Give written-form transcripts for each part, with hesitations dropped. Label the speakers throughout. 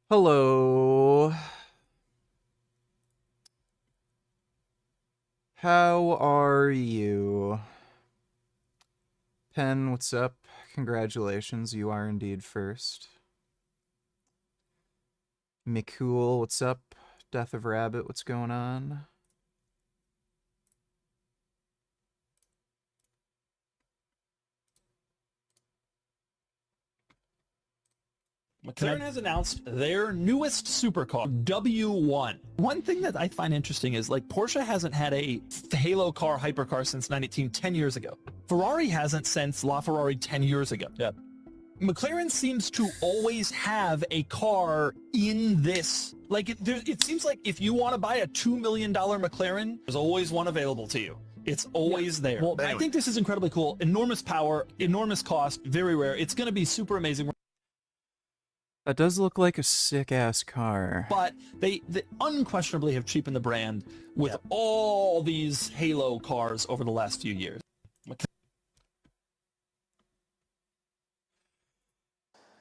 Speaker 1: Hello. How are you? Pen, what's up? Congratulations, you are indeed first. McCool, what's up? Death of Rabbit, what's going on?
Speaker 2: McLaren has announced their newest supercar, W1. One thing that I find interesting is, like, Porsche hasn't had a Halo car, hypercar since 10 years ago. Ferrari hasn't since LaFerrari 10 years ago. Yeah. McLaren seems to always have a car in this. Like, it seems like if you want to buy a $2 million McLaren, there's always one available to you. It's always there. Well, anyway. I think this is incredibly cool. Enormous power, enormous cost, very rare. It's going to be super amazing.
Speaker 1: That does look like a sick-ass car.
Speaker 2: But they unquestionably have cheapened the brand with all these Halo cars over the last few years.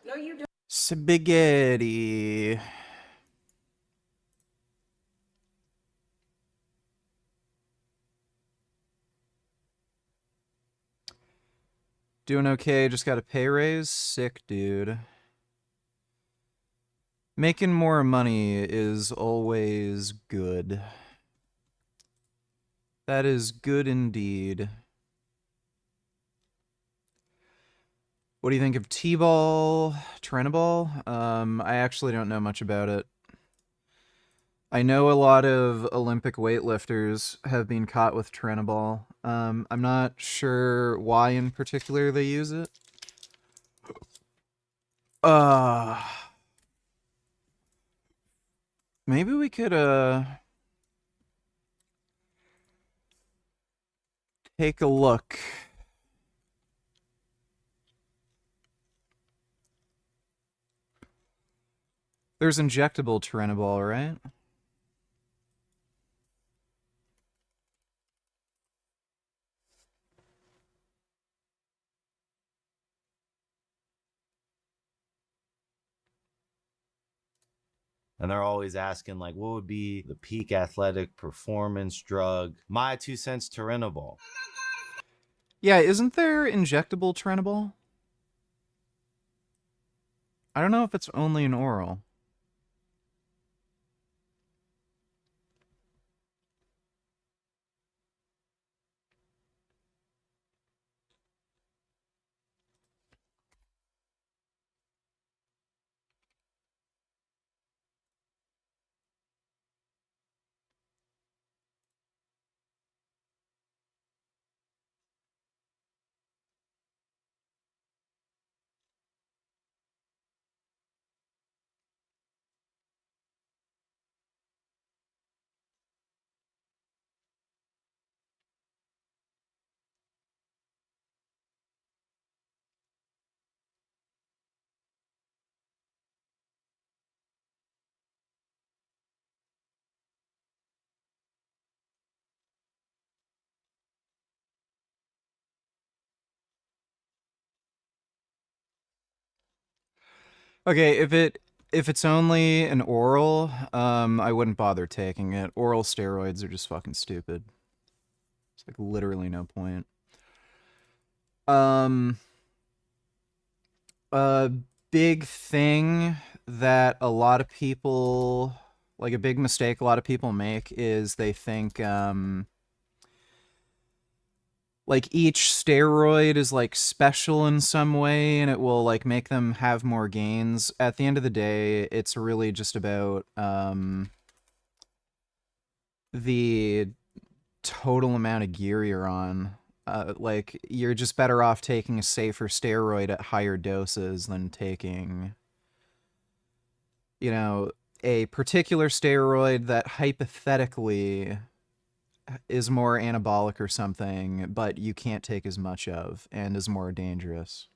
Speaker 3: No, you don't.
Speaker 1: Spaghetti. Doing okay, just got a pay raise. Sick, dude. Making more money is always good. That is good indeed. What do you think of T-ball, Treneball? I actually don't know much about it. I know a lot of Olympic weightlifters have been caught with Treneball. I'm not sure why in particular they use it. Maybe we could, take a look. There's injectable Treneball, right?
Speaker 4: And they're always asking, like, what would be the peak athletic performance drug? My 2 cents, Turinabol.
Speaker 1: Yeah, isn't there injectable Treneball? I don't know if it's only an oral. Okay, if it's only an oral, I wouldn't bother taking it. Oral steroids are just fucking stupid. It's like literally no point. A big thing that a lot of people, like a big mistake a lot of people make is they think, like each steroid is like special in some way and it will like make them have more gains. At the end of the day, it's really just about the total amount of gear you're on. Like you're just better off taking a safer steroid at higher doses than taking, you know, a particular steroid that hypothetically is more anabolic or something, but you can't take as much of and is more dangerous.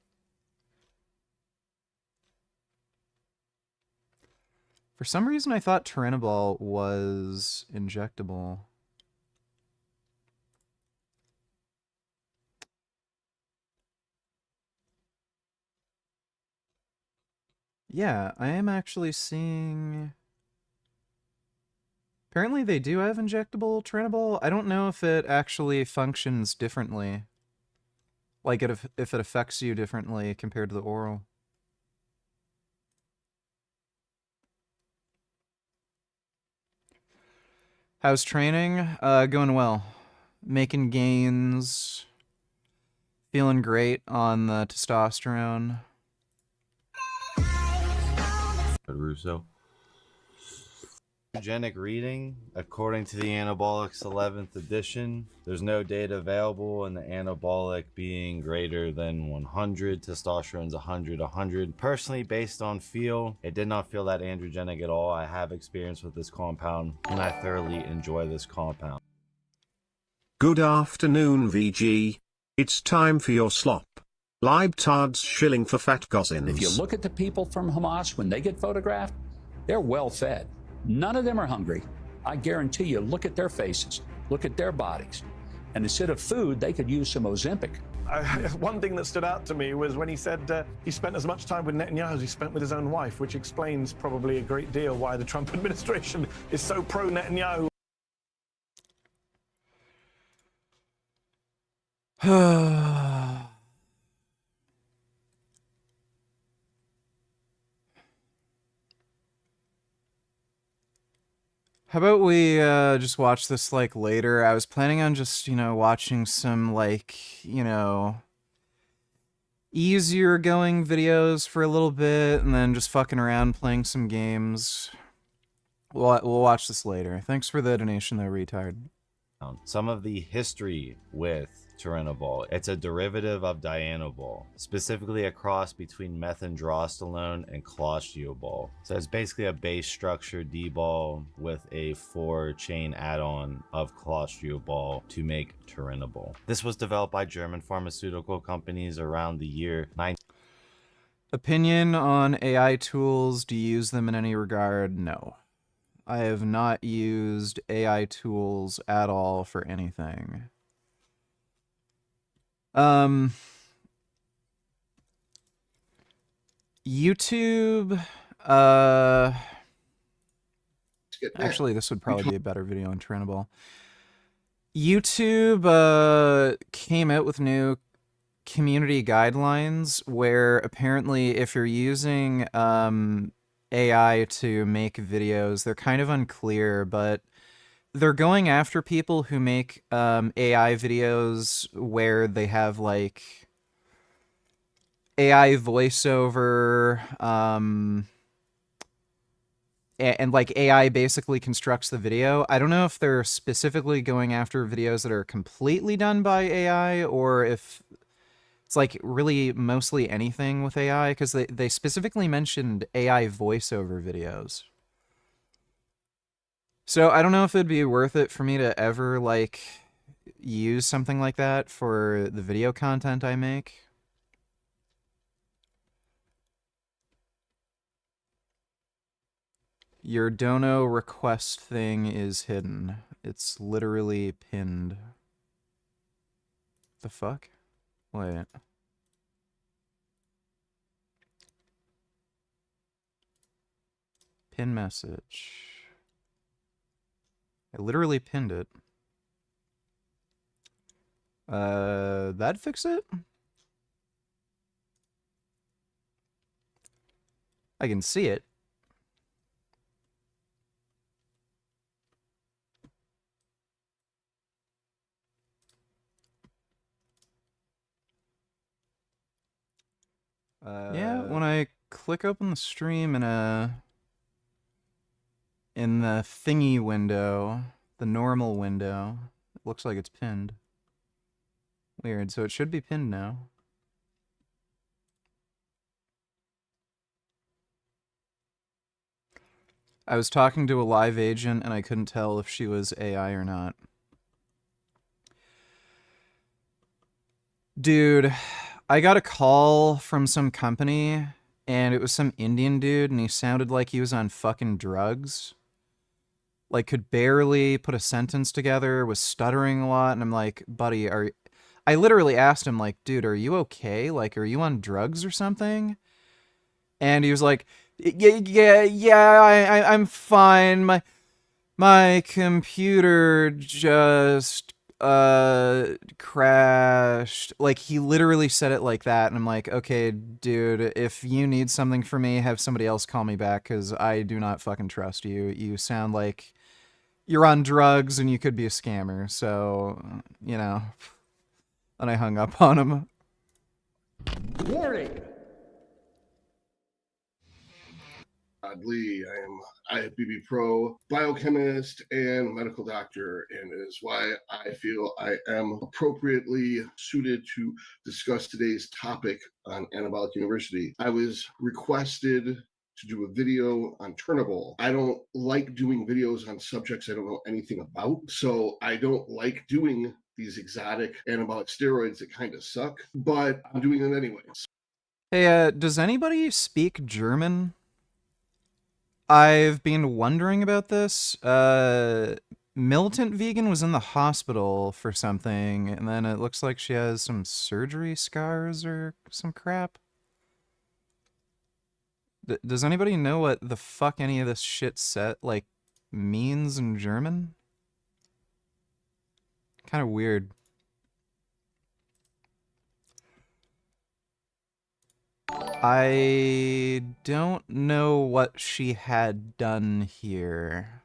Speaker 1: For some reason, I thought Turinabol was injectable. Yeah, I am actually seeing... Apparently they do have injectable Trenibol. I don't know if it actually functions differently. Like, if it affects you differently compared to the oral. How's training? Going well. Making gains. Feeling great on the testosterone.
Speaker 4: Russo. Androgenic reading, according to the Anabolics 11th edition, there's no data available, and the anabolic being greater than 100, testosterone's 100. Personally, based on feel, it did not feel that androgenic at all. I have experience with this compound, and I thoroughly enjoy this compound.
Speaker 5: Good afternoon, VG. It's time for your slop. Libtards shilling for fat gossins.
Speaker 6: If you look at the people from Hamas when they get photographed, they're well fed. None of them are hungry. I guarantee you, look at their faces, look at their bodies. And instead of food, they could use some Ozempic.
Speaker 7: One thing that stood out to me was when he said he spent as much time with Netanyahu as he spent with his own wife, which explains probably a great deal why the Trump administration is so pro-Netanyahu.
Speaker 1: How about we just watch this like later? I was planning on just, watching some like, easier going videos for a little bit and then just fucking around playing some games. We'll watch this later. Thanks for the donation though, retard.
Speaker 4: Some of the history with turinabol. It's a derivative of dianabol, specifically a cross between methandrosterone and clostridiol. So it's basically a base structure D-ball with a 4-chain add-on of clostridiol to make turinabol. This was developed by German pharmaceutical companies around the year 19...
Speaker 1: Opinion on AI tools? Do you use them in any regard? No. I have not used AI tools at all for anything. YouTube, actually this would probably be a better video on Trenibol. YouTube, came out with new community guidelines where apparently if you're using, AI to make videos, they're kind of unclear, but they're going after people who make AI videos where they have like AI voiceover, and like AI basically constructs the video. I don't know if they're specifically going after videos that are completely done by AI or if it's like really mostly anything with AI, because they specifically mentioned AI voiceover videos. So I don't know if it'd be worth it for me to ever, like, use something like that for the video content I make. Your dono request thing is hidden. It's literally pinned. The fuck? Wait. Pin message. I literally pinned it. That'd fix it? I can see it. Yeah, when I click open the stream in the thingy window, the normal window, it looks like it's pinned. Weird, so it should be pinned now. I was talking to a live agent and I couldn't tell if she was AI or not. Dude, I got a call from some company and it was some Indian dude and he sounded like he was on fucking drugs. Like, could barely put a sentence together, was stuttering a lot, and I'm like, buddy, I literally asked him, like, dude, are you okay? Like, are you on drugs or something? And he was like, I'm fine. My computer just crashed. Like, he literally said it like that, and I'm like, okay, dude, if you need something from me, have somebody else call me back, because I do not fucking trust you. You sound like you're on drugs and you could be a scammer, so, you know. And I hung up on him.
Speaker 6: Warning!
Speaker 8: Lee. I am IFBB Pro, biochemist, and medical doctor, and it is why I feel I am appropriately suited to discuss today's topic on Anabolic University. I was requested to do a video on Turnable. I don't like doing videos on subjects I don't know anything about, so I don't like doing these exotic anabolic steroids that kind of suck, but I'm doing them anyways.
Speaker 1: Hey, does anybody speak German? I've been wondering about this. Militant Vegan was in the hospital for something, and then it looks like she has some surgery scars or some crap. Does anybody know what the fuck any of this shit means in German? Kind of weird. I don't know what she had done here.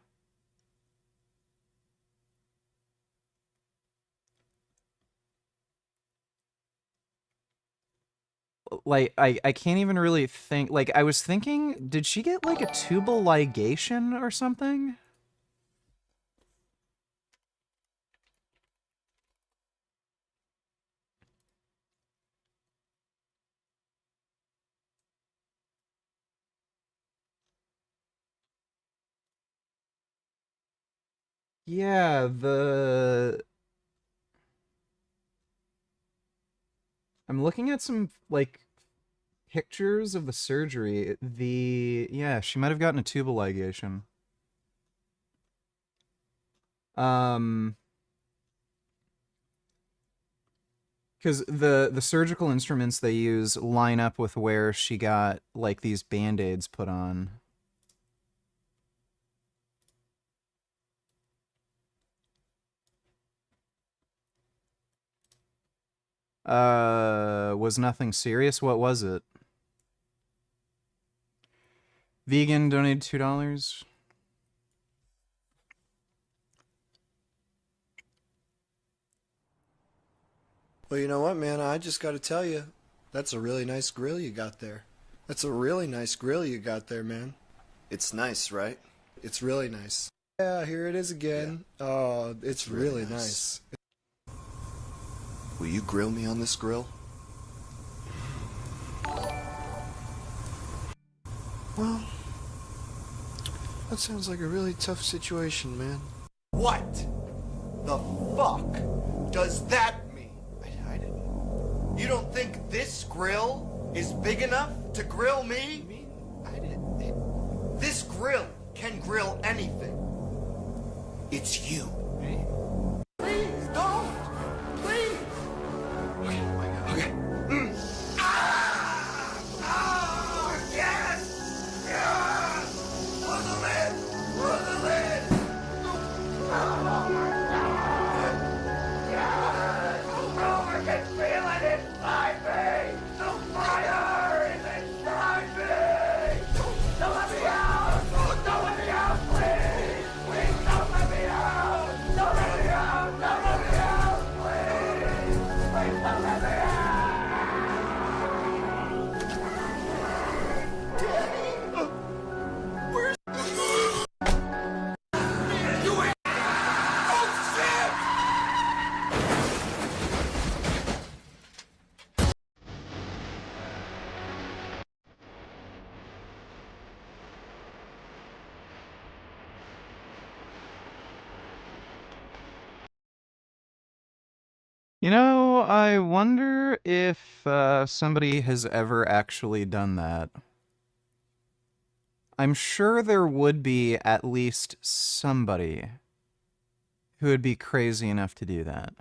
Speaker 1: Like, I can't even really think. Like, I was thinking, did she get, like, a tubal ligation or something? Yeah, I'm looking at some, like, pictures of the surgery. Yeah, she might have gotten a tubal ligation. Because the surgical instruments they use line up with where she got, like, these band-aids put on. Was nothing serious? What was it? Vegan donated $2.
Speaker 9: Well, you know what, man? I just got to tell you, that's a really nice grill you got there. That's a really nice grill you got there, man. It's nice, right? It's really nice. Yeah, here it is again. Yeah. Oh, it's really nice. Will you grill me on this grill? Well, that sounds like a really tough situation, man.
Speaker 10: What the fuck does that mean? I didn't. You don't think this grill is big enough to grill me? I didn't. This grill can grill anything. It's you. Me? Please don't. Please. Okay. Yes. Yes. Close the lid. Close the lid. Oh my God. Yes. Oh, I can feel it inside me. The fire is inside me. Don't let me out. Don't let me out, please. Please don't let me out. Don't let me out. Don't let me out, please. Please don't let me out. Where's... You ain't... Oh, shit!
Speaker 1: You know, I wonder if somebody has ever actually done that. I'm sure there would be at least somebody who would be crazy enough to do that.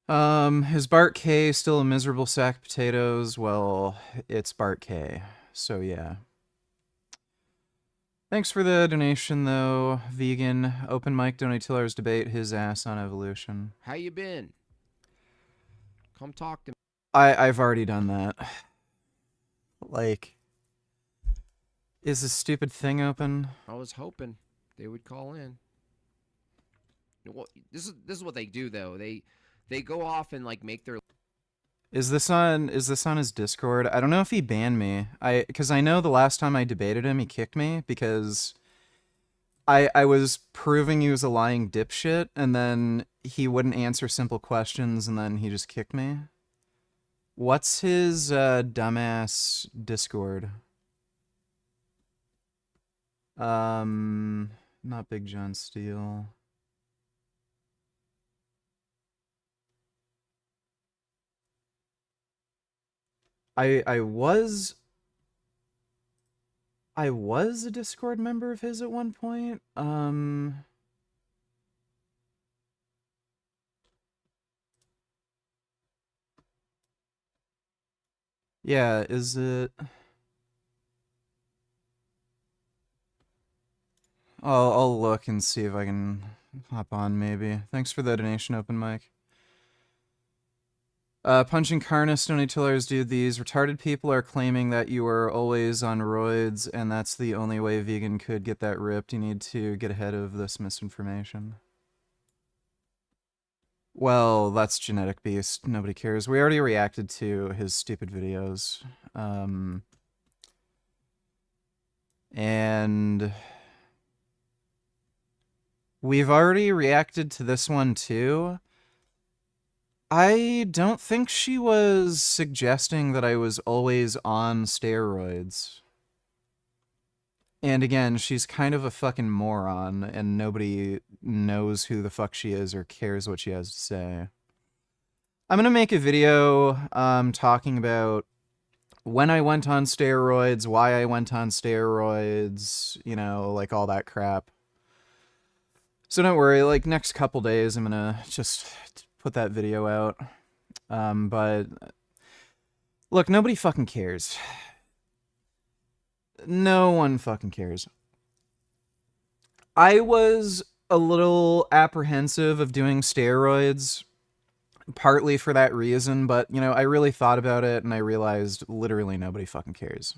Speaker 1: Is Bart K still a miserable sack of potatoes? Well, it's Bart K, so yeah. Thanks for the donation, though. Vegan open mic donatillers debate his ass on evolution.
Speaker 11: How you been? Come talk to me.
Speaker 1: I've already done that. Like, is this stupid thing open?
Speaker 11: I was hoping they would call in. Well, this is what they do though. They go off and like make their.
Speaker 1: Is this on his Discord? I don't know if he banned me. Because I know the last time I debated him, he kicked me because I was proving he was a lying dipshit, and then he wouldn't answer simple questions, and then he just kicked me. What's his dumbass Discord? Not Big John Steele. I was a Discord member of his at one point. Yeah, is it? I'll look and see if I can hop on maybe. Thanks for the donation, open mic. Punching Carnus donatillers, dude, these retarded people are claiming that you are always on roids, and that's the only way vegan could get that ripped. You need to get ahead of this misinformation. Well, that's Genetic Beast. Nobody cares. We already reacted to his stupid videos. And we've already reacted to this one too. I don't think she was suggesting that I was always on steroids. And again, she's kind of a fucking moron, and nobody knows who the fuck she is or cares what she has to say. I'm gonna make a video talking about when I went on steroids, why I went on steroids, you know, like all that crap. So don't worry, like next couple days I'm gonna just put that video out. But look, nobody fucking cares. No one fucking cares. I was a little apprehensive of doing steroids, partly for that reason, but, you know, I really thought about it and I realized literally nobody fucking cares.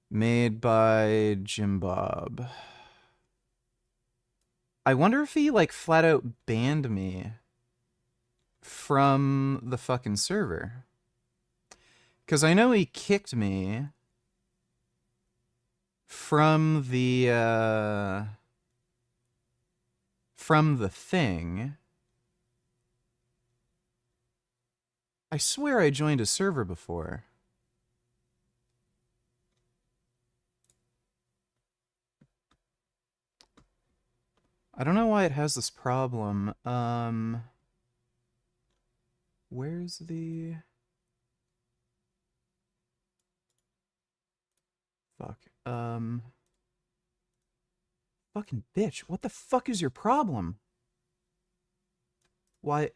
Speaker 1: Made by Jim Bob. I wonder if he, like, flat out banned me from the fucking server. Because I know he kicked me from the thing. I swear I joined a server before. I don't know why it has this problem. Where's the... Fuck. Fucking bitch. What the fuck is your problem? Why...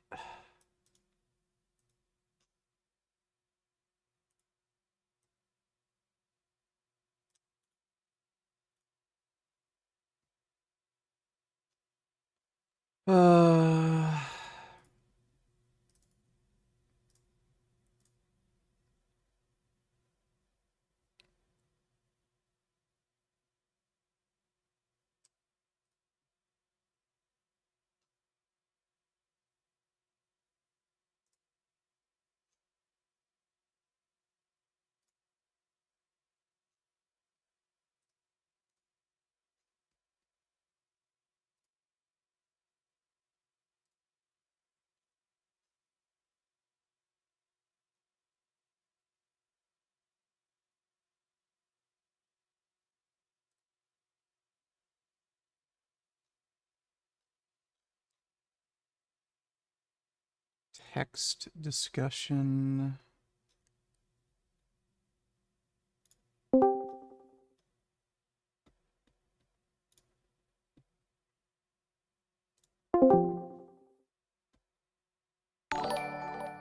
Speaker 1: Text discussion.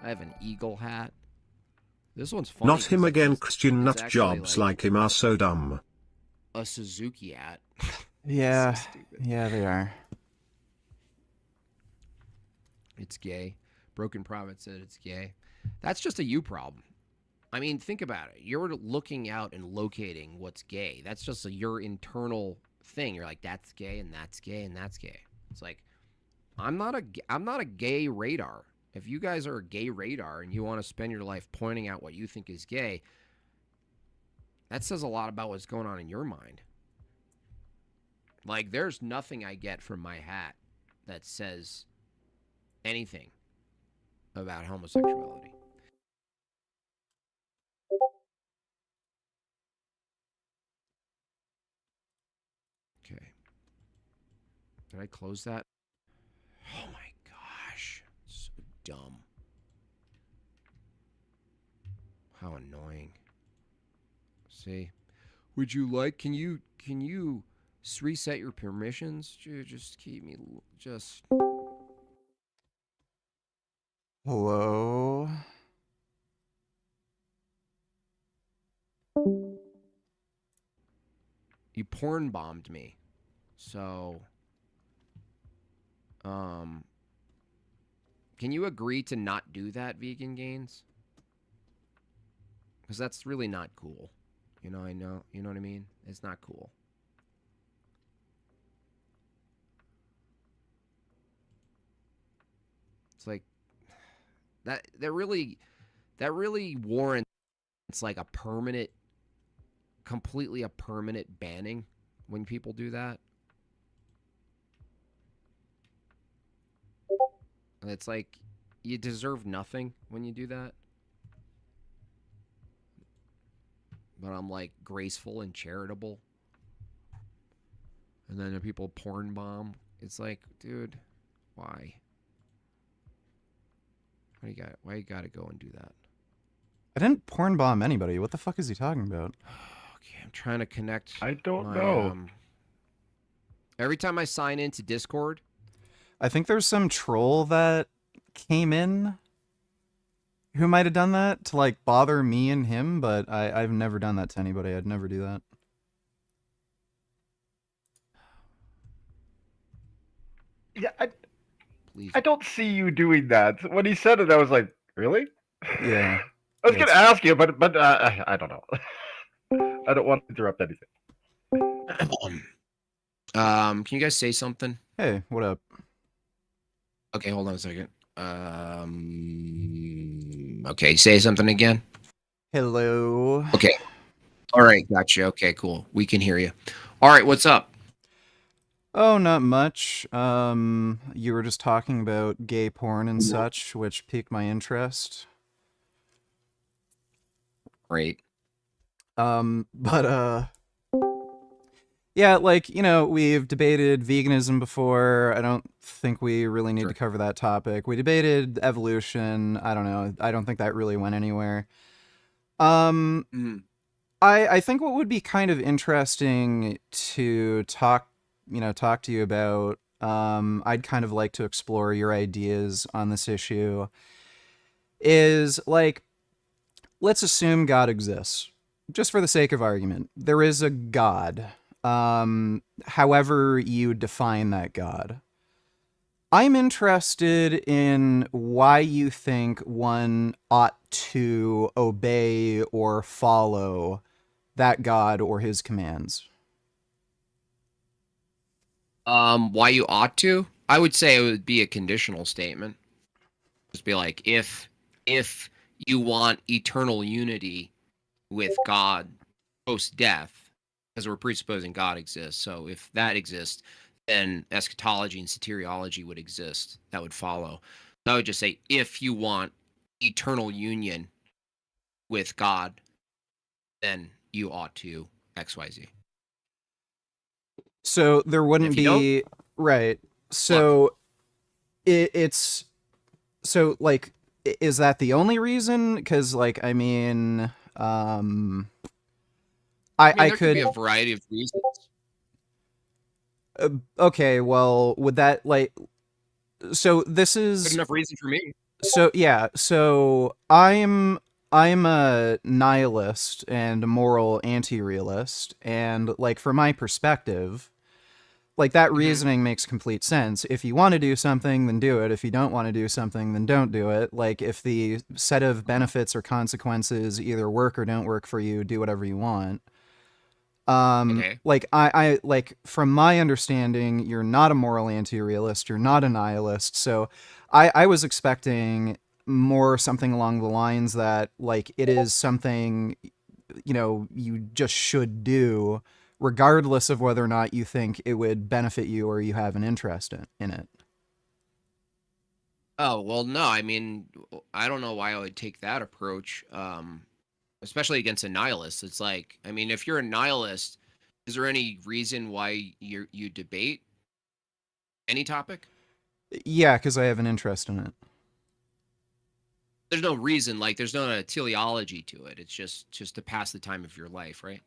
Speaker 11: I have an eagle hat. This one's funny.
Speaker 5: Not him again, Christian
Speaker 11: it's
Speaker 5: nut
Speaker 11: actually
Speaker 5: jobs like him are so dumb.
Speaker 11: a Suzuki hat.
Speaker 1: Yeah,
Speaker 11: So stupid.
Speaker 1: yeah, they are.
Speaker 11: It's gay. Broken Prophet said it's gay. That's just a you problem. I mean, think about it. You're looking out and locating what's gay. That's just your internal thing. You're like, that's gay and that's gay and that's gay. It's like, I'm not a gay radar. If you guys are a gay radar and you want to spend your life pointing out what you think is gay, that says a lot about what's going on in your mind. Like, there's nothing I get from my hat that says anything about homosexuality. Okay. Did I close that? Oh my gosh. So dumb. How annoying. See? Would you like, can you reset your permissions? Just keep me, just.
Speaker 1: Hello?
Speaker 11: You porn bombed me. So, can you agree to not do that, Vegan Gains? Because that's really not cool. You know what I mean? It's not cool. It's like that really warrants like a permanent, completely a permanent banning when people do that. It's like you deserve nothing when you do that. But I'm like graceful and charitable. And then the people porn bomb. It's like, dude, why? Why you gotta go and do that?
Speaker 1: I didn't porn bomb anybody. What the fuck is he talking about?
Speaker 11: Okay, I'm trying to connect.
Speaker 12: I don't know.
Speaker 11: Every time I sign into Discord,
Speaker 1: I think there's some troll that came in who might have done that to like bother me and him, but I've never done that to anybody. I'd never do that.
Speaker 12: Yeah,
Speaker 11: please.
Speaker 12: I don't see you doing that. When he said it, I was like, really?
Speaker 1: Yeah.
Speaker 12: I was going to ask you, but I don't know. I don't want to interrupt anything.
Speaker 11: Can you guys say something?
Speaker 1: Hey, what up?
Speaker 11: Okay, hold on a second. Okay, say something again.
Speaker 1: Hello.
Speaker 11: Okay. All right, gotcha. Okay, cool. We can hear you. All right, what's up?
Speaker 1: Oh, not much. You were just talking about gay porn and such, which piqued my interest.
Speaker 11: Great.
Speaker 1: Yeah, like, you know, we've debated veganism before. I don't think we really need to cover that topic. We debated evolution. I don't know. I don't think that really went anywhere. I think what would be kind of interesting to talk to you about, I'd kind of like to explore your ideas on this issue, is like, let's assume God exists. Just for the sake of argument. There is a God. However you define that God. I'm interested in why you think one ought to obey or follow that God or his commands.
Speaker 11: Why you ought to? I would say it would be a conditional statement. Just be like, if you want eternal unity with God post-death, because we're presupposing God exists. So if that exists, then eschatology and soteriology would exist. That would follow. So I would just say, if you want eternal union with God, then you ought to XYZ.
Speaker 1: So there wouldn't be... Right. So it's... So, like, is that the only reason? Because, like, I mean... I
Speaker 11: there could be a variety of reasons.
Speaker 1: Okay, well, would that, like... So this is...
Speaker 11: Good enough reason for me.
Speaker 1: So yeah, so I'm a nihilist and a moral anti-realist, and like from my perspective, like that
Speaker 11: Mm-hmm.
Speaker 1: reasoning makes complete sense. If you want to do something, then do it. If you don't want to do something, then don't do it. Like if the set of benefits or consequences either work or don't work for you, do whatever you want.
Speaker 11: Okay.
Speaker 1: Like I like from my understanding, you're not a moral anti-realist, you're not a nihilist. So I was expecting more something along the lines that like it is something, you know, you just should do regardless of whether or not you think it would benefit you or you have an interest in it.
Speaker 11: Oh, well, no, I mean, I don't know why I would take that approach, especially against a nihilist. It's like, I mean, if you're a nihilist, is there any reason why you debate any topic?
Speaker 1: Yeah, because I have an interest in it.
Speaker 11: There's no reason, like there's no teleology to it. It's just to pass the time of your life, right?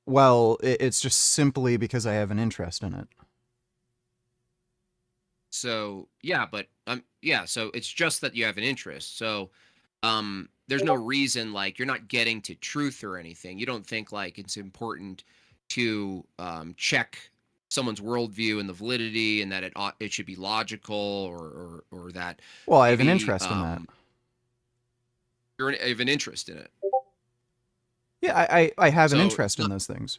Speaker 1: Well, it's just simply because I have an interest in it.
Speaker 11: So yeah, but yeah, so it's just that you have an interest. So there's no reason, like you're not getting to truth or anything. You don't think like it's important to check someone's worldview and the validity, and that it should be logical, or that
Speaker 1: Well, I have an
Speaker 11: maybe
Speaker 1: interest in that.
Speaker 11: you have an interest in it.
Speaker 1: Yeah, I have an
Speaker 11: So
Speaker 1: interest in those things.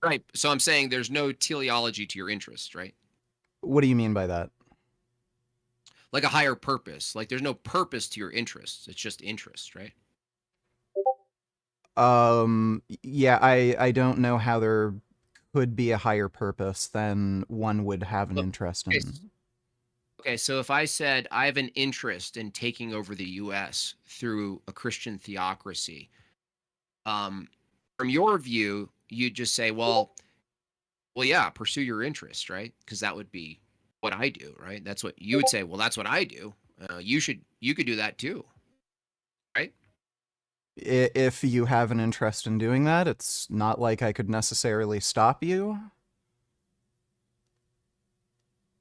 Speaker 11: right. So I'm saying there's no teleology to your interest, right?
Speaker 1: What do you mean by that?
Speaker 11: Like a higher purpose. Like there's no purpose to your interests. It's just interest, right?
Speaker 1: Yeah, I don't know how there could be a higher purpose than one would have an interest
Speaker 11: Okay,
Speaker 1: in.
Speaker 11: okay, so if I said I have an interest in taking over the US through a Christian theocracy, um, from your view, you'd just say, well, yeah, pursue your interest, right? Because that would be what I do, right? That's what you would say. Well, that's what I do. You could do that too, right?
Speaker 1: If you have an interest in doing that, it's not like I could necessarily stop you.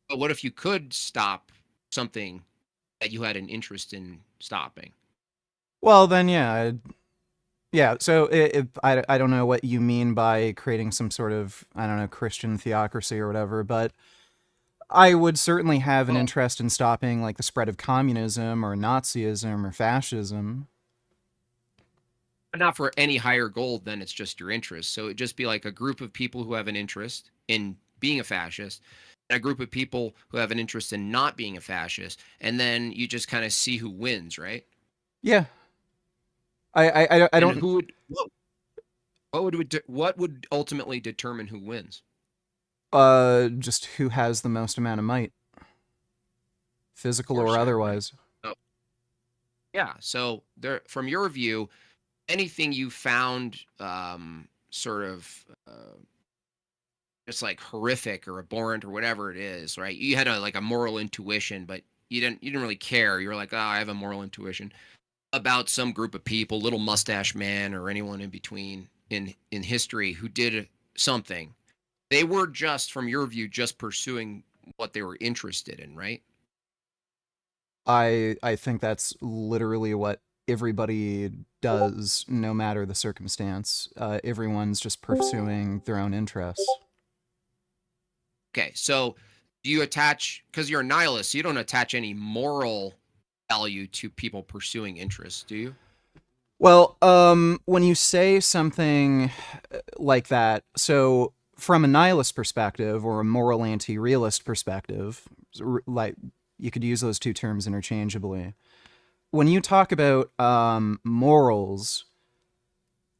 Speaker 11: But what if you could stop something that you had an interest in stopping?
Speaker 1: Well, then yeah. So I don't know what you mean by creating some sort of, I don't know, Christian theocracy or whatever, but I would certainly have an
Speaker 11: Well,
Speaker 1: interest in stopping like the spread of communism or Nazism or fascism.
Speaker 11: but not for any higher goal than it's just your interest. So it'd just be like a group of people who have an interest in being a fascist, and a group of people who have an interest in not being a fascist, and then you just kind of see who wins, right?
Speaker 1: Yeah. I
Speaker 11: And
Speaker 1: don't
Speaker 11: who would what would ultimately determine who wins?
Speaker 1: just who has the most amount of might, physical or
Speaker 11: Foresight, right?
Speaker 1: otherwise.
Speaker 11: Oh, yeah. So there, from your view, anything you found sort of just like horrific or abhorrent or whatever it is, right? You had like a moral intuition, but you didn't really care. You were like, oh, I have a moral intuition about some group of people, little mustache man or anyone in between in history who did something. They were just, from your view, just pursuing what they were interested in, right?
Speaker 1: I think that's literally what everybody does, no matter the circumstance. Everyone's just pursuing their own interests.
Speaker 11: Okay, so do you attach, because you're a nihilist, you don't attach any moral value to people pursuing interests, do you?
Speaker 1: Well, when you say something like that, so from a nihilist perspective or a moral anti-realist perspective, like you could use those two terms interchangeably. When you talk about morals,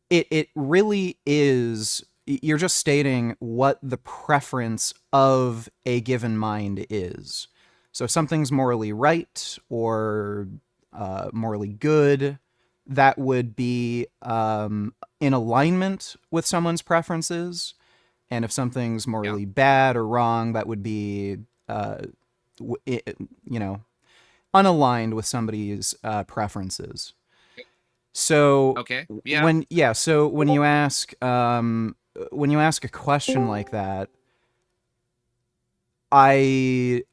Speaker 1: it really is, you're just stating what the preference of a given mind is. So if something's morally right or morally good, that would be in alignment with someone's preferences. And if something's morally bad or wrong, that would be, you know, unaligned with somebody's preferences. So
Speaker 11: Okay, yeah.
Speaker 1: so when you ask a question like that, I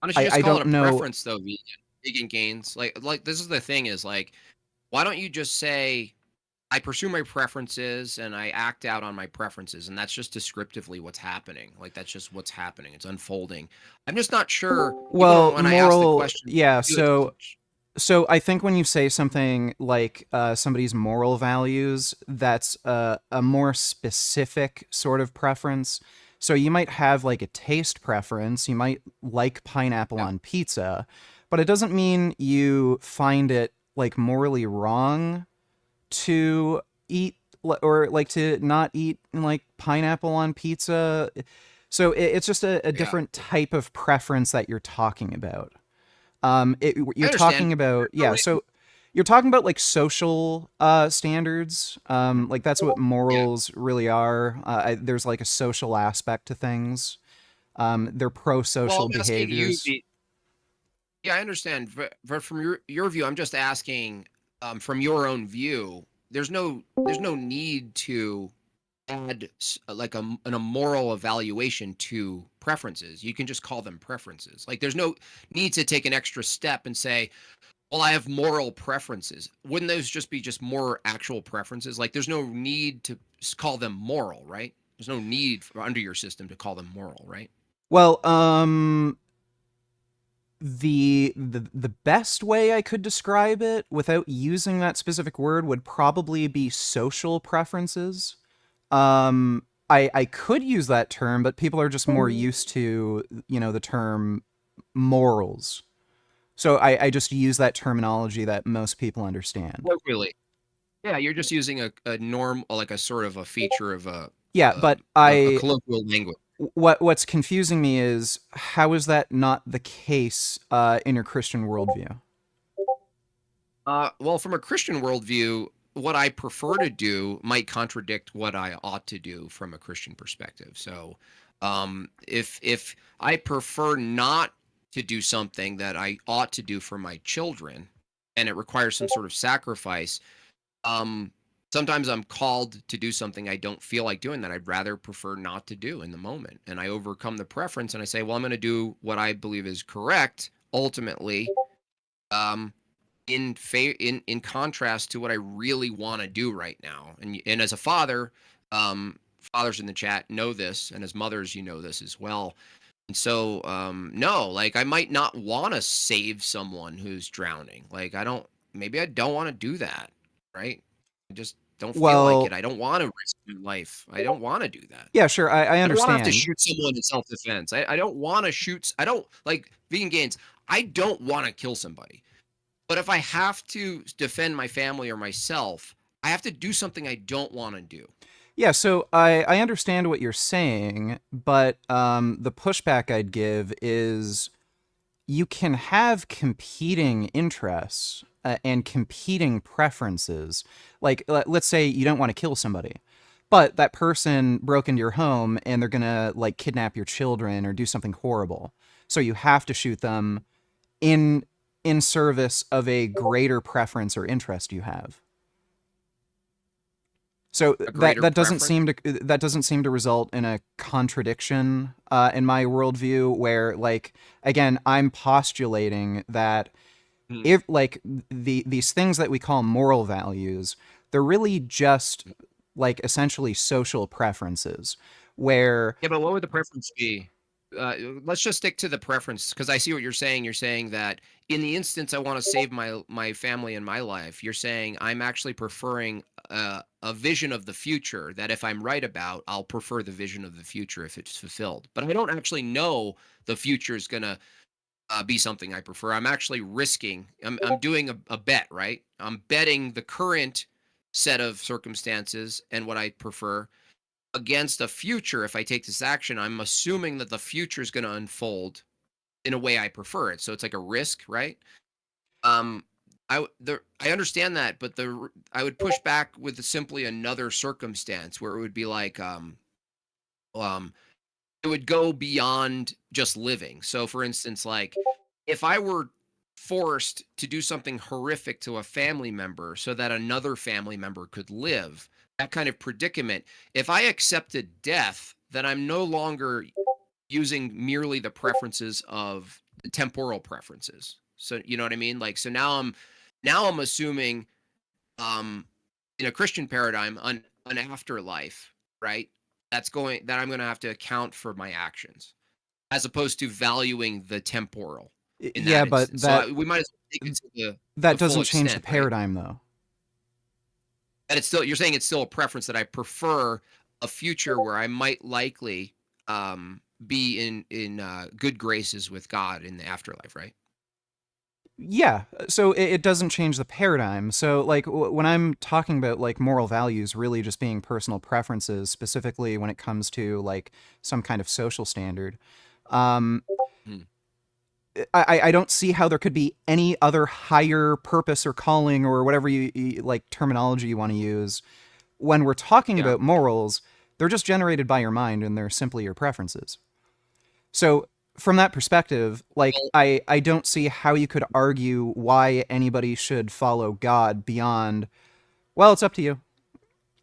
Speaker 11: Why don't you just
Speaker 1: I
Speaker 11: call it
Speaker 1: don't
Speaker 11: a
Speaker 1: know.
Speaker 11: preference though, vegan gains? Like this is the thing is like, why don't you just say I pursue my preferences and I act out on my preferences, and that's just descriptively what's happening. Like that's just what's happening. It's unfolding. I'm just not sure. Even
Speaker 1: Well,
Speaker 11: when I ask the
Speaker 1: moral,
Speaker 11: question,
Speaker 1: yeah.
Speaker 11: you, it doesn't.
Speaker 1: So I think when you say something like somebody's moral values, that's a more specific sort of preference. So you might have like a taste preference. You might like pineapple on pizza, but it doesn't mean you find it like morally wrong to eat or like to not eat like pineapple on pizza. So it's just a different type of preference that you're talking about.
Speaker 11: I
Speaker 1: You're
Speaker 11: understand.
Speaker 1: talking about, yeah, so you're talking about like social standards. Like that's what morals really are. There's like a social aspect to things. They're
Speaker 11: Well,
Speaker 1: pro-social
Speaker 11: I'm asking you.
Speaker 1: behaviors.
Speaker 11: Yeah, I understand. But from your view, I'm just asking from your own view. There's no need to add like a moral evaluation to preferences. You can just call them preferences. Like there's no need to take an extra step and say, well, I have moral preferences. Wouldn't those just be just more actual preferences? Like there's no need to call them moral, right? There's no need under your system to call them moral, right?
Speaker 1: Well, the best way I could describe it without using that specific word would probably be social preferences. I could use that term, but people are just more used to, the term morals. So I just use that terminology that most people understand.
Speaker 11: Really? Yeah, you're just using a norm, like a sort of a feature of
Speaker 1: Yeah, but
Speaker 11: a colloquial language.
Speaker 1: what's confusing me is how is that not the case in your Christian worldview?
Speaker 11: Well, from a Christian worldview, what I prefer to do might contradict what I ought to do from a Christian perspective. So, if I prefer not to do something that I ought to do for my children, and it requires some sort of sacrifice, um, sometimes I'm called to do something I don't feel like doing that I'd rather prefer not to do in the moment, and I overcome the preference and I say, well, I'm going to do what I believe is correct ultimately. Um, in contrast to what I really want to do right now. And as a father, fathers in the chat know this, and as mothers, you know this as well. And so, no, like I might not want to save someone who's drowning. Like maybe I don't want to do that, right? I just don't feel like it.
Speaker 1: Well,
Speaker 11: I don't want to risk my life. I don't want to do that.
Speaker 1: yeah, sure, I
Speaker 11: I don't want to have to
Speaker 1: understand.
Speaker 11: shoot someone in self-defense. I don't want to shoot. I don't like vegan gains. I don't want to kill somebody. But if I have to defend my family or myself, I have to do something I don't want to do.
Speaker 1: Yeah, so I understand what you're saying, but the pushback I'd give is you can have competing interests and competing preferences. Like, let's say you don't want to kill somebody, but that person broke into your home and they're gonna like kidnap your children or do something horrible. So you have to shoot them in service of a greater preference or interest you have. So that doesn't seem to result in a contradiction in my worldview. Where like again, I'm postulating that if like these things that we call moral values, they're really just like essentially social preferences. Where
Speaker 11: Yeah, but what would the preference be? Let's just stick to the preference because I see what you're saying. You're saying that in the instance I want to save my family and my life, you're saying I'm actually preferring a vision of the future that if I'm right about, I'll prefer the vision of the future if it's fulfilled. But I don't actually know the future is going to be something I prefer. I'm actually risking, I'm doing a bet, right? I'm betting the current set of circumstances and what I prefer against a future. If I take this action, I'm assuming that the future is going to unfold in a way I prefer it. So it's like a risk, right? Um, I understand that, but I would push back with simply another circumstance where it would be like um, it would go beyond just living. So for instance, like if I were forced to do something horrific to a family member so that another family member could live, that kind of predicament, if I accepted death, then I'm no longer using merely the preferences of temporal preferences. So you know what I mean? Like, so now I'm assuming, in a Christian paradigm, an afterlife, right? That I'm going to have to account for my actions, as opposed to valuing the temporal in
Speaker 1: Yeah,
Speaker 11: that
Speaker 1: but
Speaker 11: instance. So we might as well take it to
Speaker 1: that
Speaker 11: the full
Speaker 1: doesn't change the
Speaker 11: extent, right?
Speaker 1: paradigm, though.
Speaker 11: And you're saying it's still a preference that I prefer a future where I might likely be in good graces with God in the afterlife, right?
Speaker 1: Yeah, so it doesn't change the paradigm. So, like, when I'm talking about, like, moral values really just being personal preferences, specifically when it comes to, like, some kind of social standard, um, I don't see how there could be any other higher purpose or calling or whatever you like terminology you want to use. When we're talking about morals, they're just generated by your mind and they're simply your preferences. So from that perspective, like, I don't see how you could argue why anybody should follow God beyond, well, it's up to you.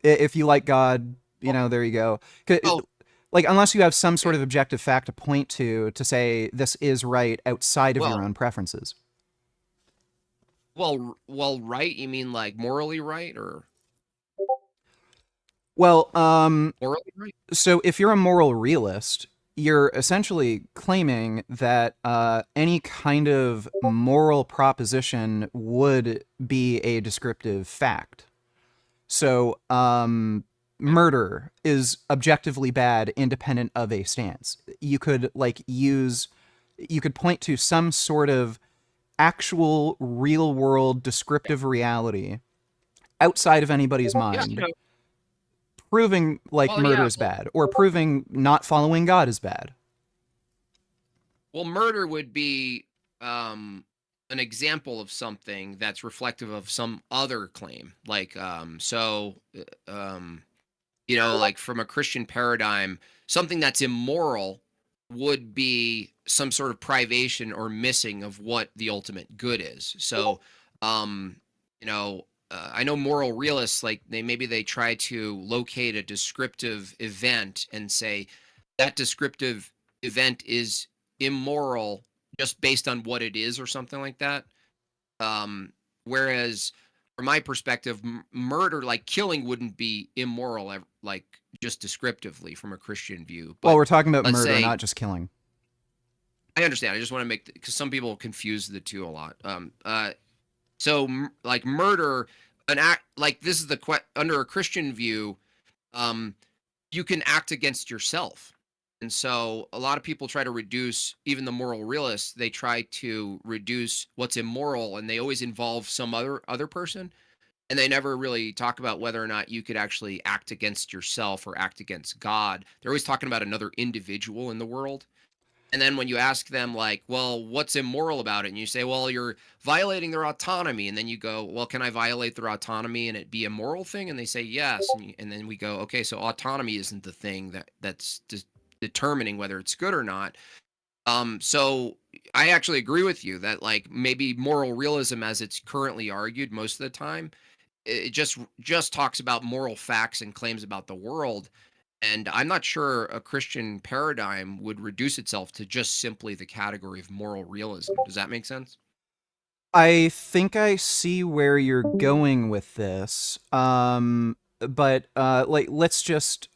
Speaker 1: If you like God, you know, there you go. Like, unless you have some sort of objective fact to point to say this is right outside of your own preferences.
Speaker 11: Well, right? You mean like morally right, or?
Speaker 1: Well,
Speaker 11: Morally right?
Speaker 1: so if you're a moral realist, you're essentially claiming that any kind of moral proposition would be a descriptive fact. So, murder is objectively bad, independent of a stance. You could you could point to some sort of actual real world descriptive reality outside of anybody's mind, proving like murder is bad, or proving not following God is bad.
Speaker 11: Well, murder would be an example of something that's reflective of some other claim. Like, you know, like from a Christian paradigm, something that's immoral would be some sort of privation or missing of what the ultimate good is. So, you know, I know moral realists, like maybe they try to locate a descriptive event and say that descriptive event is immoral just based on what it is or something like that. Whereas from my perspective, murder, like killing, wouldn't be immoral, like just descriptively from a Christian view. But
Speaker 1: Well, we're talking about
Speaker 11: let's
Speaker 1: murder,
Speaker 11: say,
Speaker 1: not just killing.
Speaker 11: I understand. I just want to make, because some people confuse the two a lot. So like murder, an act like this is under a Christian view, you can act against yourself. And so a lot of people try to reduce, even the moral realists, they try to reduce what's immoral, and they always involve some other person. And they never really talk about whether or not you could actually act against yourself or act against God. They're always talking about another individual in the world. And then when you ask them, like, well, what's immoral about it? And you say, well, you're violating their autonomy. And then you go, well, can I violate their autonomy and it be a moral thing? And they say, yes. And then we go, okay, so autonomy isn't the thing that's determining whether it's good or not. So I actually agree with you that, like, maybe moral realism, as it's currently argued most of the time, it just talks about moral facts and claims about the world. And I'm not sure a Christian paradigm would reduce itself to just simply the category of moral realism. Does that make sense?
Speaker 1: I think I see where you're going with this. But like, let's just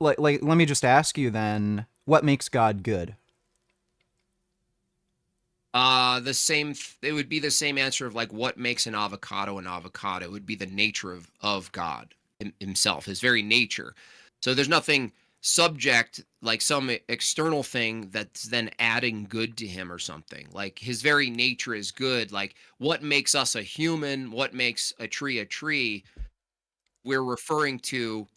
Speaker 1: let me just ask you then, what makes God good?
Speaker 11: It would be the same answer of, like, what makes an avocado an avocado. It would be the nature of God himself, his very nature. So there's nothing subject, like some external thing that's then adding good to him or something. Like, his very nature is good. Like, what makes us a human, what makes a tree, we're referring to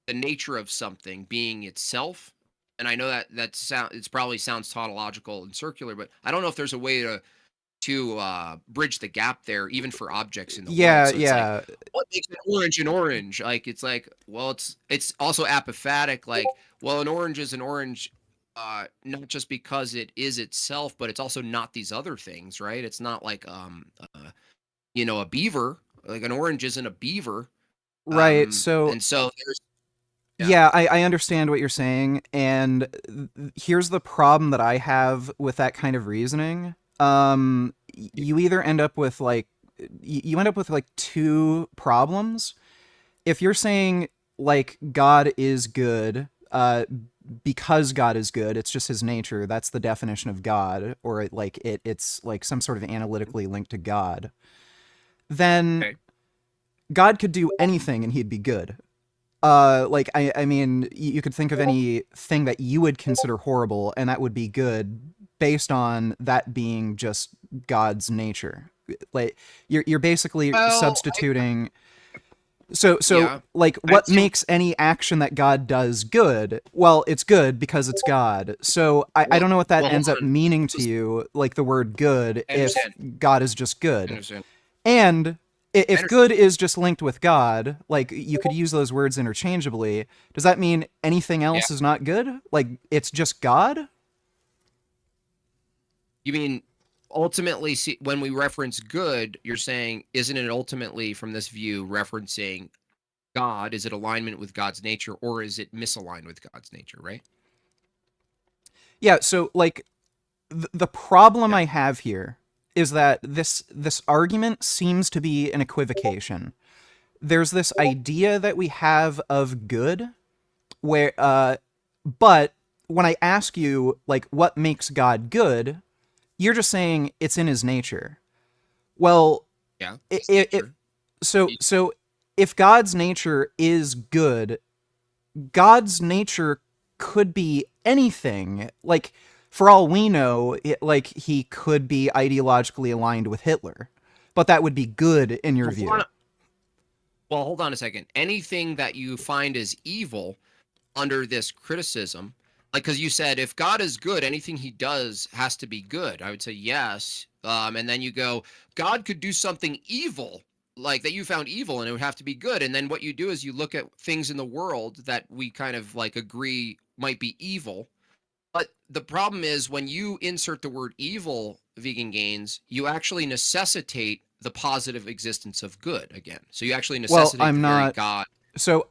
Speaker 11: the nature of something being itself. And I know that it's probably sounds tautological and circular, but I don't know if there's a way to bridge the gap there, even for objects in the world. So it's like, what makes an orange an orange? Like, it's like, well, it's also apophatic. Like, well, an orange is an orange, not just because it is itself, but it's also not these other things, right? It's not like you know, a beaver. Like, an orange isn't a beaver.
Speaker 1: Right. So
Speaker 11: and so there's
Speaker 1: Yeah, I understand what you're saying, and here's the problem that I have with that kind of reasoning. You either end up with like you end up with like two problems. If you're saying like God is good, because God is good, it's just his nature. That's the definition of God, or it's like some sort of analytically linked to God. Then God could do anything and he'd be good. I mean, you could think of anything that you would consider horrible, and that would be good based on that being just God's nature. Like you're basically substituting. Like, what makes any action that God does good? Well, it's good because it's God. So I don't know what that ends up meaning to you, like the word good, if God is just good. And if good is just linked with God, like you could use those words interchangeably, does that mean anything else is not good? Like it's just God?
Speaker 11: You mean ultimately, see, when we reference good, you're saying, isn't it ultimately from this view referencing God? Is it alignment with God's nature, or is it misaligned with God's nature, right?
Speaker 1: Yeah, so like the problem I have here is that this argument seems to be an equivocation. There's this idea that we have of good, where but when I ask you like what makes God good, you're just saying it's in his nature. Well, so if God's nature is good, God's nature could be anything. Like, for all we know, like he could be ideologically aligned with Hitler, but that would be good in your view.
Speaker 11: Well, hold on a second. Anything that you find is evil under this criticism, like, because you said if God is good, anything he does has to be good. I would say yes. And then you go, God could do something evil, like that you found evil, and it would have to be good. And then what you do is you look at things in the world that we kind of like agree might be evil. But the problem is when you insert the word evil, vegan gains, you actually necessitate the positive existence of good again. So you actually necessitate the very God.
Speaker 1: So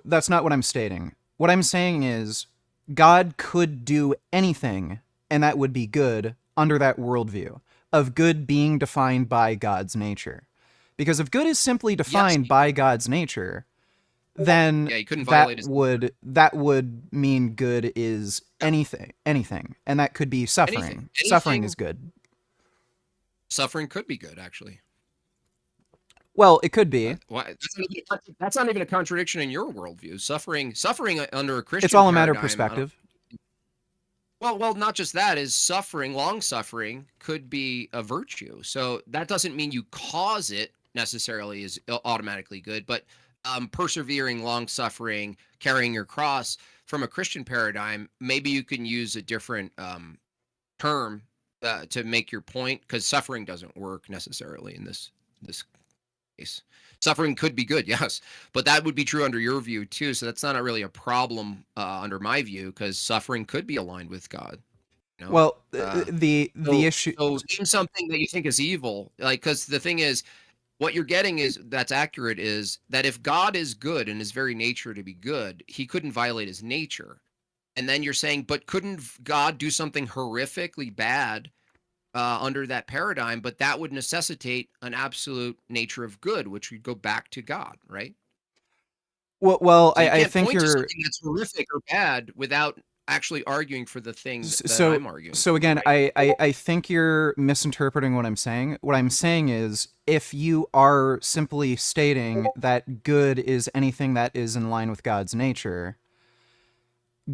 Speaker 1: that's not what I'm stating. What I'm saying is God could do anything, and that would be good under that worldview of good being defined by God's nature. Because if good is simply defined by God's nature, then that would mean good is anything, and that could be suffering. Anything. Suffering is good.
Speaker 11: Suffering could be good, actually.
Speaker 1: Well, it could be.
Speaker 11: That's not even a contradiction in your worldview. Suffering under a Christian
Speaker 1: it's all a matter
Speaker 11: paradigm,
Speaker 1: of perspective.
Speaker 11: Well, not just that, is suffering, long suffering could be a virtue. So that doesn't mean you cause it necessarily is automatically good, but persevering, long suffering, carrying your cross from a Christian paradigm, maybe you can use a different term to make your point, because suffering doesn't work necessarily in this case. Suffering could be good, yes, but that would be true under your view too. So that's not really a problem under my view, because suffering could be aligned with God. You know?
Speaker 1: Well, the issue.
Speaker 11: So name something that you think is evil, like, because the thing is, what you're getting is that's accurate is that if God is good and his very nature to be good, he couldn't violate his nature. And then you're saying, but couldn't God do something horrifically bad under that paradigm? But that would necessitate an absolute nature of good, which would go back to God, right?
Speaker 1: Well,
Speaker 11: so
Speaker 1: I think
Speaker 11: you're something that's horrific or bad without actually arguing for the thing that I'm arguing.
Speaker 1: So again, right? I think you're misinterpreting what I'm saying. What I'm saying is, if you are simply stating that good is anything that is in line with God's nature,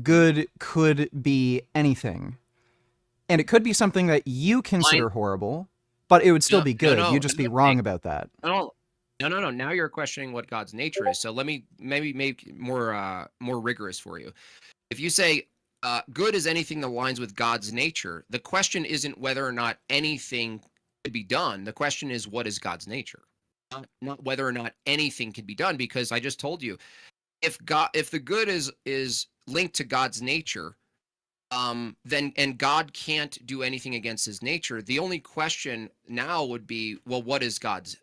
Speaker 1: good could be anything. And it could be something that you consider horrible, but it would still be good. You'd just be wrong about that.
Speaker 11: No. Now you're questioning what God's nature is. So let me maybe make it more rigorous for you. If you say good is anything that aligns with God's nature, the question isn't whether or not anything could be done. The question is, what is God's nature? Not whether or not anything can be done, because I just told you, if the good is linked to God's nature, then and God can't do anything against his nature. The only question now would be, well, what is God's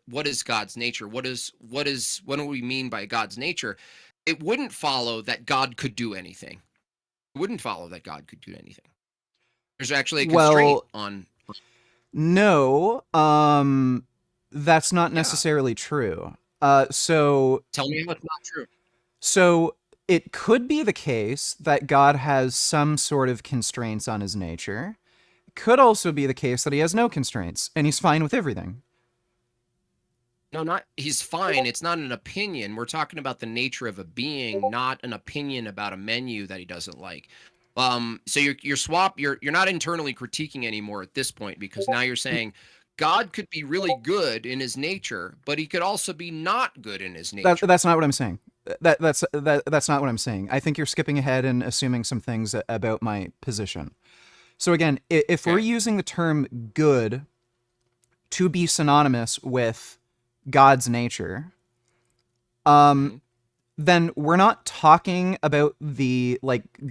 Speaker 11: nature? What do we mean by God's nature? it wouldn't follow that God could do anything. It wouldn't follow that God could do anything. There's actually a constraint on.
Speaker 1: No, that's not necessarily true. So
Speaker 11: tell me what's not true.
Speaker 1: So it could be the case that God has some sort of constraints on his nature. It could also be the case that he has no constraints and he's fine with everything.
Speaker 11: No, not he's fine. It's not an opinion. We're talking about the nature of a being, not an opinion about a menu that he doesn't like. So you're not internally critiquing anymore at this point, because now you're saying God could be really good in his nature, but he could also be not good in his nature.
Speaker 1: That's not what I'm saying. That's not what I'm saying. I think you're skipping ahead and assuming some things about my position. So again, if we're using the term good to be synonymous with God's nature, then we're not talking about the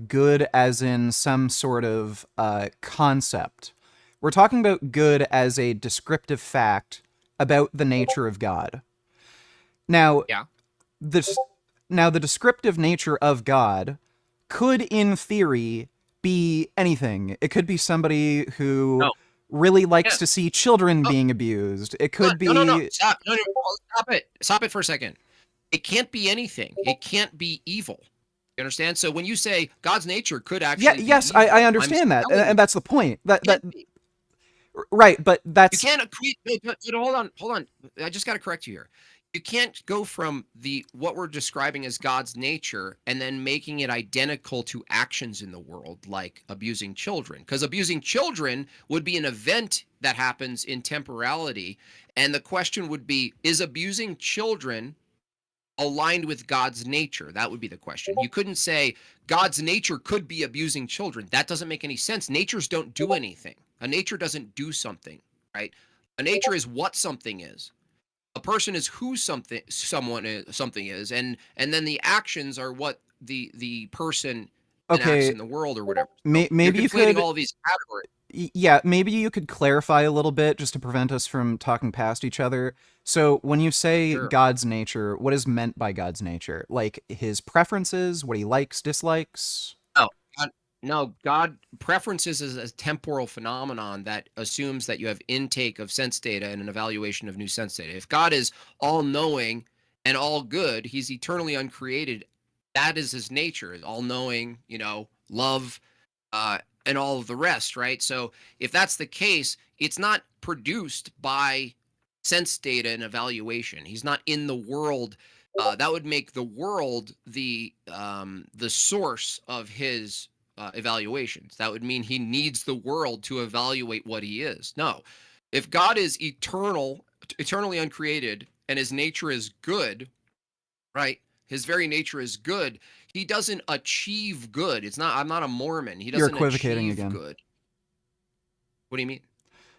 Speaker 1: good as in some sort of concept. We're talking about good as a descriptive fact about the nature of God. Now, the descriptive nature of God could, in theory, be anything. It could be somebody who really likes to see children being abused. It could be...
Speaker 11: No. Stop it. Stop it for a second. It can't be anything. It can't be evil. You understand? So when you say God's nature could actually be evil,
Speaker 1: I understand that, and that's the point. Right, but that's...
Speaker 11: You can't equate... Hold on. I just got to correct you here. You can't go from what we're describing as God's nature and then making it identical to actions in the world, like abusing children. Because abusing children would be an event that happens in temporality. And the question would be, is abusing children aligned with God's nature? That would be the question. You couldn't say God's nature could be abusing children. That doesn't make any sense. Natures don't do anything. A nature doesn't do something, right? A nature is what something is. A person is who something is, and then the actions are what the person enacts in the world or whatever. So
Speaker 1: maybe you could
Speaker 11: all of these categories.
Speaker 1: Yeah, maybe you could clarify a little bit just to prevent us from talking past each other. So when you say God's nature, what is meant by God's nature? Like his preferences, what he likes, dislikes?
Speaker 11: No, God preferences is a temporal phenomenon that assumes that you have intake of sense data and an evaluation of new sense data. If God is all-knowing and all good, he's eternally uncreated. That is his nature, all-knowing, love, and all of the rest, right? So if that's the case, it's not produced by sense data and evaluation. He's not in the world. That would make the world the source of his evaluations. That would mean he needs the world to evaluate what he is. No, if God is eternally uncreated, and his nature is good, right? His very nature is good. He doesn't achieve good. I'm not a Mormon. He doesn't
Speaker 1: equivocating
Speaker 11: achieve
Speaker 1: again.
Speaker 11: good. What do you mean?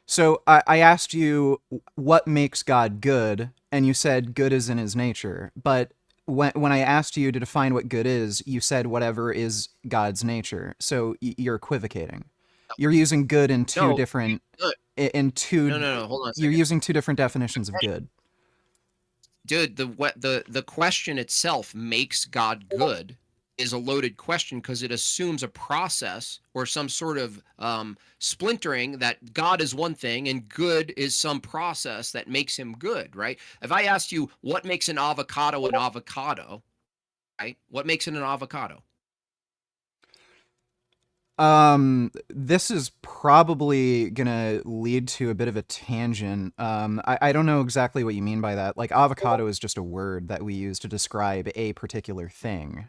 Speaker 1: So I asked you what makes God good, and you said good is in his nature. But when I asked you to define what good is, you said whatever is God's nature. So you're equivocating. You're using good in two different...
Speaker 11: No, hold on a second.
Speaker 1: You're using two different definitions of good.
Speaker 11: Dude, the question itself, makes God good, is a loaded question because it assumes a process or some sort of splintering that God is one thing and good is some process that makes him good, right? If I asked you what makes an avocado, right? What makes it an avocado?
Speaker 1: This is probably gonna lead to a bit of a tangent. I don't know exactly what you mean by that. Like, avocado is just a word that we use to describe a particular thing.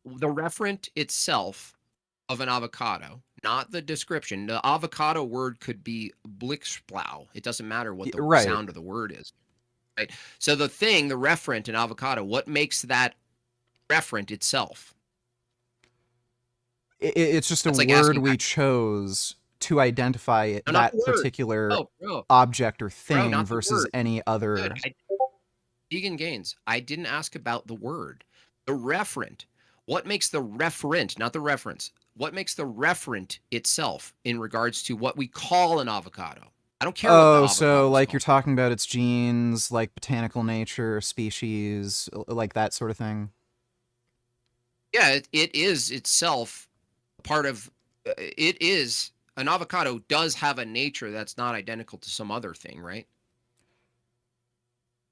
Speaker 11: The referent itself of an avocado, not the description. The avocado word could be Blitzblau. It doesn't matter what the sound of the word is, right? So the referent in avocado, what makes that referent itself?
Speaker 1: It's just a word we chose to identify that particular object or thing versus any other.
Speaker 11: Vegangains, I didn't ask about the word. The referent. What makes the referent, not the reference, what makes the referent itself in regards to what we call an avocado? I don't care what the avocado is
Speaker 1: so like
Speaker 11: called.
Speaker 1: you're talking about its genes, like botanical nature, species, like that sort of thing?
Speaker 11: Yeah, it is itself part of. It is an avocado does have a nature that's not identical to some other thing, right?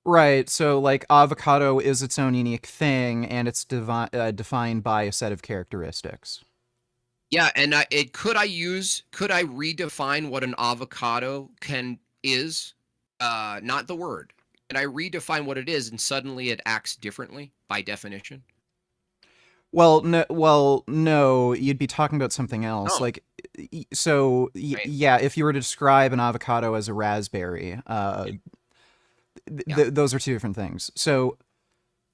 Speaker 1: Right. So like avocado is its own unique thing, and it's defined by a set of characteristics.
Speaker 11: Yeah, and could I redefine what an avocado is? Not the word. Can I redefine what it is, and suddenly it acts differently by definition?
Speaker 1: Well, no, you'd be talking about something else.
Speaker 11: Oh,
Speaker 1: Like,
Speaker 11: right.
Speaker 1: yeah, if you were to describe an avocado as a raspberry,
Speaker 11: Yeah.
Speaker 1: those are two different things. So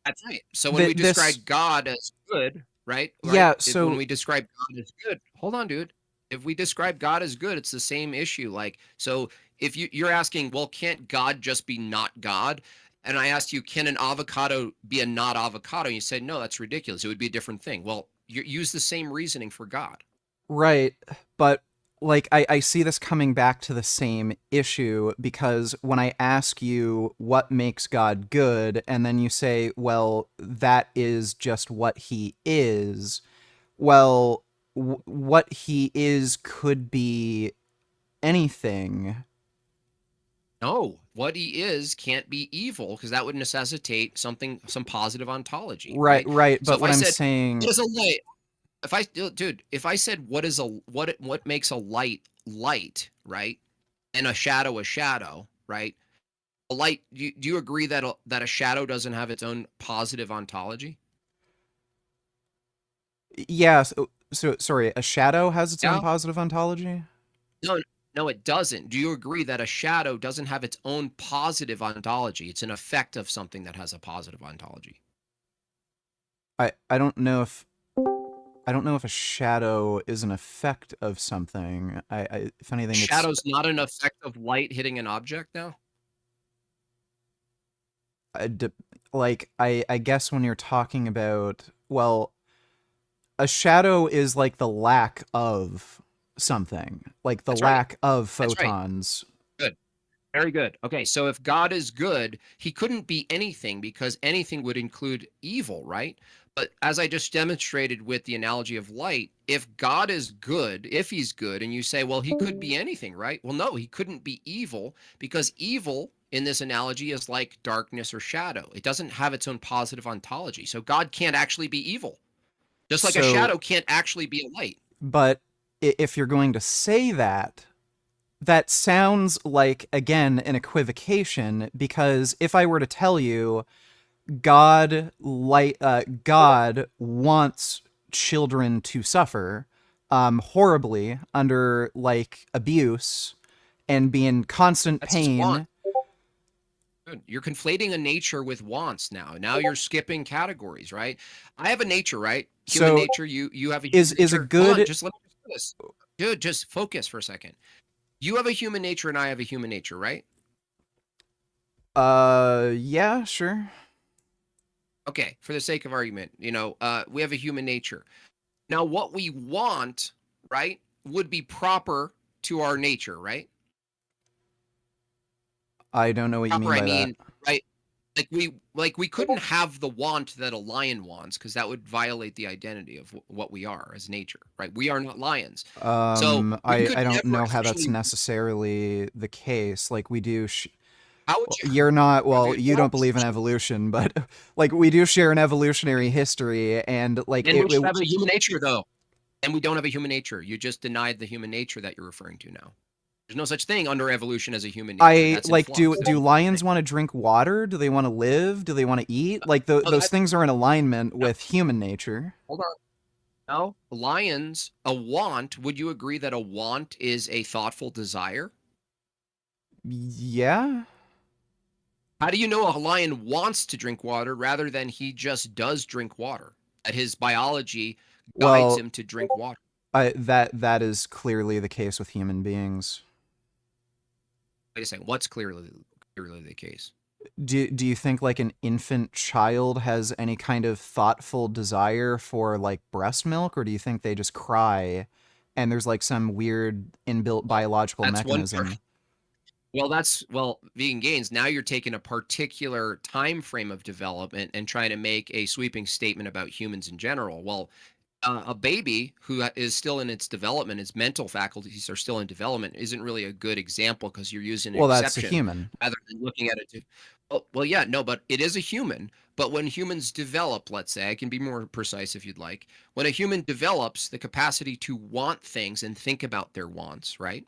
Speaker 11: That's right. So when we
Speaker 1: this,
Speaker 11: describe God as good, right? Right?
Speaker 1: yeah,
Speaker 11: When
Speaker 1: so
Speaker 11: we describe God as good, hold on, dude. If we describe God as good, it's the same issue. Like, so if you're asking, well, can't God just be not God? And I asked you, can an avocado be a not avocado? And you said, no, that's ridiculous. It would be a different thing. Well, you use the same reasoning for God.
Speaker 1: right, but like I see this coming back to the same issue because when I ask you what makes God good, and then you say, well, that is just what he is. Well, what he is could be anything.
Speaker 11: No, what he is can't be evil because that would necessitate some positive ontology,
Speaker 1: Right,
Speaker 11: right?
Speaker 1: right.
Speaker 11: So
Speaker 1: But
Speaker 11: if I
Speaker 1: what I'm
Speaker 11: said,
Speaker 1: saying,
Speaker 11: what is a light? If I said what makes a light light, right, and a shadow, right? A light. Do you agree that a shadow doesn't have its own positive ontology?
Speaker 1: yeah. So sorry, a shadow has its own
Speaker 11: Yeah.
Speaker 1: positive ontology.
Speaker 11: No, no, it doesn't. Do you agree that a shadow doesn't have its own positive ontology? It's an effect of something that has a positive ontology.
Speaker 1: I don't know if a shadow is an effect of something. If anything, it's
Speaker 11: Shadow's not an effect of light hitting an object now?
Speaker 1: I de- like I guess when you're talking about, well, a shadow is like the lack of something, like the
Speaker 11: That's right.
Speaker 1: lack of
Speaker 11: That's right.
Speaker 1: photons.
Speaker 11: Good. Very good. Okay, so if God is good, he couldn't be anything because anything would include evil, right? But as I just demonstrated with the analogy of light, if God is good, if he's good, and you say, well, he could be anything, right? Well, no, he couldn't be evil because evil in this analogy is like darkness or shadow. It doesn't have its own positive ontology. So God can't actually be evil, just like a
Speaker 1: So,
Speaker 11: shadow can't actually be a light.
Speaker 1: but if you're going to say that, that sounds like, again, an equivocation, because if I were to tell you God wants children to suffer horribly under like abuse and be in constant
Speaker 11: That's his want.
Speaker 1: pain.
Speaker 11: Good. You're conflating a nature with wants now. Now you're skipping categories, right? I have a nature, right? Human
Speaker 1: So
Speaker 11: nature. You have a
Speaker 1: is
Speaker 11: human
Speaker 1: is a
Speaker 11: nature. Hold on,
Speaker 1: good
Speaker 11: just let me just do this. Dude, just focus for a second. You have a human nature and I have a human nature, right?
Speaker 1: yeah, sure.
Speaker 11: Okay, for the sake of argument, we have a human nature. Now, what we want, right, would be proper to our nature, right?
Speaker 1: I don't know what you
Speaker 11: Proper,
Speaker 1: mean
Speaker 11: I
Speaker 1: by that.
Speaker 11: mean, right? Like we couldn't have the want that a lion wants because that would violate the identity of what we are as nature, right? We are not lions. So we could
Speaker 1: I don't
Speaker 11: never
Speaker 1: know how that's
Speaker 11: officially.
Speaker 1: necessarily the case. Like we do
Speaker 11: How would you?
Speaker 1: you're not,
Speaker 11: How
Speaker 1: well, you don't believe in
Speaker 11: would
Speaker 1: evolution, but like we do share an evolutionary history, and like
Speaker 11: and we should have a human nature though, and we don't have a human nature. You just denied the human nature that you're referring to now. There's no such thing under evolution as a human nature.
Speaker 1: I
Speaker 11: That's in
Speaker 1: like,
Speaker 11: flux.
Speaker 1: do lions want to drink water? Do they want to live? Do they want to eat? Like
Speaker 11: Oh,
Speaker 1: those things are in alignment
Speaker 11: no,
Speaker 1: with human nature.
Speaker 11: hold on. No, lions, a want. Would you agree that a want is a thoughtful desire?
Speaker 1: Yeah.
Speaker 11: How do you know a lion wants to drink water rather than he just does drink water? That his biology guides
Speaker 1: Well,
Speaker 11: him to drink water.
Speaker 1: that is clearly the case with human beings.
Speaker 11: Wait a second. What's clearly the case?
Speaker 1: Do you think like an infant child has any kind of thoughtful desire for like breast milk, or do you think they just cry and there's like some weird inbuilt biological
Speaker 11: That's one part.
Speaker 1: mechanism?
Speaker 11: Well, vegan gains. Now you're taking a particular time frame of development and trying to make a sweeping statement about humans in general. Well, a baby who is still in its development, its mental faculties are still in development, isn't really a good example because you're using an
Speaker 1: Well, that's a
Speaker 11: exception
Speaker 1: human.
Speaker 11: rather than looking at it. Well, yeah, no, but it is a human. But when humans develop, let's say, I can be more precise if you'd like. When a human develops the capacity to want things and think about their wants, right?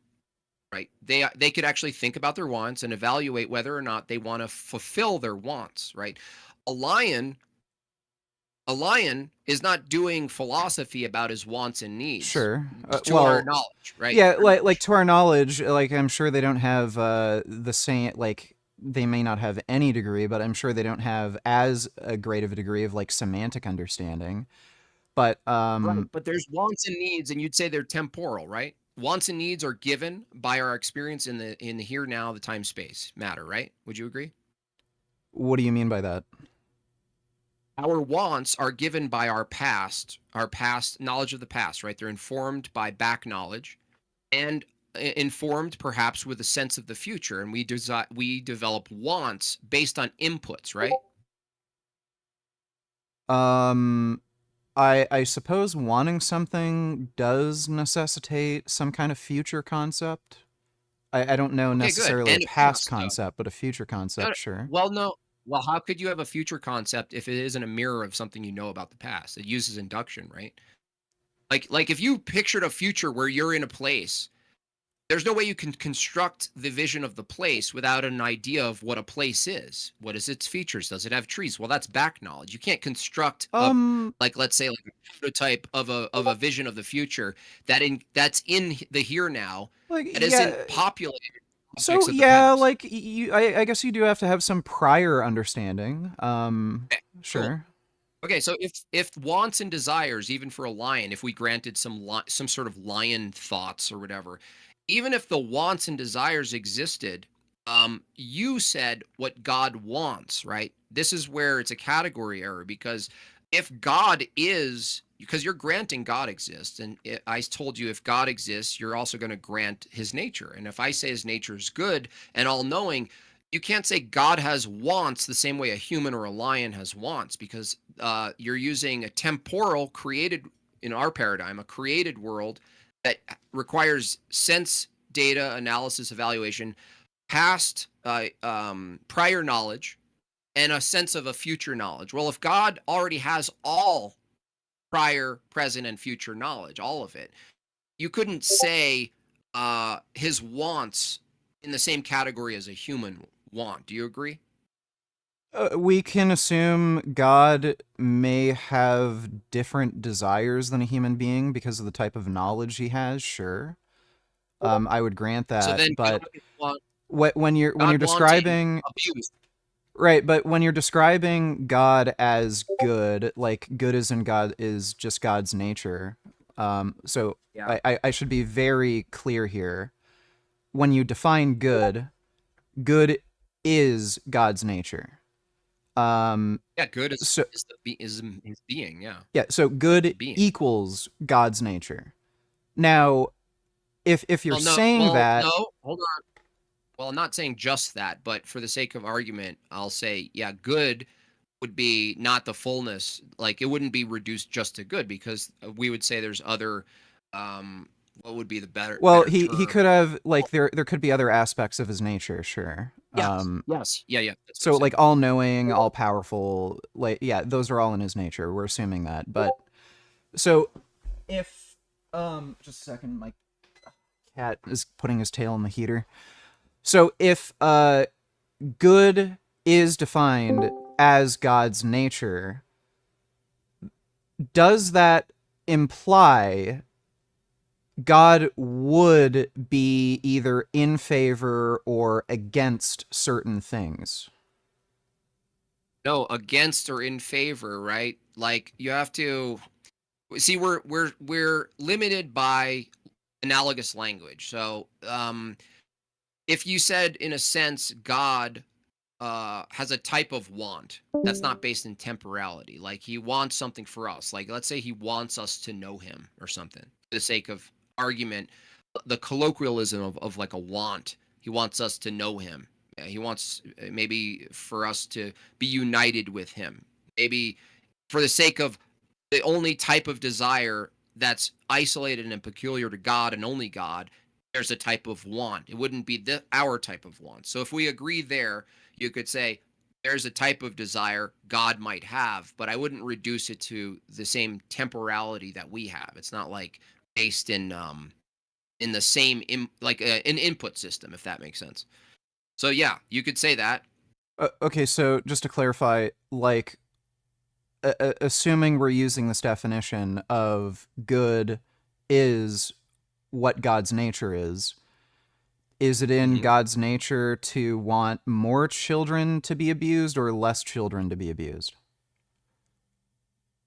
Speaker 11: Right. They could actually think about their wants and evaluate whether or not they want to fulfill their wants, right? A lion a lion is not doing philosophy about his wants and needs
Speaker 1: Sure.
Speaker 11: to our knowledge, right?
Speaker 1: Yeah, like to our knowledge, like I'm sure they don't have the same, like they may not have any degree, but I'm sure they don't have as a great of a degree of like semantic understanding. But
Speaker 11: Right, but there's wants and needs, and you'd say they're temporal, right? Wants and needs are given by our experience in the here now, the time space matter, right? Would you agree?
Speaker 1: what do you mean by that?
Speaker 11: Our wants are given by our past knowledge of the past, right? They're informed by back knowledge and informed perhaps with a sense of the future, and we develop wants based on inputs, right?
Speaker 1: I suppose wanting something does necessitate some kind of future concept. I don't know
Speaker 11: Okay, good.
Speaker 1: necessarily
Speaker 11: And
Speaker 1: a
Speaker 11: a
Speaker 1: past
Speaker 11: past, though.
Speaker 1: concept, but a future concept, sure.
Speaker 11: Well, no. Well, how could you have a future concept if it isn't a mirror of something you know about the past? It uses induction, right? Like if you pictured a future where you're in a place, there's no way you can construct the vision of the place without an idea of what a place is. What is its features? Does it have trees? Well, that's back knowledge. You can't construct like let's say like a prototype of a vision of the future that's in the here now
Speaker 1: Like,
Speaker 11: that
Speaker 1: yeah,
Speaker 11: isn't populated with
Speaker 1: so
Speaker 11: objects of the
Speaker 1: yeah,
Speaker 11: past.
Speaker 1: like I guess you do have to have some prior understanding.
Speaker 11: Okay, cool.
Speaker 1: Sure.
Speaker 11: Okay, so if wants and desires, even for a lion, if we granted some sort of lion thoughts or whatever, even if the wants and desires existed, you said what God wants, right? This is where it's a category error because if God is, because you're granting God exists, and I told you if God exists, you're also going to grant his nature. And if I say his nature is good and all knowing, you can't say God has wants the same way a human or a lion has wants because you're using a temporal created, in our paradigm, a created world that requires sense, data, analysis, evaluation, past, prior knowledge, and a sense of a future knowledge. Well, if God already has all prior, present, and future knowledge, all of it, you couldn't say his wants in the same category as a human want. Do you agree?
Speaker 1: We can assume God may have different desires than a human being because of the type of knowledge he has, sure. I would grant
Speaker 11: So
Speaker 1: that,
Speaker 11: then
Speaker 1: but
Speaker 11: God want,
Speaker 1: when you're
Speaker 11: God wanting
Speaker 1: describing
Speaker 11: abuse.
Speaker 1: right, but when you're describing God as good, like good is in God is just God's nature. So
Speaker 11: Yeah.
Speaker 1: I should be very clear here. When you define good, good is God's nature.
Speaker 11: Yeah, good is
Speaker 1: So
Speaker 11: is his being. Yeah.
Speaker 1: yeah, so good
Speaker 11: Being.
Speaker 1: equals God's nature. Now, if you're
Speaker 11: Well, no.
Speaker 1: saying
Speaker 11: Well,
Speaker 1: that,
Speaker 11: no. Hold on. Well, I'm not saying just that, but for the sake of argument, I'll say, yeah, good would be not the fullness. Like it wouldn't be reduced just to good because we would say there's other. What would be the
Speaker 1: well,
Speaker 11: better
Speaker 1: he
Speaker 11: term?
Speaker 1: could have like there could be other aspects of his nature, sure.
Speaker 11: Yes. Yes. Yeah. Yeah. That's what
Speaker 1: So
Speaker 11: I'm saying.
Speaker 1: like all knowing, all powerful, like yeah, those are all in his nature. We're assuming that. But so if just a second, my cat is putting his tail in the heater. So if good is defined as God's nature, does that imply God would be either in favor or against certain things?
Speaker 11: No, against or in favor, right? Like you have to see we're limited by analogous language. So, if you said in a sense God has a type of want that's not based in temporality, like he wants something for us. Like let's say he wants us to know him or something. For the sake of argument, the colloquialism of like a want. He wants us to know him. He wants maybe for us to be united with him. Maybe for the sake of the only type of desire that's isolated and peculiar to God and only God, there's a type of want. It wouldn't be our type of want. So if we agree there, you could say there's a type of desire God might have, but I wouldn't reduce it to the same temporality that we have. It's not like based in the same an input system, if that makes sense. So yeah, you could say that.
Speaker 1: Okay, so just to clarify, like, assuming we're using this definition of good is what God's nature is it in God's nature to want more children to be abused or less children to be abused?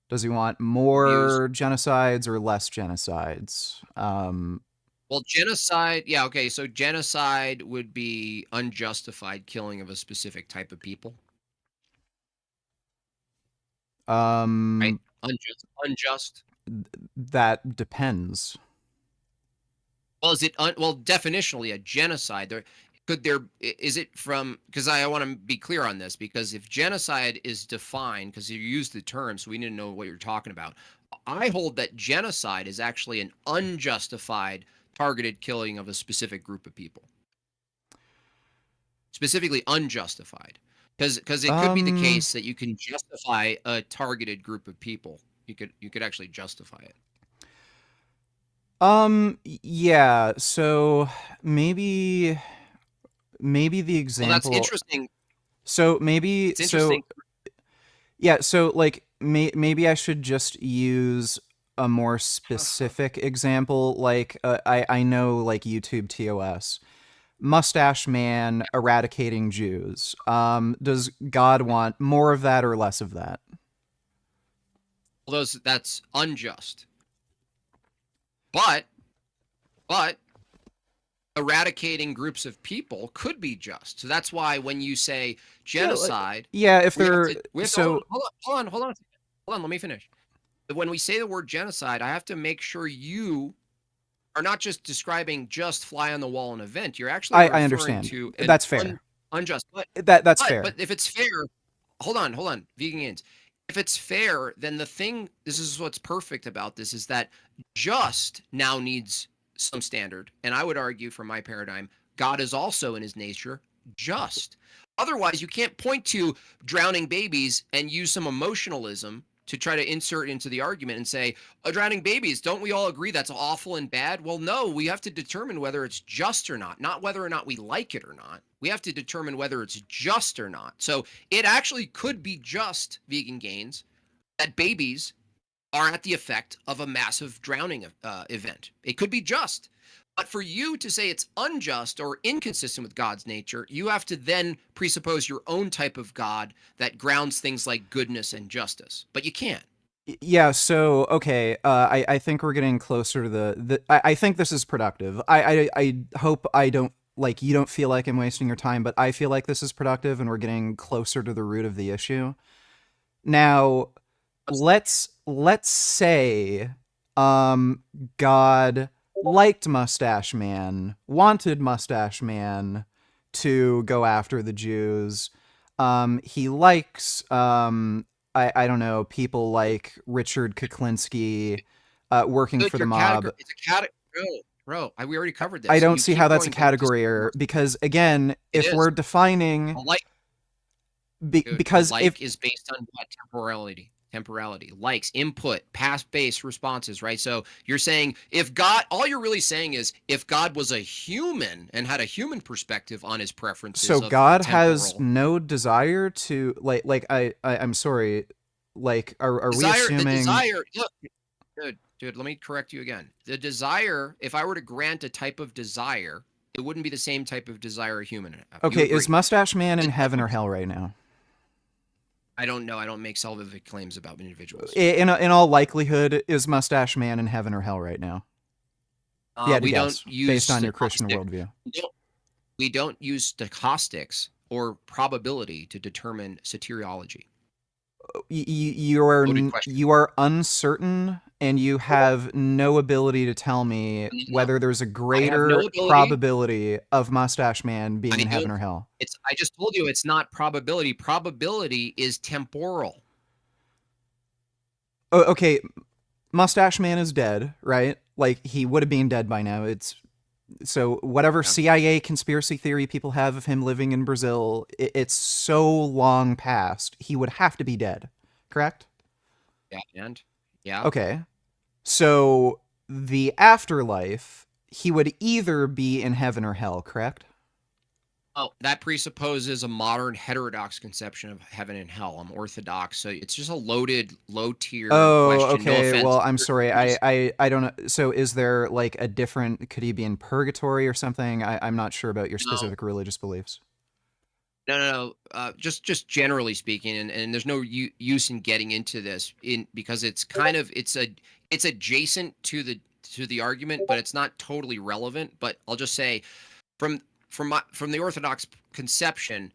Speaker 1: Does he want more genocides or less genocides?
Speaker 11: Well, genocide, yeah, okay, so genocide would be unjustified killing of a specific type of people. Right? Unjust.
Speaker 1: That depends.
Speaker 11: Well, is it well, definitionally a genocide? Is it from, because I want to be clear on this, because if genocide is defined, because you use the term, so we need to know what you're talking about. I hold that genocide is actually an unjustified targeted killing of a specific group of people. Specifically unjustified. Because it could be the case that you can justify a targeted group of people. You could actually justify it.
Speaker 1: Yeah, so maybe the example.
Speaker 11: Well, that's interesting.
Speaker 1: So maybe
Speaker 11: it's interesting.
Speaker 1: Yeah, so like maybe I should just use a more specific example. Like I know, like, YouTube TOS, Mustache Man eradicating Jews. Does God want more of that or less of that?
Speaker 11: Well, that's unjust. But eradicating groups of people could be just. So that's why when you say genocide,
Speaker 1: if they're
Speaker 11: hold on, let me finish. When we say the word genocide, I have to make sure you are not just describing just fly on the wall an event. You're actually
Speaker 1: I understand.
Speaker 11: To
Speaker 1: that's fair.
Speaker 11: Unjust.
Speaker 1: That's fair.
Speaker 11: But if it's fair, hold on, vegangains. If it's fair, then this is what's perfect about this, is that just now needs some standard. And I would argue, from my paradigm, God is also in his nature just. Otherwise, you can't point to drowning babies and use some emotionalism to try to insert into the argument and say, drowning babies, don't we all agree that's awful and bad? Well, no, we have to determine whether it's just or not whether or not we like it or not. We have to determine whether it's just or not. So it actually could be just, vegangains, that babies are at the effect of a massive drowning event. It could be just. But for you to say it's unjust or inconsistent with God's nature, you have to then presuppose your own type of God that grounds things like goodness and justice. But you can't.
Speaker 1: Yeah, so, okay, I think we're getting closer to I think this is productive. I hope I don't, like, you don't feel like I'm wasting your time, but I feel like this is productive and we're getting closer to the root of the issue. Now, let's say God liked Mustache Man, wanted Mustache Man to go after the Jews. He likes, I don't know, people like Richard Kuklinski working for the mob.
Speaker 11: It's a category. Bro, we already covered this.
Speaker 1: I don't see how that's a category error, because, again, if we're defining... because
Speaker 11: like is based on what? Temporality, likes, input, past-based responses, right? So you're saying if God, all you're really saying is if God was a human and had a human perspective on his preferences.
Speaker 1: So God has no desire to, I'm sorry, like, are we assuming?
Speaker 11: The desire, look, dude, let me correct you again. The desire, if I were to grant a type of desire, it wouldn't be the same type of desire a human would have.
Speaker 1: Okay, is Mustache Man in heaven or hell right now?
Speaker 11: I don't know. I don't make salvific claims about individuals.
Speaker 1: In all likelihood, is Mustache Man in heaven or hell right now?
Speaker 11: We don't use,
Speaker 1: based on your Christian worldview.
Speaker 11: We don't use stochastics or probability to determine soteriology.
Speaker 1: You are uncertain and you have no ability to tell me whether there's a
Speaker 11: I have no
Speaker 1: greater
Speaker 11: ability.
Speaker 1: probability of Mustache Man being
Speaker 11: I
Speaker 1: in heaven
Speaker 11: don't-
Speaker 1: or hell.
Speaker 11: I just told you it's not probability. Probability is temporal.
Speaker 1: Oh, okay, Mustache Man is dead, right? Like, he would have been dead by now. So whatever CIA conspiracy theory people have of him living in Brazil, it's so long past, he would have to be dead, correct?
Speaker 11: Yeah, and yeah.
Speaker 1: Okay. So the afterlife, he would either be in heaven or hell, correct?
Speaker 11: Oh, that presupposes a modern heterodox conception of heaven and hell. I'm orthodox, so it's just a loaded, low-tier question.
Speaker 1: Okay.
Speaker 11: No offense.
Speaker 1: Well, I'm sorry. I don't know. So is there like a different? Could he be in purgatory or something? I'm not sure about your specific religious beliefs.
Speaker 11: No. Just generally speaking, and there's no use in getting into this because it's kind of it's adjacent to the argument, but it's not totally relevant. But I'll just say from the Orthodox conception,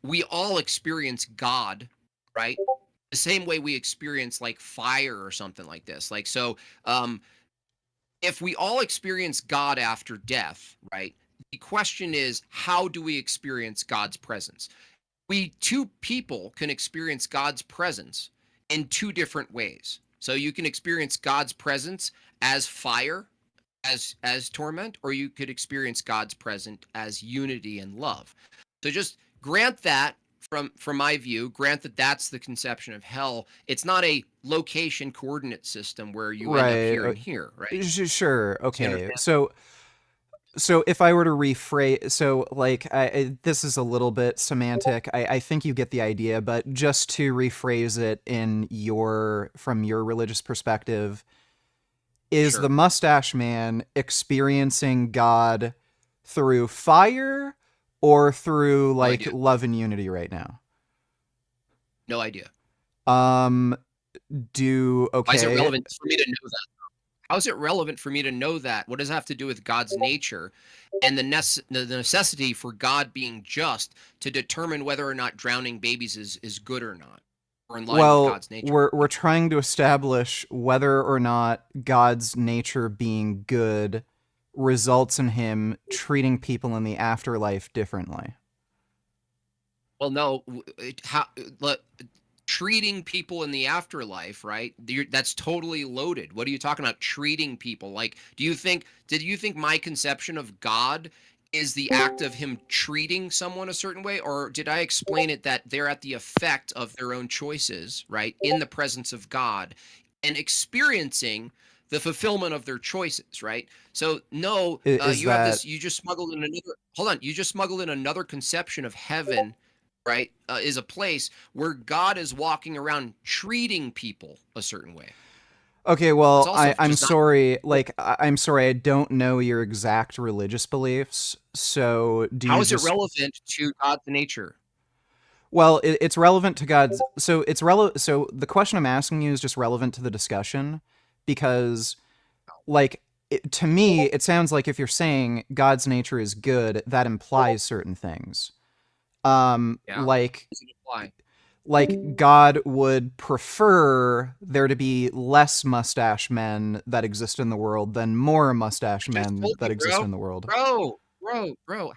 Speaker 11: we all experience God, right? The same way we experience like fire or something like this. Like so, if we all experience God after death, right? The question is, how do we experience God's presence? Two people can experience God's presence in two different ways. So you can experience God's presence as fire, as torment, or you could experience God's presence as unity and love. So just grant that from my view, grant that that's the conception of hell. It's not a location coordinate system where you end up here and here, right?
Speaker 1: Sure. Okay. So if I were to rephrase, so like this is a little bit semantic. I think you get the idea, but just to rephrase it from your religious perspective, is the Mustache Man experiencing God through fire or through like love and unity right now?
Speaker 11: No idea.
Speaker 1: Okay.
Speaker 11: Why is it relevant for me to know that? How is it relevant for me to know that? What does it have to do with God's nature and the necessity for God being just to determine whether or not drowning babies is good or not, or in line with God's nature?
Speaker 1: We're trying to establish whether or not God's nature being good results in him treating people in the afterlife differently.
Speaker 11: Well, no. Treating people in the afterlife, right? That's totally loaded. What are you talking about? Treating people? Like, did you think my conception of God is the act of him treating someone a certain way, or did I explain it that they're at the effect of their own choices, right, in the presence of God, and experiencing the fulfillment of their choices, right? So no, you just smuggled in another. Hold on, you just smuggled in another conception of heaven. Right, is a place where God is walking around treating people a certain way.
Speaker 1: Okay, well, I'm sorry. I'm sorry, I don't know your exact religious beliefs. So
Speaker 11: how is it relevant to God's nature?
Speaker 1: Well, it's relevant to God's. So it's relevant. So the question I'm asking you is just relevant to the discussion, because, like, to me, it sounds like if you're saying God's nature is good, that implies certain things. Like God would prefer there to be less mustache men that exist in the world than more mustache men that exist in the world.
Speaker 11: Bro,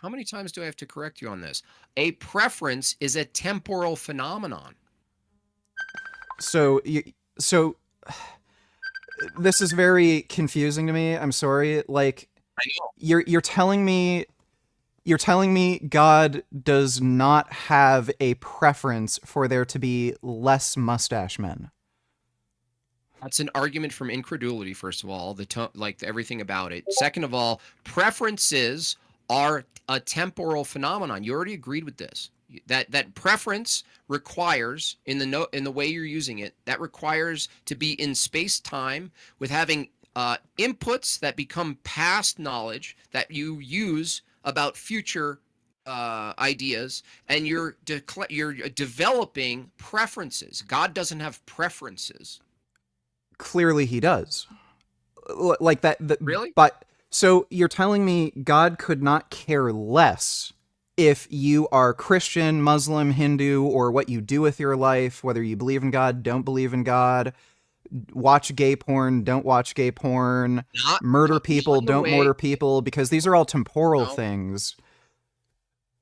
Speaker 11: how many times do I have to correct you on this? A preference is a temporal phenomenon.
Speaker 1: So this is very confusing to me. I'm sorry. Like, you're telling me God does not have a preference for there to be less mustache men.
Speaker 11: That's an argument from incredulity, first of all, everything about it. Second of all, preferences are a temporal phenomenon. You already agreed with this. That preference requires, in the way you're using it, that requires to be in space-time with having inputs that become past knowledge that you use about future ideas, and you're developing preferences. God doesn't have preferences.
Speaker 1: Clearly he does. Like that.
Speaker 11: Really?
Speaker 1: But so you're telling me God could not care less if you are Christian, Muslim, Hindu, or what you do with your life, whether you believe in God, don't believe in God. watch gay porn, don't watch gay porn, murder people, don't murder people, because these are all temporal things.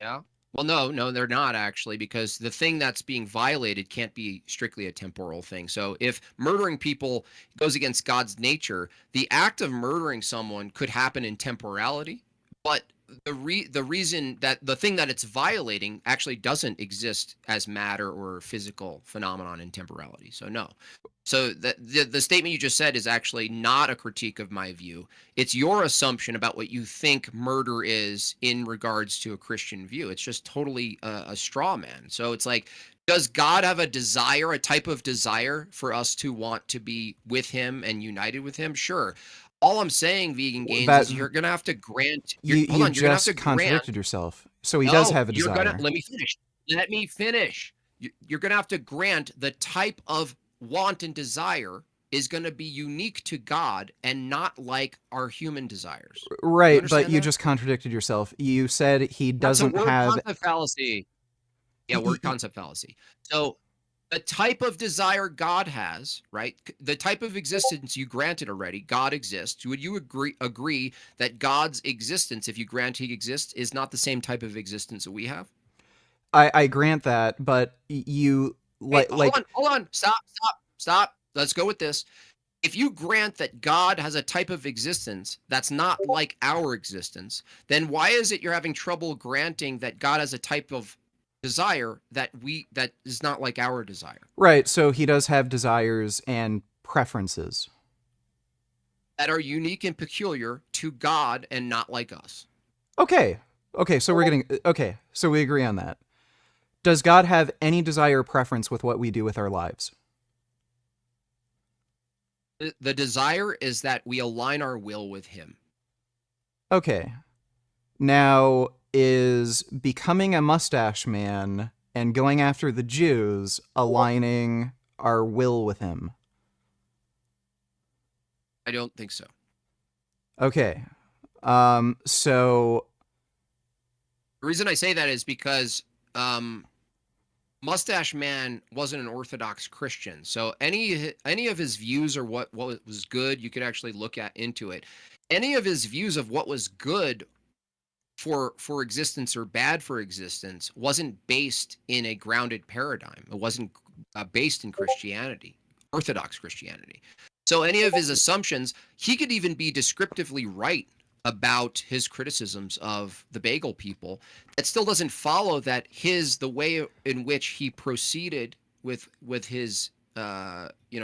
Speaker 11: Yeah. Well, no, they're not actually, because the thing that's being violated can't be strictly a temporal thing. So if murdering people goes against God's nature, the act of murdering someone could happen in temporality, but the reason that the thing that it's violating actually doesn't exist as matter or physical phenomenon in temporality. So no. So the statement you just said is actually not a critique of my view. It's your assumption about what you think murder is in regards to a Christian view. It's just totally a straw man. So it's like, does God have a desire, a type of desire for us to want to be with him and united with him? Sure. All I'm saying, vegan gains, is you're gonna have to grant.
Speaker 1: You just contradicted yourself. So he does have a desire.
Speaker 11: Let me finish. Let me finish. You're gonna have to grant the type of want and desire is going to be unique to God and not like our human desires.
Speaker 1: Right, but you just contradicted yourself. You said he doesn't
Speaker 11: have
Speaker 1: have
Speaker 11: concept fallacy. Yeah, word concept fallacy. So the type of desire God has, right? The type of existence you granted already, God exists. Would you agree that God's existence, if you grant he exists, is not the same type of existence that we have?
Speaker 1: I grant that, but you
Speaker 11: hold on, stop. Let's go with this. If you grant that God has a type of existence that's not like our existence, then why is it you're having trouble granting that God has a type of desire that is not like our desire?
Speaker 1: Right, so he does have desires and preferences
Speaker 11: that are unique and peculiar to God and not like us.
Speaker 1: Okay, so so we agree on that. Does God have any desire or preference with what we do with our lives?
Speaker 11: The desire is that we align our will with him.
Speaker 1: Okay. Now, is becoming a mustache man and going after the Jews aligning our will with him?
Speaker 11: I don't think so.
Speaker 1: Okay. So
Speaker 11: the reason I say that is because Mustache Man wasn't an Orthodox Christian, so any of his views or what was good, you could actually look into it. Any of his views of what was good for existence or bad for existence wasn't based in a grounded paradigm. It wasn't based in Christianity, Orthodox Christianity. So any of his assumptions, he could even be descriptively right about his criticisms of the bagel people. That still doesn't follow that the way in which he proceeded with his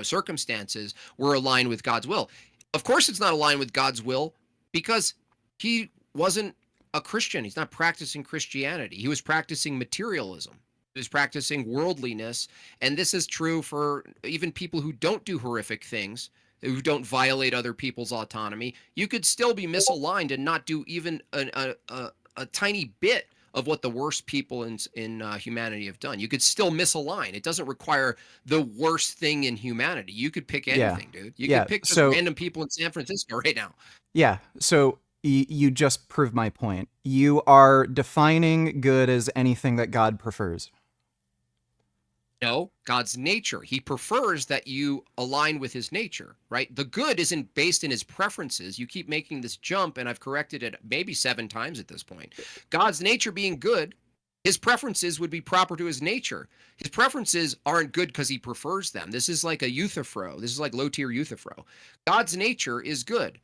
Speaker 11: circumstances were aligned with God's will. Of course it's not aligned with God's will because he wasn't a Christian. He's not practicing Christianity. He was practicing materialism. He was practicing worldliness. And this is true for even people who don't do horrific things, who don't violate other people's autonomy. You could still be misaligned and not do even a tiny bit of what the worst people in humanity have done. You could still misalign. It doesn't require the worst thing in humanity. You could pick anything, dude. You could pick random people in San Francisco right now.
Speaker 1: Yeah, so you just proved my point. You are defining good as anything that God prefers.
Speaker 11: No, God's nature. He prefers that you align with his nature, right? The good isn't based in his preferences. You keep making this jump, and I've corrected it maybe 7 times at this point. God's nature being good, his preferences would be proper to his nature. His preferences aren't good because he prefers them. This is like a euthyphro. This is like low-tier euthyphro. God's nature is good.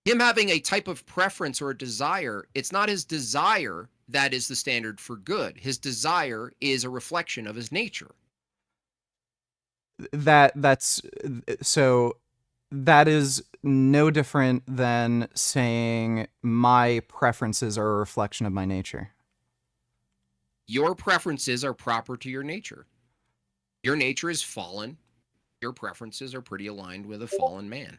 Speaker 11: Him having a type of preference or a desire, it's not his desire that is the standard for good. His desire is a reflection of his nature.
Speaker 1: That is no different than saying my preferences are a reflection of my nature.
Speaker 11: Your preferences are proper to your nature. Your nature is fallen. Your preferences are pretty aligned with a fallen man.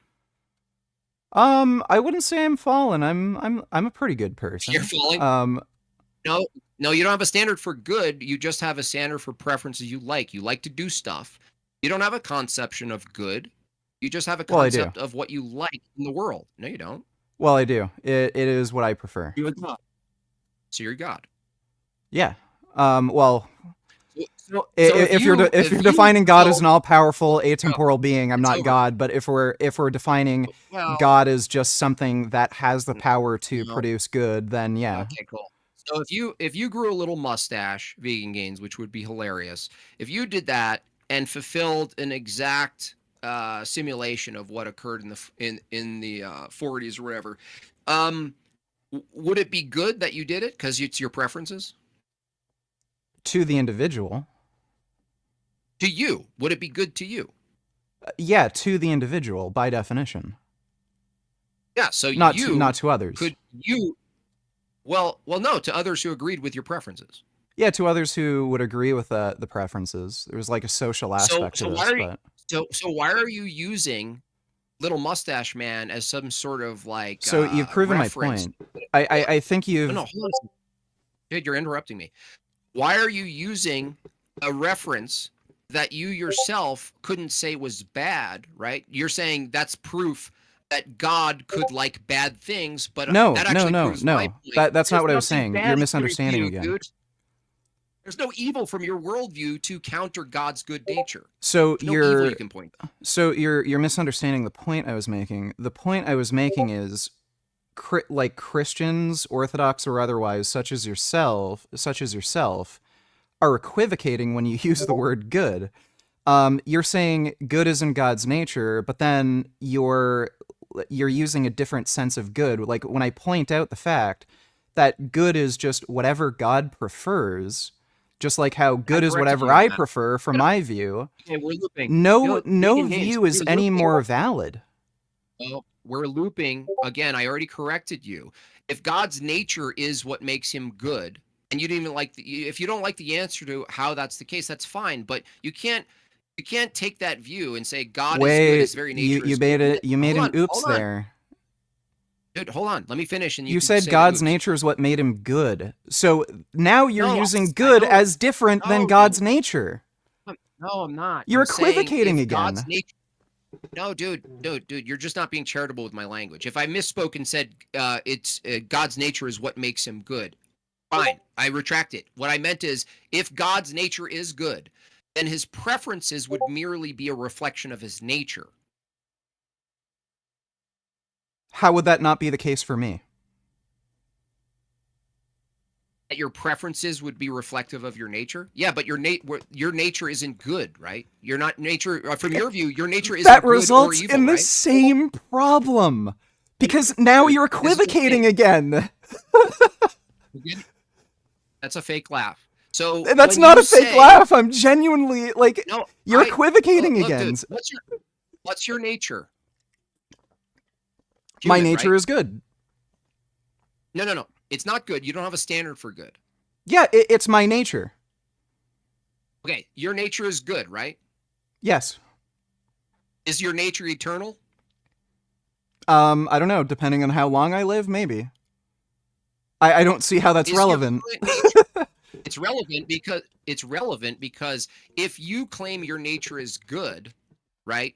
Speaker 1: I wouldn't say I'm fallen. I'm a pretty good person.
Speaker 11: You're fallen? No, you don't have a standard for good. You just have a standard for preferences you like. You like to do stuff. You don't have a conception of good. You just have a concept of what you like in the world. No, you don't.
Speaker 1: Well, I do. It is what I prefer.
Speaker 11: You're God. So you're God.
Speaker 1: Yeah. Well, If you're defining God as an all-powerful, atemporal being, I'm not
Speaker 11: over.
Speaker 1: God. But if we're defining God as just something that has the power to produce good, then yeah.
Speaker 11: Okay, cool. So if you grew a little mustache, vegan gains, which would be hilarious, if you did that and fulfilled an exact simulation of what occurred in the 40s or whatever, would it be good that you did it because it's your preferences?
Speaker 1: To the individual.
Speaker 11: To you, would it be good to you?
Speaker 1: Yeah, to the individual by definition.
Speaker 11: Yeah, so
Speaker 1: not to others.
Speaker 11: Could you? Well, no, to others who agreed with your preferences.
Speaker 1: Yeah, to others who would agree with the preferences. There's like a social aspect to this.
Speaker 11: So why are you using Little Mustache Man as some sort of like?
Speaker 1: So you've proven
Speaker 11: reference?
Speaker 1: My point. I think you've.
Speaker 11: No, hold on. Dude, you're interrupting me. Why are you using a reference that you yourself couldn't say was bad? Right? You're saying that's proof that God could like bad things, but
Speaker 1: no.
Speaker 11: That's
Speaker 1: not what I was saying. You're misunderstanding again.
Speaker 11: Dude. There's no evil from your worldview to counter God's good nature.
Speaker 1: So
Speaker 11: evil you can point to.
Speaker 1: So you're misunderstanding the point I was making. The point I was making is, like Christians, Orthodox or otherwise, such as yourself, are equivocating when you use the word good. You're saying good is in God's nature, but then you're using a different sense of good. Like when I point out the fact that good is just whatever God prefers, just like how good is whatever I prefer from my view.
Speaker 11: Okay, we're looping.
Speaker 1: No view is any more valid.
Speaker 11: Well, we're looping again. I already corrected you. If God's nature is what makes him good, and you didn't even like if you don't like the answer to how that's the case, that's fine. But you can't take that view and say God is good, his very nature.
Speaker 1: You made an oops there.
Speaker 11: Dude, hold on. Let me finish. And
Speaker 1: you said God's nature is what made him good. So now you're using good as different than God's nature.
Speaker 11: No, I'm not.
Speaker 1: You're equivocating again.
Speaker 11: No, dude, you're just not being charitable with my language. If I misspoke and said it's God's nature is what makes him good, fine. I retract it. What I meant is if God's nature is good, then his preferences would merely be a reflection of his nature.
Speaker 1: How would that not be the case for me?
Speaker 11: That your preferences would be reflective of your nature? Yeah, but your nature isn't good, right? You're not nature from your view. Your nature isn't
Speaker 1: that
Speaker 11: good
Speaker 1: results
Speaker 11: or evil,
Speaker 1: in the
Speaker 11: right?
Speaker 1: same problem because now you're equivocating again.
Speaker 11: That's a fake laugh. So
Speaker 1: that's not a fake laugh. I'm genuinely like you're equivocating again.
Speaker 11: Dude, what's your nature?
Speaker 1: My nature is good.
Speaker 11: No. It's not good. You don't have a standard for good.
Speaker 1: Yeah, it's my nature.
Speaker 11: Okay, your nature is good, right?
Speaker 1: Yes.
Speaker 11: Is your nature eternal?
Speaker 1: I don't know. Depending on how long I live, maybe. I don't see how that's relevant.
Speaker 11: It's relevant because if you claim your nature is good, right?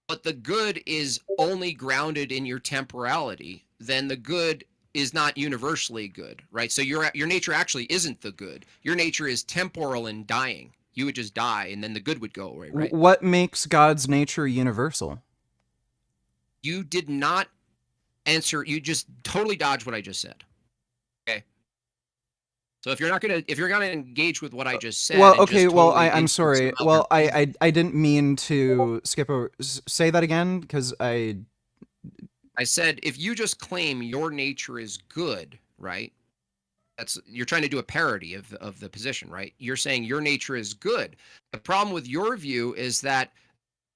Speaker 11: But the good is only grounded in your temporality, then the good is not universally good, right? So your nature actually isn't the good. Your nature is temporal and dying. You would just die, and then the good would go away, right?
Speaker 1: What makes God's nature universal?
Speaker 11: You did not answer. You just totally dodged what I just said. Okay. So if you're not gonna engage with what I just said,
Speaker 1: well, okay, well, I'm sorry. Well, I didn't mean to skip over. Say that again, because I
Speaker 11: said if you just claim your nature is good, right? You're trying to do a parody of the position, right? You're saying your nature is good. The problem with your view is that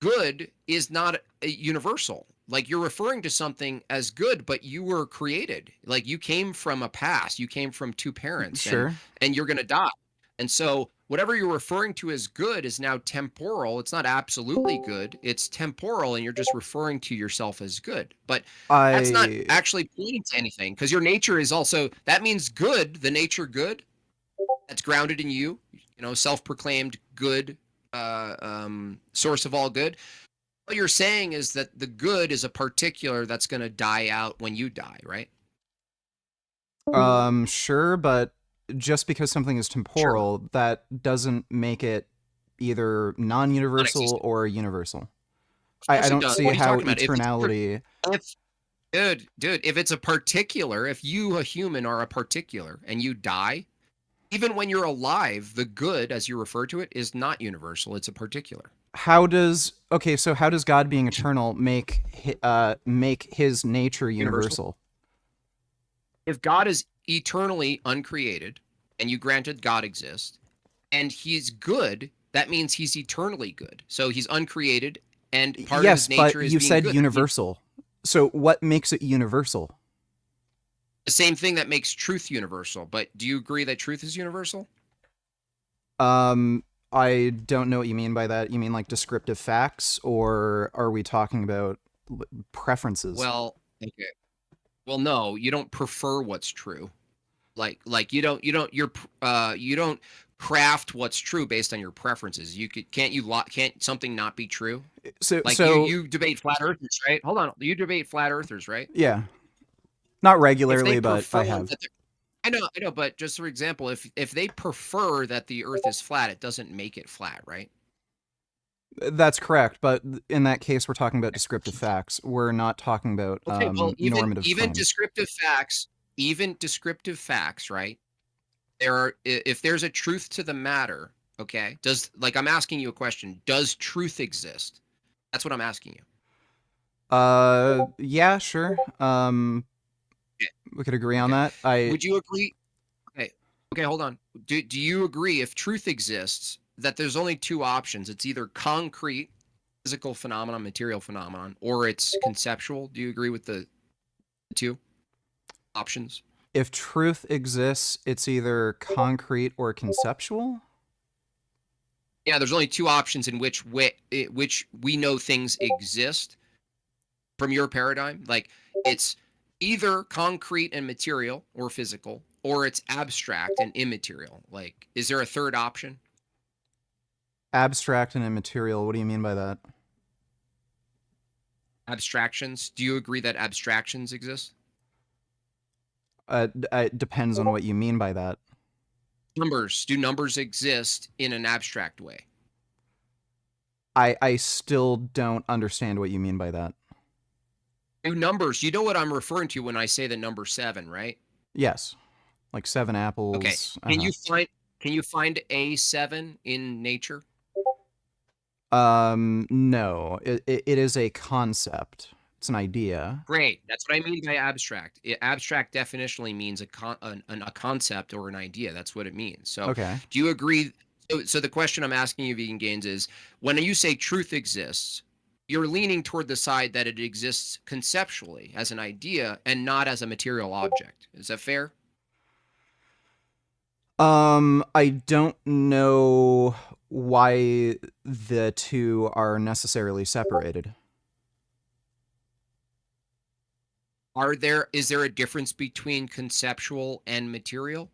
Speaker 11: good is not universal. Like you're referring to something as good, but you were created. Like you came from a past. You came from two parents.
Speaker 1: Sure.
Speaker 11: And you're going to die. And so whatever you're referring to as good is now temporal. It's not absolutely good. It's temporal, and you're just referring to yourself as good. But that's not actually pointing to anything, because your nature is also, that means good, the nature good, that's grounded in you, self-proclaimed good, source of all good. What you're saying is that the good is a particular that's going to die out when you die, right?
Speaker 1: Sure, but just because something is temporal, that doesn't make it either non-universal
Speaker 11: Non-existent.
Speaker 1: or universal.
Speaker 11: Of course
Speaker 1: I
Speaker 11: it
Speaker 1: don't
Speaker 11: does.
Speaker 1: see
Speaker 11: What are you
Speaker 1: how
Speaker 11: talking about?
Speaker 1: eternality.
Speaker 11: If it's a particular, if you, a human, are a particular and you die, even when you're alive, the good, as you refer to it, is not universal. It's a particular.
Speaker 1: How does God being eternal make his nature universal?
Speaker 11: If God is eternally uncreated, and you granted God exists, and he's good, that means he's eternally good. So he's uncreated, and part of his nature is
Speaker 1: you
Speaker 11: being
Speaker 1: said
Speaker 11: good.
Speaker 1: universal. So what makes it universal?
Speaker 11: The same thing that makes truth universal. But do you agree that truth is universal?
Speaker 1: I don't know what you mean by that. You mean like descriptive facts, or are we talking about preferences?
Speaker 11: Well, okay. Well, no, you don't prefer what's true. Like you don't craft what's true based on your preferences. Can't something not be true?
Speaker 1: So
Speaker 11: you debate flat earthers, right? Hold on. You debate flat earthers, right?
Speaker 1: Yeah. Not
Speaker 11: If
Speaker 1: regularly,
Speaker 11: they
Speaker 1: but
Speaker 11: prefer
Speaker 1: I have.
Speaker 11: I know, but just for example, if they prefer that the earth is flat, it doesn't make it flat, right?
Speaker 1: That's correct, but in that case, we're talking about descriptive facts. We're not talking about
Speaker 11: Okay, well,
Speaker 1: normative
Speaker 11: even
Speaker 1: claims.
Speaker 11: descriptive facts, right? If there's a truth to the matter, okay? I'm asking you a question. Does truth exist? That's what I'm asking you.
Speaker 1: Yeah, sure. We could agree on that.
Speaker 11: Would you agree? Okay, hold on. Do you agree if truth exists that there's only two options? It's either concrete, physical phenomenon, material phenomenon, or it's conceptual. Do you agree with the two options?
Speaker 1: If truth exists, it's either concrete or conceptual?
Speaker 11: Yeah, there's only two options in which we know things exist from your paradigm. Like, it's either concrete and material or physical, or it's abstract and immaterial. Like, is there a third option?
Speaker 1: Abstract and immaterial. What do you mean by that?
Speaker 11: Abstractions. Do you agree that abstractions exist?
Speaker 1: It depends on what you mean by that.
Speaker 11: Numbers. Do numbers exist in an abstract way?
Speaker 1: I still don't understand what you mean by that.
Speaker 11: Do numbers. You know what I'm referring to when I say the number 7, right?
Speaker 1: Yes. Like 7 apples.
Speaker 11: Okay. Can you find a 7 in nature?
Speaker 1: No. It is a concept. It's an idea.
Speaker 11: Great. That's what I mean by abstract. Abstract definitionally means a concept or an idea. That's what it means. So
Speaker 1: okay.
Speaker 11: Do you agree? So the question I'm asking you, Vegan Gains, is when you say truth exists, you're leaning toward the side that it exists conceptually as an idea and not as a material object. Is that fair?
Speaker 1: I don't know why the two are necessarily separated.
Speaker 11: Is there a difference between conceptual and material?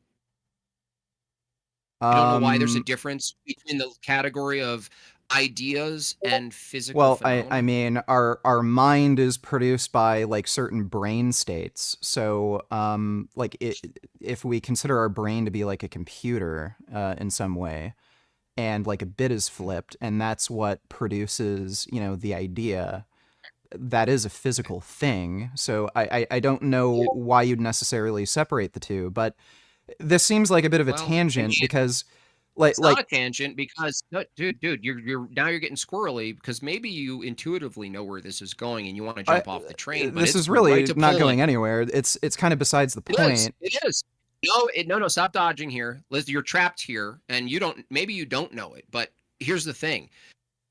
Speaker 11: I don't know why there's a difference between the category of ideas and physical phenomena.
Speaker 1: I mean, our mind is produced by like certain brain states. So, if we consider our brain to be like a computer in some way, and like a bit is flipped, and that's what produces, the idea. That is a physical thing. So I don't know why you'd necessarily separate the two, but this seems like a bit of a tangent because
Speaker 11: it's not a tangent because dude, you're now getting squirrely because maybe you intuitively know where this is going and you want to jump off the train. But
Speaker 1: this is really not going anywhere. It's kind of besides the point.
Speaker 11: It is. No, stop dodging here. Liz, you're trapped here and maybe you don't know it, but here's the thing.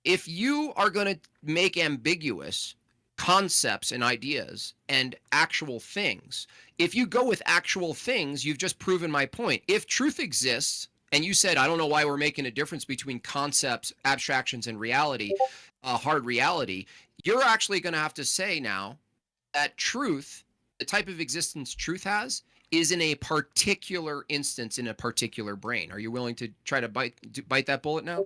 Speaker 11: If you are going to make ambiguous concepts and ideas and actual things, if you go with actual things, you've just proven my point. If truth exists, and you said, I don't know why we're making a difference between concepts, abstractions, and reality, hard reality, you're actually going to have to say now that truth, the type of existence truth has, is in a particular instance in a particular brain. Are you willing to try to bite that bullet now?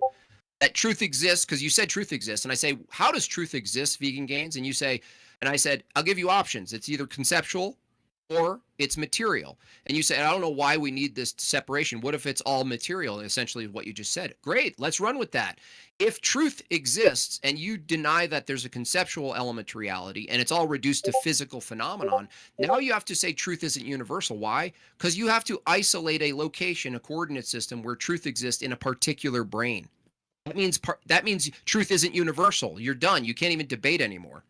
Speaker 11: That truth exists, because you said truth exists. And I say, how does truth exist, Vegan Gains? And you say, and I said, I'll give you options. It's either conceptual or it's material. And you say, I don't know why we need this separation. What if it's all material? Essentially what you just said. Great, let's run with that. If truth exists and you deny that there's a conceptual element to reality and it's all reduced to physical phenomenon, now you have to say truth isn't universal. Why? Because you have to isolate a location, a coordinate system where truth exists in a particular brain. That means truth isn't universal. You're done. You can't even debate anymore.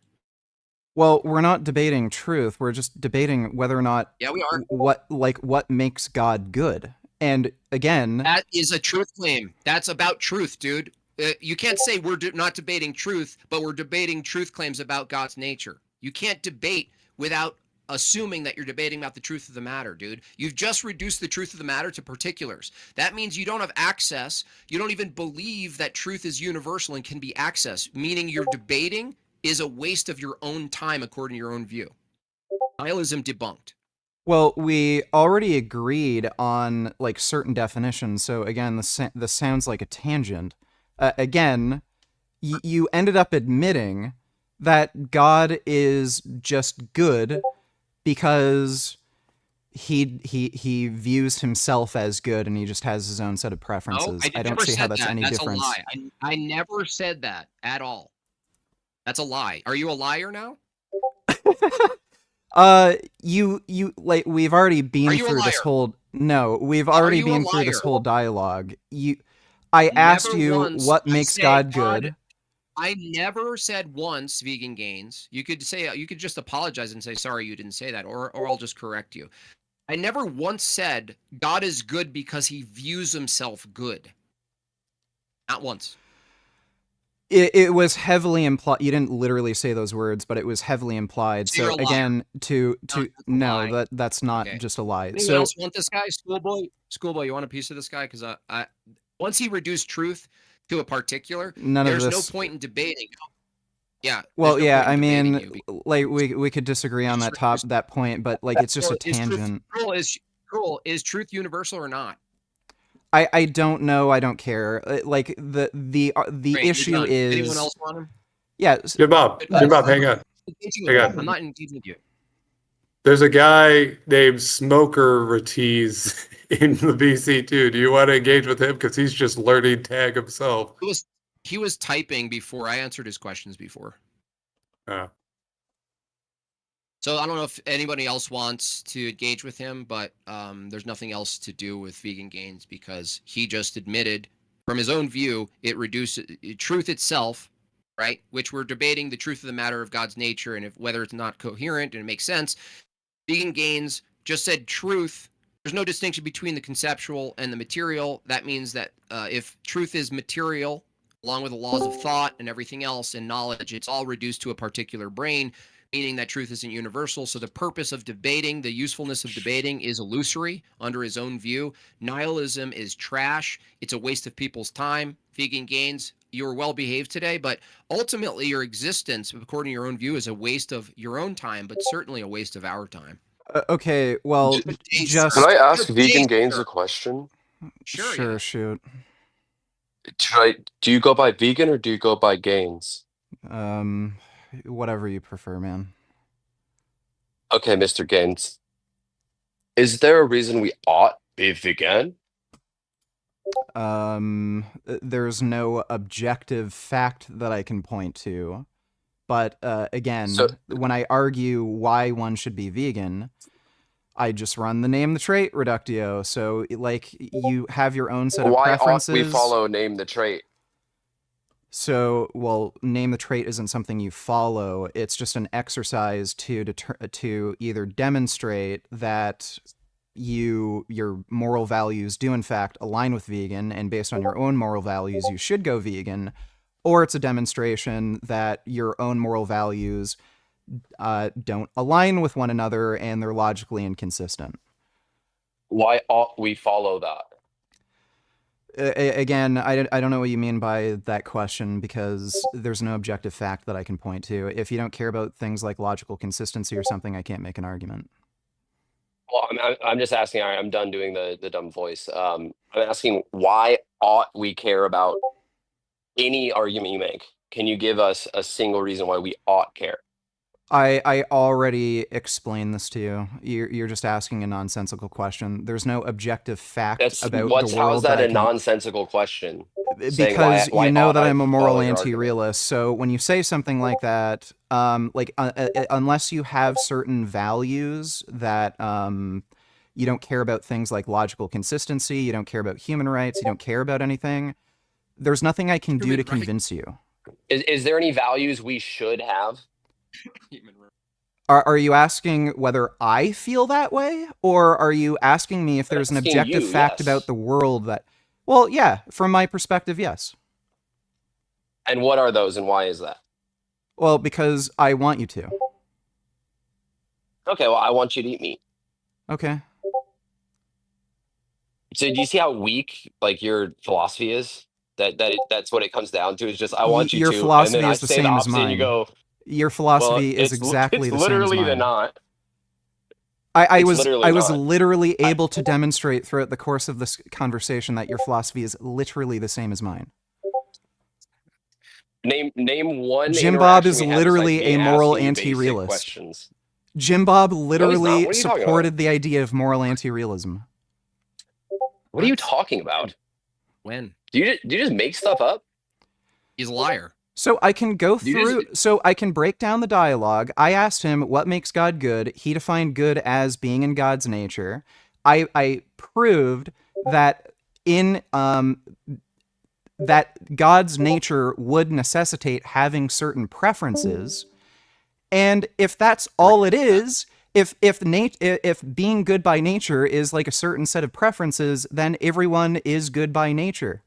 Speaker 1: Well, we're not debating truth. We're just debating whether or not
Speaker 11: Yeah, we are.
Speaker 1: what makes God good. And again,
Speaker 11: that is a truth claim. That's about truth, dude. You can't say we're not debating truth, but we're debating truth claims about God's nature. You can't debate without assuming that you're debating about the truth of the matter, dude. You've just reduced the truth of the matter to particulars. That means you don't have access. You don't even believe that truth is universal and can be accessed, meaning you're debating is a waste of your own time according to your own view. Nihilism debunked.
Speaker 1: Well, we already agreed on like certain definitions. So again, this sounds like a tangent. Again, you ended up admitting that God is just good because he views himself as good and he just has his own set of preferences.
Speaker 11: No,
Speaker 1: I don't see how that's any difference.
Speaker 11: That's a lie. I never said that at all. That's a lie. Are you a liar now?
Speaker 1: You like we've already been through this whole we've already been through this whole dialogue. I asked you what makes God good.
Speaker 11: I never said once vegan gains. You could just apologize and say sorry you didn't say that, or I'll just correct you. I never once said God is good because he views himself good. Not once.
Speaker 1: It was heavily implied. You didn't literally say those words, but it was heavily implied. So again, that's not just a lie.
Speaker 11: Anyone else want this guy, Schoolboy? You want a piece of this guy? Because I once he reduced truth to a particular, there's no point in debating. Yeah.
Speaker 1: Well, yeah. I mean, like we could disagree on that point, but like it's just a tangent.
Speaker 11: Is truth universal or not?
Speaker 1: I don't know. I don't care. Like the issue is.
Speaker 11: Anyone else want him?
Speaker 1: Yeah.
Speaker 13: Jim Bob, hang on.
Speaker 11: I'm not engaging with you.
Speaker 13: There's a guy named Smoker Ratiz in the BC too. Do you want to engage with him because he's just learning tag himself?
Speaker 11: He was typing before I answered his questions before. So I don't know if anybody else wants to engage with him, but there's nothing else to do with vegan gains because he just admitted from his own view, it reduces truth itself, right? Which we're debating the truth of the matter of God's nature and whether it's not coherent and it makes sense. Vegan gains just said truth. There's no distinction between the conceptual and the material. That means that if truth is material, along with the laws of thought and everything else and knowledge, it's all reduced to a particular brain, meaning that truth isn't universal. So the purpose of debating, the usefulness of debating is illusory under his own view. Nihilism is trash. It's a waste of people's time. Vegan gains, you were well behaved today, but ultimately your existence, according to your own view, is a waste of your own time, but certainly a waste of our time.
Speaker 1: Okay, well, just...
Speaker 14: Can I ask Vegan Gains a question?
Speaker 1: Sure, shoot.
Speaker 14: Do you go by vegan or do you go by Gains?
Speaker 1: Whatever you prefer, man.
Speaker 14: Okay, Mr. Gains. Is there a reason we ought be vegan?
Speaker 1: There's no objective fact that I can point to. But again, when I argue why one should be vegan, I just run the name the trait reductio. So like you have your own set of preferences.
Speaker 14: Why ought we follow name the trait?
Speaker 1: So, well, name the trait isn't something you follow. It's just an exercise to either demonstrate that your moral values do in fact align with vegan, and based on your own moral values, you should go vegan, or it's a demonstration that your own moral values don't align with one another and they're logically inconsistent.
Speaker 14: Why ought we follow that?
Speaker 1: Again, I don't know what you mean by that question because there's no objective fact that I can point to. If you don't care about things like logical consistency or something, I can't make an argument.
Speaker 14: Well, I'm just asking. All right, I'm done doing the dumb voice. I'm asking why ought we care about any argument you make? Can you give us a single reason why we ought care?
Speaker 1: I already explained this to you. You're just asking a nonsensical question. There's no objective fact about the
Speaker 14: How's
Speaker 1: world
Speaker 14: that
Speaker 1: I
Speaker 14: a
Speaker 1: can.
Speaker 14: nonsensical question? Saying
Speaker 1: Because
Speaker 14: why
Speaker 1: you know
Speaker 14: ought
Speaker 1: that
Speaker 14: I
Speaker 1: I'm a moral
Speaker 14: follow your argument?
Speaker 1: anti-realist. So when you say something like that, unless you have certain values that you don't care about things like logical consistency, you don't care about human rights, you don't care about anything, there's nothing I can do to convince you.
Speaker 14: Is there any values we should have?
Speaker 1: Are you asking whether I feel that way, or are you asking me if there's an
Speaker 14: asking
Speaker 1: objective
Speaker 14: you,
Speaker 1: fact
Speaker 14: yes.
Speaker 1: about the world that? Well, yeah, from my perspective, yes.
Speaker 14: And what are those, and why is that?
Speaker 1: Well, because I want you to.
Speaker 14: Okay, well, I want you to eat meat.
Speaker 1: Okay.
Speaker 14: So do you see how weak like your philosophy is? That's what it comes down to. Is just I want you
Speaker 1: Your
Speaker 14: to, and then
Speaker 1: philosophy
Speaker 14: I
Speaker 1: is the
Speaker 14: say the
Speaker 1: same as
Speaker 14: opposite, and you
Speaker 1: mine.
Speaker 14: go.
Speaker 1: Your
Speaker 14: Well,
Speaker 1: philosophy is exactly
Speaker 14: it's
Speaker 1: the same as
Speaker 14: literally the
Speaker 1: mine.
Speaker 14: not.
Speaker 1: I
Speaker 14: It's
Speaker 1: was
Speaker 14: literally not.
Speaker 1: literally able to demonstrate throughout the course of this conversation that your philosophy is literally the same as mine.
Speaker 14: Name one
Speaker 1: Jim Bob
Speaker 14: interaction
Speaker 1: is
Speaker 14: we had besides
Speaker 1: literally
Speaker 14: me
Speaker 1: a moral
Speaker 14: asking you basic
Speaker 1: anti-realist.
Speaker 14: questions.
Speaker 1: Jim Bob
Speaker 14: No, he's not.
Speaker 1: literally
Speaker 14: What are you talking about?
Speaker 1: supported the idea of moral anti-realism.
Speaker 14: What are you talking about?
Speaker 11: When?
Speaker 14: Do you just make stuff up?
Speaker 11: He's a liar.
Speaker 1: So I can go
Speaker 14: You
Speaker 1: through, so I can break down the dialogue. I asked him what makes God good. He defined good as being in God's nature. I proved that in that God's nature would necessitate having certain preferences. And if that's all it is, if being good by nature is like a certain set of preferences, then everyone is good by nature.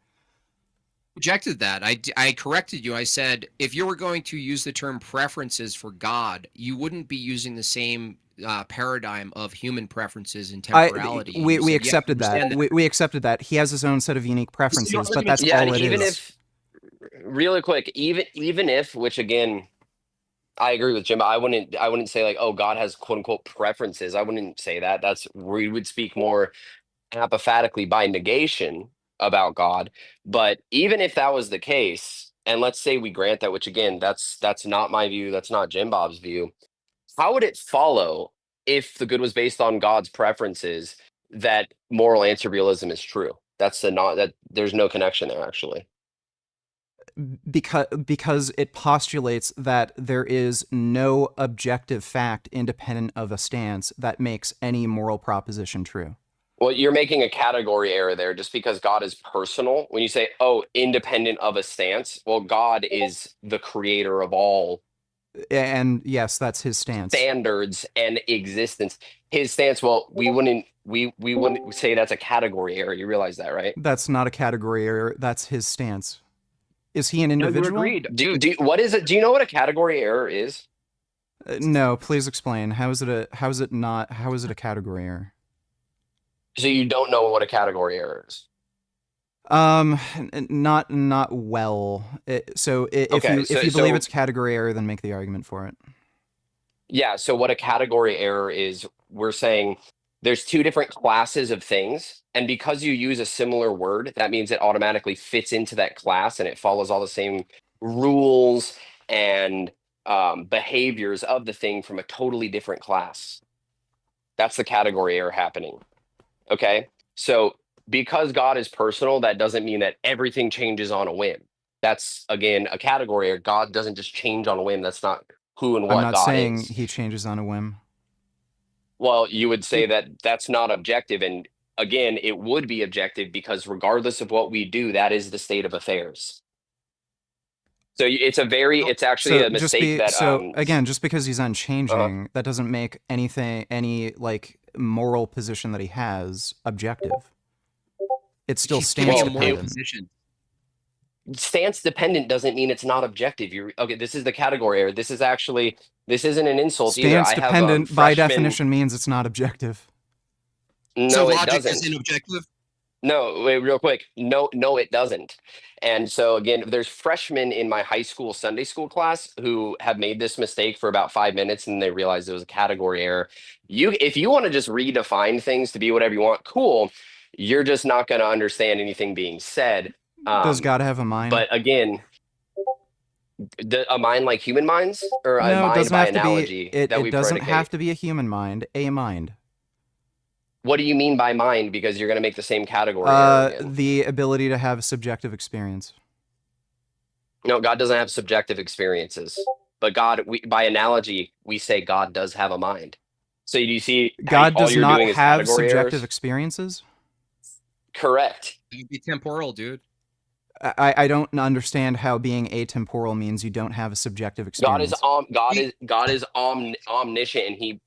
Speaker 11: Rejected that. I corrected you. I said if you were going to use the term preferences for God, you wouldn't be using the same paradigm of human preferences and temporality.
Speaker 1: We accepted that. We accepted that. He has his own set of unique preferences, but that's all it
Speaker 14: even
Speaker 1: is.
Speaker 14: if, really quick, even if, which again, I agree with Jim. I wouldn't say like, oh, God has quote unquote preferences. I wouldn't say that. That's we would speak more apophatically by negation about God. But even if that was the case, and let's say we grant that, which again, that's not my view, that's not Jim Bob's view. How would it follow if the good was based on God's preferences that moral anti-realism is true? That's that there's no connection there actually.
Speaker 1: Because it postulates that there is no objective fact independent of a stance that makes any moral proposition true.
Speaker 14: Well, you're making a category error there just because God is personal. When you say, oh, independent of a stance, well, God is the creator of all.
Speaker 1: And yes, that's his stance.
Speaker 14: Standards and existence. His stance, well, we wouldn't say that's a category error. You realize that, right?
Speaker 1: That's not a category error. That's his stance. Is he an individual?
Speaker 14: No, you agreed. What is it? Do you know what a category error is?
Speaker 1: No, please explain. How is it a category error?
Speaker 14: So you don't know what a category error is?
Speaker 1: Not well. If you believe it's a category error, then make the argument for it.
Speaker 14: Yeah, so what a category error is, we're saying there's two different classes of things, and because you use a similar word, that means it automatically fits into that class and it follows all the same rules and behaviors of the thing from a totally different class. That's the category error happening. Okay, so because God is personal, that doesn't mean that everything changes on a whim. That's, again, a category error. God doesn't just change on a whim. That's not who and what
Speaker 1: I'm not
Speaker 14: God
Speaker 1: saying
Speaker 14: is.
Speaker 1: he changes on a whim.
Speaker 14: Well, you would say that that's not objective. And again, it would be objective because regardless of what we do, that is the state of affairs. So it's actually a mistake
Speaker 1: again, just because he's unchanging, that doesn't make any like moral position that he has objective. It's still stance dependent.
Speaker 14: Stance dependent doesn't mean it's not objective. Okay, this is the category error. This isn't an insult either.
Speaker 1: Stance dependent by definition means it's not objective.
Speaker 14: No,
Speaker 11: so
Speaker 14: it
Speaker 11: logic
Speaker 14: doesn't.
Speaker 11: isn't objective?
Speaker 14: No, wait, real quick. No, it doesn't. And so again, there's freshmen in my high school Sunday school class who have made this mistake for about 5 minutes and they realized it was a category error. If you want to just redefine things to be whatever you want, cool. You're just not going to understand anything being said.
Speaker 1: Does God have a mind?
Speaker 14: But again, A mind like human minds, or a
Speaker 1: No, it
Speaker 14: mind
Speaker 1: doesn't
Speaker 14: by
Speaker 1: have to
Speaker 14: analogy
Speaker 1: be. It,
Speaker 14: that
Speaker 1: it
Speaker 14: we
Speaker 1: doesn't
Speaker 14: predicate?
Speaker 1: have to be a human mind. A mind.
Speaker 14: What do you mean by mind? Because you're going to make the same category error again.
Speaker 1: The ability to have a subjective experience.
Speaker 14: No, God doesn't have subjective experiences. But God, by analogy, we say God does have a mind. So do you see
Speaker 1: God
Speaker 14: all
Speaker 1: does
Speaker 14: you're
Speaker 1: not
Speaker 14: doing is
Speaker 1: have
Speaker 14: category
Speaker 1: subjective
Speaker 14: errors?
Speaker 1: experiences?
Speaker 14: Correct.
Speaker 11: You'd be temporal, dude.
Speaker 1: I don't understand how being atemporal means you don't have a subjective experience.
Speaker 14: God is omniscient, and he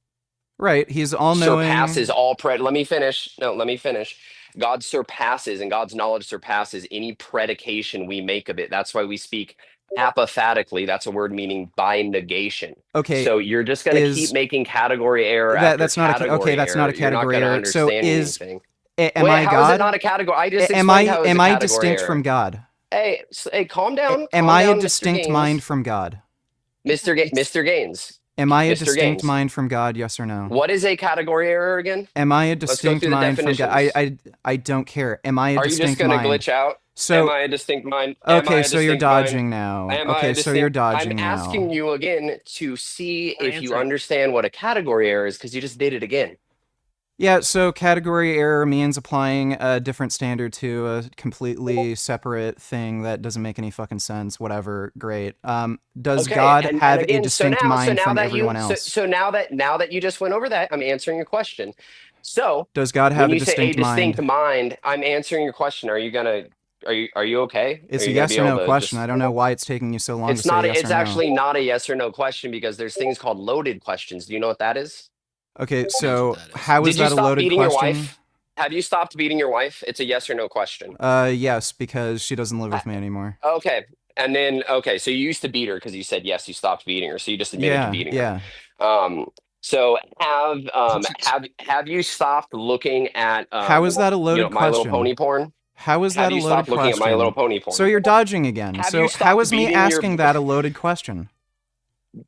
Speaker 1: Right, he's all-knowing.
Speaker 14: surpasses all let me finish. No, let me finish. God surpasses, and God's knowledge surpasses any predication we make of it. That's why we speak apophatically. That's a word meaning by negation.
Speaker 1: Okay.
Speaker 14: So you're just going to keep making category error after
Speaker 1: that's not
Speaker 14: category
Speaker 1: that's
Speaker 14: error.
Speaker 1: not a category
Speaker 14: You're not
Speaker 1: error.
Speaker 14: going to
Speaker 1: So
Speaker 14: understand anything.
Speaker 1: am
Speaker 14: Wait,
Speaker 1: I
Speaker 14: how
Speaker 1: God?
Speaker 14: is it not a category? I just explained how it's
Speaker 1: am
Speaker 14: a
Speaker 1: I
Speaker 14: category
Speaker 1: distinct
Speaker 14: error.
Speaker 1: from God?
Speaker 14: Hey, calm down.
Speaker 1: Am
Speaker 14: calm
Speaker 1: I
Speaker 14: down,
Speaker 1: a
Speaker 14: Mr.
Speaker 1: distinct
Speaker 14: Gaines.
Speaker 1: mind from God?
Speaker 14: Mr. Gaines.
Speaker 1: Am I a
Speaker 14: Mr.
Speaker 1: distinct
Speaker 14: Gaines.
Speaker 1: mind from God? Yes or no?
Speaker 14: What is a category error again?
Speaker 1: Am I a
Speaker 14: Let's go
Speaker 1: distinct
Speaker 14: through the
Speaker 1: mind from God?
Speaker 14: definitions.
Speaker 1: I don't care. Am I a
Speaker 14: Are you just
Speaker 1: distinct
Speaker 14: going to
Speaker 1: mind?
Speaker 14: glitch out?
Speaker 1: So
Speaker 14: am I a distinct mind? Am I
Speaker 1: okay,
Speaker 14: a
Speaker 1: so you're
Speaker 14: distinct mind?
Speaker 1: dodging now.
Speaker 14: Am I
Speaker 1: Okay,
Speaker 14: a
Speaker 1: so you're
Speaker 14: distinct-
Speaker 1: dodging
Speaker 14: I'm asking
Speaker 1: now.
Speaker 14: you again to see if you
Speaker 11: answer.
Speaker 14: understand what a category error is, because you just did it again.
Speaker 1: Yeah, so category error means applying a different standard to a completely separate thing that doesn't make any fucking sense. Whatever, great. Does
Speaker 14: Okay,
Speaker 1: God
Speaker 14: and
Speaker 1: have
Speaker 14: again,
Speaker 1: a distinct mind from everyone else?
Speaker 14: So now that you just went over that, I'm answering your question. So
Speaker 1: Does God
Speaker 14: when
Speaker 1: have a
Speaker 14: you say a
Speaker 1: distinct
Speaker 14: distinct
Speaker 1: mind?
Speaker 14: mind, I'm answering your question. Are you okay?
Speaker 1: It's
Speaker 14: Are
Speaker 1: a
Speaker 14: you gonna
Speaker 1: yes
Speaker 14: be
Speaker 1: or
Speaker 14: able
Speaker 1: no
Speaker 14: to
Speaker 1: question.
Speaker 14: just
Speaker 1: I don't know why it's taking you so long to
Speaker 14: It's
Speaker 1: say
Speaker 14: not.
Speaker 1: yes
Speaker 14: It's
Speaker 1: or no.
Speaker 14: actually not a yes or no question, because there's things called loaded questions. Do you know what that is?
Speaker 1: Okay, so how is
Speaker 14: Did you
Speaker 1: that a
Speaker 14: stop
Speaker 1: loaded
Speaker 14: beating your
Speaker 1: question?
Speaker 14: wife? Have you stopped beating your wife? It's a yes or no question.
Speaker 1: Yes, because she doesn't live with me anymore.
Speaker 14: Okay. And then so you used to beat her because you said yes, you stopped beating her. So you just admitted to beating
Speaker 1: Yeah.
Speaker 14: her. So have you stopped looking at
Speaker 1: How is that a loaded
Speaker 14: My Little
Speaker 1: question?
Speaker 14: Pony porn?
Speaker 1: How is that a
Speaker 14: you
Speaker 1: loaded
Speaker 14: stopped looking at My Little
Speaker 1: question?
Speaker 14: Pony porn?
Speaker 1: So you're dodging again.
Speaker 14: Have
Speaker 1: So
Speaker 14: you
Speaker 1: how
Speaker 14: stopped
Speaker 1: is me
Speaker 14: beating your-
Speaker 1: asking that a loaded question?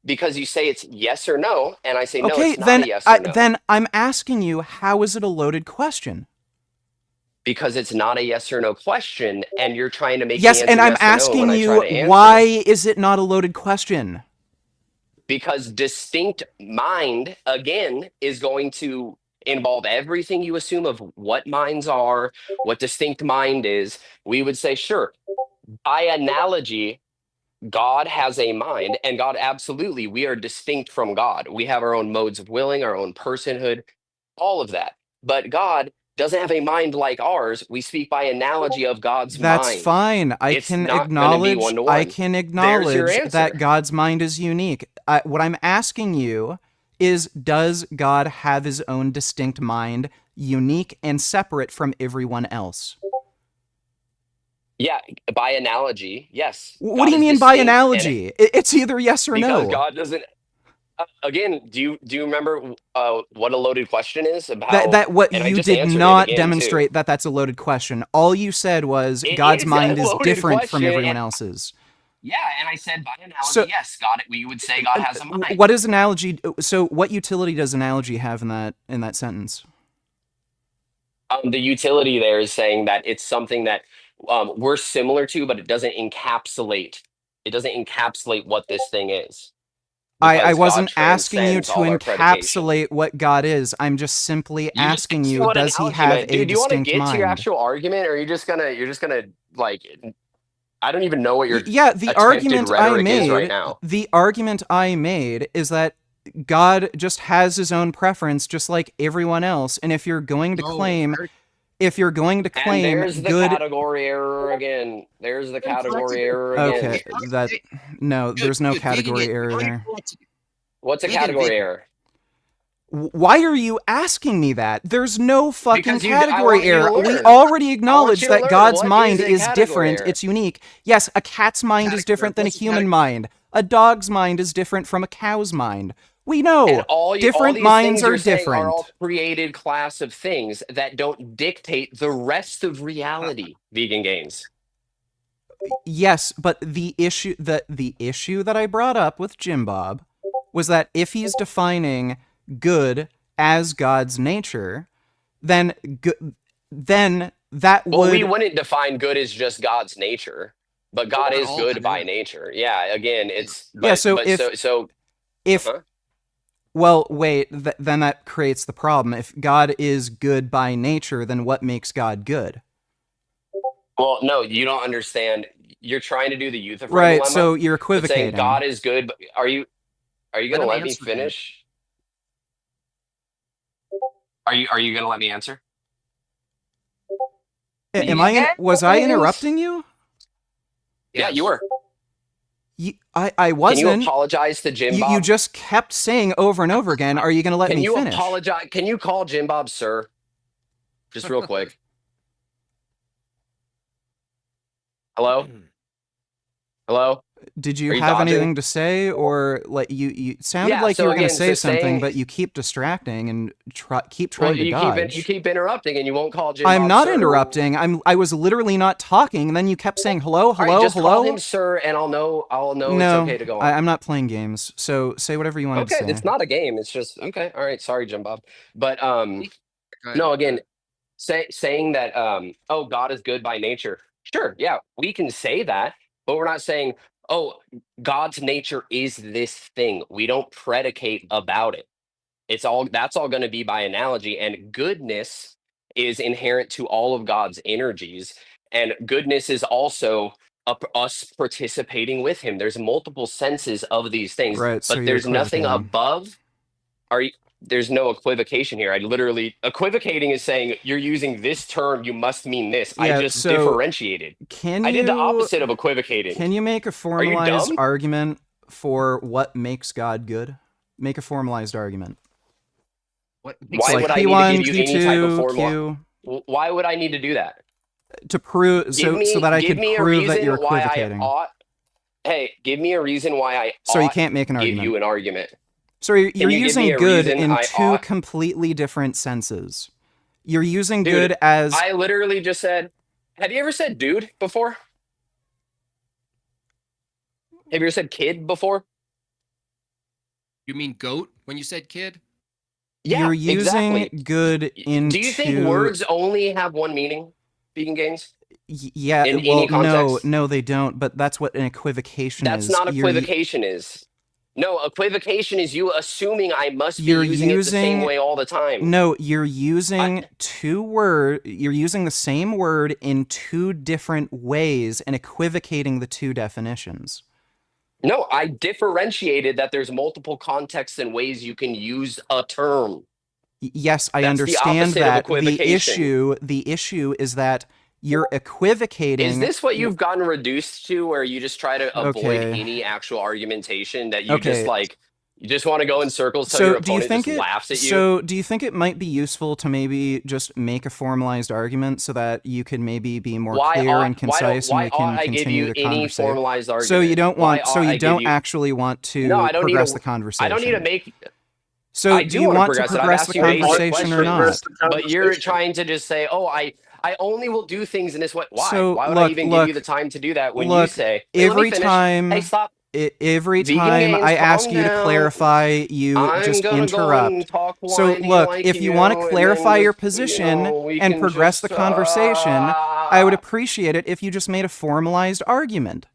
Speaker 14: Because you say it's yes or no, and I say no,
Speaker 1: Okay,
Speaker 14: it's not a yes or no.
Speaker 1: then I'm asking you, how is it a loaded question?
Speaker 14: Because it's not a yes or no question, and you're trying to make
Speaker 1: Yes,
Speaker 14: me answer
Speaker 1: and I'm
Speaker 14: yes or no
Speaker 1: asking
Speaker 14: when I
Speaker 1: you,
Speaker 14: try to answer.
Speaker 1: why is it not a loaded question?
Speaker 14: Because distinct mind, again, is going to involve everything you assume of what minds are, what distinct mind is. We would say, sure, by analogy, God has a mind, and God, absolutely, we are distinct from God. We have our own modes of willing, our own personhood, all of that. But God doesn't have a mind like ours. We speak by analogy of God's mind.
Speaker 1: That's fine. I
Speaker 14: It's
Speaker 1: can
Speaker 14: not gonna be
Speaker 1: acknowledge.
Speaker 14: one-to-one.
Speaker 1: I can
Speaker 14: There's your
Speaker 1: acknowledge
Speaker 14: answer.
Speaker 1: that God's mind is unique. What I'm asking you is, does God have his own distinct mind, unique and separate from everyone else?
Speaker 14: Yeah, by analogy, yes.
Speaker 1: What do you mean by analogy? It's either yes or no.
Speaker 14: Because God doesn't. Again, do you remember what a loaded question is about?
Speaker 1: That what
Speaker 14: and I
Speaker 1: you
Speaker 14: just
Speaker 1: did
Speaker 14: answered it
Speaker 1: not
Speaker 14: again,
Speaker 1: demonstrate
Speaker 14: too.
Speaker 1: that that's a loaded question. All you said was
Speaker 14: It
Speaker 1: God's
Speaker 14: is a
Speaker 1: mind is
Speaker 14: loaded
Speaker 1: different from
Speaker 14: question,
Speaker 1: everyone
Speaker 14: and-
Speaker 1: else's.
Speaker 14: Yeah, and I said by analogy,
Speaker 1: So-
Speaker 14: yes, God. We would say God has a mind.
Speaker 1: What is analogy? So what utility does analogy have in that sentence?
Speaker 14: The utility there is saying that it's something that we're similar to, but it doesn't encapsulate. It doesn't encapsulate what this thing is.
Speaker 1: I
Speaker 14: Because
Speaker 1: wasn't
Speaker 14: God
Speaker 1: asking you
Speaker 14: transcends
Speaker 1: to
Speaker 14: all our predication.
Speaker 1: encapsulate what God is. I'm just simply asking you,
Speaker 14: What
Speaker 1: does he
Speaker 14: analogy
Speaker 1: have
Speaker 14: meant.
Speaker 1: a
Speaker 14: Dude, do you want to
Speaker 1: distinct
Speaker 14: get to your
Speaker 1: mind?
Speaker 14: actual argument, or are you're just gonna like? I don't even know what your
Speaker 1: Yeah, the
Speaker 14: attempted
Speaker 1: argument I
Speaker 14: rhetoric is right
Speaker 1: made,
Speaker 14: now.
Speaker 1: the argument I made is that God just has his own preference, just like everyone else. And if you're going to claim,
Speaker 14: And there's the
Speaker 1: good,
Speaker 14: category error again. There's the category error again.
Speaker 1: okay, no, there's no category error there.
Speaker 14: What's a category error?
Speaker 1: Why are you asking me that? There's no fucking
Speaker 14: Because I
Speaker 1: category
Speaker 14: want you to
Speaker 1: error. We
Speaker 14: learn.
Speaker 1: already
Speaker 14: I
Speaker 1: acknowledged
Speaker 14: want you to
Speaker 1: that
Speaker 14: learn.
Speaker 1: God's
Speaker 14: What
Speaker 1: mind
Speaker 14: is a
Speaker 1: is
Speaker 14: category
Speaker 1: different.
Speaker 14: error?
Speaker 1: It's unique. Yes, a cat's mind is different than a human mind. A dog's mind is different from a cow's mind. We know
Speaker 14: And all
Speaker 1: different
Speaker 14: these
Speaker 1: minds
Speaker 14: things
Speaker 1: are
Speaker 14: you're saying
Speaker 1: different.
Speaker 14: are all created class of things that don't dictate the rest of reality. Vegan gains.
Speaker 1: Yes, but the issue that I brought up with Jim Bob was that if he's defining good as God's nature, then that
Speaker 14: Well,
Speaker 1: would
Speaker 14: we wouldn't define good as just God's nature. But God
Speaker 11: Not
Speaker 14: is
Speaker 11: all
Speaker 14: good
Speaker 11: that
Speaker 14: by
Speaker 11: is.
Speaker 14: nature. Yeah, again, it's
Speaker 1: Yeah, so
Speaker 14: but
Speaker 1: if if
Speaker 14: uh-huh.
Speaker 1: well, wait, then that creates the problem. If God is good by nature, then what makes God good?
Speaker 14: Well, no, you don't understand. You're trying to do the Euthyphro
Speaker 1: Right,
Speaker 14: dilemma,
Speaker 1: so you're
Speaker 14: but saying God
Speaker 1: equivocating.
Speaker 14: is good. But are you
Speaker 11: Let
Speaker 14: gonna
Speaker 11: him
Speaker 14: let me
Speaker 11: answer, dude.
Speaker 14: finish? Are you gonna let me answer?
Speaker 1: Was I interrupting you?
Speaker 14: Yeah, you were.
Speaker 1: I
Speaker 14: Can you
Speaker 1: wasn't.
Speaker 14: apologize to Jim
Speaker 1: You
Speaker 14: Bob?
Speaker 1: just kept saying over and over again, are you going to let
Speaker 14: Can
Speaker 1: me
Speaker 14: you
Speaker 1: finish?
Speaker 14: apologize? Can you call Jim Bob sir? Just real quick. Hello? Hello?
Speaker 1: Did you
Speaker 14: Are you
Speaker 1: have
Speaker 14: dodging?
Speaker 1: anything to say, or like you sounded
Speaker 14: Yeah,
Speaker 1: like you
Speaker 14: so
Speaker 1: were going to
Speaker 14: again,
Speaker 1: say
Speaker 14: so
Speaker 1: something,
Speaker 14: saying
Speaker 1: but you keep distracting and keep
Speaker 14: well,
Speaker 1: trying to
Speaker 14: you
Speaker 1: dodge.
Speaker 14: keep interrupting and you won't call Jim
Speaker 1: I'm
Speaker 14: Bob
Speaker 1: not
Speaker 14: sir.
Speaker 1: interrupting. I was literally not talking, and then you kept saying hello,
Speaker 14: All right,
Speaker 1: hello,
Speaker 14: just call
Speaker 1: hello.
Speaker 14: him sir and I'll know it's
Speaker 1: No,
Speaker 14: okay to go on.
Speaker 1: I'm not playing games. So say whatever you wanted to
Speaker 14: Okay,
Speaker 1: say.
Speaker 14: it's not a game. It's just okay. All right, sorry, Jim Bob. But
Speaker 11: Okay.
Speaker 14: no, again, saying that oh, God is good by nature. Sure, yeah, we can say that, but we're not saying, oh, God's nature is this thing. We don't predicate about it. That's all going to be by analogy, and goodness is inherent to all of God's energies, and goodness is also us participating with him. There's multiple senses of these things,
Speaker 1: Right, so
Speaker 14: but
Speaker 1: you're
Speaker 14: there's nothing
Speaker 1: equivocating.
Speaker 14: above. There's no equivocation here. I literally equivocating is saying you're using this term, you must mean this. I
Speaker 1: Yeah,
Speaker 14: just
Speaker 1: so
Speaker 14: differentiated.
Speaker 1: can
Speaker 14: I did the
Speaker 1: you
Speaker 14: opposite of equivocating.
Speaker 1: can you make a
Speaker 14: Are you
Speaker 1: formalized
Speaker 14: dumb?
Speaker 1: argument for what makes God good? Make a formalized argument.
Speaker 14: Why
Speaker 1: Like
Speaker 14: would I need to give
Speaker 1: P1,
Speaker 14: you any type of
Speaker 1: P2,
Speaker 14: formula?
Speaker 1: Q
Speaker 14: Why would I need to do that?
Speaker 1: to prove so that I
Speaker 14: Give
Speaker 1: could
Speaker 14: me a
Speaker 1: prove that
Speaker 14: reason
Speaker 1: you're
Speaker 14: why I
Speaker 1: equivocating.
Speaker 14: ought. Hey, give me a reason why I
Speaker 1: So you
Speaker 14: ought
Speaker 1: can't make an
Speaker 14: give
Speaker 1: argument.
Speaker 14: you an argument.
Speaker 1: So you're
Speaker 14: Can you give me
Speaker 1: using
Speaker 14: a
Speaker 1: good
Speaker 14: reason
Speaker 1: in
Speaker 14: I
Speaker 1: two
Speaker 14: ought?
Speaker 1: completely different senses. You're using
Speaker 14: Dude,
Speaker 1: good as
Speaker 14: I literally just said, have you ever said dude before? Have you ever said kid before?
Speaker 11: You mean goat when you said kid?
Speaker 14: Yeah,
Speaker 1: you're using
Speaker 14: exactly.
Speaker 1: good in
Speaker 14: Do you think
Speaker 1: two.
Speaker 14: words only have one meaning, vegangains?
Speaker 1: Yeah,
Speaker 14: In
Speaker 1: well,
Speaker 14: any context?
Speaker 1: no, they don't. But that's what an equivocation
Speaker 14: That's
Speaker 1: is.
Speaker 14: not equivocation is. No, equivocation is you assuming I must be
Speaker 1: You're
Speaker 14: using it the same
Speaker 1: using
Speaker 14: way all the time.
Speaker 1: No, you're using you're using the same word in two different ways and equivocating the two definitions.
Speaker 14: No, I differentiated that there's multiple contexts and ways you can use a term.
Speaker 1: Yes, I
Speaker 14: That's
Speaker 1: understand
Speaker 14: the opposite of
Speaker 1: that.
Speaker 14: equivocation.
Speaker 1: The issue is that you're equivocating.
Speaker 14: Is this what you've gotten reduced to, where you just try to avoid
Speaker 1: Okay.
Speaker 14: any actual argumentation, that you just
Speaker 1: Okay.
Speaker 14: like, you just want to go in circles till
Speaker 1: So
Speaker 14: your
Speaker 1: do you
Speaker 14: opponent
Speaker 1: think
Speaker 14: just
Speaker 1: it
Speaker 14: laughs at you?
Speaker 1: so do you think it might be useful to maybe just make a formalized argument so that you can maybe be more clear and concise and we can
Speaker 14: I give
Speaker 1: continue
Speaker 14: you
Speaker 1: the
Speaker 14: any
Speaker 1: conversation?
Speaker 14: formalized argument?
Speaker 1: So you don't
Speaker 14: Why
Speaker 1: want so
Speaker 14: ought
Speaker 1: you
Speaker 14: I give
Speaker 1: don't
Speaker 14: you?
Speaker 1: actually want to
Speaker 14: No, I don't need
Speaker 1: progress
Speaker 14: to.
Speaker 1: the conversation.
Speaker 14: I don't need to make.
Speaker 1: So
Speaker 14: I
Speaker 1: do
Speaker 14: do
Speaker 1: you
Speaker 14: want
Speaker 1: want
Speaker 14: to
Speaker 1: to
Speaker 14: progress it. I've
Speaker 1: progress
Speaker 14: asked
Speaker 1: the
Speaker 14: you basic
Speaker 1: conversation or
Speaker 14: questions,
Speaker 1: not?
Speaker 14: but you're trying to just say, "Oh, I only will do things in this way." Why?
Speaker 1: So
Speaker 14: Why would I even give you the time to do that when you say, "Wait, let me
Speaker 1: every
Speaker 14: finish." Hey, stop.
Speaker 1: every
Speaker 14: Vegan
Speaker 1: time
Speaker 14: gains,
Speaker 1: I ask
Speaker 14: calm
Speaker 1: you to
Speaker 14: down.
Speaker 1: clarify, you
Speaker 14: I'm
Speaker 1: just
Speaker 14: gonna go and
Speaker 1: interrupt.
Speaker 14: talk
Speaker 1: So
Speaker 14: whiny
Speaker 1: look,
Speaker 14: like
Speaker 1: if you want to
Speaker 14: and then
Speaker 1: clarify your
Speaker 14: just,
Speaker 1: position
Speaker 14: we
Speaker 1: and
Speaker 14: can
Speaker 1: progress the
Speaker 14: just,
Speaker 1: conversation, I would appreciate it if you just made a formalized argument.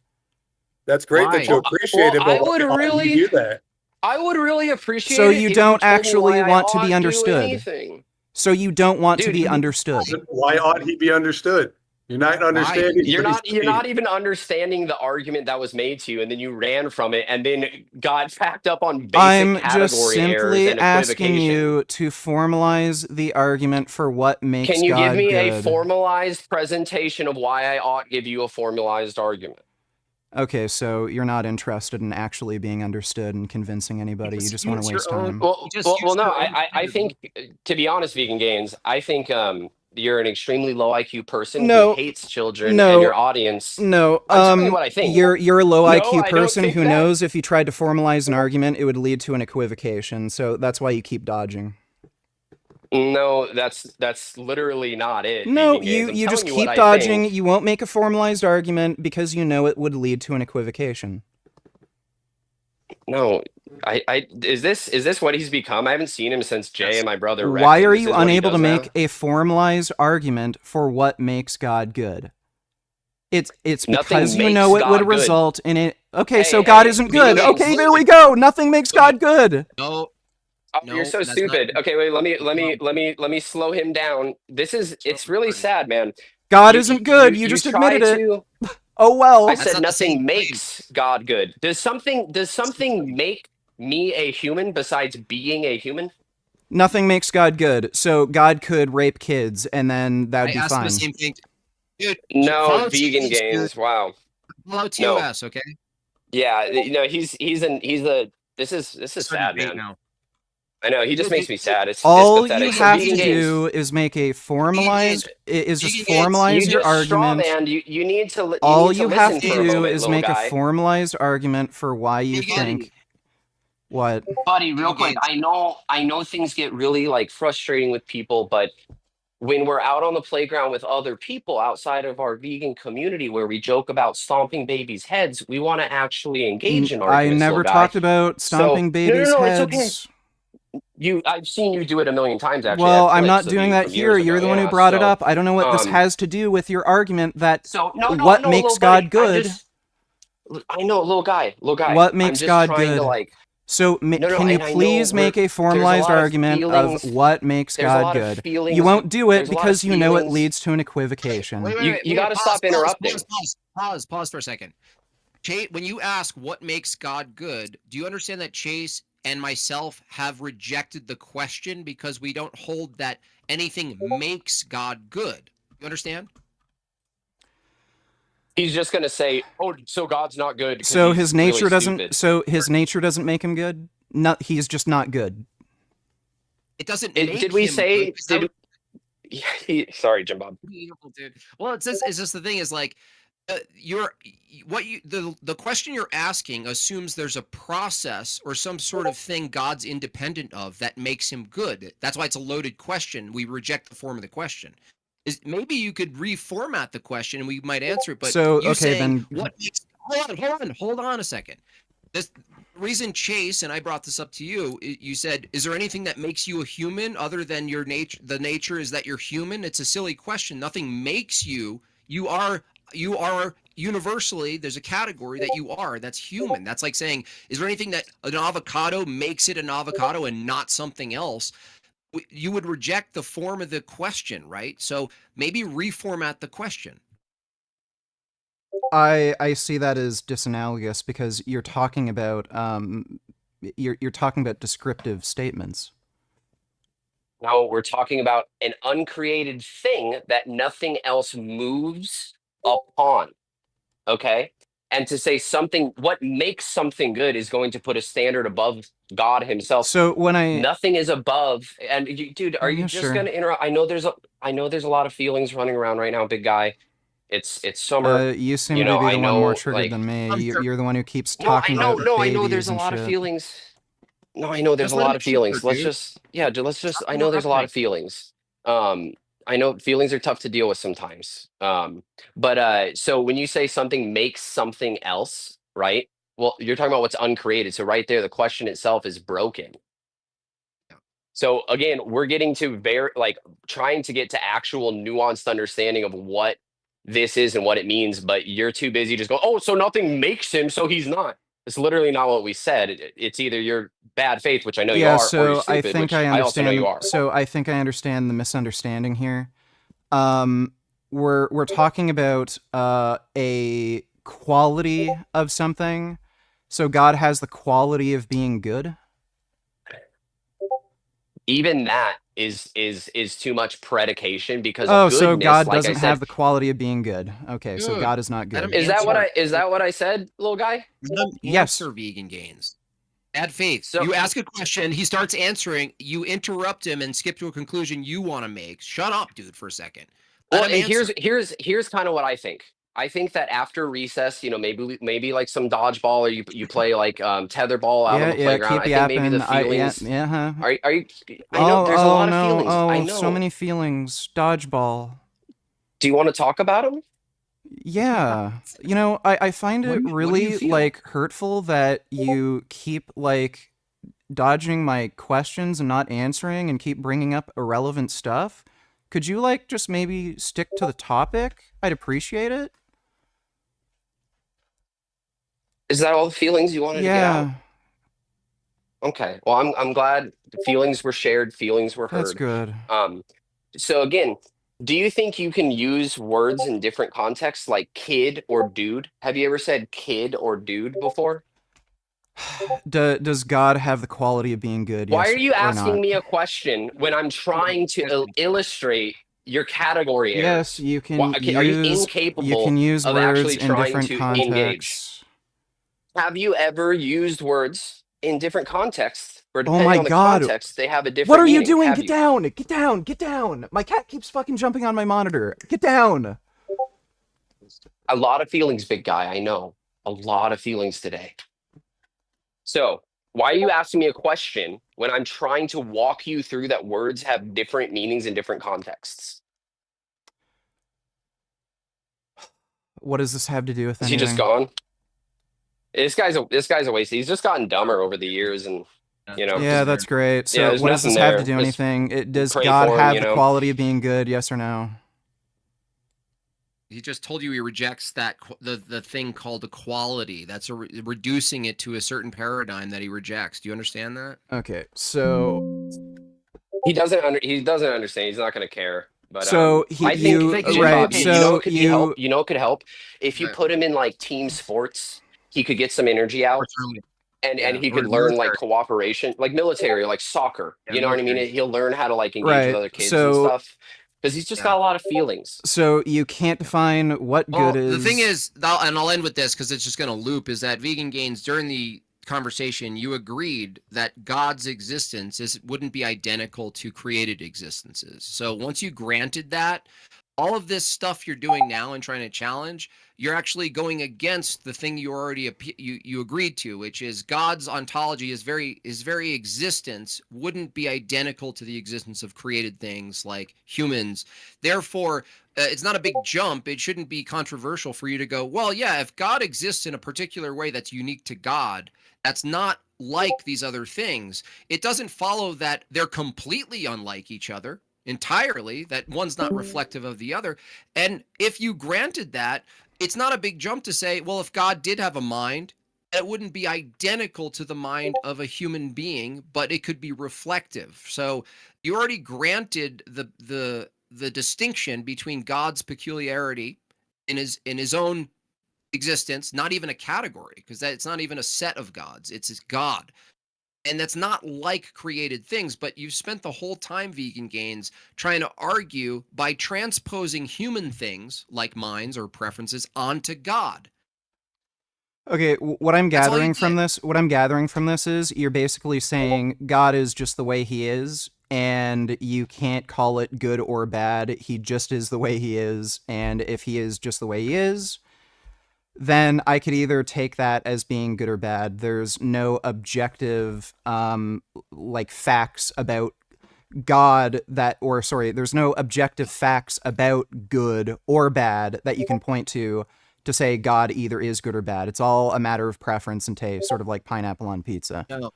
Speaker 13: That's great that you appreciate it, but why do you do that?
Speaker 14: I would really appreciate
Speaker 1: So
Speaker 14: it
Speaker 1: you
Speaker 14: if
Speaker 1: don't
Speaker 14: you told me
Speaker 1: actually
Speaker 14: why
Speaker 1: want
Speaker 14: I
Speaker 1: to be
Speaker 14: ought do
Speaker 1: understood.
Speaker 14: anything.
Speaker 1: So you don't want to
Speaker 14: Dude,
Speaker 1: be understood.
Speaker 13: Why ought he be understood? You're not understanding.
Speaker 14: You're
Speaker 13: what he's saying.
Speaker 14: not even understanding the argument that was made to you, and then you ran from it, and then got packed up on basic
Speaker 1: I'm just
Speaker 14: category errors
Speaker 1: simply
Speaker 14: and
Speaker 1: asking
Speaker 14: equivocation.
Speaker 1: you to formalize the argument for what makes
Speaker 14: Can you give
Speaker 1: God
Speaker 14: me
Speaker 1: good.
Speaker 14: a formalized presentation of why I ought give you a formalized argument?
Speaker 1: Okay, so you're not interested in actually being understood and convincing anybody. You just want to waste time.
Speaker 14: Well, no. I think, to be honest, vegan gains, I think you're an extremely low IQ person who hates children and your audience.
Speaker 1: No,
Speaker 14: I'm telling you what I think.
Speaker 1: You're a low
Speaker 14: No,
Speaker 1: IQ
Speaker 14: I don't
Speaker 1: person
Speaker 14: think
Speaker 1: who
Speaker 14: that.
Speaker 1: knows if you tried to formalize an argument, it would lead to an equivocation. So that's why you keep dodging.
Speaker 14: No, that's literally not it.
Speaker 1: No,
Speaker 14: vegan gains. I'm
Speaker 1: you just
Speaker 14: telling you what
Speaker 1: keep
Speaker 14: I
Speaker 1: dodging.
Speaker 14: think.
Speaker 1: You won't make a formalized argument because you know it would lead to an equivocation.
Speaker 14: No, is this what he's become? I haven't seen him since Jay and my brother.
Speaker 1: Why are
Speaker 14: This
Speaker 1: you
Speaker 14: is what he
Speaker 1: unable to
Speaker 14: does
Speaker 1: make
Speaker 14: now?
Speaker 1: a formalized argument for what makes God good? It's
Speaker 14: Nothing
Speaker 1: because you
Speaker 14: makes
Speaker 1: know it would
Speaker 14: God good.
Speaker 1: result in it. Okay,
Speaker 14: Hey,
Speaker 1: so God
Speaker 14: hey,
Speaker 1: isn't
Speaker 14: vegan
Speaker 1: good.
Speaker 14: gains.
Speaker 1: Okay, there we go. Nothing makes God good.
Speaker 11: No,
Speaker 14: Oh,
Speaker 11: no,
Speaker 14: you're so
Speaker 11: that's not.
Speaker 14: stupid. Okay, wait, let me slow him down. It's really sad, man.
Speaker 1: God
Speaker 14: You
Speaker 1: isn't good. You just
Speaker 14: try
Speaker 1: admitted it.
Speaker 14: to
Speaker 1: Oh well.
Speaker 14: I
Speaker 11: That's
Speaker 14: said
Speaker 11: not the same
Speaker 14: nothing
Speaker 11: thing.
Speaker 14: makes God good. Does something make me a human besides being a human?
Speaker 1: Nothing makes God good. So God could rape kids, and then that would
Speaker 11: I
Speaker 1: be
Speaker 11: asked him the
Speaker 1: fine.
Speaker 11: same thing. Dude,
Speaker 14: No,
Speaker 11: follow
Speaker 14: vegan
Speaker 11: TOS, dude.
Speaker 14: gains. Wow.
Speaker 11: Follow
Speaker 14: No.
Speaker 11: TOS, okay?
Speaker 14: Yeah, he's a this is
Speaker 11: Starting
Speaker 14: sad,
Speaker 11: debate
Speaker 14: man.
Speaker 11: now.
Speaker 14: I know, he just makes me sad. It's
Speaker 1: All you
Speaker 14: pathetic. So
Speaker 1: have
Speaker 14: vegan
Speaker 1: to
Speaker 14: gains.
Speaker 1: do is make a formalized. Is just formalize
Speaker 14: You
Speaker 1: your
Speaker 14: just straw
Speaker 1: argument.
Speaker 14: man. You need to
Speaker 1: All you have
Speaker 14: listen
Speaker 1: to
Speaker 14: for a
Speaker 1: do
Speaker 14: moment,
Speaker 1: is
Speaker 14: little
Speaker 1: make a
Speaker 14: guy.
Speaker 1: formalized argument for why you think. What?
Speaker 14: Buddy, real quick, I know things get really like frustrating with people, but when we're out on the playground with other people outside of our vegan community where we joke about stomping babies' heads, we want to actually engage in
Speaker 1: I
Speaker 14: arguments,
Speaker 1: never
Speaker 14: little guy.
Speaker 1: talked about stomping
Speaker 14: So,
Speaker 1: babies'
Speaker 14: no, it's okay.
Speaker 1: heads.
Speaker 14: I've seen you do it a million times actually.
Speaker 1: Well,
Speaker 14: I have
Speaker 1: I'm not
Speaker 14: clips of
Speaker 1: doing
Speaker 14: you
Speaker 1: that
Speaker 14: from
Speaker 1: here.
Speaker 14: years ago.
Speaker 1: You're the one who
Speaker 14: Yeah,
Speaker 1: brought it
Speaker 14: so,
Speaker 1: up. I don't know what this has to do with your argument that
Speaker 14: no,
Speaker 1: what makes
Speaker 14: little
Speaker 1: God
Speaker 14: buddy,
Speaker 1: good.
Speaker 14: I know, little guy.
Speaker 1: What
Speaker 14: I'm
Speaker 1: makes
Speaker 14: just
Speaker 1: God
Speaker 14: trying
Speaker 1: good?
Speaker 14: to like.
Speaker 1: So can you
Speaker 14: and I know
Speaker 1: please make a
Speaker 14: there's a
Speaker 1: formalized
Speaker 14: lot of
Speaker 1: argument
Speaker 14: feelings.
Speaker 1: of what makes
Speaker 14: There's a
Speaker 1: God
Speaker 14: lot of
Speaker 1: good?
Speaker 14: feelings.
Speaker 1: You won't do it
Speaker 14: There's a lot of
Speaker 1: because you know it
Speaker 14: feelings.
Speaker 1: leads to an equivocation.
Speaker 14: You got to stop interrupting.
Speaker 11: Pause for a second. Chase, when you ask what makes God good, do you understand that Chase and myself have rejected the question because we don't hold that anything makes God good? You understand?
Speaker 14: He's just gonna say, "Oh, so God's not good." 'cause
Speaker 1: So
Speaker 14: he's
Speaker 1: his nature
Speaker 14: really
Speaker 1: doesn't.
Speaker 14: stupid.
Speaker 1: So his nature doesn't make him good. Not. He's just not good.
Speaker 11: It doesn't make
Speaker 14: Did we
Speaker 11: him
Speaker 14: say?
Speaker 11: good.
Speaker 14: Sorry, Jim Bob.
Speaker 11: Beautiful, dude. Well, it's just the thing is like the question you're asking assumes there's a process or some sort of thing God's independent of that makes him good. That's why it's a loaded question. We reject the form of the question. Maybe you could reformat the question and we might answer it. But
Speaker 1: So,
Speaker 11: you
Speaker 1: okay,
Speaker 11: saying
Speaker 1: then-
Speaker 11: what makes hold on a second. This reason Chase and I brought this up to you, you said, is there anything that makes you a human other than your nature? The nature is that you're human. It's a silly question. Nothing makes you. You are universally, there's a category that you are, that's human. That's like saying, is there anything that an avocado makes it an avocado and not something else? You would reject the form of the question, right? So maybe reformat the question.
Speaker 1: I see that as disanalogous because you're talking about you're talking about descriptive statements.
Speaker 14: No, we're talking about an uncreated thing that nothing else moves upon. Okay? And to say something, what makes something good is going to put a standard above God himself.
Speaker 1: So when
Speaker 14: nothing is above, and dude, are you
Speaker 1: Yeah,
Speaker 14: just
Speaker 1: sure.
Speaker 14: gonna interrupt? I know there's a lot of feelings running around right now, big guy. It's summer.
Speaker 1: You seem
Speaker 14: you
Speaker 1: to
Speaker 14: know,
Speaker 1: be
Speaker 14: I
Speaker 1: the one more
Speaker 14: know,
Speaker 1: triggered
Speaker 14: like,
Speaker 1: than me. You're the one who keeps
Speaker 14: no, I
Speaker 1: talking
Speaker 14: know,
Speaker 1: about
Speaker 14: I know
Speaker 1: babies
Speaker 14: there's a
Speaker 1: and
Speaker 14: lot of
Speaker 1: shit.
Speaker 14: feelings. No, I know there's
Speaker 11: Just
Speaker 14: a
Speaker 11: let
Speaker 14: lot
Speaker 11: him
Speaker 14: of feelings.
Speaker 11: answer,
Speaker 14: Let's
Speaker 11: dude.
Speaker 14: just, yeah, let's just. I
Speaker 11: Talk
Speaker 14: know
Speaker 11: more
Speaker 14: there's a lot of
Speaker 11: update.
Speaker 14: feelings. I know feelings are tough to deal with sometimes. But so when you say something makes something else, right? Well, you're talking about what's uncreated. So right there, the question itself is broken. So again, we're getting to trying to get to actual nuanced understanding of what this is and what it means, but you're too busy just going, oh, so nothing makes him, so he's not. It's literally not what we said. It's either you're bad faith, which I know you
Speaker 1: Yeah,
Speaker 14: are, or you're
Speaker 1: so I
Speaker 14: stupid,
Speaker 1: think
Speaker 14: which I also know you are.
Speaker 1: So I think I understand the misunderstanding here. We're talking about a quality of something. So God has the quality of being good.
Speaker 14: Even that is too much predication because
Speaker 1: Oh,
Speaker 14: goodness,
Speaker 1: so God
Speaker 14: like
Speaker 1: doesn't
Speaker 14: I said,
Speaker 1: have the quality of being good. Okay, so
Speaker 11: Dude,
Speaker 1: God is not good.
Speaker 14: is that what I said, little guy?
Speaker 1: Yes.
Speaker 11: Answer vegan gains. Bad faith.
Speaker 14: So-
Speaker 11: you ask a question, he starts answering, you interrupt him and skip to a conclusion you want to make. Shut up, dude, for a second.
Speaker 14: Well,
Speaker 11: Let him answer.
Speaker 14: here's kind of what I think. I think that after recess, maybe like some dodgeball or you play like tetherball out on the playground.
Speaker 1: keep
Speaker 14: I think maybe the
Speaker 1: yapping.
Speaker 14: feelings.
Speaker 1: Huh.
Speaker 14: Are you? I know there's a lot of feelings. I know.
Speaker 1: So many feelings. Dodgeball.
Speaker 14: Do you want to talk about them?
Speaker 1: Yeah. You know, I find it really like hurtful that you keep like dodging my questions and not answering and keep bringing up irrelevant stuff. Could you like just maybe stick to the topic? I'd appreciate it.
Speaker 14: Is that all the feelings you wanted to get out?
Speaker 1: Yeah,
Speaker 14: Okay. Well, I'm glad the feelings were shared, feelings were
Speaker 1: that's
Speaker 14: heard.
Speaker 1: good.
Speaker 14: So again, do you think you can use words in different contexts like kid or dude? Have you ever said kid or dude before?
Speaker 1: Does God have the quality of being good?
Speaker 14: Why
Speaker 1: Yes
Speaker 14: are you
Speaker 1: or
Speaker 14: asking
Speaker 1: not?
Speaker 14: me a question when I'm trying to illustrate your category
Speaker 1: Yes,
Speaker 14: errors?
Speaker 1: you
Speaker 14: Why,
Speaker 1: can
Speaker 14: okay, are you
Speaker 1: can
Speaker 14: incapable
Speaker 1: use
Speaker 14: of
Speaker 1: words
Speaker 14: actually
Speaker 1: in
Speaker 14: trying
Speaker 1: different
Speaker 14: to engage?
Speaker 1: contexts.
Speaker 14: Have you ever used words in different contexts, or
Speaker 1: Oh
Speaker 14: depending
Speaker 1: my
Speaker 14: on the
Speaker 1: god.
Speaker 14: context, they have a
Speaker 1: What
Speaker 14: different
Speaker 1: are you
Speaker 14: meaning?
Speaker 1: doing?
Speaker 14: Have
Speaker 1: Get
Speaker 14: you?
Speaker 1: down! Get down! Get down! My cat keeps fucking jumping on my monitor. Get down!
Speaker 14: A lot of feelings, big guy. I know. A lot of feelings today. So, why are you asking me a question when I'm trying to walk you through that words have different meanings in different contexts?
Speaker 1: What does this have to do with
Speaker 14: Is he just
Speaker 1: anything?
Speaker 14: gone? This guy's a waste. He's just gotten dumber over the years, and
Speaker 1: Yeah, that's great. So,
Speaker 14: there's
Speaker 1: what does
Speaker 14: nothing
Speaker 1: this have to
Speaker 14: there.
Speaker 1: do
Speaker 14: Just
Speaker 1: anything? Does
Speaker 14: pray
Speaker 1: God
Speaker 14: for him,
Speaker 1: have the quality of being good? Yes or no?
Speaker 11: He just told you he rejects the thing called equality. That's reducing it to a certain paradigm that he rejects. Do you understand that?
Speaker 1: Okay, so
Speaker 14: He doesn't understand. He's not going to care. But
Speaker 1: so
Speaker 14: I think
Speaker 1: right.
Speaker 14: Bobby, you know
Speaker 1: So
Speaker 14: what could be help? You know what could help? If you put him in like team sports, he could get some energy out. And he could learn like cooperation, like military, like soccer. You know what I mean? He'll learn how to like engage with
Speaker 1: right.
Speaker 14: other kids and
Speaker 1: So
Speaker 14: stuff. Because he's just got a lot of feelings.
Speaker 1: so you can't define what good is.
Speaker 11: The thing is, and I'll end with this because it's just going to loop, is that Vegan Gains, during the conversation, you agreed that God's existence wouldn't be identical to created existences. So once you granted that, all of this stuff you're doing now and trying to challenge, you're actually going against the thing you already you agreed to, which is God's ontology, his very existence wouldn't be identical to the existence of created things like humans. Therefore, it's not a big jump. It shouldn't be controversial for you to go, well, yeah, if God exists in a particular way that's unique to God, that's not like these other things. It doesn't follow that they're completely unlike each other entirely, that one's not reflective of the other. And if you granted that, it's not a big jump to say, well, if God did have a mind, it wouldn't be identical to the mind of a human being, but it could be reflective. So you already granted the distinction between God's peculiarity in his own existence, not even a category, because it's not even a set of gods, it's his God. And that's not like created things, but you've spent the whole time, Vegan Gains, trying to argue by transposing human things like minds or preferences onto God.
Speaker 1: Okay, what I'm gathering from this is you're basically saying God is just the way he is, and you can't call it good or bad. He just is the way he is, and if he is just the way he is, then I could either take that as being good or bad. There's no objective like facts about God there's no objective facts about good or bad that you can point to say God either is good or bad. It's all a matter of preference and taste, sort of like pineapple on pizza.
Speaker 11: No,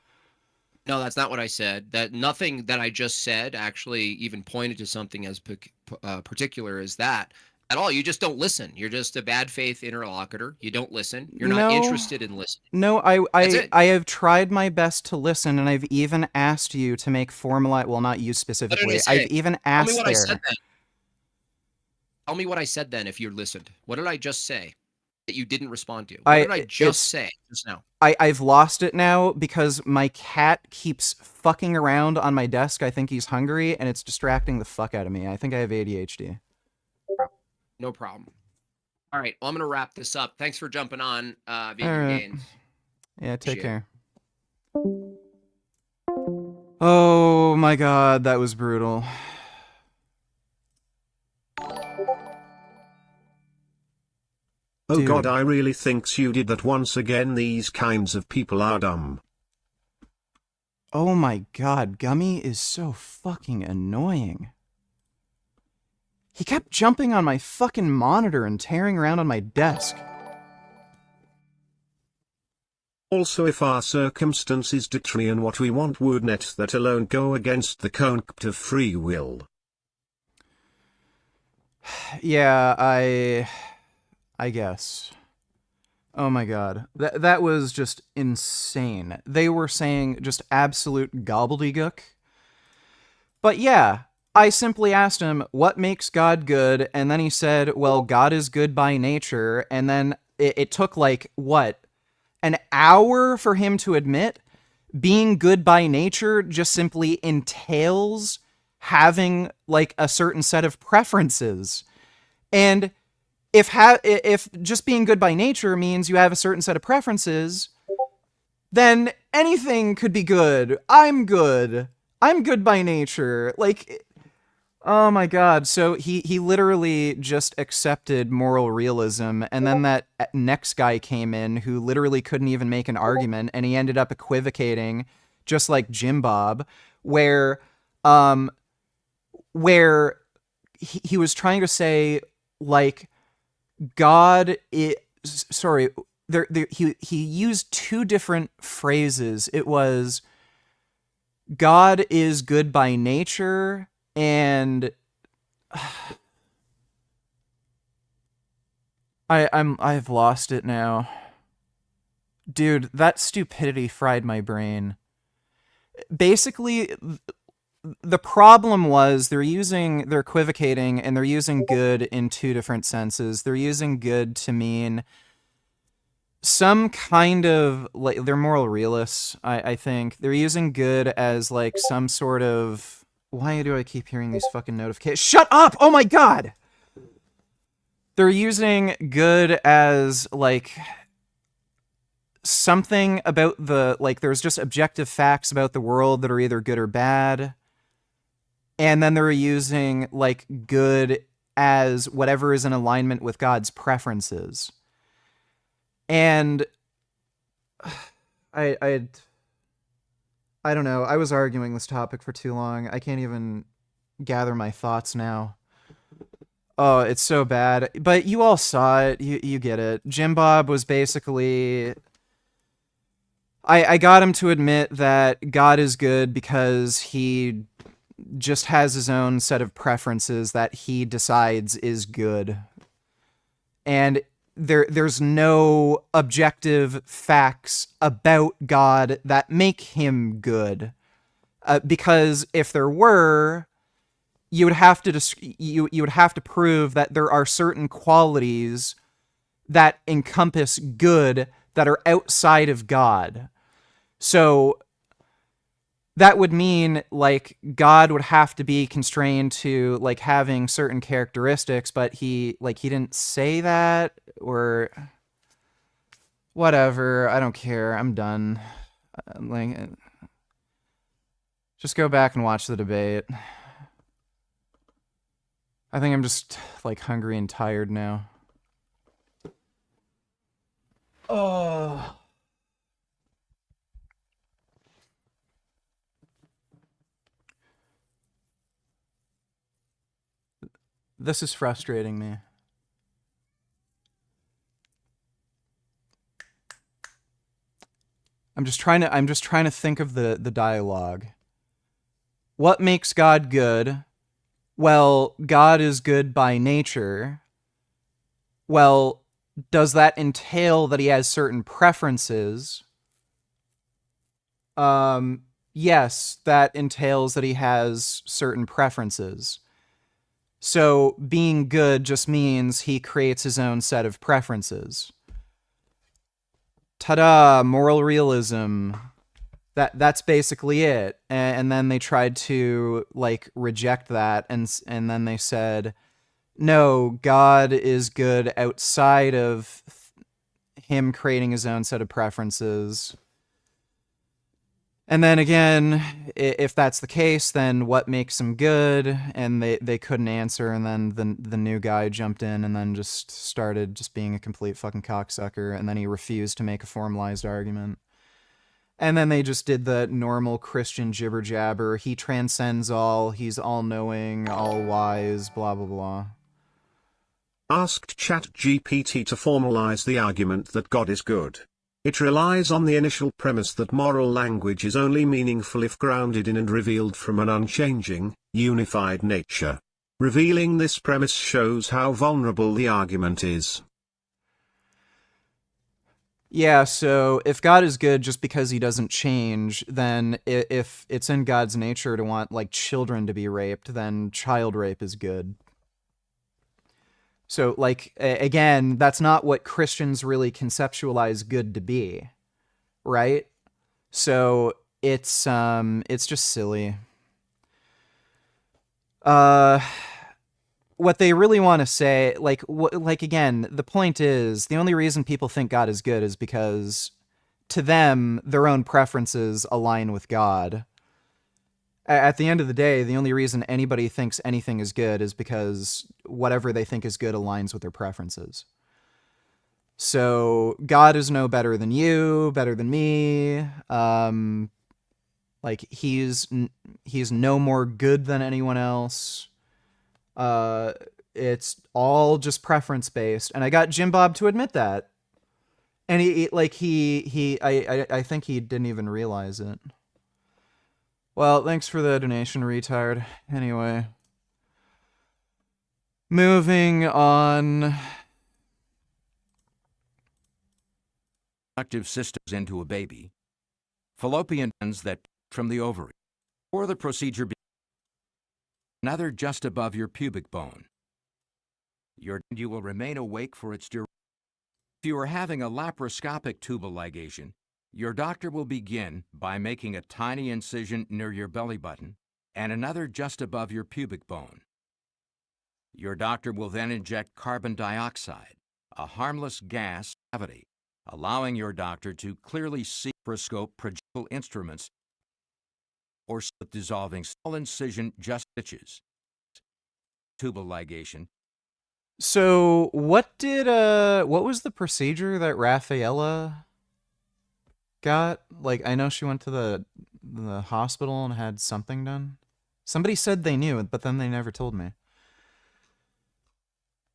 Speaker 11: that's not what I said. That nothing that I just said actually even pointed to something as particular as that at all. You just don't listen. You're just a bad faith interlocutor. You don't listen. You're not interested in listening.
Speaker 1: No, I have tried my best to listen, and I've even asked you to make formalized. Well, not you specifically. I've even asked.
Speaker 11: Tell me what I said then. Tell me what I said then. If you listened, what did I just say that you didn't respond to? What did I just say just now?
Speaker 1: I've lost it now because my cat keeps fucking around on my desk. I think he's hungry, and it's distracting the fuck out of me. I think I have ADHD.
Speaker 11: No problem. All right, well, I'm going to wrap this up. Thanks for jumping on, Vegan Gains.
Speaker 1: Yeah, take care. Oh my god, that was brutal.
Speaker 5: Oh god, I really thinks you did that once again. These kinds of people are dumb.
Speaker 1: Oh my god, Gummy is so fucking annoying. He kept jumping on my fucking monitor and tearing around on my desk.
Speaker 5: Also, if our circumstances determine what we want, wouldn't that alone go against the concept of free will?
Speaker 1: Yeah, I guess. Oh my god. That was just insane. They were saying just absolute gobbledygook. But yeah, I simply asked him, what makes God good? And then he said, well, God is good by nature. And then it took like, what, an hour for him to admit being good by nature just simply entails having like a certain set of preferences. And if just being good by nature means you have a certain set of preferences, then anything could be good. I'm good. I'm good by nature. Like, oh my god. So he literally just accepted moral realism, and then that next guy came in who literally couldn't even make an argument, and he ended up equivocating, just like Jim Bob, where he was trying to say, like, God is, sorry, he used two different phrases. It was God is good by nature and I've lost it now. Dude, that stupidity fried my brain. Basically, the problem was they're equivocating, and they're using good in two different senses. They're using good to mean some kind of, like, they're moral realists, I think. They're using good as, like, some sort of, why do I keep hearing these fucking notifications? Shut up! Oh my god! They're using good as, like, something about the, like, there's just objective facts about the world that are either good or bad. And then they're using, like, good as whatever is in alignment with God's preferences. And I don't know. I was arguing this topic for too long. I can't even gather my thoughts now. Oh, it's so bad. But you all saw it. You get it. Jim Bob was basically... I got him to admit that God is good because he just has his own set of preferences that he decides is good. And there's no objective facts about God that make him good. Because if there were, you would have to you would have to prove that there are certain qualities that encompass good that are outside of God. So that would mean, like, God would have to be constrained to, like, having certain characteristics, but he didn't say that, or whatever. I don't care. I'm done. Like, just go back and watch the debate. I think I'm just, like, hungry and tired now. Oh. This is frustrating me. I'm just trying to think of the dialogue. What makes God good? Well, God is good by nature. Well, does that entail that he has certain preferences? Yes, that entails that he has certain preferences. So being good just means he creates his own set of preferences. Ta-da! Moral realism. That's basically it. And then they tried to, like, reject that, and then they said, no, God is good outside of him creating his own set of preferences. And then again, if that's the case, then what makes him good? And they couldn't answer, and then the new guy jumped in and then just started just being a complete fucking cocksucker, and then he refused to make a formalized argument. And then they just did the normal Christian jibber-jabber. He transcends all, he's all-knowing, all-wise, blah blah blah.
Speaker 5: Asked ChatGPT to formalize the argument that God is good. It relies on the initial premise that moral language is only meaningful if grounded in and revealed from an unchanging, unified nature. Revealing this premise shows how vulnerable the argument is.
Speaker 1: Yeah, so if God is good just because he doesn't change, then if it's in God's nature to want, like, children to be raped, then child rape is good. So, like, again, that's not what Christians really conceptualize good to be, right? So it's just silly. What they really want to say, like again, the point is, the only reason people think God is good is because to them, their own preferences align with God. At the end of the day, the only reason anybody thinks anything is good is because whatever they think is good aligns with their preferences. So God is no better than you, better than me. Like he's no more good than anyone else. It's all just preference based, and I got Jim Bob to admit that. And I think he didn't even realize it. Well, thanks for the donation, retard. Anyway, moving on.
Speaker 15: Reproductive systems into a baby, fallopian glands that from the ovary, or the procedure another just above your pubic bone. You will remain awake for its duration. If you are having a laparoscopic tubal ligation, your doctor will begin by making a tiny incision near your belly button and another just above your pubic bone. Your doctor will then inject carbon dioxide, a harmless gas, cavity, allowing your doctor to clearly see microscope projectile instruments or dissolving small incision just stitches. Tubal ligation.
Speaker 1: So what was the procedure that Rafaela got? Like, I know she went to the hospital and had something done. Somebody said they knew, but then they never told me.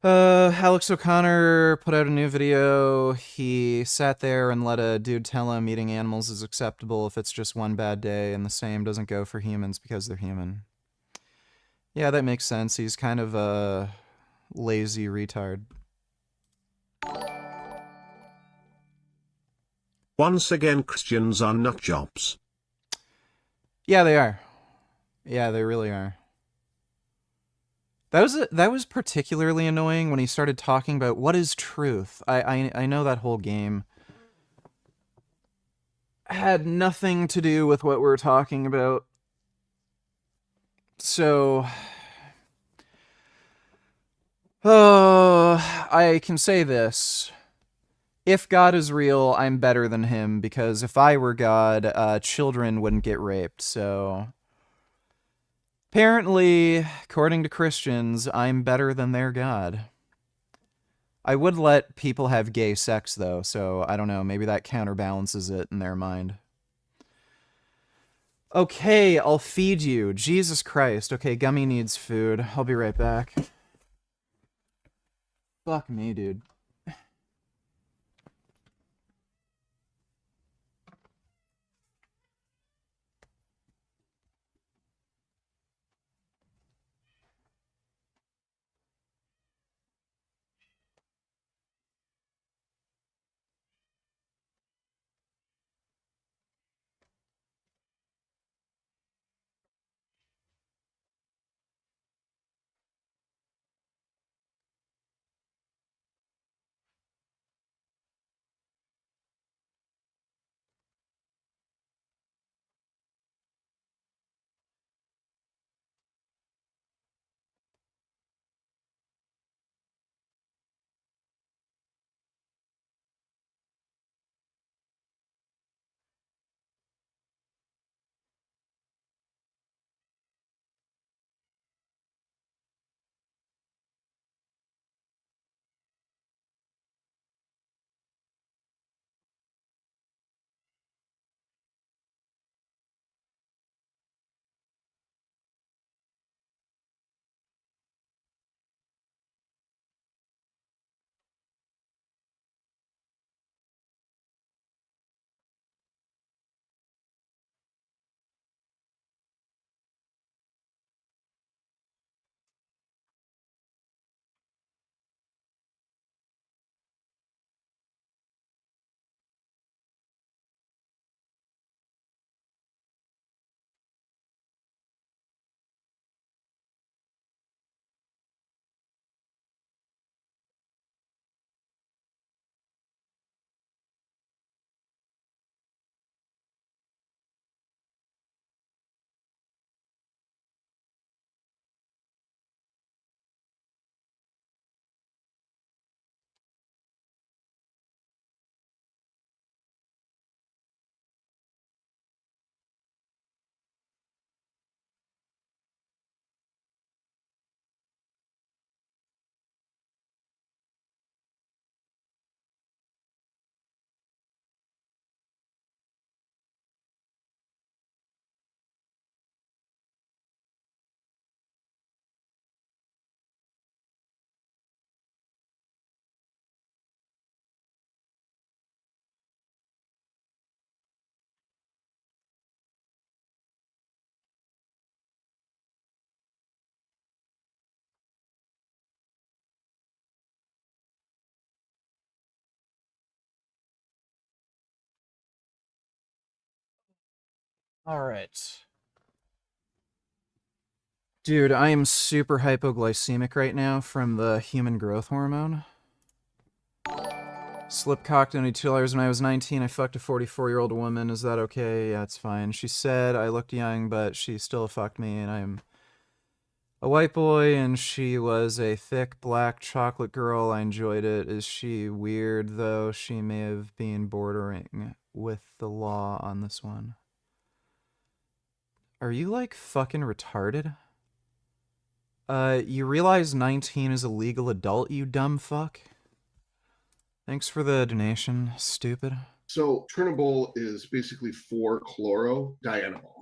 Speaker 1: Alex O'Connor put out a new video. He sat there and let a dude tell him eating animals is acceptable if it's just one bad day, and the same doesn't go for humans because they're human. Yeah, that makes sense. He's kind of a lazy retard.
Speaker 5: Once again, Christians are nut jobs.
Speaker 1: Yeah, they are. Yeah, they really are. That was particularly annoying when he started talking about what is truth. I know that whole game had nothing to do with what we're talking about. So, I can say this. If God is real, I'm better than him, because if I were God, children wouldn't get raped, so... Apparently, according to Christians, I'm better than their God. I would let people have gay sex, though, so I don't know, maybe that counterbalances it in their mind. Okay, I'll feed you. Jesus Christ. Okay, Gummy needs food. I'll be right back. Fuck me, dude. All right. Dude, I am super hypoglycemic right now from the human growth hormone. Slip cocked only 2 hours when I was 19. I fucked a 44-year-old woman. Is that okay? Yeah, it's fine. She said I looked young, but she still fucked me, and I'm a white boy, and she was a thick black chocolate girl. I enjoyed it. Is she weird, though? She may have been bordering with the law on this one. Are you, like, fucking retarded? You realize 19 is a legal adult, you dumb fuck? Thanks for the donation, stupid.
Speaker 8: So Turnabol is basically 4-chlorodianol.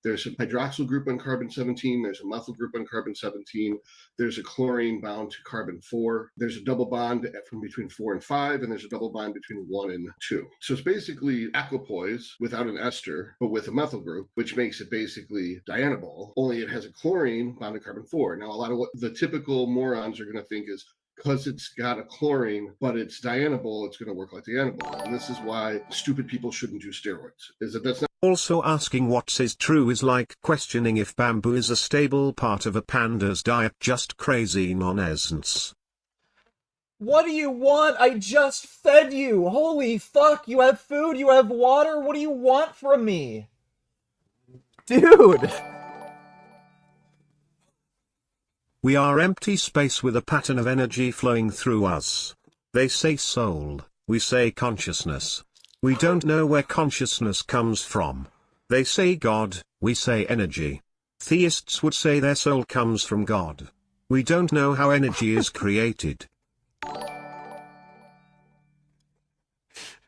Speaker 8: There's a hydroxyl group on carbon-17, there's a methyl group on carbon-17, there's a chlorine bound to carbon-4, there's a double bond from between 4 and 5, and there's a double bond between 1 and 2. So it's basically equipoise without an ester, but with a methyl group, which makes it basically dianabol, only it has a chlorine bound to carbon-4. Now, a lot of what the typical morons are going to think is, because it's got a chlorine, but it's dianabol, it's going to work like dianabol. And this is why stupid people shouldn't do steroids, is that that's not.
Speaker 5: Also asking what is true is like questioning if bamboo is a stable part of a panda's diet. Just crazy nonsense.
Speaker 1: What do you want? I just fed you! Holy fuck, you have food, you have water, what do you want from me? Dude!
Speaker 5: We are empty space with a pattern of energy flowing through us. They say soul, we say consciousness. We don't know where consciousness comes from. They say God, we say energy. Theists would say their soul comes from God. We don't know how energy is created.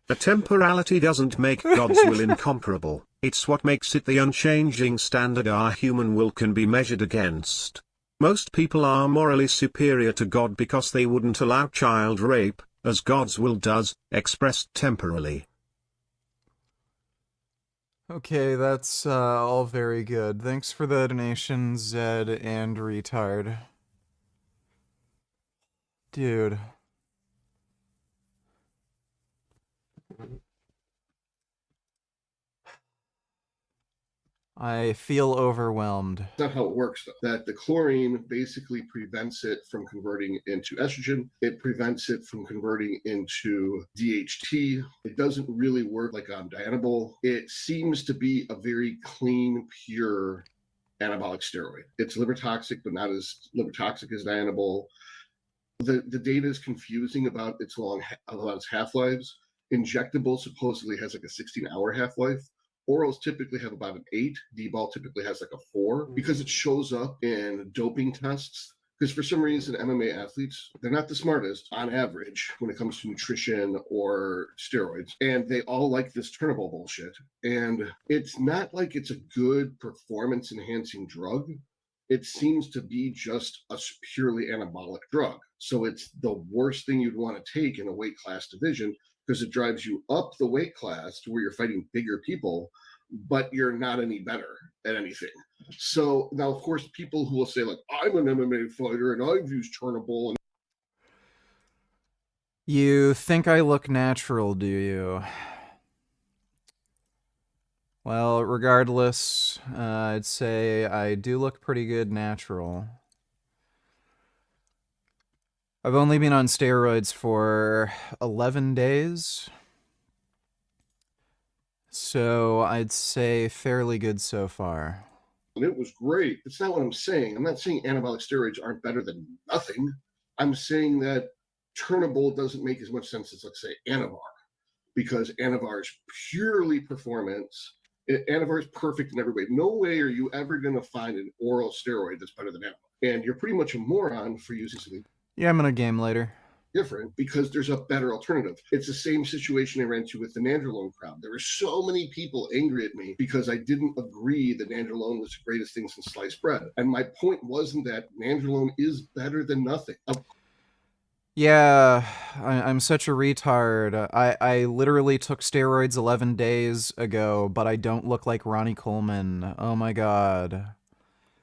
Speaker 5: A temporality doesn't make God's will incomparable, it's what makes it the unchanging standard our human will can be measured against. Most people are morally superior to God because they wouldn't allow child rape, as God's will does, expressed temporally.
Speaker 1: Okay, that's all very good. Thanks for the donation, Zed and Retard. Dude. I feel overwhelmed.
Speaker 8: That's not how it works, though. That the chlorine basically prevents it from converting into estrogen. It prevents it from converting into DHT. It doesn't really work like on dianabol. It seems to be a very clean, pure anabolic steroid. It's liver toxic, but not as liver toxic as dianabol. The data is confusing about its half-lives. Injectable supposedly has like a 16-hour half-life. Orals typically have about an 8. D-ball typically has like a 4 because it shows up in doping tests. Because for some reason, MMA athletes, they're not the smartest on average when it comes to nutrition or steroids. And they all like this Turnabol bullshit. And it's not like it's a good performance enhancing drug. It seems to be just a purely anabolic drug. So it's the worst thing you'd want to take in a weight class division, because it drives you up the weight class to where you're fighting bigger people, but you're not any better at anything. So now, of course, people who will say, like, I'm an MMA fighter and I've used Turnabol.
Speaker 1: You think I look natural, do you? Well, regardless, I'd say I do look pretty good natural. I've only been on steroids for 11 days. So I'd say fairly good so far.
Speaker 8: And it was great. That's not what I'm saying. I'm not saying anabolic steroids aren't better than nothing. I'm saying that Turnabol doesn't make as much sense as, let's say, Anavar, because Anavar is purely performance. Anavar is perfect in every way. No way are you ever going to find an oral steroid that's better than Anavar. And you're pretty much a moron for using something.
Speaker 1: Yeah, I'm gonna game later.
Speaker 8: Different because there's a better alternative. It's the same situation I ran into with the nandrolone crowd. There were so many people angry at me because I didn't agree that nandrolone was the greatest thing since sliced bread. And my point wasn't that nandrolone is better than nothing.
Speaker 1: Yeah, I'm such a retard. I literally took steroids 11 days ago, but I don't look like Ronnie Coleman. Oh my god.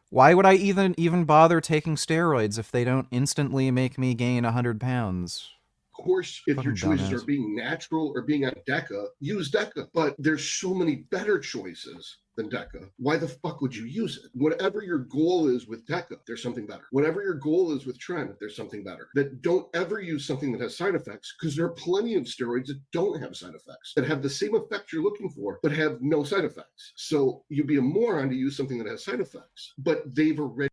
Speaker 1: Why would I even bother taking steroids if they don't instantly make me gain 100 pounds?
Speaker 8: course, if your
Speaker 1: Fucking
Speaker 8: choices
Speaker 1: dumbass.
Speaker 8: are being natural or being on DECA, use DECA. But there's so many better choices than DECA. Why the fuck would you use it? Whatever your goal is with DECA, there's something better. Whatever your goal is with Tren, there's something better. That don't ever use something that has side effects, because there are plenty of steroids that don't have side effects, that have the same effect you're looking for, but have no side effects. So you'd be a moron to use something that has side effects, but they've already.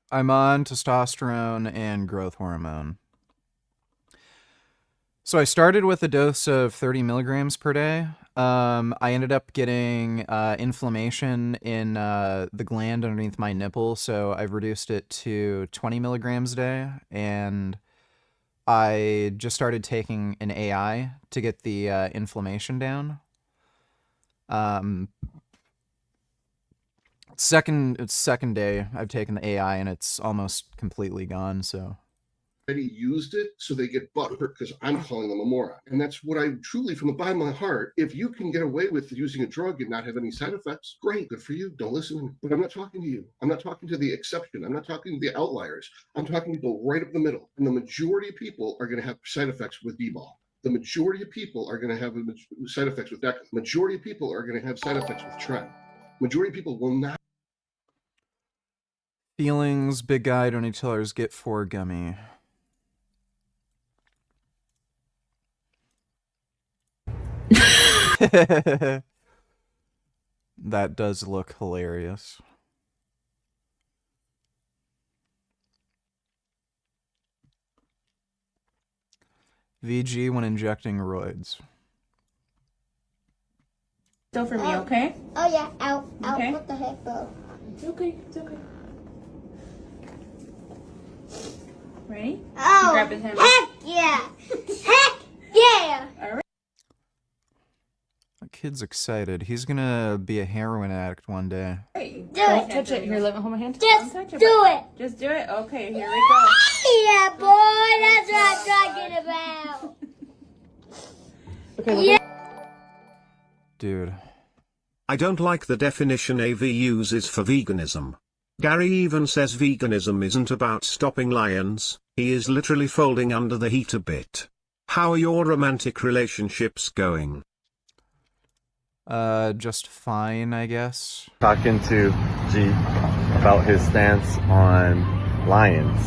Speaker 1: I'm on testosterone and growth hormone. So I started with a dose of 30 milligrams per day. I ended up getting inflammation in the gland underneath my nipple, so I've reduced it to 20 milligrams a day, and I just started taking an AI to get the inflammation down. Second day I've taken the AI, and it's almost completely gone, so...
Speaker 8: already used it, so they get butthurt because I'm calling them a moron. And that's what I truly, from the bottom of my heart, if you can get away with using a drug and not have any side effects, great, good for you, don't listen. But I'm not talking to you. I'm not talking to the exception. I'm not talking to the outliers. I'm talking to people right up the middle. And the majority of people are going to have side effects with D-ball. The majority of people are going to have side effects with DECA. Majority of people are going to have side effects with Tren. Majority of people will not.
Speaker 1: Feelings, big guy, don't need tellers, get 4 gummy. That does look hilarious. VG when injecting roids.
Speaker 3: Still for me, okay?
Speaker 10: Oh yeah, ow, ow,
Speaker 3: Okay.
Speaker 10: what the heck, bro?
Speaker 3: It's okay, it's okay. Ready?
Speaker 10: Oh,
Speaker 3: Grab his hand.
Speaker 10: heck yeah! Heck yeah!
Speaker 3: All right.
Speaker 1: That kid's excited. He's gonna be a heroin addict one day.
Speaker 3: Don't touch it. Here, let me hold my hand.
Speaker 10: Just
Speaker 3: Don't touch it,
Speaker 10: do
Speaker 3: but-
Speaker 10: it!
Speaker 3: Just do it. Okay, here we go.
Speaker 10: Yeah, boy, that's what I'm talking about! Yeah.
Speaker 1: Dude.
Speaker 5: I don't like the definition AV uses for veganism. Gary even says veganism isn't about stopping lions, he is literally folding under the heat a bit. How are your romantic relationships going?
Speaker 1: Just fine, I guess.
Speaker 4: Talking to G about his stance on lions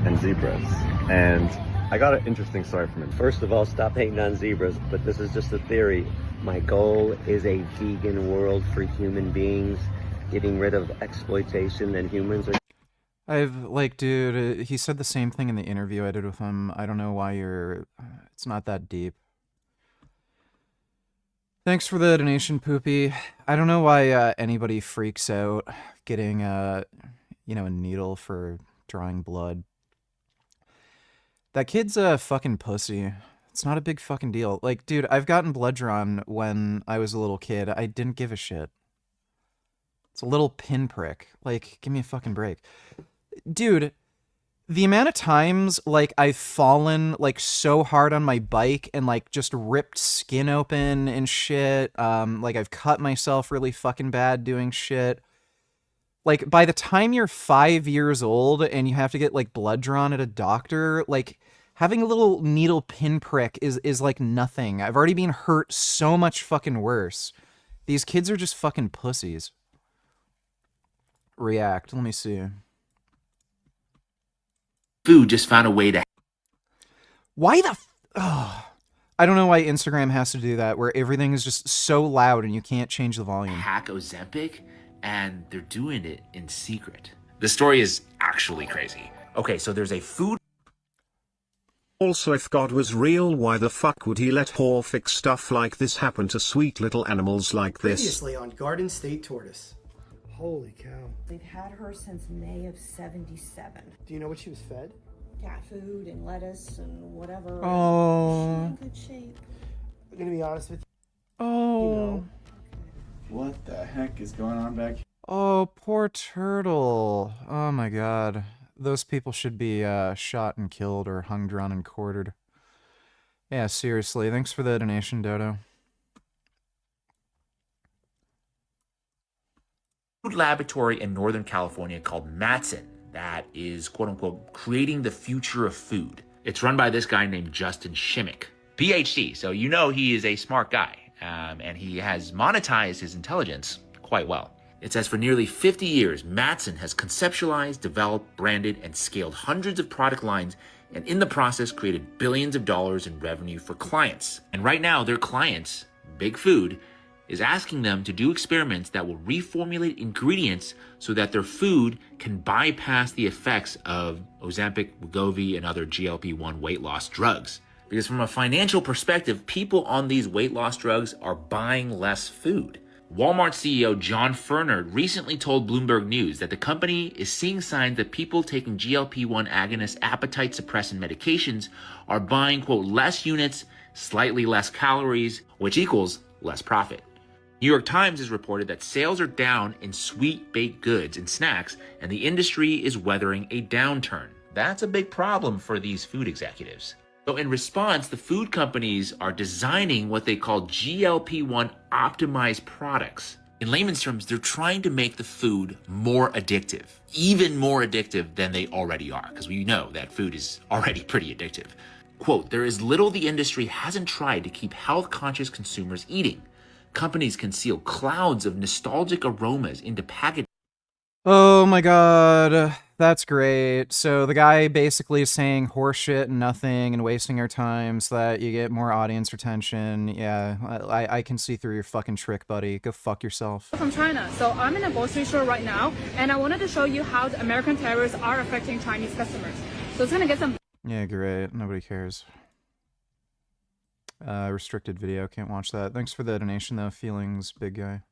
Speaker 4: and zebras. And I got an interesting story from him.
Speaker 16: First of all, stop hating on zebras, but this is just a theory. My goal is a vegan world for human beings, getting rid of exploitation, and humans are...
Speaker 1: Dude, he said the same thing in the interview I did with him. I don't know why you're... It's not that deep. Thanks for the donation, Poopy. I don't know why anybody freaks out getting, a needle for drawing blood. That kid's a fucking pussy. It's not a big fucking deal. Like, dude, I've gotten blood drawn when I was a little kid. I didn't give a shit. It's a little pinprick. Like, give me a fucking break. Dude, the amount of times, like, I've fallen, like, so hard on my bike and, like, just ripped skin open and shit. Like, I've cut myself really fucking bad doing shit. Like, by the time you're 5 years old and you have to get, like, blood drawn at a doctor, like, having a little needle pinprick is like nothing. I've already been hurt so much fucking worse. These kids are just fucking pussies. React. Let me see.
Speaker 17: Food just found a way to...
Speaker 1: Why the... I don't know why Instagram has to do that, where everything is just so loud and you can't change the volume.
Speaker 17: hack Ozempic, and they're doing it in secret. The story is actually crazy. Okay, so there's a food...
Speaker 5: Also, if God was real, why the fuck would he let horrific stuff like this happen to sweet little animals like this?
Speaker 18: Previously on Garden State Tortoise. Holy cow.
Speaker 19: They've had her since May of 77.
Speaker 18: Do you know what she was fed?
Speaker 19: Cat food and lettuce and whatever.
Speaker 1: Oh.
Speaker 19: She's in good shape.
Speaker 18: I'm gonna be honest with you.
Speaker 1: Oh.
Speaker 18: You know.
Speaker 20: What the heck is going on back here?
Speaker 1: Oh, poor turtle. Oh my god. Those people should be shot and killed or hung, drawn, and quartered. Yeah, seriously. Thanks for the donation, Dodo.
Speaker 17: food laboratory in Northern California called Matson that is, quote unquote, creating the future of food. It's run by this guy named Justin Shimmick, PhD. So you know he is a smart guy, and he has monetized his intelligence quite well. It says for nearly 50 years, Mattson has conceptualized, developed, branded, and scaled hundreds of product lines, and in the process created billions of dollars in revenue for clients. And right now, their clients, Big Food, is asking them to do experiments that will reformulate ingredients so that their food can bypass the effects of Ozempic, Wegovy, and other GLP-1 weight loss drugs. Because from a financial perspective, people on these weight loss drugs are buying less food. Walmart CEO John Fernand recently told Bloomberg News that the company is seeing signs that people taking GLP-1 agonist appetite suppressant medications are buying, quote, less units, slightly less calories, which equals less profit. New York Times has reported that sales are down in sweet baked goods and snacks, and the industry is weathering a downturn. That's a big problem for these food executives. So in response, the food companies are designing what they call GLP-1 optimized products. In layman's terms, they're trying to make the food more addictive, even more addictive than they already are, because we know that food is already pretty addictive. Quote, there is little the industry hasn't tried to keep health-conscious consumers eating. Companies can seal clouds of nostalgic aromas into packaging.
Speaker 1: Oh my god, that's great. So the guy basically is saying horseshit and nothing and wasting our time so that you get more audience retention. Yeah, I can see through your fucking trick, buddy. Go fuck yourself.
Speaker 21: From China. So I'm in a grocery store right now, and I wanted to show you how the American tariffs are affecting Chinese customers. So it's gonna get some.
Speaker 1: Yeah, great. Nobody cares. Restricted video. Can't watch that. Thanks for the donation, though. Feelings, big guy.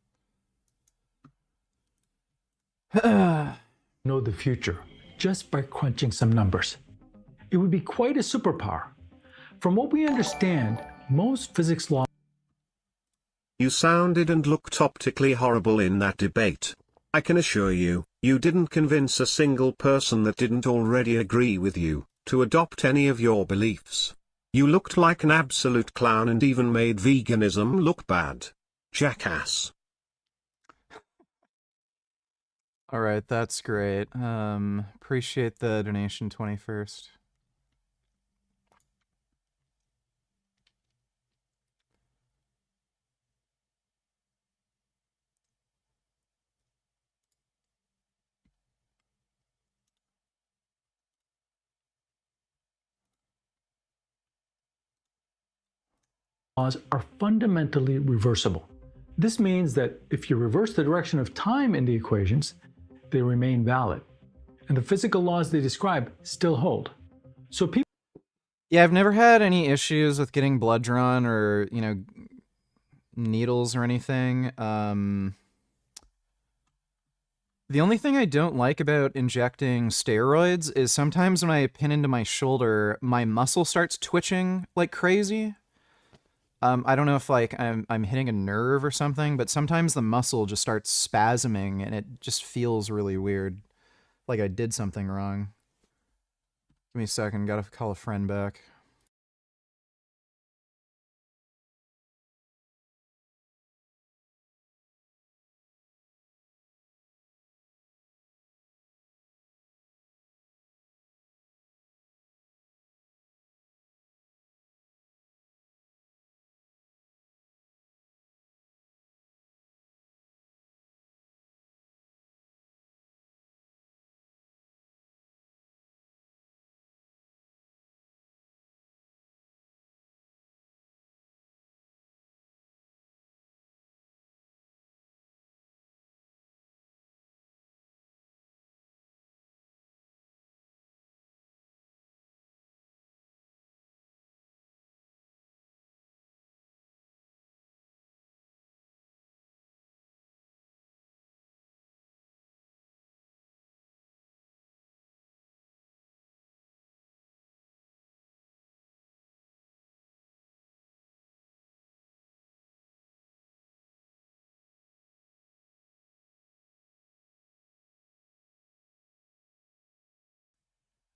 Speaker 22: Know the future just by crunching some numbers. It would be quite a superpower. From what we understand, most physics laws.
Speaker 5: You sounded and looked optically horrible in that debate. I can assure you, you didn't convince a single person that didn't already agree with you to adopt any of your beliefs. You looked like an absolute clown and even made veganism look bad. Jackass.
Speaker 1: All right, that's great. Appreciate the donation, 21st.
Speaker 22: Laws are fundamentally reversible. This means that if you reverse the direction of time in the equations, they remain valid. And the physical laws they describe still hold. So people.
Speaker 1: Yeah, I've never had any issues with getting blood drawn or, you know, needles or anything. The only thing I don't like about injecting steroids is sometimes when I pin into my shoulder, my muscle starts twitching like crazy. I don't know if like I'm hitting a nerve or something, but sometimes the muscle just starts spasming and it just feels really weird. Like I did something wrong. Give me a second, gotta call a friend back.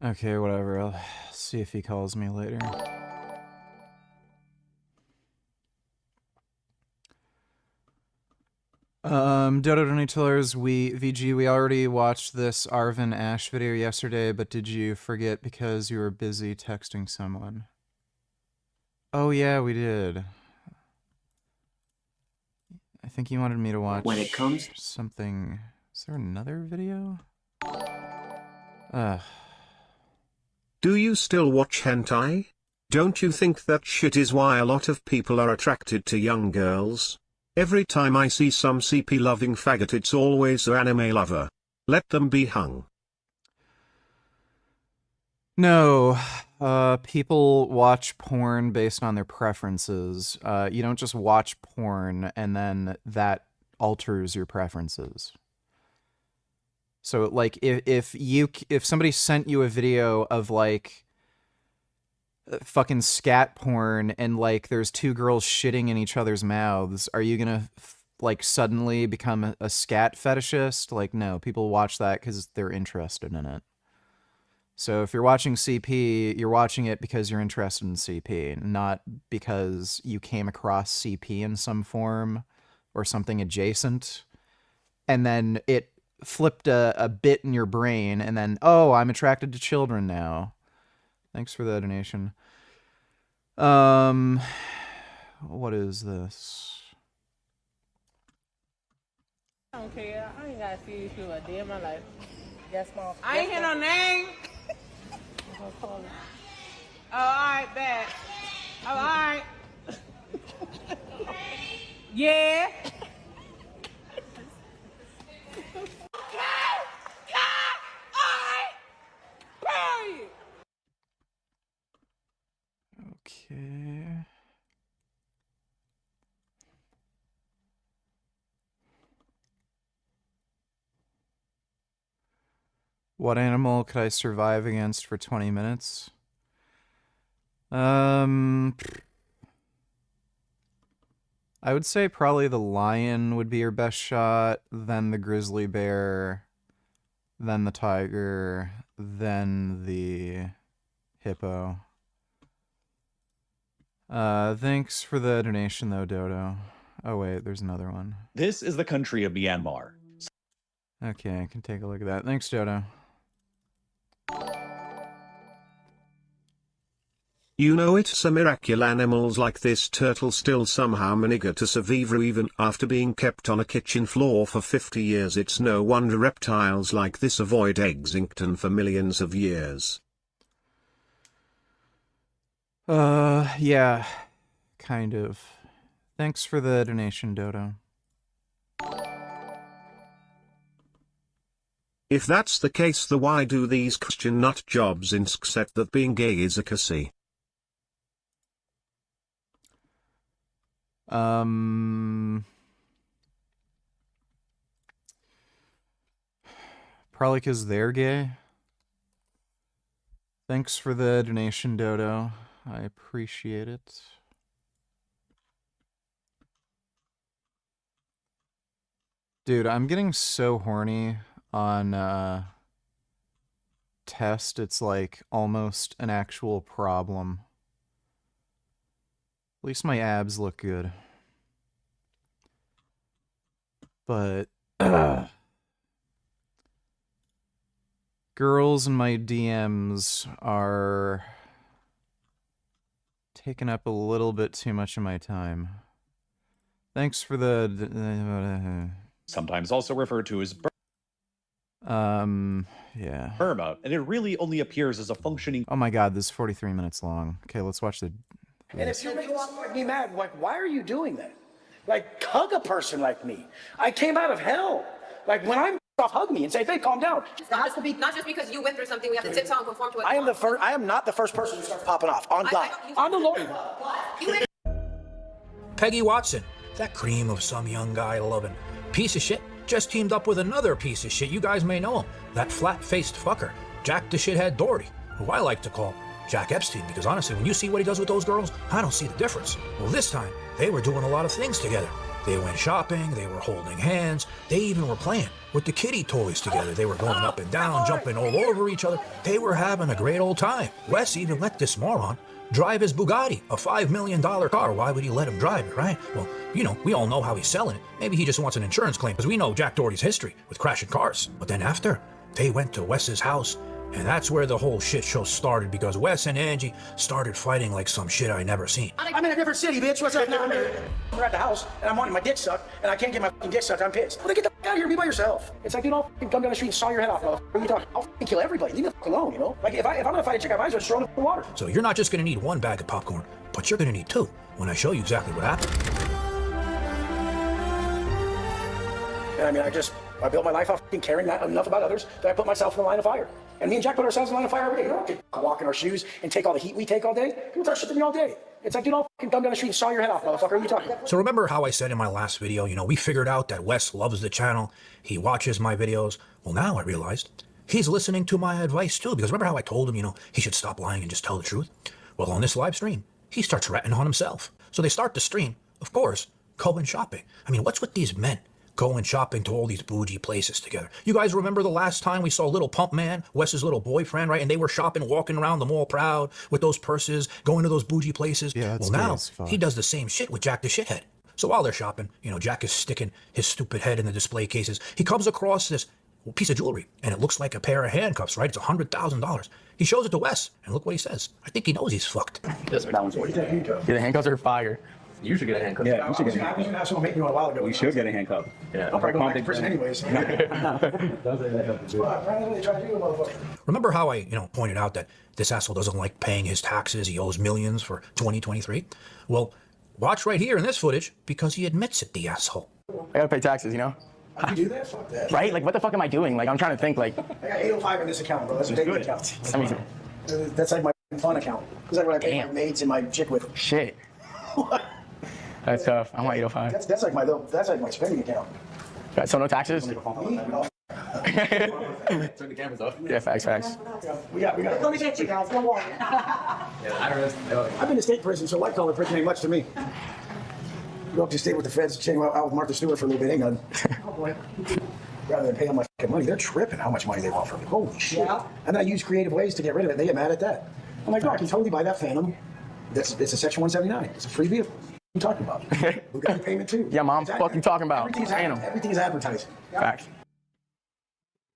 Speaker 1: Okay, whatever. I'll see if he calls me later. Dodo Donatillers, we already watched this Arvin Ash video yesterday, but did you forget because you were busy texting someone? Oh yeah, we did. I think you wanted me to watch
Speaker 2: When it comes
Speaker 1: something. Is there another video?
Speaker 5: Do you still watch hentai? Don't you think that shit is why a lot of people are attracted to young girls? Every time I see some CP-loving faggot, it's always the anime lover. Let them be hung.
Speaker 1: No, people watch porn based on their preferences. You don't just watch porn and then that alters your preferences. So, like, if somebody sent you a video of, like, fucking scat porn and, like, there's two girls shitting in each other's mouths, are you gonna, like, suddenly become a scat fetishist? Like, no, people watch that because they're interested in it. So if you're watching CP, you're watching it because you're interested in CP, not because you came across CP in some form or something adjacent, and then it flipped a bit in your brain, and then, oh, I'm attracted to children now. Thanks for the donation. What is this?
Speaker 7: I don't care. I ain't gotta see these people a day in my life. Yes, mom.
Speaker 3: I ain't hear no name.
Speaker 7: Oh, alright, bad. Oh, alright. Yeah.
Speaker 1: Okay. What animal could I survive against for 20 minutes? I would say probably the lion would be your best shot, then the grizzly bear, then the tiger, then the hippo. Thanks for the donation though, Dodo. Oh wait, there's another one.
Speaker 23: This is the country of Myanmar.
Speaker 1: Okay, I can take a look at that. Thanks, Dodo.
Speaker 5: You know, it's a miracle animals like this turtle still somehow manage to survive even after being kept on a kitchen floor for 50 years. It's no wonder reptiles like this avoid extinction for millions of years.
Speaker 1: Yeah, kind of. Thanks for the donation, Dodo.
Speaker 5: If that's the case, then why do these Christian nut jobs insist that being gay is a cussy?
Speaker 1: Probably because they're gay. Thanks for the donation, Dodo. I appreciate it. Dude, I'm getting so horny on test, it's like almost an actual problem. At least my abs look good. But girls in my DMs are taking up a little bit too much of my time. Thanks for the
Speaker 23: Sometimes also referred to as
Speaker 1: yeah.
Speaker 23: Burma, and it really only appears as a functioning.
Speaker 1: Oh my god, this is 43 minutes long. Okay, let's watch the...
Speaker 2: And if you're making me mad, like, why are you doing that? Like, hug a person like me. I came out of hell. Like, when I'm off, hug me and say, hey, calm down.
Speaker 24: It has to be not just because you went through something. We have to tiptoe and conform to it.
Speaker 2: I am not the first person who starts popping off. On God. On the Lord.
Speaker 25: Peggy Watson, that cream of some young guy loving piece of shit, just teamed up with another piece of shit. You guys may know him. That flat-faced fucker, Jack the Shithead Doherty, who I like to call Jack Epstein, because honestly, when you see what he does with those girls, I don't see the difference. Well, this time, they were doing a lot of things together. They went shopping, they were holding hands, they even were playing with the kitty toys together. They were going up and down, jumping all over each other. They were having a great old time. Wes even let this moron drive his Bugatti, a $5 million car. Why would he let him drive it, right? Well, you know, we all know how he's selling it. Maybe he just wants an insurance claim, because we know Jack Doherty's history with crashing cars. But then after, they went to Wes's house, and that's where the whole shit show started, because Wes and Angie started fighting like some shit I never seen.
Speaker 2: I'm in a different city, bitch. What's up now? We're at the house, and I'm wanting my dick sucked, and I can't get my fucking dick sucked. I'm pissed. Well, then get the fuck out of here. Be by yourself. It's like, dude, I'll fucking come down the street and saw your head off. What are you talking? I'll fucking kill everybody. Leave me the fuck alone, you know? Like, if I'm gonna fight a chick, I might as well just throw her in the water.
Speaker 25: So you're not just gonna need one bag of popcorn, but you're gonna need two when I show you exactly what happened.
Speaker 2: And I mean, I built my life off fucking caring not enough about others that I put myself in the line of fire. And me and Jack put ourselves in the line of fire every day. You don't walk in our shoes and take all the heat we take all day. People talk shit to me all day. It's like, dude, I'll fucking come down the street and saw your head off, motherfucker. What are you talking about?
Speaker 25: So remember how I said in my last video, you know, we figured out that Wes loves the channel. He watches my videos. Well, now I realized he's listening to my advice too, because remember how I told him, you know, he should stop lying and just tell the truth? Well, on this live stream, he starts ratting on himself. So they start the stream, of course, going shopping. I mean, what's with these men going shopping to all these bougie places together? You guys remember the last time we saw Little Pump Man, Wes's little boyfriend, right? And they were shopping, walking around the mall proud with those purses, going to those bougie places.
Speaker 1: Yeah,
Speaker 25: well, now he does the same shit with Jack the Shithead. So while they're shopping, you know, Jack is sticking his stupid head in the display cases. He comes across this piece of jewelry, and it looks like a pair of handcuffs, right? It's $100,000. He shows it to Wes, and look what he says. I think he knows he's fucked.
Speaker 6: That one's for you. Yeah, the handcuffs are fire. You should get a handcuff.
Speaker 2: Yeah, you should get a handcuff. I was gonna have someone make me one a while ago.
Speaker 6: You should get a handcuff. Yeah.
Speaker 2: I'll probably go back to prison anyways.
Speaker 25: Remember how I, you know, pointed out that this asshole doesn't like paying his taxes? He owes millions for 2023. Well, watch right here in this footage, because he admits it, the asshole.
Speaker 6: I gotta pay taxes, you know?
Speaker 2: How do you do that? Fuck that.
Speaker 6: Right? Like, what the fuck am I doing? Like, I'm trying to think, like...
Speaker 2: I got 805 in this account, bro. That's a dating account.
Speaker 6: I mean...
Speaker 2: That's like my fun account. That's like what I pay my maids and my chick with.
Speaker 6: Shit. That's tough. I'm like 805.
Speaker 2: That's like my spending account.
Speaker 6: So no taxes?
Speaker 2: No.
Speaker 6: Turn the cameras off. Yeah, facts.
Speaker 2: We got. Let me get you guys. Don't worry. I've been to state prison, so white collar prison ain't much to me. Go up to state with the feds, chain out with Martha Stewart for a little bit, ain't none. Oh boy. Rather than pay all my fucking money, they're tripping how much money they want from me. Holy shit. Yeah. And then I use creative ways to get rid of it. They get mad at that. I'm like, no, I can totally buy that Phantom. It's a Section 179. It's a free vehicle. What are you talking about? We got the payment too.
Speaker 6: Yeah, Mom, fuck you talking about?
Speaker 2: Everything's advertising.
Speaker 6: Facts.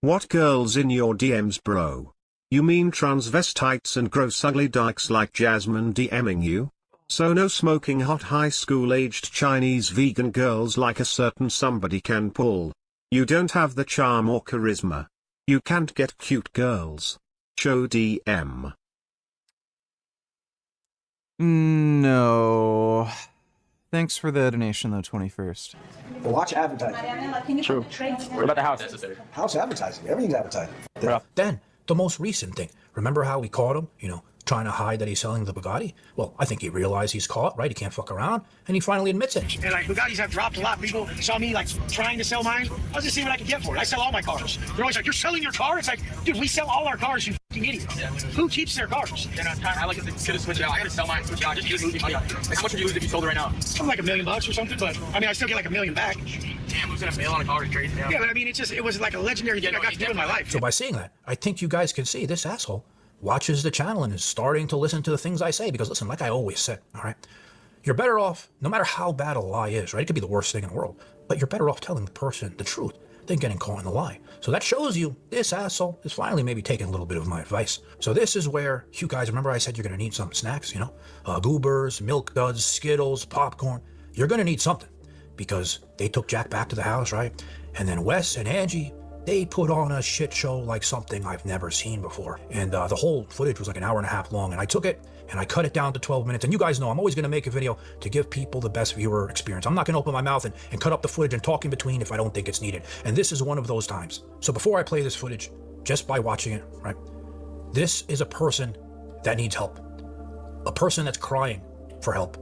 Speaker 5: What girls in your DMs, bro? You mean transvestites and gross ugly dykes like Jasmine DMing you? So no smoking hot high school aged Chinese vegan girls like a certain somebody can pull. You don't have the charm or charisma. You can't get cute girls. Show DM.
Speaker 1: No. Thanks for the donation, though, 21st.
Speaker 2: Well, watch advertising.
Speaker 6: True. What about the house?
Speaker 2: House advertising. Everything's advertising.
Speaker 25: Then, the most recent thing. Remember how we caught him, you know, trying to hide that he's selling the Bugatti? Well, I think he realized he's caught, right? He can't fuck around, and he finally admits it.
Speaker 2: And like Bugattis have dropped a lot. People saw me like trying to sell mine. I was just seeing what I could get for it. I sell all my cars. They're always like, "You're selling your car?" It's like, dude, we sell all our cars. You fucking idiot. Who keeps their cars?
Speaker 6: And I like to switch it out. I gotta sell mine, switch it out. Just lose money. Like, how much would you lose if you sold it right now?
Speaker 2: Something like $1 million or something. But I mean, I still get like $1 million back.
Speaker 6: Damn, losing $1 million on a car is crazy.
Speaker 2: Yeah, but I mean, it was like a legendary thing I got to do in my life.
Speaker 25: So by seeing that, I think you guys can see this asshole watches the channel and is starting to listen to the things I say, because listen, like I always said, all right, you're better off, no matter how bad a lie is, right? It could be the worst thing in the world, but you're better off telling the person the truth than getting caught in the lie. So that shows you this asshole is finally maybe taking a little bit of my advice. So this is where you guys, remember I said you're going to need some snacks, you know, goobers, milk duds, Skittles, popcorn. You're going to need something, because they took Jack back to the house, right? And then Wes and Angie, they put on a shit show like something I've never seen before. And the whole footage was like an hour and a half long, and I took it and I cut it down to 12 minutes. And you guys know I'm always gonna make a video to give people the best viewer experience. I'm not gonna open my mouth and cut up the footage and talk in between if I don't think it's needed. And this is one of those times. So before I play this footage, just by watching it, right? This is a person that needs help. A person that's crying for help.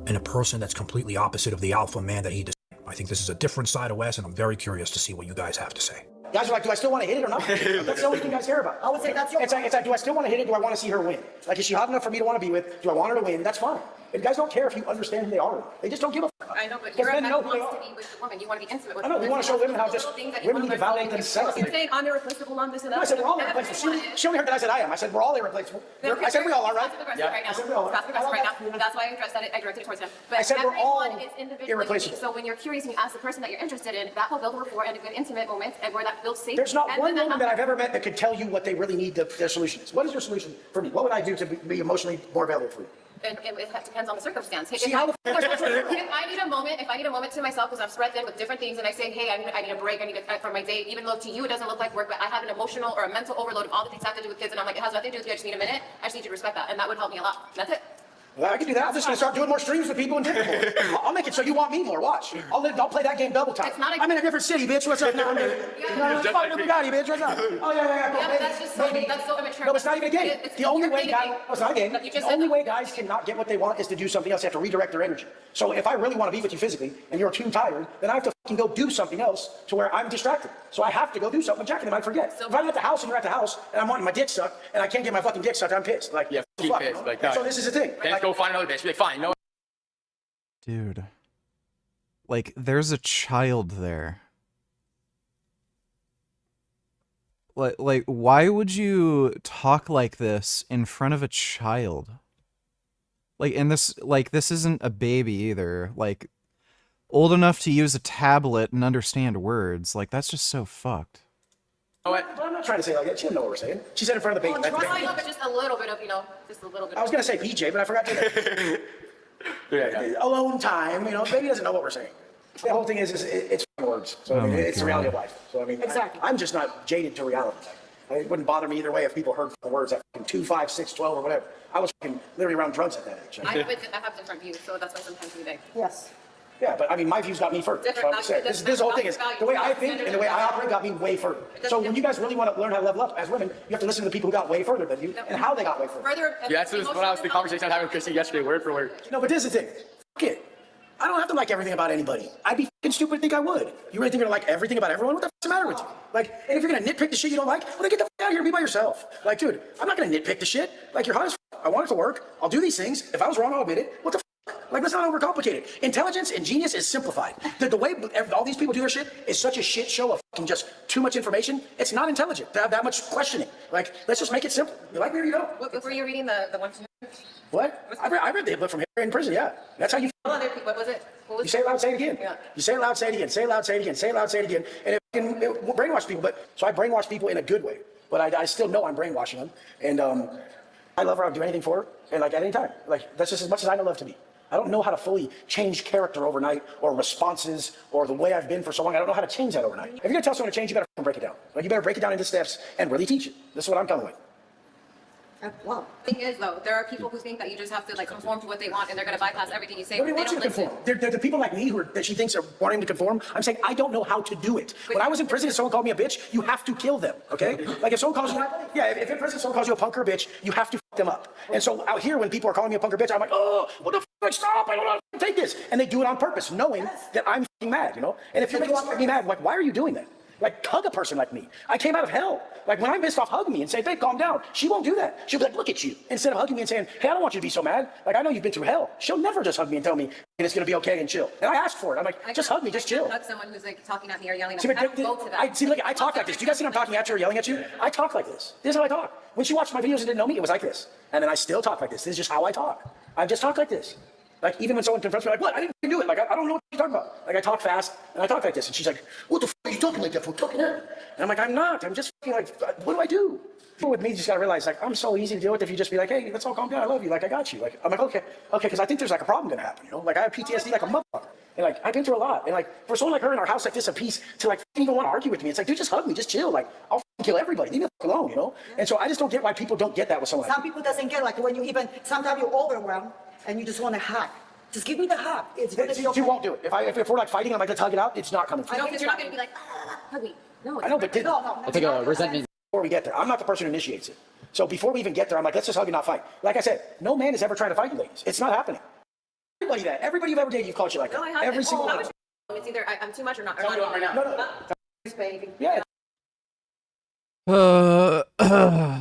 Speaker 25: And a person that's completely opposite of the alpha man that he does. I think this is a different side of Wes, and I'm very curious to see what you guys have to say.
Speaker 2: Guys are like, do I still want to hit it or not? That's the only thing guys care about. I would say that's your it's like, do I still want to hit it? Do I want to see her win? Like, is she hot enough for me to want to be with? Do I want her to win? That's fine. And guys don't care if you understand who they are. They just don't give a fuck.
Speaker 24: I know, but
Speaker 2: Because
Speaker 24: you're a
Speaker 2: men
Speaker 24: man
Speaker 2: know
Speaker 24: who
Speaker 2: who they
Speaker 24: wants
Speaker 2: are.
Speaker 24: to be with the woman. You want to be intimate with
Speaker 2: I know,
Speaker 24: her.
Speaker 2: we want to show women how
Speaker 24: Little
Speaker 2: just
Speaker 24: things that you
Speaker 2: women
Speaker 24: wanna
Speaker 2: need to validate
Speaker 24: validate.
Speaker 2: themselves.
Speaker 24: You're saying I'm irreplaceable on this and that.
Speaker 2: No, I said we're all
Speaker 24: And
Speaker 2: irreplaceable.
Speaker 24: everyone-
Speaker 2: She only heard that I said I am. I said we're all irreplaceable. I said we all are, right?
Speaker 24: Right now.
Speaker 2: I said we all are.
Speaker 24: Passive aggressive right now. That's why I addressed that. I directed it towards him. But
Speaker 2: I said we're all
Speaker 24: everyone is individually
Speaker 2: irreplaceable.
Speaker 24: unique. So when you're curious and you ask the person that you're interested in, that will build a rapport and a good intimate moment, and where that builds safety.
Speaker 2: There's not
Speaker 24: And
Speaker 2: one
Speaker 24: then
Speaker 2: woman that I've ever met that could tell you what they really need their solution is. What is your solution for me? What would I do to be emotionally more available for you?
Speaker 24: And it depends on the circumstance. Hey,
Speaker 2: See
Speaker 24: if
Speaker 2: how
Speaker 24: I need a moment to myself because I'm spread thin with different things, and I say, hey, I need a break, I need a from my day, even though to you it doesn't look like work, but I have an emotional or a mental overload of all the things I have to do with kids, and I'm like, it has nothing to do with you. I just need a minute. I just need you to respect that, and that would help me a lot. That's it.
Speaker 2: Well, I can do that. I'm just going to start doing more streams with people and I'll make it so you want me more. Watch. I'll play that game double time. I'm in a different city, bitch. What's up now? I'm fucking Bugatti, bitch. What's up? Oh, yeah.
Speaker 24: Yeah, but that's just so, that's so immature.
Speaker 2: No, it's not even a game. The only way it's not a game.
Speaker 24: You just
Speaker 2: The only way guys cannot get what they want is to do something else. They have to redirect their energy. So if I really want to be with you physically and you're too tired, then I have to fucking go do something else to where I'm distracted. So I have to go do something with Jack and I might forget. If I'm at the house and you're at the house and I'm wanting my dick sucked and I can't get my fucking dick sucked, I'm pissed. Like,
Speaker 6: Yeah,
Speaker 2: fuck,
Speaker 6: pissed.
Speaker 2: you know?
Speaker 6: Like,
Speaker 2: So this is the thing.
Speaker 6: Then go find another bitch. Be like, fine, no.
Speaker 1: Dude. Like, there's a child there. Like, why would you talk like this in front of a child? Like, and this isn't a baby either. Like, old enough to use a tablet and understand words. Like, that's just so fucked.
Speaker 2: But I'm not trying to say like that. She didn't know what we're saying. She said in front of the baby.
Speaker 24: Well, try but just a little bit of, just a little bit.
Speaker 2: I was going to say PJ, but I forgot to. Alone time, baby doesn't know what we're saying. The whole thing is it's words. So I mean, it's the reality of life. So I mean, exactly. I'm just not jaded to reality. It wouldn't bother me either way if people heard the words at 2, 5, 6, 12 or whatever. I was literally around drugs at that age.
Speaker 24: I have different views, so that's why sometimes we beg.
Speaker 2: Yes. Yeah, but I mean, my views got me further. So I'm just saying, this whole thing is, the way I think and the way I operate got me way further. So when you guys really want to learn how to level up as women, you have to listen to the people who got way further than you and how they got way further.
Speaker 6: Yeah, that's what I was the conversation I was having with Christy yesterday, word for word.
Speaker 2: No, but this is the thing. Fuck it. I don't have to like everything about anybody. I'd be fucking stupid to think I would. You really think you're gonna like everything about everyone? What the fuck's the matter with you? Like, and if you're gonna nitpick the shit you don't like, well then get the fuck out of here and be by yourself. Like, dude, I'm not gonna nitpick the shit. Like, you're hot as fuck. I want it to work. I'll do these things. If I was wrong, I'll admit it. What the fuck? Like, let's not overcomplicate it. Intelligence and genius is simplified. The way all these people do their shit is such a shit show of fucking just too much information. It's not intelligent to have that much questioning. Like, let's just make it simple. You like me or you don't?
Speaker 24: Were you reading the one from
Speaker 2: What? I read the book from here in prison, yeah. That's how you
Speaker 24: What was it?
Speaker 2: You say it loud, say it again.
Speaker 24: Yeah.
Speaker 2: You say it loud, say it again. Say it loud, say it again. Say it loud, say it again. And it brainwash people. So I brainwash people in a good way. But I still know I'm brainwashing them. And I love her. I'll do anything for her. And like at any time. Like that's just as much as I know love to be. I don't know how to fully change character overnight or responses or the way I've been for so long. I don't know how to change that overnight. If you're gonna tell someone to change, you better break it down. Like you better break it down into steps and really teach it. This is what I'm coming with.
Speaker 24: Well, the thing is, though, there are people who think that you just have to like conform to what they want, and they're gonna bypass everything you say.
Speaker 2: Nobody
Speaker 24: They
Speaker 2: wants you
Speaker 24: don't
Speaker 2: to conform. They're the people like me that she thinks are wanting to conform. I'm saying I don't know how to do it. When I was in prison, if someone called me a bitch, you have to kill them. Okay? Like if someone calls you, if in prison someone calls you a punk or a bitch, you have to f them up. And so out here, when people are calling me a punk or bitch, I'm like, oh, what the f? Like, stop! I don't know how to take this. And they do it on purpose, knowing that I'm f***ing mad. And if you're making me mad, like, why are you doing that? Like, hug a person like me. I came out of hell. Like, when I'm pissed off, hug me and say, babe, calm down. She won't do that. She'll be like, look at you. Instead of hugging me and saying, hey, I don't want you to be so mad. Like, I know you've been through hell. She'll never just hug me and tell me it's going to be okay and chill. And I asked for it. I'm like, just hug me, just chill.
Speaker 24: Hug someone who's like talking at me or yelling at
Speaker 2: See,
Speaker 24: me. I don't go to that.
Speaker 2: I talk like this. Do you guys think I'm talking at you or yelling at you? I talk like this. This is how I talk. When she watched my videos and didn't know me, it was like this. And then I still talk like this. This is just how I talk. I just talk like this. Like, even when someone confronts me, like, what? I didn't do it. Like, I don't know what you're talking about. Like, I talk fast, and I talk like this. And she's like, what the f*** are you talking like that for? Talking that? And I'm like, I'm not. I'm just f***ing like, what do I do? People with me just gotta realize, like, I'm so easy to deal with if you just be like, hey, let's all calm down. I love you. Like, I got you. Like, I'm like, okay, because I think there's, like, a problem gonna happen, Like, I have PTSD like a motherfucker. And, like, I've been through a lot. And, like, for someone like her in our house like this, a piece to, like, even want to argue with me, it's like, dude, just hug me. Just chill. Like, I'll kill everybody. Leave me alone, And so I just don't get why people don't get that with someone like
Speaker 9: Some people doesn't get, like, when you even, sometimes you're overwhelmed, and you just want to hug. Just give me the hug. It's gonna be okay.
Speaker 2: You won't do it. If we're like fighting, I'm like, let's hug it out. It's not coming.
Speaker 24: I know, because you're not gonna be like, hug me. No.
Speaker 2: I know, but
Speaker 24: no.
Speaker 2: I'll take a resentment before we get there. I'm not the person who initiates it. So before we even get there, I'm like, let's just hug and not fight. Like I said, no man is ever trying to fight you ladies. It's not happening. Everybody you've ever dated, you've called you like that.
Speaker 24: No, I haven't.
Speaker 2: Every single one.
Speaker 24: It's either I'm too much or not.
Speaker 2: Tell me what right now. No.
Speaker 24: Yeah.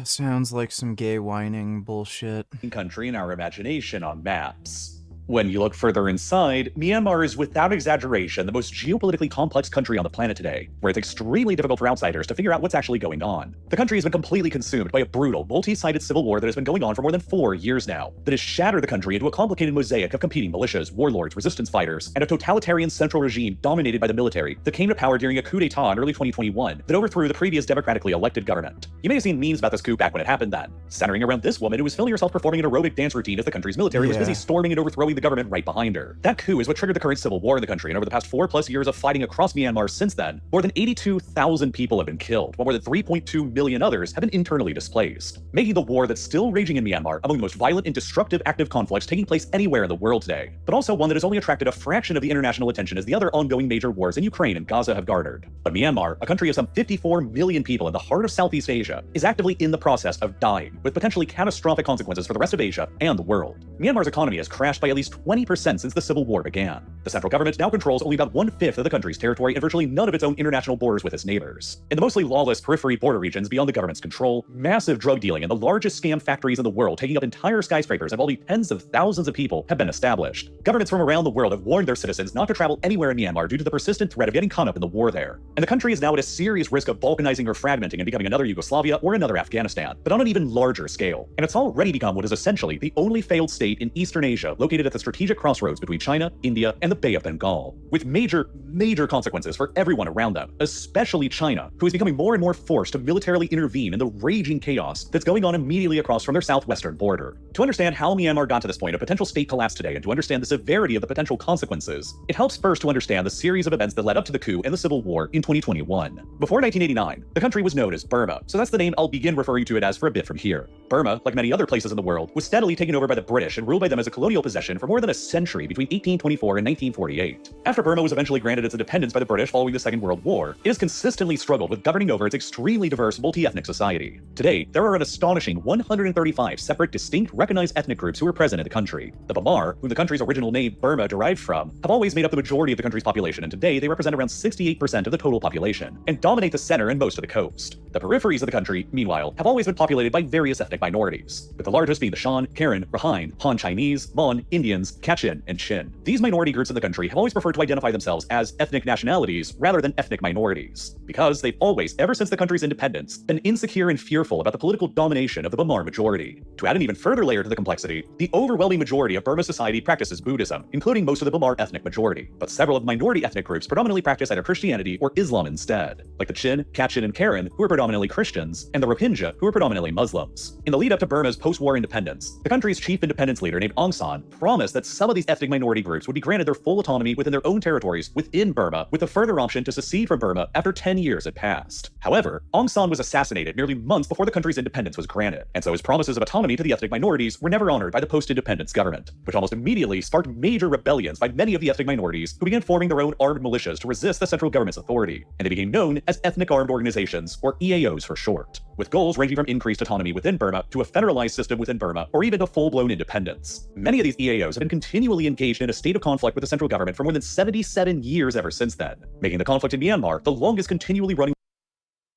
Speaker 1: Sounds like some gay whining bullshit.
Speaker 23: Country in our imagination on maps. When you look further inside, Myanmar is without exaggeration the most geopolitically complex country on the planet today, where it's extremely difficult for outsiders to figure out what's actually going on. The country has been completely consumed by a brutal, multi-sided civil war that has been going on for more than 4 years now, that has shattered the country into a complicated mosaic of competing militias, warlords, resistance fighters, and a totalitarian central regime dominated by the military that came to power during a coup d'etat in early 2021 that overthrew the previous democratically elected government. You may have seen memes about this coup back when it happened then, centering around this woman who was filming herself performing an aerobic dance routine as the country's military was busy storming and overthrowing the government right behind her. That coup is what triggered the current civil war in the country, and over the past 4+ years of fighting across Myanmar since then, more than 82,000 people have been killed, while more than 3.2 million others have been internally displaced, making the war that's still raging in Myanmar among the most violent and destructive active conflicts taking place anywhere in the world today, but also one that has only attracted a fraction of the international attention as the other ongoing major wars in Ukraine and Gaza have garnered. But Myanmar, a country of some 54 million people in the heart of Southeast Asia, is actively in the process of dying, with potentially catastrophic consequences for the rest of Asia and the world. Myanmar's economy has crashed by at least 20% since the civil war began. The central government now controls only about 1/5 of the country's territory and virtually none of its own international borders with its neighbors. In the mostly lawless periphery border regions beyond the government's control, massive drug dealing and the largest scam factories in the world taking up entire skyscrapers involving tens of thousands of people have been established. Governments from around the world have warned their citizens not to travel anywhere in Myanmar due to the persistent threat of getting caught up in the war there. And the country is now at a serious risk of balkanizing or fragmenting and becoming another Yugoslavia or another Afghanistan, but on an even larger scale. And it's already become what is essentially the only failed state in Eastern Asia located at the strategic crossroads between China, India, and the Bay of Bengal, with major consequences for everyone around them, especially China, who is becoming more and more forced to militarily intervene in the raging chaos that's going on immediately across from their southwestern border. To understand how Myanmar got to this point of potential state collapse today and to understand the severity of the potential consequences, it helps first to understand the series of events that led up to the coup and the civil war in 2021. Before 1989, the country was known as Burma, so that's the name I'll begin referring to it as for a bit from here. Burma, like many other places in the world, was steadily taken over by the British and ruled by them as a colonial possession for more than a century between 1824 and 1948. After Burma was eventually granted its independence by the British following the Second World War, it has consistently struggled with governing over its extremely diverse multi-ethnic society. Today, there are an astonishing 135 separate, distinct, recognized ethnic groups who are present in the country. The Bamar, whom the country's original name Burma derived from, have always made up the majority of the country's population, and today they represent around 68% of the total population, and dominate the center and most of the coast. The peripheries of the country, meanwhile, have always been populated by various ethnic minorities, with the largest being the Shan, Karen, Rakhine, Han Chinese, Mon, Indians, Kachin, and Chin. These minority groups in the country have always preferred to identify themselves as ethnic nationalities rather than ethnic minorities, because they've always, ever since the country's independence, been insecure and fearful about the political domination of the Bamar majority. To add an even further layer to the complexity, the overwhelming majority of Burma's society practices Buddhism, including most of the Bamar ethnic majority, but several of the minority ethnic groups predominantly practice either Christianity or Islam instead, like the Chin, Kachin, and Karen, who are predominantly Christians, and the Rohingya, who are predominantly Muslims. In the lead up to Burma's post-war independence, the country's chief independence leader named Aung San promised that some of these ethnic minority groups would be granted their full autonomy within their own territories within Burma, with a further option to secede from Burma after 10 years had passed. However, Aung San was assassinated merely months before the country's independence was granted, and so his promises of autonomy to the ethnic minorities were never honored by the post-independence government, which almost immediately sparked major rebellions by many of the ethnic minorities who began forming their own armed militias to resist the central government's authority, and they became known as ethnic armed organizations, or EAOs for short, with goals ranging from increased autonomy within Burma to a federalized system within Burma, or even to full-blown independence. Many of these EAOs have been continually engaged in a state of conflict with the central government for more than 77 years ever since then, making the conflict in Myanmar the longest continually running.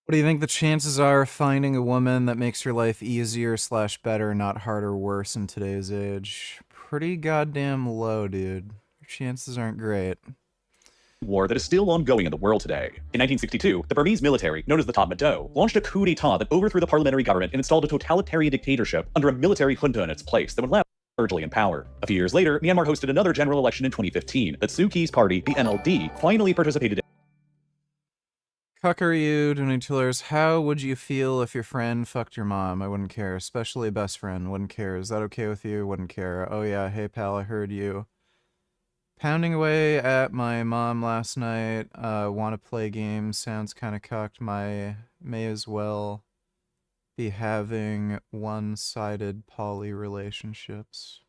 Speaker 1: What do you think the chances are of finding a woman that makes your life easier / better, not harder, worse in today's age? Pretty goddamn low, dude. Your chances aren't great.
Speaker 23: War that is still ongoing in the world today. In 1962, the Burmese military, known as the Tatmadaw, launched a coup d'etat that overthrew the parliamentary government and installed a totalitarian dictatorship under a military junta in its place that would last largely in power. A few years later, Myanmar hosted another general election in 2015 that Suu Kyi's party, the NLD, finally participated in.
Speaker 1: Cuckaroo, $22. How would you feel if your friend fucked your mom? I wouldn't care, especially a best friend. Wouldn't care. Is that okay with you? Wouldn't care. Oh yeah, hey pal, I heard you. Pounding away at my mom last night. Want to play games. Sounds kind of cucked. May as well be having one-sided poly relationships.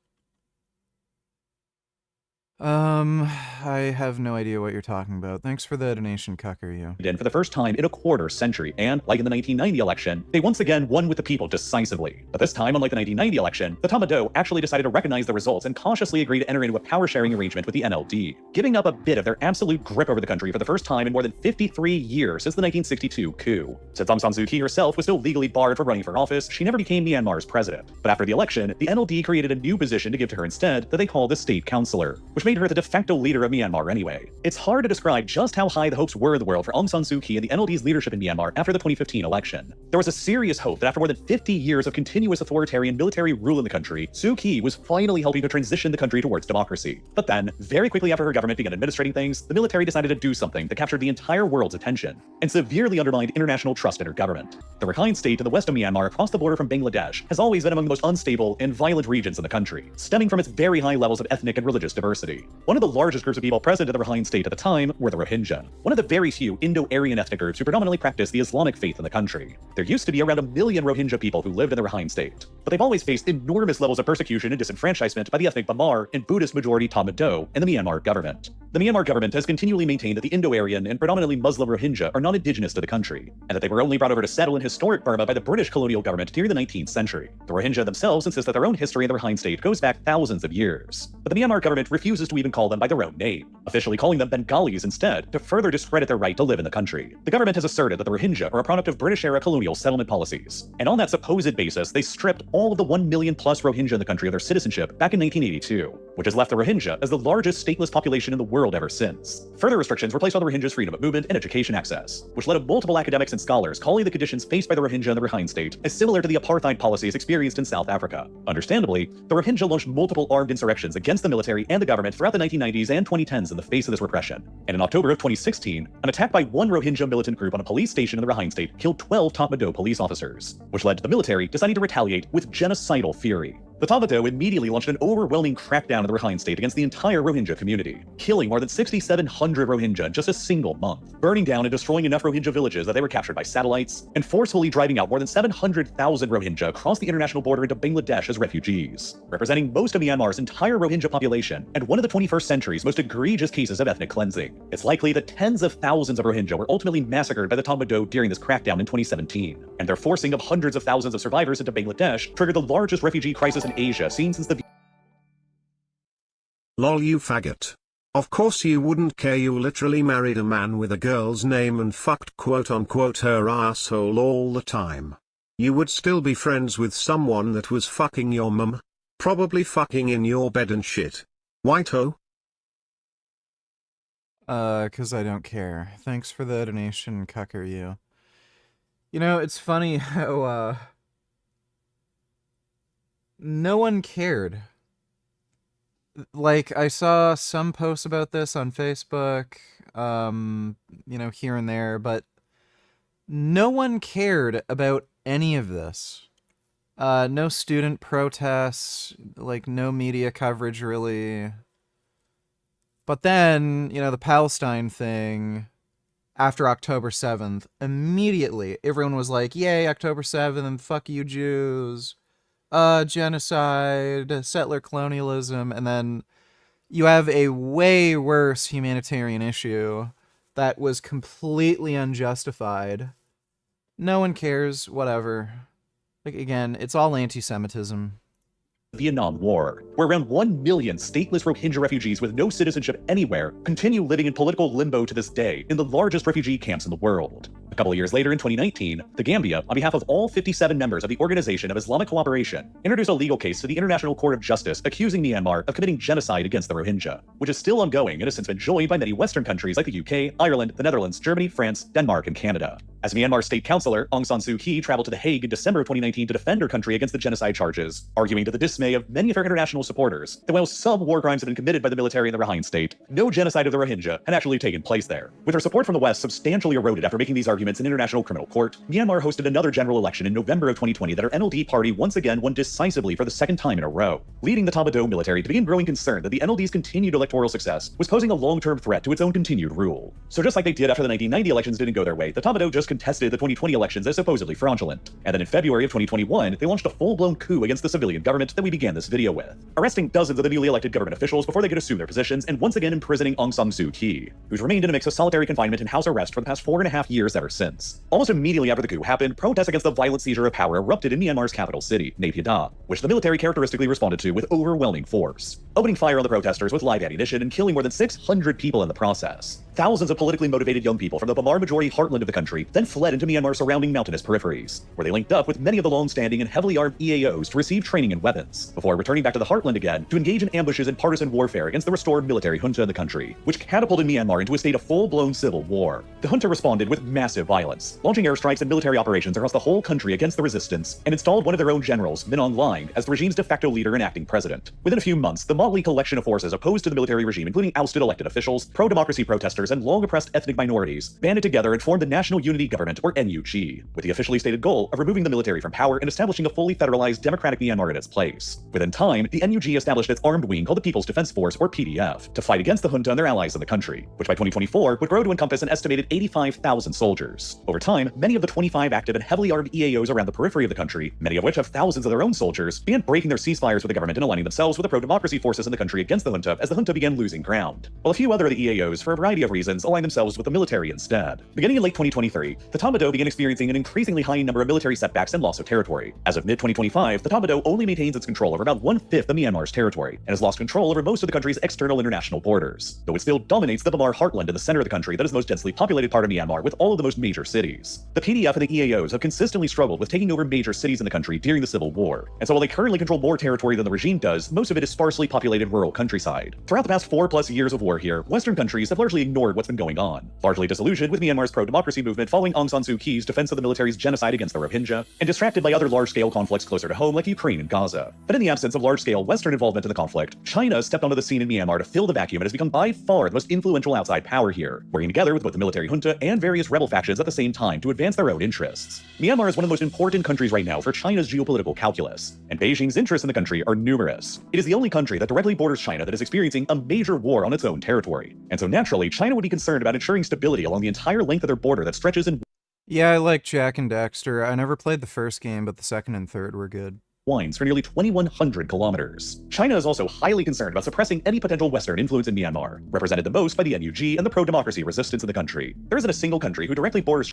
Speaker 1: I have no idea what you're talking about. Thanks for the donation, Cucker, you.
Speaker 23: In for the first time in a quarter century, and like in the 1990 election, they once again won with the people decisively. But this time, unlike the 1990 election, the Tamado actually decided to recognize the results and cautiously agree to enter into a power-sharing arrangement with the NLD, giving up a bit of their absolute grip over the country for the first time in more than 53 years since the 1962 coup. Since Aung San Suu Kyi herself was still legally barred from running for office, she never became Myanmar's president. But after the election, the NLD created a new position to give to her instead that they call the State Councillor, which made her the de facto leader of Myanmar anyway. It's hard to describe just how high the hopes were in the world for Aung San Suu Kyi and the NLD's leadership in Myanmar after the 2015 election. There was a serious hope that after more than 50 years of continuous authoritarian military rule in the country, Suu Kyi was finally helping to transition the country towards democracy. But then, very quickly after her government began administrating things, the military decided to do something that captured the entire world's attention and severely undermined international trust in her government. The Rakhine state in the west of Myanmar across the border from Bangladesh has always been among the most unstable and violent regions in the country, stemming from its very high levels of ethnic and religious diversity. One of the largest groups of people present in the Rakhine state at the time were the Rohingya, one of the very few Indo-Aryan ethnic groups who predominantly practice the Islamic faith in the country. There used to be around 1 million Rohingya people who lived in the Rakhine state, but they've always faced enormous levels of persecution and disenfranchisement by the ethnic Bamar and Buddhist-majority Tamado and the Myanmar government. The Myanmar government has continually maintained that the Indo-Aryan and predominantly Muslim Rohingya are non-indigenous to the country, and that they were only brought over to settle in historic Burma by the British colonial government during the 19th century. The Rohingya themselves insist that their own history in the Rakhine state goes back thousands of years, but the Myanmar government refuses to even call them by their own name, officially calling them Bengalis instead to further discredit their right to live in the country. The government has asserted that the Rohingya are a product of British-era colonial settlement policies, and on that supposed basis, they stripped all of the 1 million plus Rohingya in the country of their citizenship back in 1982, which has left the Rohingya as the largest stateless population in the world ever since. Further restrictions were placed on the Rohingyas' freedom of movement and education access, which led to multiple academics and scholars calling the conditions faced by the Rohingya in the Rakhine state as similar to the apartheid policies experienced in South Africa. Understandably, the Rohingya launched multiple armed insurrections against the military and the government throughout the 1990s and 2010s in the face of this repression. And in October of 2016, an attack by one Rohingya militant group on a police station in the Rakhine state killed 12 Tatmadaw police officers, which led to the military deciding to retaliate with genocidal fury. The Tatmadaw immediately launched an overwhelming crackdown in the Rakhine state against the entire Rohingya community, killing more than 6,700 Rohingya in just a single month, burning down and destroying enough Rohingya villages that they were captured by satellites, and forcefully driving out more than 700,000 Rohingya across the international border into Bangladesh as refugees, representing most of Myanmar's entire Rohingya population and one of the 21st century's most egregious cases of ethnic cleansing. It's likely that tens of thousands of Rohingya were ultimately massacred by the Tatmadaw during this crackdown in 2017, and their forcing of hundreds of thousands of survivors into Bangladesh triggered the largest refugee crisis in Asia seen since the
Speaker 5: Lol, you faggot. Of course you wouldn't care. You literally married a man with a girl's name and fucked quote unquote her asshole all the time. You would still be friends with someone that was fucking your mum? Probably fucking in your bed and shit. White ho?
Speaker 1: 'Cause I don't care. Thanks for the donation, Cucker, you. You know, it's funny how, no one cared. Like, I saw some posts about this on Facebook, you know, here and there, but no one cared about any of this. No student protests, like, no media coverage, really. But then, you know, the Palestine thing, after October 7th, immediately everyone was like, yay, October 7th, fuck you Jews. Genocide, settler colonialism, and then you have a way worse humanitarian issue that was completely unjustified. No one cares, whatever. Like, again, it's all anti-Semitism.
Speaker 23: Vietnam War, where around 1 million stateless Rohingya refugees with no citizenship anywhere continue living in political limbo to this day in the largest refugee camps in the world. A couple of years later in 2019, the Gambia, on behalf of all 57 members of the Organization of Islamic Cooperation, introduced a legal case to the International Court of Justice accusing Myanmar of committing genocide against the Rohingya, which is still ongoing and has since been joined by many Western countries like the UK, Ireland, the Netherlands, Germany, France, Denmark, and Canada. As Myanmar's state councillor, Aung San Suu Kyi traveled to The Hague in December of 2019 to defend her country against the genocide charges, arguing to the dismay of many of her international supporters that while some war crimes had been committed by the military in the Rakhine state, no genocide of the Rohingya had actually taken place there. With her support from the West substantially eroded after making these arguments in International Criminal Court, Myanmar hosted another general election in November of 2020 that her NLD party once again won decisively for the second time in a row, leading the Tatmadaw military to begin growing concern that the NLD's continued electoral success was posing a long-term threat to its own continued rule. So just like they did after the 1990 elections didn't go their way, the Tatmadaw just contested the 2020 elections as supposedly fraudulent. And then in February of 2021, they launched a full-blown coup against the civilian government that we began this video with, arresting dozens of the newly elected government officials before they could assume their positions, and once again imprisoning Aung San Suu Kyi, who's remained in a mix of solitary confinement and house arrest for the past 4.5 years ever since. Almost immediately after the coup happened, protests against the violent seizure of power erupted in Myanmar's capital city, Naypyidaw, which the military characteristically responded to with overwhelming force, opening fire on the protesters with live ammunition and killing more than 600 people in the process. Thousands of politically motivated young people from the Bamar-majority heartland of the country then fled into Myanmar's surrounding mountainous peripheries, where they linked up with many of the long-standing and heavily armed EAOs to receive training and weapons, before returning back to the heartland again to engage in ambushes and partisan warfare against the restored military junta in the country, which catapulted Myanmar into a state of full-blown civil war. The junta responded with massive violence, launching airstrikes and military operations across the whole country against the resistance, and installed one of their own generals, Min Aung Hlaing, as the regime's de facto leader and acting president. Within a few months, the motley collection of forces opposed to the military regime, including ousted elected officials, pro-democracy protesters, and long-oppressed ethnic minorities, banded together and formed the National Unity Government, or NUG, with the officially stated goal of removing the military from power and establishing a fully federalized democratic Myanmar in its place. Within time, the NUG established its armed wing called the People's Defense Force, or PDF, to fight against the junta and their allies in the country, which by 2024 would grow to encompass an estimated 85,000 soldiers. Over time, many of the 25 active and heavily armed EAOs around the periphery of the country, many of which have thousands of their own soldiers, began breaking their ceasefires with the government and aligning themselves with the pro-democracy forces in the country against the junta as the junta began losing ground, while a few other of the EAOs, for a variety of reasons, aligned themselves with the military instead. Beginning in late 2023, the Tatmadaw began experiencing an increasingly high number of military setbacks and loss of territory. As of mid-2025, the Tatmadaw only maintains its control over about 1/5 of Myanmar's territory, and has lost control over most of the country's external international borders, though it still dominates the Bamar heartland in the center of the country that is the most densely populated part of Myanmar, with all of the most major cities. The PDF and the EAOs have consistently struggled with taking over major cities in the country during the civil war, and so while they currently control more territory than the regime does, most of it is sparsely populated rural countryside. Throughout the past 4+ years of war here, Western countries have largely ignored what's been going on, largely disillusioned with Myanmar's pro-democracy movement following Aung San Suu Kyi's defense of the military's genocide against the Rohingya, and distracted by other large-scale conflicts closer to home like Ukraine and Gaza. But in the absence of large-scale Western involvement in the conflict, China stepped onto the scene in Myanmar to fill the vacuum and has become by far the most influential outside power here, working together with both the military junta and various rebel factions at the same time to advance their own interests. Myanmar is one of the most important countries right now for China's geopolitical calculus, and Beijing's interests in the country are numerous. It is the only country that directly borders China that is experiencing a major war on its own territory, and so naturally, China would be concerned about ensuring stability along the entire length of their border that stretches in
Speaker 1: Yeah, I like Jack and Dexter. I never played the first game, but the second and third were good.
Speaker 23: winds for nearly 2,100 kilometers. China is also highly concerned about suppressing any potential Western influence in Myanmar, represented the most by the NUG and the pro-democracy resistance in the country. There isn't a single country who directly borders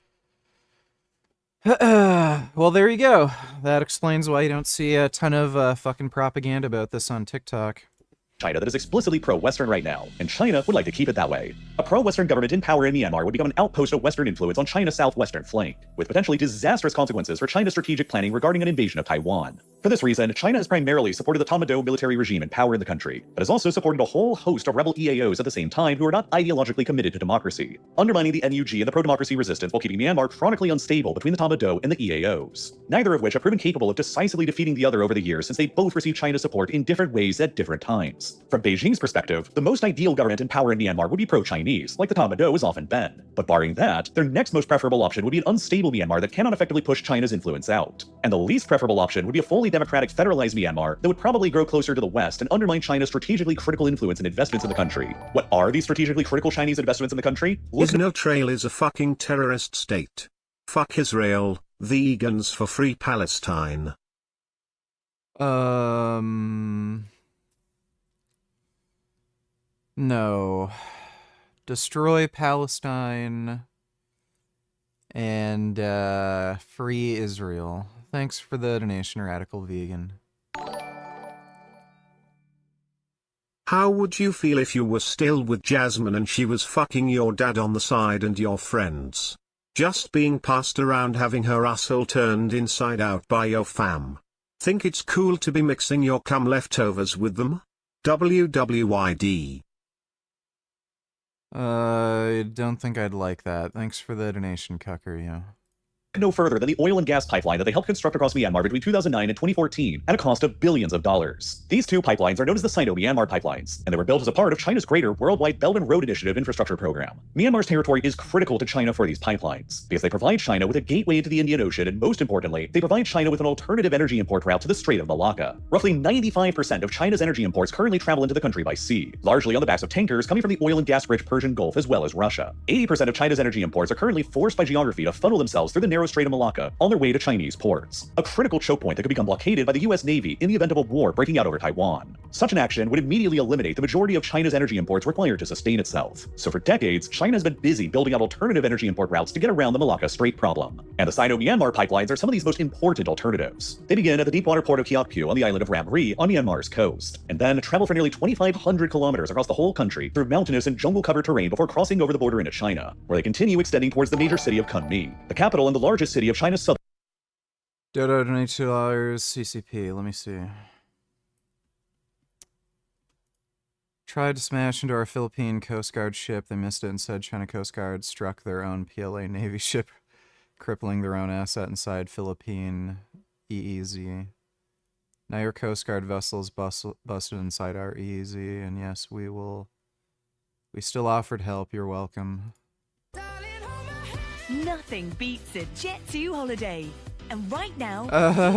Speaker 1: well, there you go. That explains why you don't see a ton of fucking propaganda about this on TikTok.
Speaker 23: China that is explicitly pro-Western right now, and China would like to keep it that way. A pro-Western government in power in Myanmar would become an outpost of Western influence on China's southwestern flank, with potentially disastrous consequences for China's strategic planning regarding an invasion of Taiwan. For this reason, China has primarily supported the Tatmadaw military regime in power in the country, but has also supported a whole host of rebel EAOs at the same time who are not ideologically committed to democracy, undermining the NUG and the pro-democracy resistance while keeping Myanmar chronically unstable between the Tatmadaw and the EAOs, neither of which have proven capable of decisively defeating the other over the years since they both received China's support in different ways at different times. From Beijing's perspective, the most ideal government in power in Myanmar would be pro-Chinese, like the Tatmadaw has often been. But barring that, their next most preferable option would be an unstable Myanmar that cannot effectively push China's influence out. And the least preferable option would be a fully democratic federalized Myanmar that would probably grow closer to the West and undermine China's strategically critical influence and investments in the country. What are these strategically critical Chinese investments in the country?
Speaker 5: Israel is a fucking terrorist state. Fuck Israel, vegans for free Palestine.
Speaker 1: No. Destroy Palestine and free Israel. Thanks for the donation, Radical Vegan.
Speaker 5: How would you feel if you were still with Jasmine and she was fucking your dad on the side and your friends? Just being passed around having her asshole turned inside out by your fam. Think it's cool to be mixing your cum leftovers with them? WWYD.
Speaker 1: I don't think I'd like that. Thanks for the donation, Cucker, yo.
Speaker 23: no further than the oil and gas pipeline that they helped construct across Myanmar between 2009 and 2014 at a cost of billions of dollars. These two pipelines are known as the Sino-Myanmar pipelines, and they were built as a part of China's greater worldwide Belt and Road Initiative infrastructure program. Myanmar's territory is critical to China for these pipelines because they provide China with a gateway into the Indian Ocean, and most importantly, they provide China with an alternative energy import route to the Strait of Malacca. Roughly 95% of China's energy imports currently travel into the country by sea, largely on the backs of tankers coming from the oil and gas-rich Persian Gulf as well as Russia. 80% of China's energy imports are currently forced by geography to funnel themselves through the narrow Strait of Malacca on their way to Chinese ports, a critical choke point that could become blockaded by the US Navy in the event of a war breaking out over Taiwan. Such an action would immediately eliminate the majority of China's energy imports required to sustain itself. So for decades, China has been busy building out alternative energy import routes to get around the Malacca Strait problem. And the Sino-Myanmar pipelines are some of these most important alternatives. They begin at the deepwater port of Kiokpyu on the island of Ram Ri on Myanmar's coast, and then travel for nearly 2,500 kilometers across the whole country through mountainous and jungle-covered terrain before crossing over the border into China, where they continue extending towards the major city of Kunming, the capital and the largest city of China's southern.
Speaker 1: Dodo, $22 CCP. Let me see. Tried to smash into our Philippine Coast Guard ship. They missed it. Instead, China Coast Guard struck their own PLA Navy ship, crippling their own asset inside Philippine EEZ. Now your Coast Guard vessels busted inside our EEZ, and yes, we still offered help. You're welcome.
Speaker 11: Nothing beats a Jet2 holiday. And right now, that's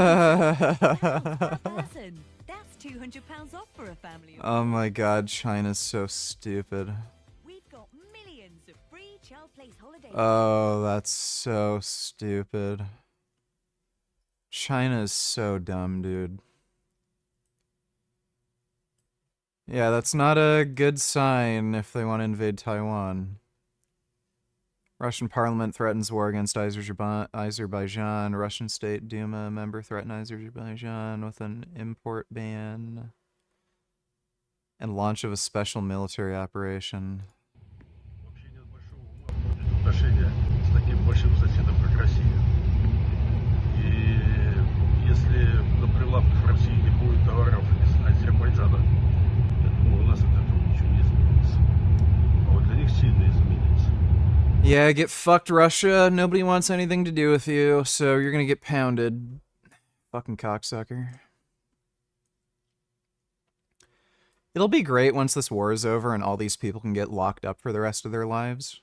Speaker 11: £200 off for a family.
Speaker 1: Oh my god, China's so stupid.
Speaker 11: We've got millions of free child place holidays.
Speaker 1: Oh, that's so stupid. China's so dumb, dude. Yeah, that's not a good sign if they want to invade Taiwan. Russian parliament threatens war against Azerbaijan. Russian State Duma member threatened Azerbaijan with an import ban. And launch of a special military operation. Yeah, get fucked, Russia. Nobody wants anything to do with you, so you're gonna get pounded. Fucking cocksucker. It'll be great once this war is over and all these people can get locked up for the rest of their lives.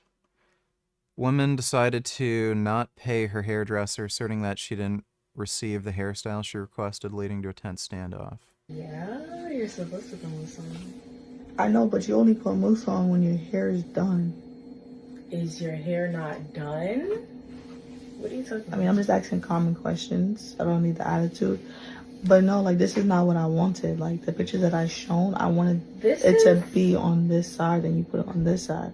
Speaker 1: Woman decided to not pay her hairdresser, asserting that she didn't receive the hairstyle she requested, leading to a tense standoff.
Speaker 12: Yeah, you're supposed to put mousse on.
Speaker 13: I know, but you only put mousse on when your hair is done.
Speaker 12: Is your hair not done? What are you talking about?
Speaker 13: I mean, I'm just asking common questions. I don't need the attitude. But no, like, this is not what I wanted. Like, the picture that I shown, I wanted it to be on this side, and you put it on this side.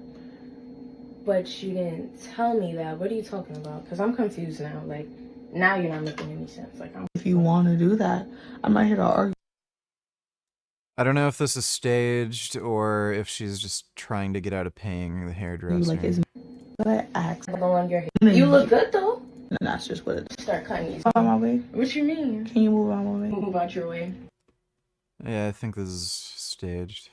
Speaker 12: But you didn't tell me that. What are you talking about? Because I'm confused now. Like, now you're not making any sense. Like,
Speaker 13: If you want to do that, I'm not here to argue.
Speaker 1: I don't know if this is staged or if she's just trying to get out of paying the hairdresser.
Speaker 13: Like, is what I asked.
Speaker 12: You look good, though.
Speaker 13: And that's just what it is.
Speaker 12: Start cutting these.
Speaker 13: Out my way?
Speaker 12: What you mean?
Speaker 13: Can you move out my way?
Speaker 12: Move out your way.
Speaker 1: Yeah, I think this is staged.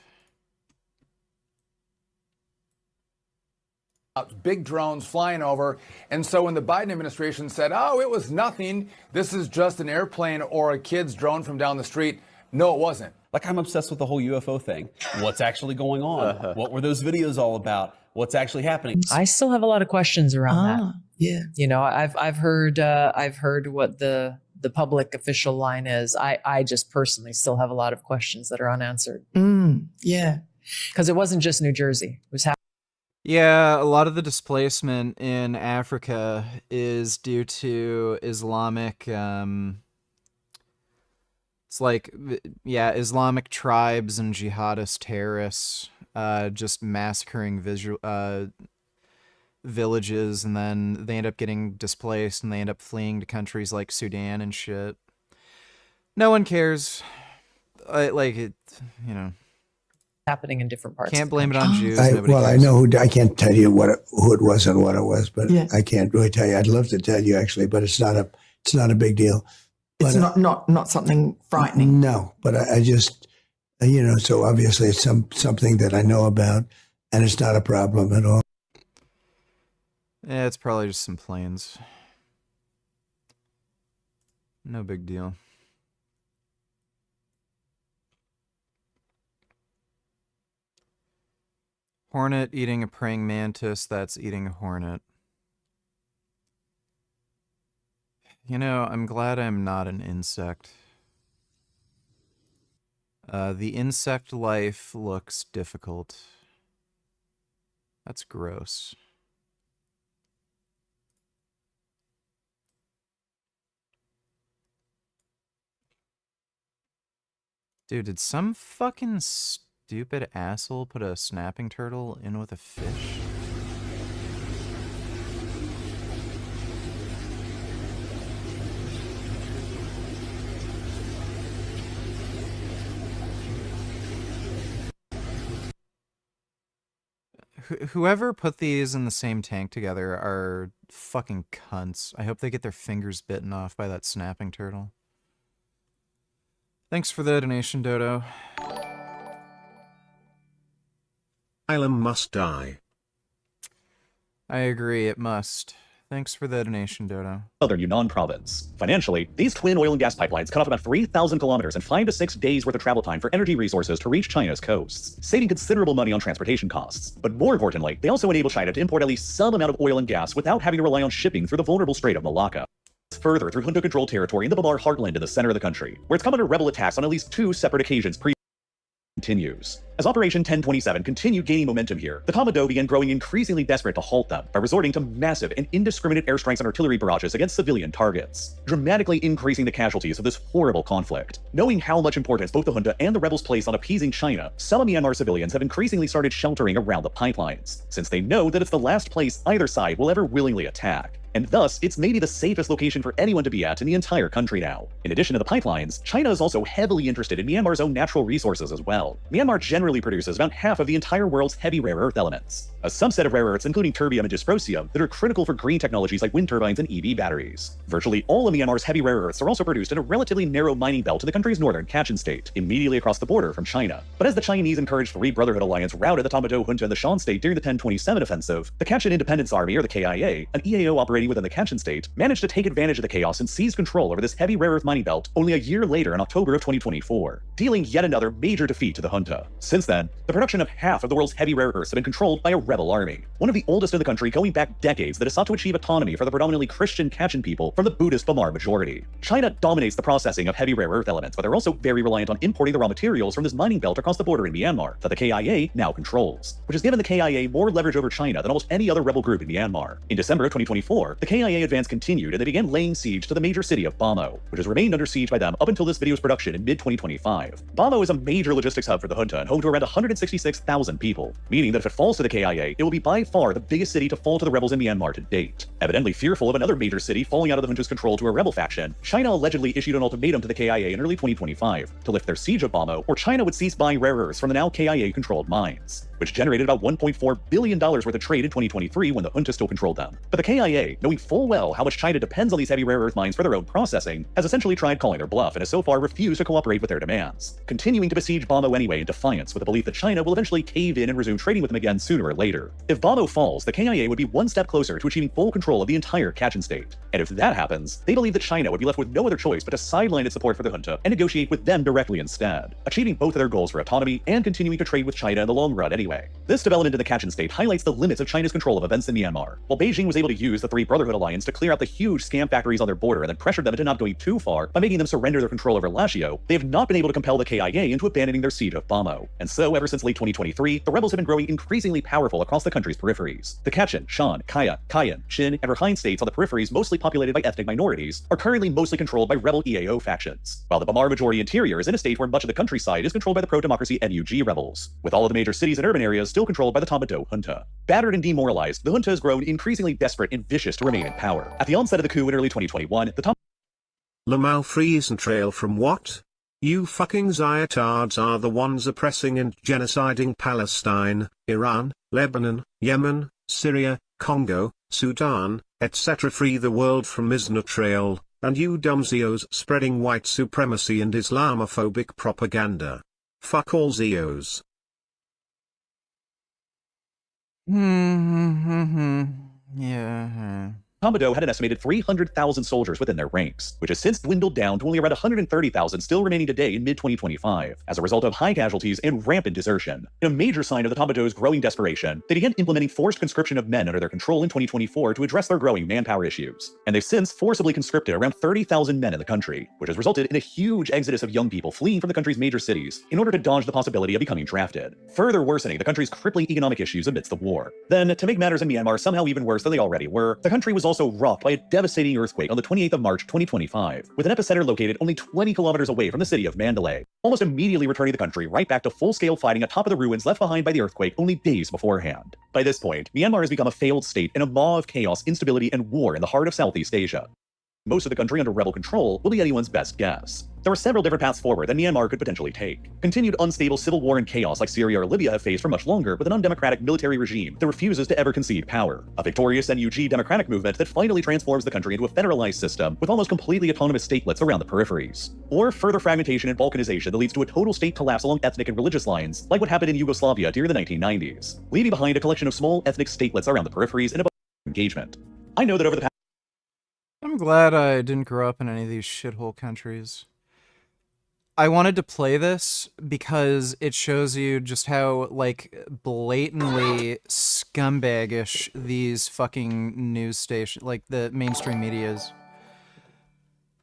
Speaker 14: Big drones flying over. And so when the Biden administration said, oh, it was nothing, this is just an airplane or a kid's drone from down the street, no, it wasn't.
Speaker 15: Like, I'm obsessed with the whole UFO thing. What's actually going on? What were those videos all about? What's actually happening?
Speaker 26: I still have a lot of questions around that.
Speaker 13: Yeah.
Speaker 26: You know, I've heard what the public official line is. I just personally still have a lot of questions that are unanswered.
Speaker 13: Yeah.
Speaker 26: Because it wasn't just New Jersey. It was
Speaker 1: Yeah, a lot of the displacement in Africa is due to Islamic, it's like, yeah, Islamic tribes and jihadist terrorists just massacring villages, and then they end up getting displaced and they end up fleeing to countries like Sudan and shit. No one cares. You know.
Speaker 26: happening in different parts.
Speaker 1: Can't blame it on Jews.
Speaker 2: I know I can't tell you who it was and what it was, but
Speaker 13: Yeah.
Speaker 2: I can't really tell you. I'd love to tell you actually, but it's not a big deal.
Speaker 13: It's
Speaker 2: But,
Speaker 13: not something frightening.
Speaker 2: No, but I just, so obviously it's something that I know about, and it's not a problem at all.
Speaker 1: Yeah, it's probably just some planes. No big deal. Hornet eating a praying mantis, that's eating a hornet. You know, I'm glad I'm not an insect. The insect life looks difficult. That's gross. Dude, did some fucking stupid asshole put a snapping turtle in with a fish? Whoever put these in the same tank together are fucking cunts. I hope they get their fingers bitten off by that snapping turtle. Thanks for the donation, Dodo.
Speaker 5: Ilum must die.
Speaker 1: I agree, it must. Thanks for the donation, Dodo.
Speaker 23: Southern Yunnan province. Financially, these twin oil and gas pipelines cut off about 3,000 kilometers and 5 to 6 days worth of travel time for energy resources to reach China's coasts, saving considerable money on transportation costs. But more importantly, they also enable China to import at least some amount of oil and gas without having to rely on shipping through the vulnerable Strait of Malacca. Further through junta-controlled territory in the Bamar heartland in the center of the country, where it's come under rebel attacks on at least 2 separate occasions continues. As Operation 1027 continued gaining momentum here, the Commando began growing increasingly desperate to halt them by resorting to massive and indiscriminate airstrikes and artillery barrages against civilian targets, dramatically increasing the casualties of this horrible conflict. Knowing how much importance both the junta and the rebels place on appeasing China, some Myanmar civilians have increasingly started sheltering around the pipelines, since they know that it's the last place either side will ever willingly attack. And thus, it's maybe the safest location for anyone to be at in the entire country now. In addition to the pipelines, China is also heavily interested in Myanmar's own natural resources as well. Myanmar generally produces about half of the entire world's heavy rare earth elements, a subset of rare earths including terbium and dysprosium that are critical for green technologies like wind turbines and EV batteries. Virtually all of Myanmar's heavy rare earths are also produced in a relatively narrow mining belt in the country's northern Kachin state, immediately across the border from China. But as the Chinese encouraged Free Brotherhood Alliance routed the Tatmadaw junta in the Shan state during the 1027 offensive, the Kachin Independence Army, or the KIA, an EAO operating within the Kachin state, managed to take advantage of the chaos and seize control over this heavy rare earth mining belt only a year later in October of 2024, dealing yet another major defeat to the junta. Since then, the production of half of the world's heavy rare earths have been controlled by a rebel army, one of the oldest in the country going back decades that has sought to achieve autonomy for the predominantly Christian Kachin people from the Buddhist Bamar majority. China dominates the processing of heavy rare earth elements, but they're also very reliant on importing the raw materials from this mining belt across the border in Myanmar that the KIA now controls, which has given the KIA more leverage over China than almost any other rebel group in Myanmar. In December of 2024, the KIA advance continued and they began laying siege to the major city of Bamo, which has remained under siege by them up until this video's production in mid-2025. Bamo is a major logistics hub for the junta and home to around 166,000 people, meaning that if it falls to the KIA, it will be by far the biggest city to fall to the rebels in Myanmar to date. Evidently fearful of another major city falling out of the junta's control to a rebel faction, China allegedly issued an ultimatum to the KIA in early 2025 to lift their siege of Bamo, or China would cease buying rare earths from the now KIA-controlled mines, which generated about $1.4 billion worth of trade in 2023 when the junta still controlled them. But the KIA, knowing full well how much China depends on these heavy rare earth mines for their own processing, has essentially tried calling their bluff and has so far refused to cooperate with their demands, continuing to besiege Bamo anyway in defiance with the belief that China will eventually cave in and resume trading with them again sooner or later. If Bamo falls, the KIA would be one step closer to achieving full control of the entire Kachin state. And if that happens, they believe that China would be left with no other choice but to sideline its support for the junta and negotiate with them directly instead, achieving both of their goals for autonomy and continuing to trade with China in the long run anyway. This development in the Kachin state highlights the limits of China's control of events in Myanmar. While Beijing was able to use the Free Brotherhood Alliance to clear out the huge scam factories on their border and then pressured them into not going too far by making them surrender their control over Lashio, they have not been able to compel the KIA into abandoning their siege of Bamo. And so, ever since late 2023, the rebels have been growing increasingly powerful across the country's peripheries. The Kachin, Shan, Kaya, Kayan, Shin, and Rakhine states on the peripheries mostly populated by ethnic minorities are currently mostly controlled by rebel EAO factions, while the Bamar majority interior is in a state where much of the countryside is controlled by the pro-democracy NUG rebels, with all of the major cities and urban areas still controlled by the Tatmadaw junta. Battered and demoralized, the junta has grown increasingly desperate and vicious to remain in power. At the onset of the coup in early 2021, the
Speaker 5: Lamal freeze and trail from what? You fucking Ziotards are the ones oppressing and genociding Palestine, Iran, Lebanon, Yemen, Syria, Congo, Sudan, etc. Free the world from Isna trail, and you dumb-Zios spreading white supremacy and Islamophobic propaganda. Fuck all Zios.
Speaker 1: Yeah.
Speaker 23: Tatmadaw had an estimated 300,000 soldiers within their ranks, which has since dwindled down to only around 130,000 still remaining today in mid-2025, as a result of high casualties and rampant desertion. In a major sign of the Tatmadaw's growing desperation, they began implementing forced conscription of men under their control in 2024 to address their growing manpower issues. And they've since forcibly conscripted around 30,000 men in the country, which has resulted in a huge exodus of young people fleeing from the country's major cities in order to dodge the possibility of becoming drafted, further worsening the country's crippling economic issues amidst the war. Then, to make matters in Myanmar somehow even worse than they already were, the country was also rocked by a devastating earthquake on the 28th of March 2025, with an epicenter located only 20 kilometers away from the city of Mandalay, almost immediately returning the country right back to full-scale fighting atop of the ruins left behind by the earthquake only days beforehand. By this point, Myanmar has become a failed state in a maw of chaos, instability, and war in the heart of Southeast Asia. Most of the country under rebel control will be anyone's best guess. There are several different paths forward that Myanmar could potentially take. Continued unstable civil war and chaos like Syria or Libya have faced for much longer with an undemocratic military regime that refuses to ever concede power. A victorious NUG democratic movement that finally transforms the country into a federalized system with almost completely autonomous statelets around the peripheries. Or further fragmentation and balkanization that leads to a total state collapse along ethnic and religious lines, like what happened in Yugoslavia during the 1990s, leaving behind a collection of small ethnic statelets around the peripheries and engagement. I know that over the past
Speaker 1: I'm glad I didn't grow up in any of these shithole countries. I wanted to play this because it shows you just how, like, blatantly scumbaggish these fucking news stations, like, the mainstream media is.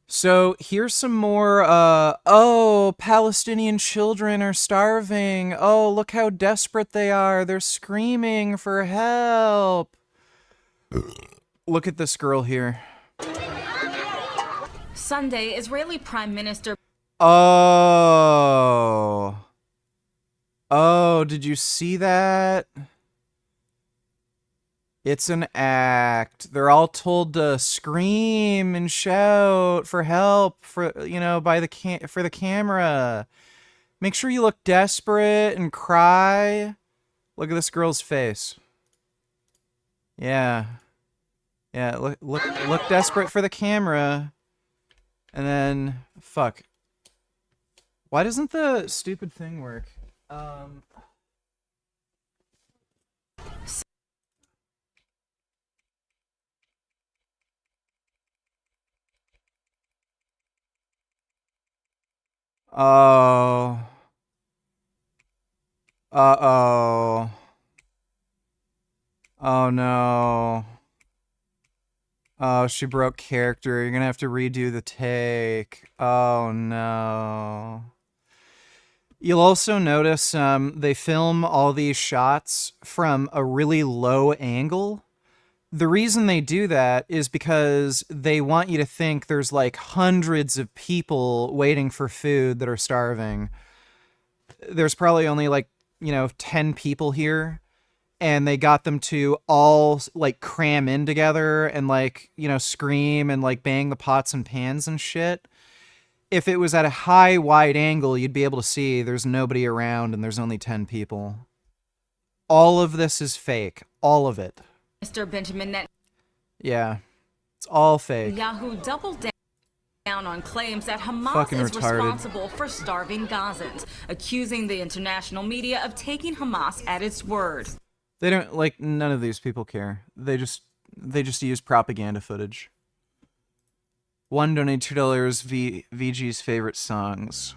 Speaker 1: So, here's some more, oh, Palestinian children are starving. Oh, look how desperate they are. They're screaming for help. Look at this girl here.
Speaker 4: Sunday, Israeli Prime Minister...
Speaker 1: Oh. Oh, did you see that? It's an act. They're all told to scream and shout for help for, you know, by the for the camera. Make sure you look desperate and cry. Look at this girl's face. Yeah. Yeah, look desperate for the camera. And then, fuck. Why doesn't the stupid thing work? Oh. Uh-oh. Oh no. Oh, she broke character. You're gonna have to redo the take. Oh no. You'll also notice they film all these shots from a really low angle. The reason they do that is because they want you to think there's like hundreds of people waiting for food that are starving. There's probably only like, 10 people here. And they got them to all like cram in together and like, scream and like bang the pots and pans and shit. If it was at a high, wide angle, you'd be able to see there's nobody around and there's only 10 people. All of this is fake. All of it.
Speaker 4: Mr. Benjamin Net.
Speaker 1: Yeah. It's all fake.
Speaker 4: Yahoo doubled down on claims that Hamas
Speaker 1: Fucking
Speaker 4: is
Speaker 1: retarded.
Speaker 4: responsible for starving Gazans, accusing the international media of taking Hamas at its word.
Speaker 1: They don't, like, none of these people care. They just use propaganda footage. One donate $2 VG's favorite songs.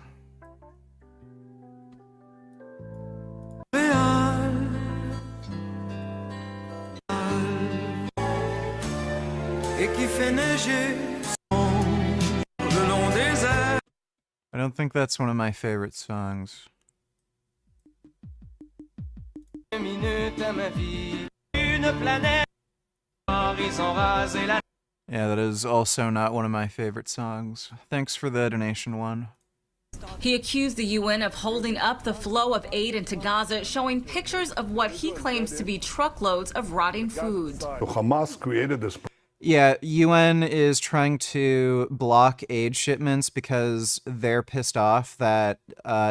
Speaker 1: I don't think that's one of my favorite songs. Yeah, that is also not one of my favorite songs. Thanks for the donation one.
Speaker 4: He accused the UN of holding up the flow of aid into Gaza, showing pictures of what he claims to be truckloads of rotting food.
Speaker 8: Hamas created this.
Speaker 1: Yeah, UN is trying to block aid shipments because they're pissed off that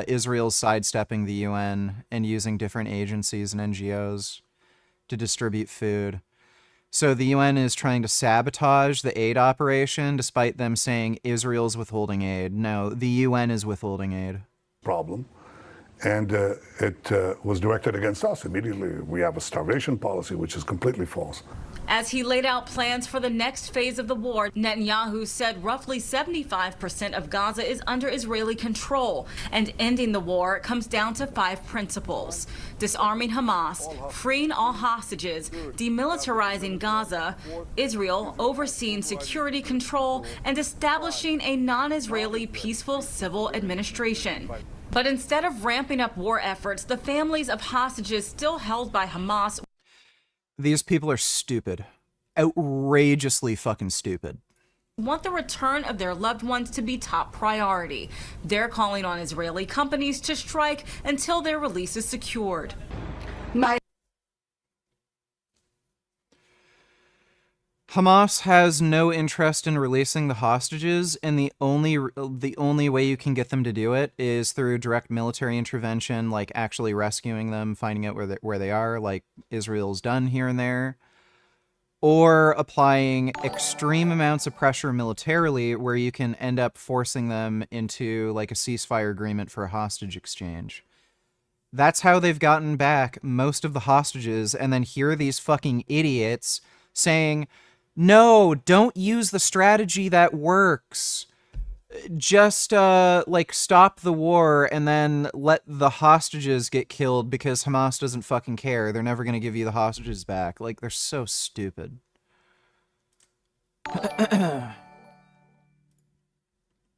Speaker 1: Israel's sidestepping the UN and using different agencies and NGOs to distribute food. So the UN is trying to sabotage the aid operation despite them saying Israel's withholding aid. No, the UN is withholding aid.
Speaker 8: Problem. And it was directed against us immediately. We have a starvation policy, which is completely false.
Speaker 4: As he laid out plans for the next phase of the war, Netanyahu said roughly 75% of Gaza is under Israeli control, and ending the war comes down to 5 principles: disarming Hamas, freeing all hostages, demilitarizing Gaza, Israel overseeing security control, and establishing a non-Israeli peaceful civil administration. But instead of ramping up war efforts, the families of hostages still held by Hamas.
Speaker 1: These people are stupid. Outrageously fucking stupid.
Speaker 4: Want the return of their loved ones to be top priority. They're calling on Israeli companies to strike until their release is secured.
Speaker 1: Hamas has no interest in releasing the hostages, and the only way you can get them to do it is through direct military intervention, like actually rescuing them, finding out where they are, like Israel's done here and there, or applying extreme amounts of pressure militarily, where you can end up forcing them into like a ceasefire agreement for a hostage exchange. That's how they've gotten back most of the hostages, and then here are these fucking idiots saying, no, don't use the strategy that works. Just, like, stop the war and then let the hostages get killed because Hamas doesn't fucking care. They're never gonna give you the hostages back. Like, they're so stupid.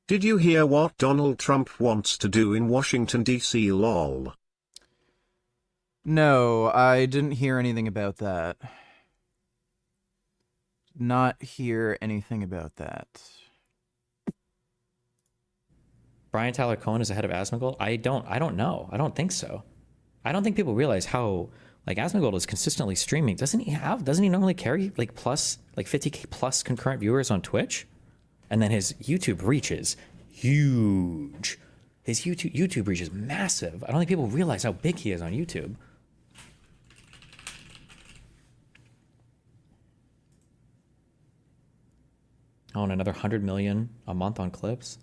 Speaker 5: Did you hear what Donald Trump wants to do in Washington, D.C., lol?
Speaker 1: No, I didn't hear anything about that. Not hear anything about that.
Speaker 10: Brian Tyler Cohen is the head of Asmongold? I don't know. I don't think so. I don't think people realize how, like, Asmongold is consistently streaming. Doesn't he normally carry like 50K plus concurrent viewers on Twitch? And then his YouTube reach is huge. His YouTube reach is massive. I don't think people realize how big he is on YouTube. Oh, and another 100 million a month on clips.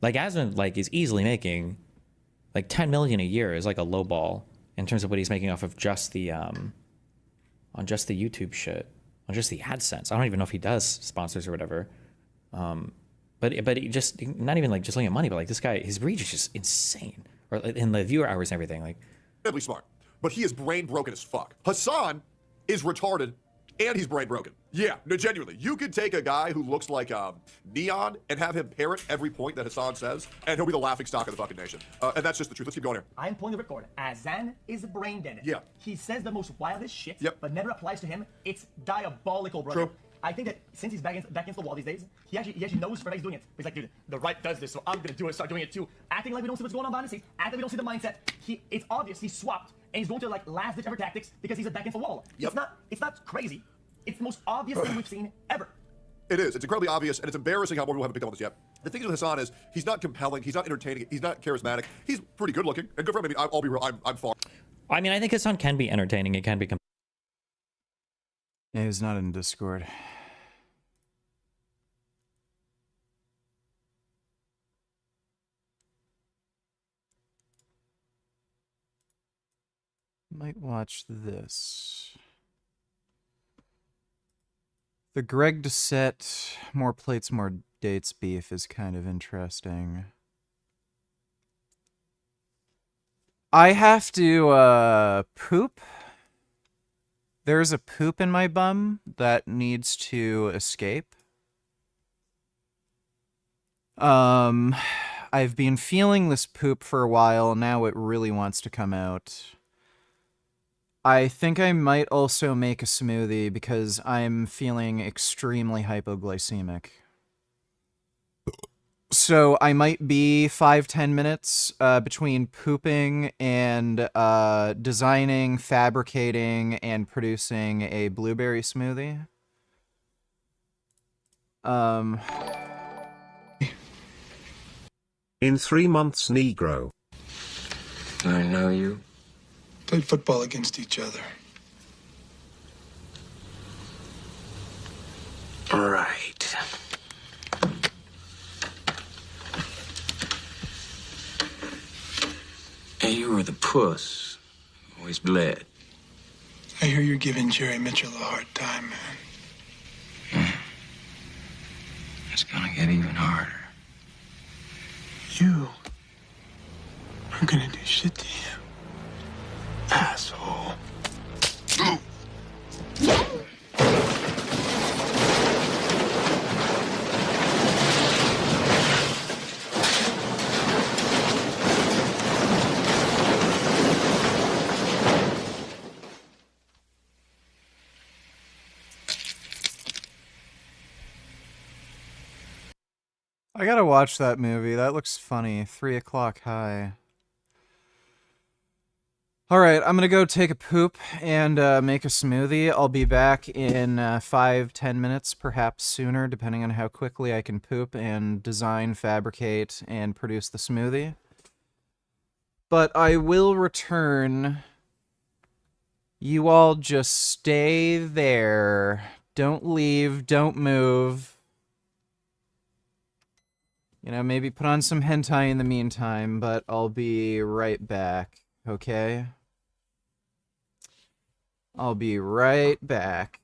Speaker 10: Like, Asmon, like, is easily making like 10 million a year is like a low ball in terms of what he's making off of just the on just the YouTube shit, on just the AdSense. I don't even know if he does sponsors or whatever. But he just, not even like just looking at money, but like this guy, his reach is just insane. Or in the viewer hours and everything, like.
Speaker 16: Incredibly smart, but he is brain broken as fuck. Hassan is retarded. And he's brain broken. Yeah, no, genuinely. You could take a guy who looks like Neon and have him parrot every point that Hassan says, and he'll be the laughing stock of the fucking nation. And that's just the truth. Let's keep going here.
Speaker 18: I'm pulling the record. Azan is brain dead.
Speaker 16: Yeah.
Speaker 18: He says the most wildest shit,
Speaker 16: yep,
Speaker 18: but never applies to him. It's diabolical, brother.
Speaker 16: True.
Speaker 18: I think that since he's back against the wall these days, he actually knows for that he's doing it. He's like, dude, the right does this, so I'm gonna do it, start doing it too. Acting like we don't see what's going on behind the scenes, acting like we don't see the mindset. It's obvious he's swapped, and he's going to like last ditch effort tactics because he's back against the wall.
Speaker 16: Yep.
Speaker 18: It's not crazy. It's the most obvious thing we've seen ever.
Speaker 16: It is. It's incredibly obvious, and it's embarrassing how more people haven't picked up on this yet. The thing with Hassan is he's not compelling, he's not entertaining, he's not charismatic. He's pretty good looking and good for him. I mean, I'll be real. I'm far.
Speaker 10: I mean, I think Hassan can be entertaining. It can be.
Speaker 1: Yeah, he's not in Discord. Might watch this. The Greg Doucette, more plates, more dates beef is kind of interesting. I have to poop. There's a poop in my bum that needs to escape. I've been feeling this poop for a while, now it really wants to come out. I think I might also make a smoothie because I'm feeling extremely hypoglycemic. So I might be 5-10 minutes between pooping and designing, fabricating, and producing a blueberry smoothie.
Speaker 5: In 3 months, Negro.
Speaker 19: I know you. Played football against each other. Right. Hey, you were the puss. Always bled. I hear you're giving Jerry Mitchell a hard time, man. It's gonna get even harder. You are gonna do shit to him. Asshole.
Speaker 1: I gotta watch that movie. That looks funny. 3 o'clock high. Alright, I'm gonna go take a poop and make a smoothie. I'll be back in 5-10 minutes, perhaps sooner, depending on how quickly I can poop and design, fabricate, and produce the smoothie. But I will return. You all just stay there. Don't leave, don't move. You know, maybe put on some hentai in the meantime, but I'll be right back, okay? I'll be right back.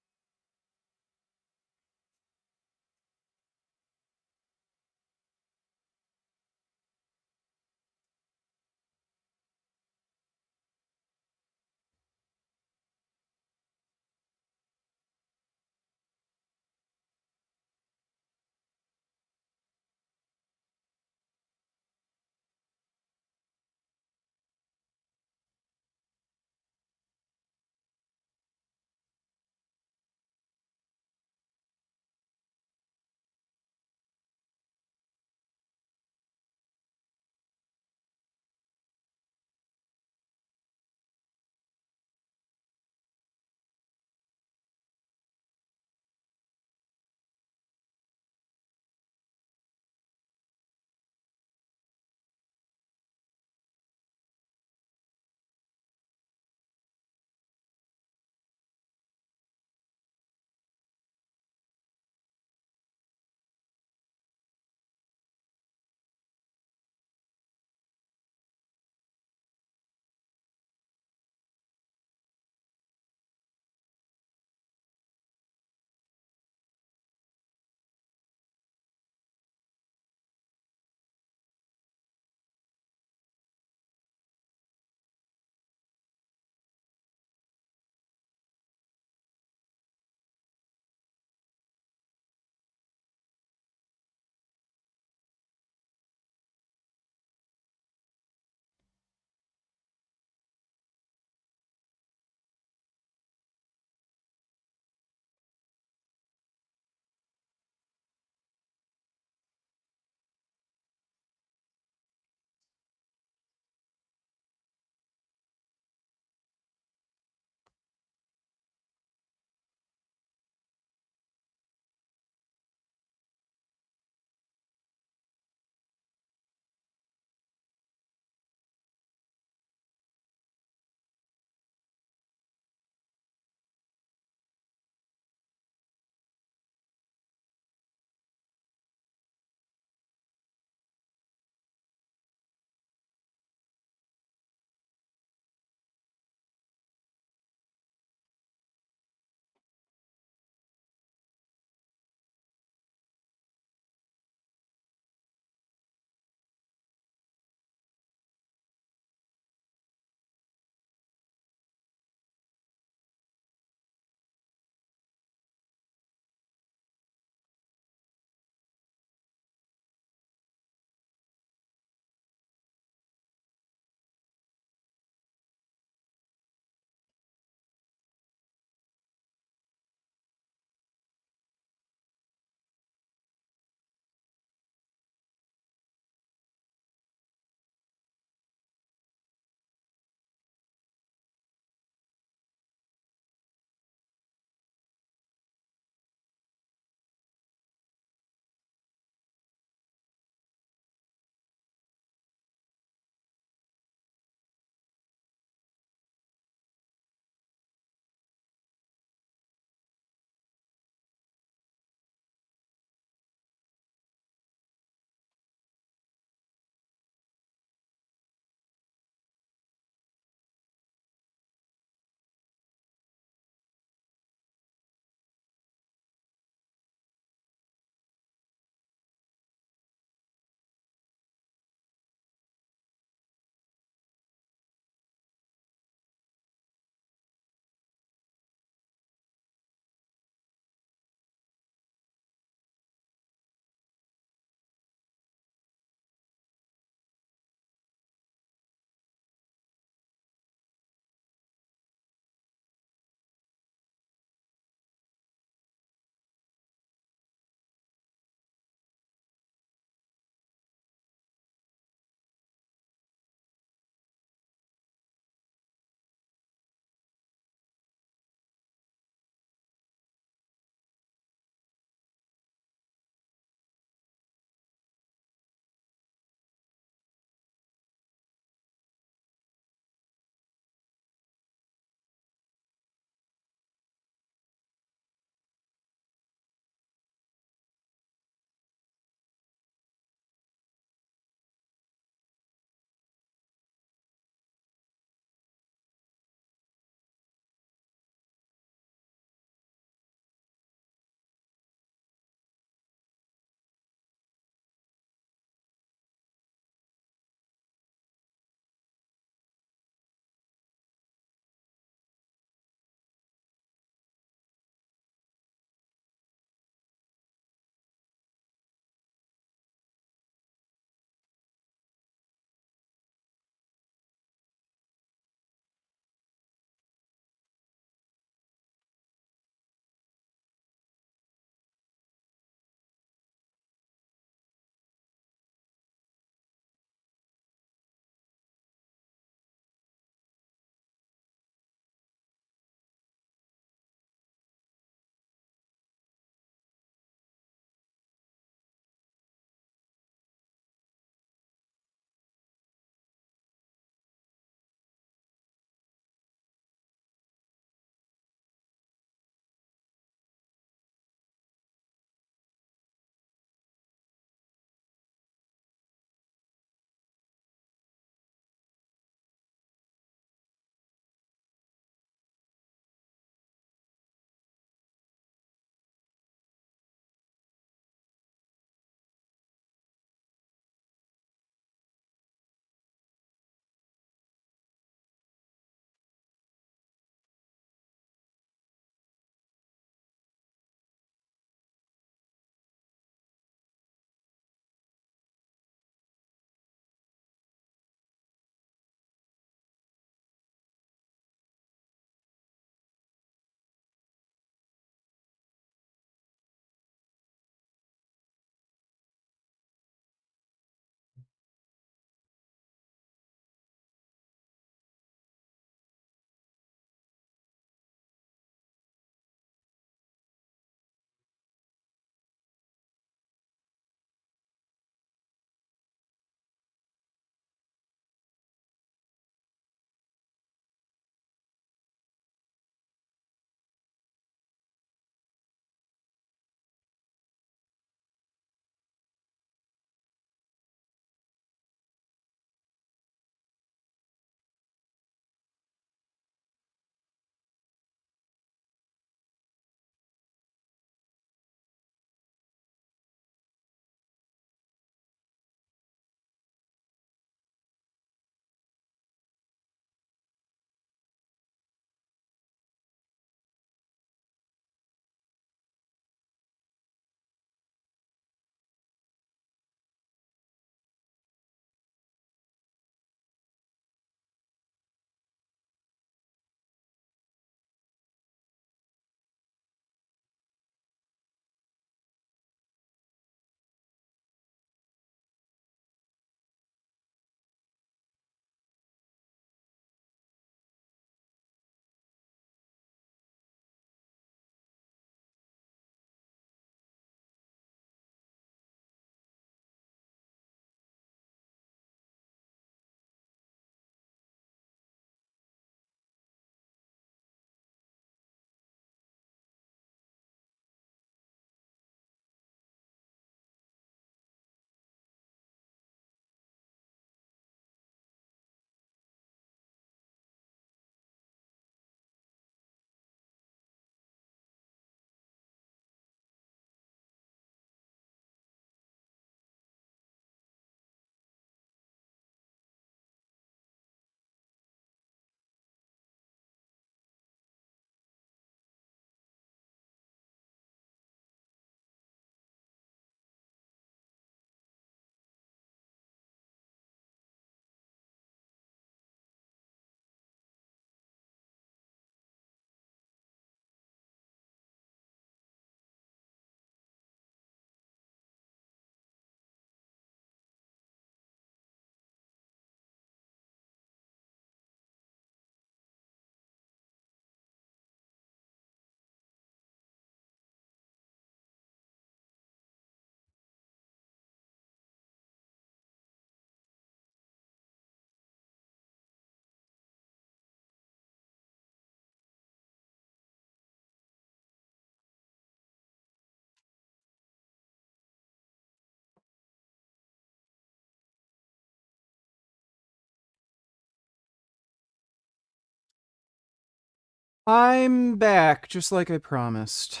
Speaker 1: I'm back, just like I promised.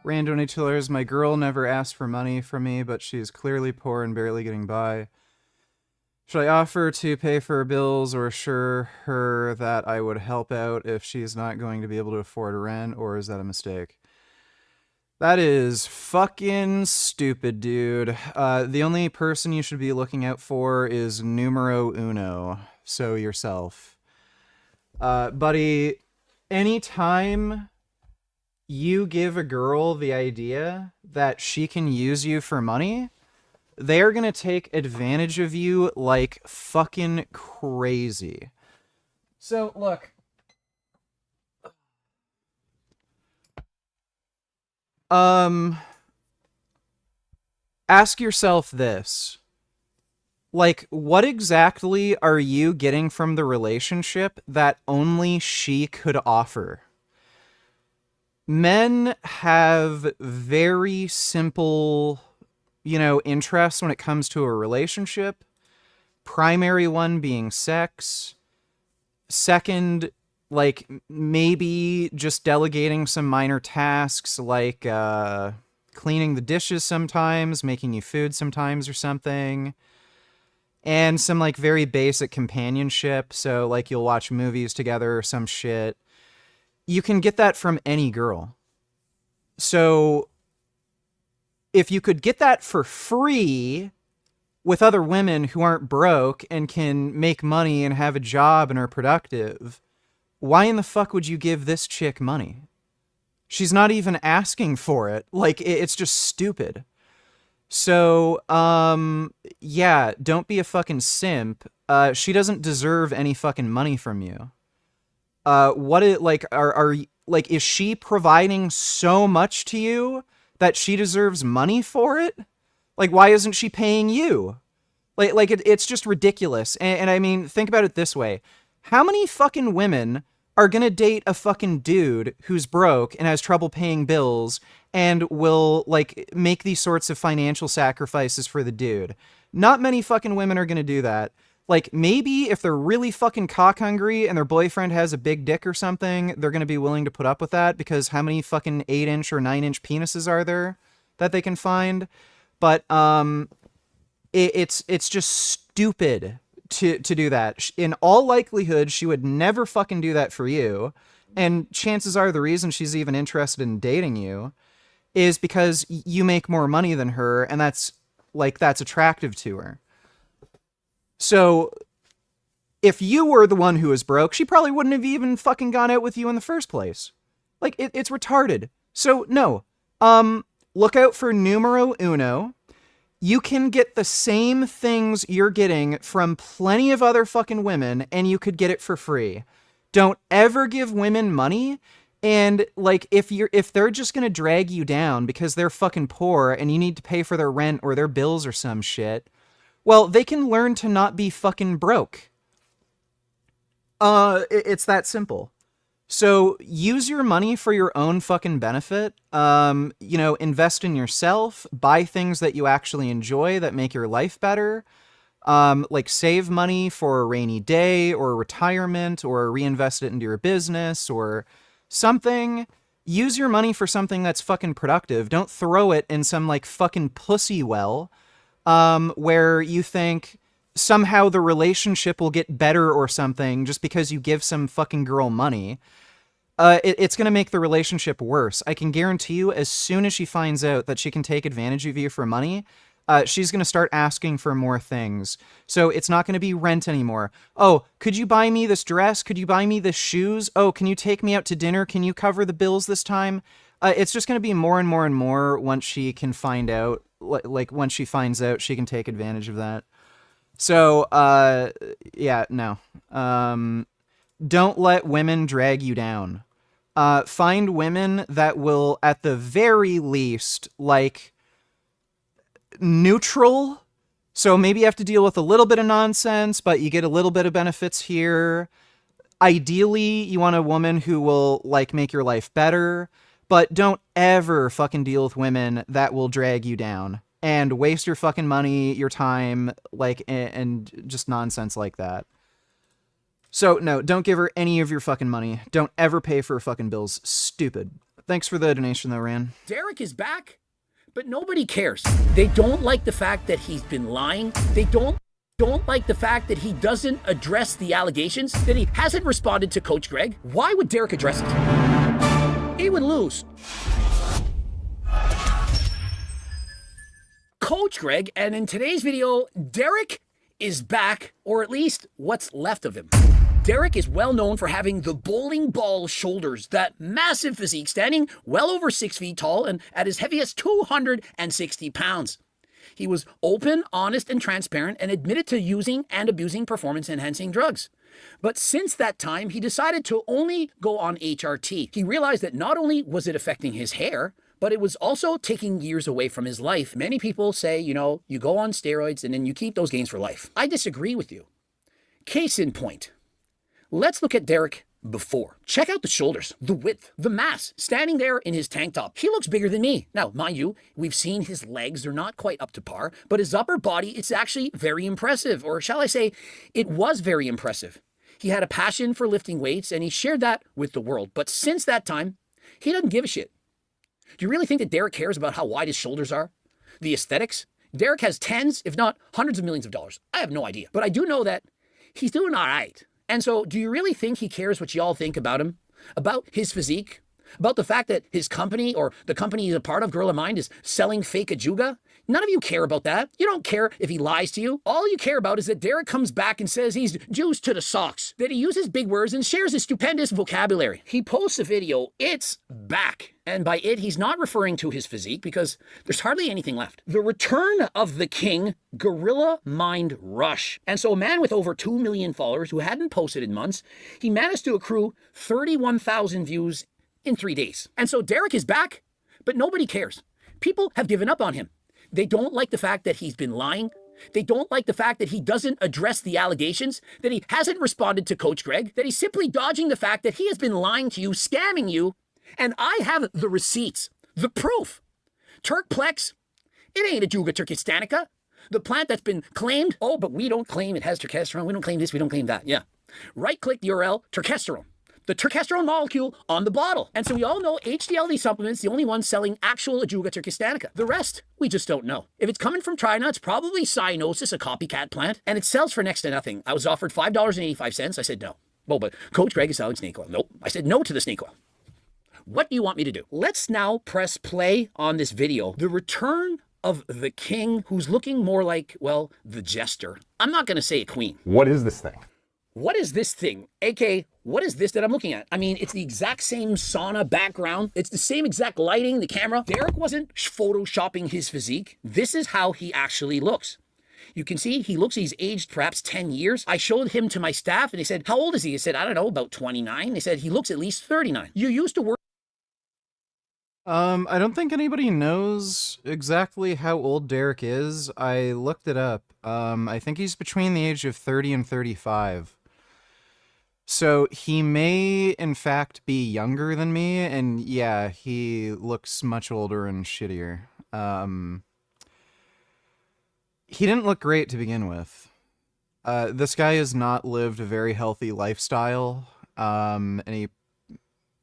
Speaker 1: Random $2. My girl never asked for money from me, but she is clearly poor and barely getting by. Should I offer to pay for her bills or assure her that I would help out if she's not going to be able to afford rent, or is that a mistake? That is fucking stupid, dude. The only person you should be looking out for is numero uno, so yourself. Buddy, anytime you give a girl the idea that she can use you for money, they're gonna take advantage of you like fucking crazy. So, look. Ask yourself this. Like, what exactly are you getting from the relationship that only she could offer? Men have very simple, interests when it comes to a relationship. Primary one being sex. Second, like, maybe just delegating some minor tasks like cleaning the dishes sometimes, making you food sometimes or something. And some, like, very basic companionship. So, like, you'll watch movies together or some shit. You can get that from any girl. So, if you could get that for free with other women who aren't broke and can make money and have a job and are productive, why in the fuck would you give this chick money? She's not even asking for it. Like, it's just stupid. So, yeah, don't be a fucking simp. She doesn't deserve any fucking money from you. Is she providing so much to you that she deserves money for it? Like, why isn't she paying you? It's just ridiculous. And I mean, think about it this way. How many fucking women are gonna date a fucking dude who's broke and has trouble paying bills and will, like, make these sorts of financial sacrifices for the dude? Not many fucking women are gonna do that. Like, maybe if they're really fucking cock hungry and their boyfriend has a big dick or something, they're gonna be willing to put up with that, because how many fucking 8-inch or 9-inch penises are there that they can find? But, it's just stupid to do that. In all likelihood, she would never fucking do that for you. And chances are the reason she's even interested in dating you is because you make more money than her, and that's attractive to her. So, if you were the one who was broke, she probably wouldn't have even fucking gone out with you in the first place. Like, it's retarded. So, no. Look out for numero uno. You can get the same things you're getting from plenty of other fucking women, and you could get it for free. Don't ever give women money. And, like, if they're just gonna drag you down because they're fucking poor and you need to pay for their rent or their bills or some shit, well, they can learn to not be fucking broke. It's that simple. So use your money for your own fucking benefit. Invest in yourself, buy things that you actually enjoy that make your life better. Like, save money for a rainy day or retirement, or reinvest it into your business or something. Use your money for something that's fucking productive. Don't throw it in some, like, fucking pussy well, where you think somehow the relationship will get better or something just because you give some fucking girl money. It's going to make the relationship worse. I can guarantee you, as soon as she finds out that she can take advantage of you for money, she's going to start asking for more things. So it's not going to be rent anymore. Oh, could you buy me this dress? Could you buy me this shoes? Oh, can you take me out to dinner? Can you cover the bills this time? It's just going to be more and more and more once she can find out, like, once she finds out she can take advantage of that. So, yeah, no. Don't let women drag you down. Find women that will, at the very least, like, neutral. So maybe you have to deal with a little bit of nonsense, but you get a little bit of benefits here. Ideally, you want a woman who will, like, make your life better, but don't ever fucking deal with women that will drag you down and waste your fucking money, your time, like, and just nonsense like that. So, no, don't give her any of your fucking money. Don't ever pay for her fucking bills. Stupid. Thanks for the donation, though, Ran.
Speaker 3: Derek is back, but nobody cares. They don't like the fact that he's been lying. They don't like the fact that he doesn't address the allegations, that he hasn't responded to Coach Greg. Why would Derek address it? He would lose. Coach Greg, and in today's video, Derek is back, or at least what's left of him. Derek is well known for having the bowling ball shoulders, that massive physique, standing well over 6 feet tall and at his heaviest 260 pounds. He was open, honest, and transparent, and admitted to using and abusing performance-enhancing drugs. But since that time, he decided to only go on HRT. He realized that not only was it affecting his hair, but it was also taking years away from his life. Many people say, you know, you go on steroids and then you keep those gains for life. I disagree with you. Case in point. Let's look at Derek before. Check out the shoulders, the width, the mass, standing there in his tank top. He looks bigger than me. Now, mind you, we've seen his legs, they're not quite up to par, but his upper body, it's actually very impressive, or shall I say, it was very impressive. He had a passion for lifting weights, and he shared that with the world. But since that time, he doesn't give a shit. Do you really think that Derek cares about how wide his shoulders are? The aesthetics? Derek has tens, if not hundreds of millions of dollars. I have no idea. But I do know that he's doing all right. And so, do you really think he cares what y'all think about him? About his physique? About the fact that his company, or the company he's a part of, Gorilla Mind, is selling fake ajuga? None of you care about that. You don't care if he lies to you. All you care about is that Derek comes back and says he's juiced to the socks, that he uses big words and shares his stupendous vocabulary. He posts a video, it's back. And by it, he's not referring to his physique because there's hardly anything left. The return of the king, Gorilla Mind Rush. And so a man with over 2 million followers who hadn't posted in months, he managed to accrue 31,000 views in 3 days. And so Derek is back, but nobody cares. People have given up on him. They don't like the fact that he's been lying. They don't like the fact that he doesn't address the allegations, that he hasn't responded to Coach Greg, that he's simply dodging the fact that he has been lying to you, scamming you. And I have the receipts, the proof. Turkplex, it ain't Ajuga turkistanica. The plant that's been claimed, oh, but we don't claim it has turkesterone. We don't claim this, we don't claim that. Yeah. Right-click the URL, turkesterone. The turkesterone molecule on the bottle. And so we all know HDLD supplements, the only one selling actual Ajuga turkistanica. The rest, we just don't know. If it's coming from China, it's probably cyanosis, a copycat plant, and it sells for next to nothing. I was offered $5.85. I said no. Well, but Coach Greg is selling snake oil. Nope. I said no to the snake oil. What do you want me to do? Let's now press play on this video. The return of the king, who's looking more like, well, the jester. I'm not going to say a queen.
Speaker 7: What is this thing?
Speaker 3: What is this thing? AK, what is this that I'm looking at? I mean, it's the exact same sauna background. It's the same exact lighting, the camera. Derek wasn't photoshopping his physique. This is how he actually looks. You can see he's aged perhaps 10 years. I showed him to my staff and they said, how old is he? I said, I don't know, about 29. They said, he looks at least 39. You used to work.
Speaker 1: I don't think anybody knows exactly how old Derek is. I looked it up. I think he's between the age of 30 and 35. So he may, in fact, be younger than me, and yeah, he looks much older and shittier. He didn't look great to begin with. This guy has not lived a very healthy lifestyle, and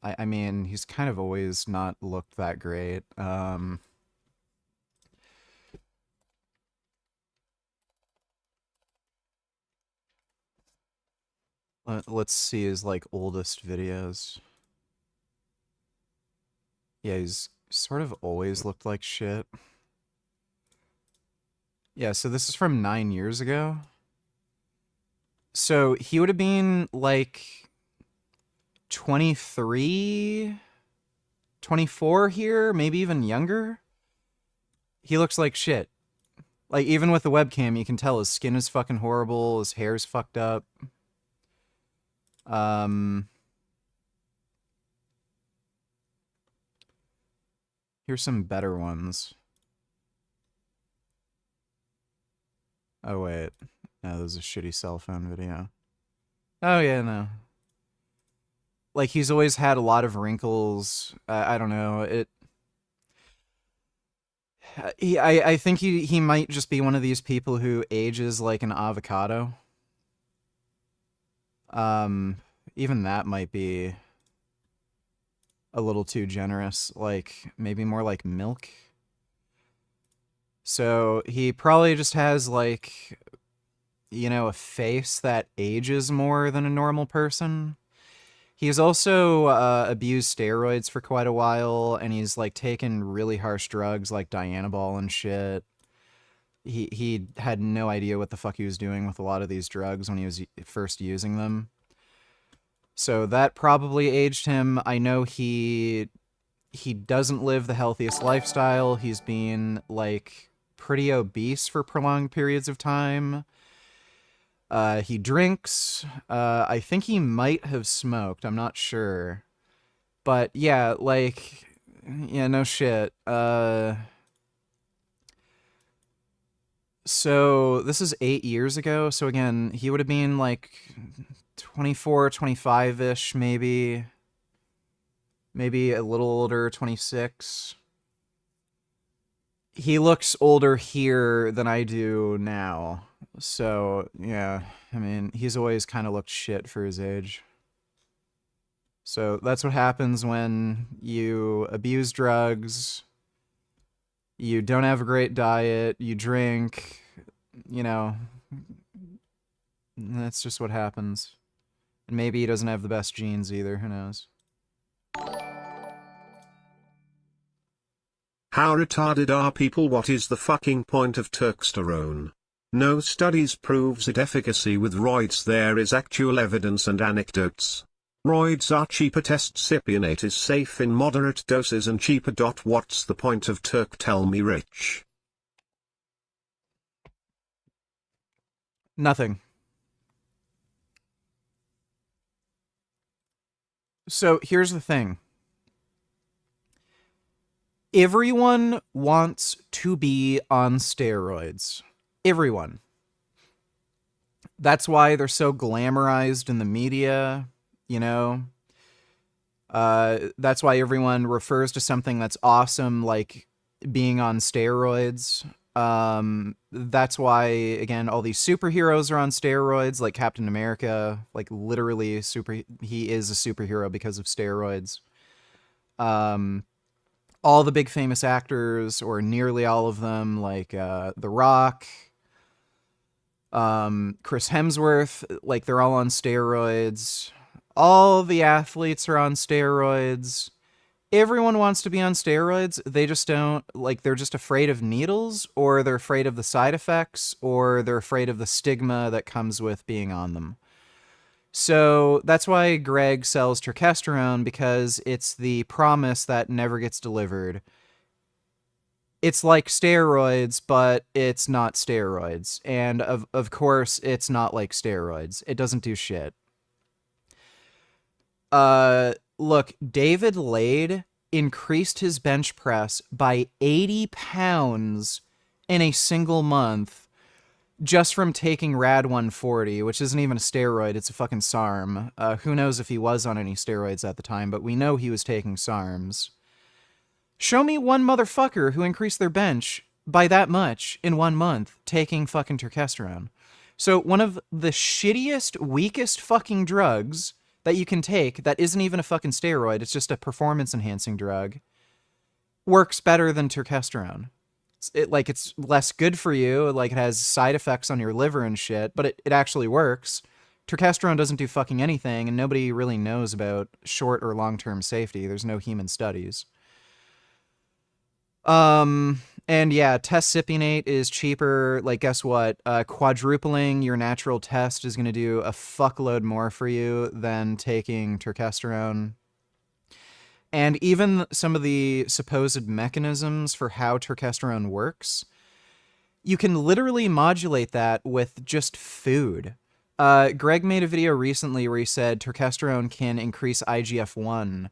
Speaker 1: I mean, he's kind of always not looked that great. Let's see his, like, oldest videos. Yeah, he's sort of always looked like shit. Yeah, so this is from 9 years ago. So he would have been, like, 23, 24 here, maybe even younger. He looks like shit. Like, even with the webcam, you can tell his skin is fucking horrible, his hair's fucked up. Here's some better ones. Oh, wait. No, this is a shitty cell phone video. Oh, yeah, no. Like, he's always had a lot of wrinkles. I don't know. I think he might just be one of these people who ages like an avocado. Even that might be a little too generous. Like, maybe more like milk. So he probably just has, like, you know, a face that ages more than a normal person. He's also abused steroids for quite a while, and he's, like, taken really harsh drugs like Dianabol and shit. He had no idea what the fuck he was doing with a lot of these drugs when he was first using them. So that probably aged him. I know he doesn't live the healthiest lifestyle. He's been, like, pretty obese for prolonged periods of time. He drinks. I think he might have smoked. I'm not sure. But yeah, like, yeah, no shit. So this is 8 years ago. So again, he would have been like 24, 25-ish, maybe. Maybe a little older, 26. He looks older here than I do now. So, yeah, I mean, he's always kind of looked shit for his age. So that's what happens when you abuse drugs, you don't have a great diet, you drink, you know, that's just what happens. And maybe he doesn't have the best genes either, who knows.
Speaker 5: How retarded are people? What is the fucking point of testosterone? No studies proves its efficacy with roids. There is actual evidence and anecdotes. Roids are cheaper. Testosterone is safe in moderate doses and cheaper. What's the point of Turk? Tell me, Rich.
Speaker 1: Nothing. So here's the thing. Everyone wants to be on steroids. Everyone. That's why they're so glamorized in the media, you know? That's why everyone refers to something that's awesome, like being on steroids. That's why, again, all these superheroes are on steroids, like Captain America, like literally he is a superhero because of steroids. All the big famous actors, or nearly all of them, like The Rock, Chris Hemsworth, like they're all on steroids. All the athletes are on steroids. Everyone wants to be on steroids. They just don't, like, they're just afraid of needles, or they're afraid of the side effects, or they're afraid of the stigma that comes with being on them. So that's why Greg sells turkesterone, because it's the promise that never gets delivered. It's like steroids, but it's not steroids. And of course, it's not like steroids. It doesn't do shit. Look, David Lade increased his bench press by 80 pounds in a single month just from taking Rad 140, which isn't even a steroid, it's a fucking SARM. Who knows if he was on any steroids at the time, but we know he was taking SARMs. Show me one motherfucker who increased their bench by that much in 1 month taking fucking turkesterone. So one of the shittiest, weakest fucking drugs that you can take that isn't even a fucking steroid, it's just a performance-enhancing drug, works better than turkesterone. It's less good for you, like it has side effects on your liver and shit, but it actually works. Turkesterone doesn't do fucking anything, and nobody really knows about short or long-term safety. There's no human studies. And yeah, testcypionate is cheaper. Like, guess what? Quadrupling your natural test is going to do a fuckload more for you than taking turkesterone. And even some of the supposed mechanisms for how turkesterone works, you can literally modulate that with just food. Greg made a video recently where he said turkesterone can increase IGF-1,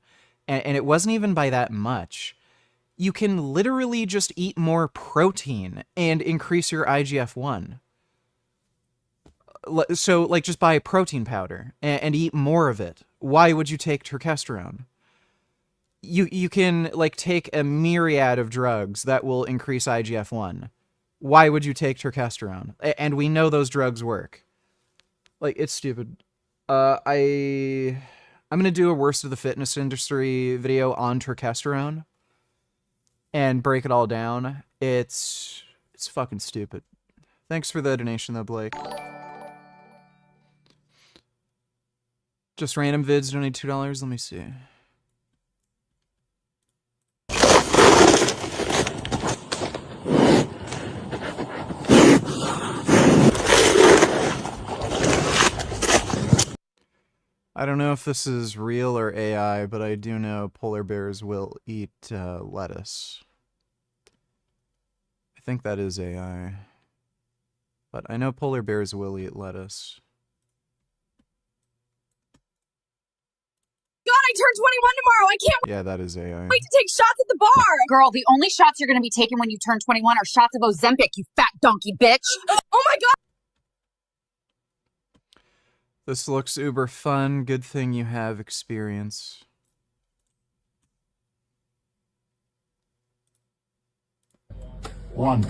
Speaker 1: and it wasn't even by that much. You can literally just eat more protein and increase your IGF-1. So, like, just buy protein powder and eat more of it. Why would you take turkesterone? You can, like, take a myriad of drugs that will increase IGF-1. Why would you take turkesterone? And we know those drugs work. Like, it's stupid. I'm gonna do a worst of the fitness industry video on testosterone and break it all down. It's fucking stupid. Thanks for the donation though, Blake. Just random vids donate $2. Let me see. I don't know if this is real or AI, but I do know polar bears will eat lettuce. I think that is AI. But I know polar bears will eat lettuce.
Speaker 7: God, I turn 21 tomorrow. I can't
Speaker 1: Yeah, that is AI.
Speaker 7: wait to take shots at the bar. Girl, the only shots you're going to be taking when you turn 21 are shots of Ozempic, you fat donkey bitch. Oh my God.
Speaker 1: This looks uber fun. Good thing you have experience.
Speaker 2: One.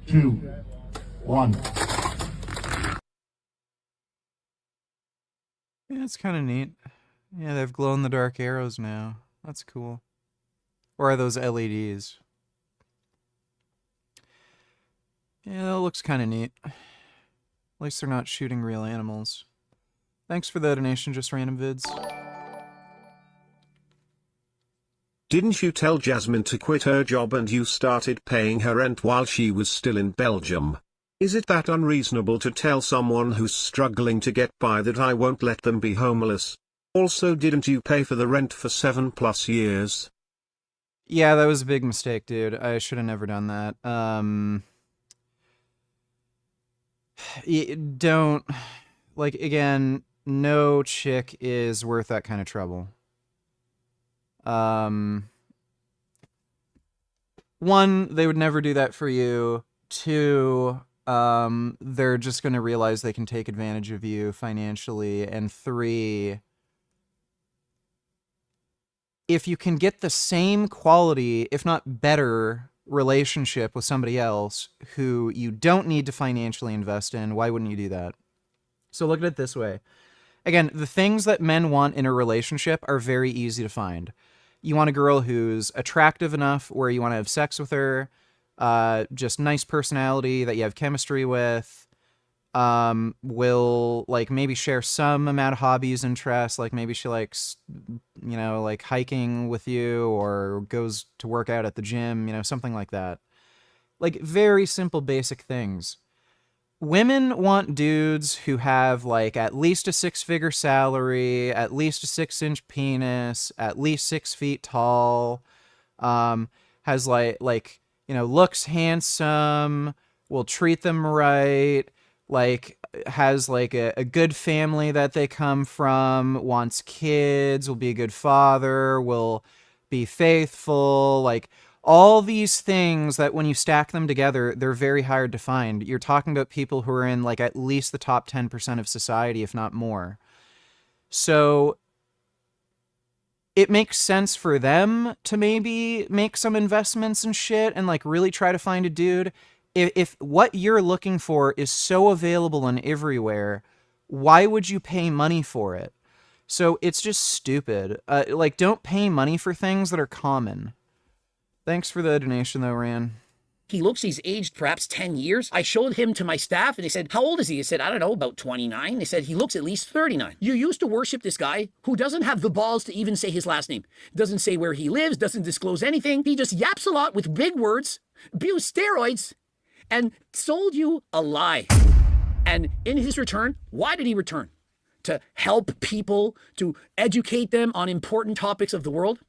Speaker 2: Two. One.
Speaker 1: Yeah, it's kind of neat. Yeah, they have glow-in-the-dark arrows now. That's cool. Or are those LEDs? Yeah, that looks kind of neat. At least they're not shooting real animals. Thanks for the donation, just random vids.
Speaker 5: Didn't you tell Jasmine to quit her job and you started paying her rent while she was still in Belgium? Is it that unreasonable to tell someone who's struggling to get by that I won't let them be homeless? Also, didn't you pay for the rent for 7+ years?
Speaker 1: Yeah, that was a big mistake, dude. I should have never done that. Don't, like, again, no chick is worth that kind of trouble. One, they would never do that for you. Two, they're just going to realize they can take advantage of you financially. And three, if you can get the same quality, if not better, relationship with somebody else who you don't need to financially invest in, why wouldn't you do that? So look at it this way. Again, the things that men want in a relationship are very easy to find. You want a girl who's attractive enough where you want to have sex with her, just nice personality that you have chemistry with, will, like, maybe share some amount of hobbies, interests, like maybe she likes, you know, like hiking with you or goes to work out at the gym, you know, something like that. Like, very simple, basic things. Women want dudes who have, like, at least a 6-figure salary, at least a 6-inch penis, at least 6 feet tall, has, like, you know, looks handsome, will treat them right, like, has, like, a good family that they come from, wants kids, will be a good father, will be faithful, like, all these things that when you stack them together, they're very hard to find. You're talking about people who are in, like, at least the top 10% of society, if not more. So it makes sense for them to maybe make some investments and shit and, like, really try to find a dude. If what you're looking for is so available and everywhere, why would you pay money for it? So it's just stupid. Like, don't pay money for things that are common. Thanks for the donation, though, Ran.
Speaker 3: He looks, he's aged perhaps 10 years. I showed him to my staff and they said, how old is he? I said, I don't know, about 29. They said, he looks at least 39. You used to worship this guy who doesn't have the balls to even say his last name. Doesn't say where he lives, doesn't disclose anything. He just yaps a lot with big words, abused steroids, and sold you a lie. And in his return, why did he return? To help people, to educate them on important topics of the world?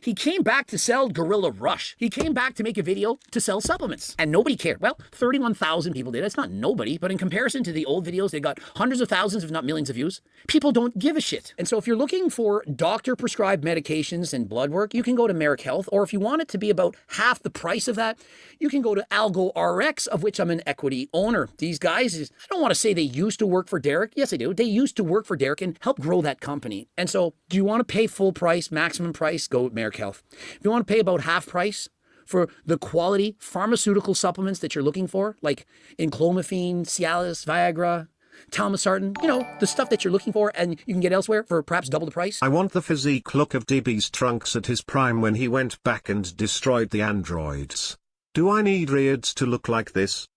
Speaker 3: He came back to sell Gorilla Rush. He came back to make a video to sell supplements. And nobody cared. Well, 31,000 people did. It's not nobody, but in comparison to the old videos, they got hundreds of thousands, if not millions of views. People don't give a shit. And so if you're looking for doctor-prescribed medications and blood work, you can go to Merrick Health. Or if you want it to be about half the price of that, you can go to Algo RX, of which I'm an equity owner. These guys, I don't want to say they used to work for Derek. Yes, they do. They used to work for Derek and help grow that company. And so do you want to pay full price, maximum price? Go with Merrick Health. If you want to pay about half price for the quality pharmaceutical supplements that you're looking for, like enclomiphene, Cialis, Viagra, Talmosartan, you know, the stuff that you're looking for and you can get elsewhere for perhaps double the price.
Speaker 5: I want the physique look of DB's Trunks at his prime when he went back and destroyed the androids. Do I need Reeds to look like this?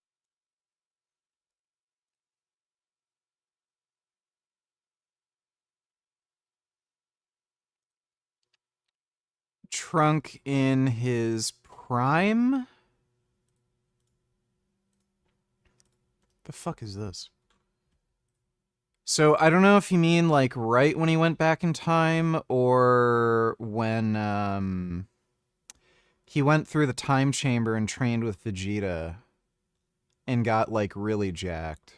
Speaker 1: Trunk in his prime? The fuck is this? So I don't know if you mean like right when he went back in time or when he went through the time chamber and trained with Vegeta and got like really jacked.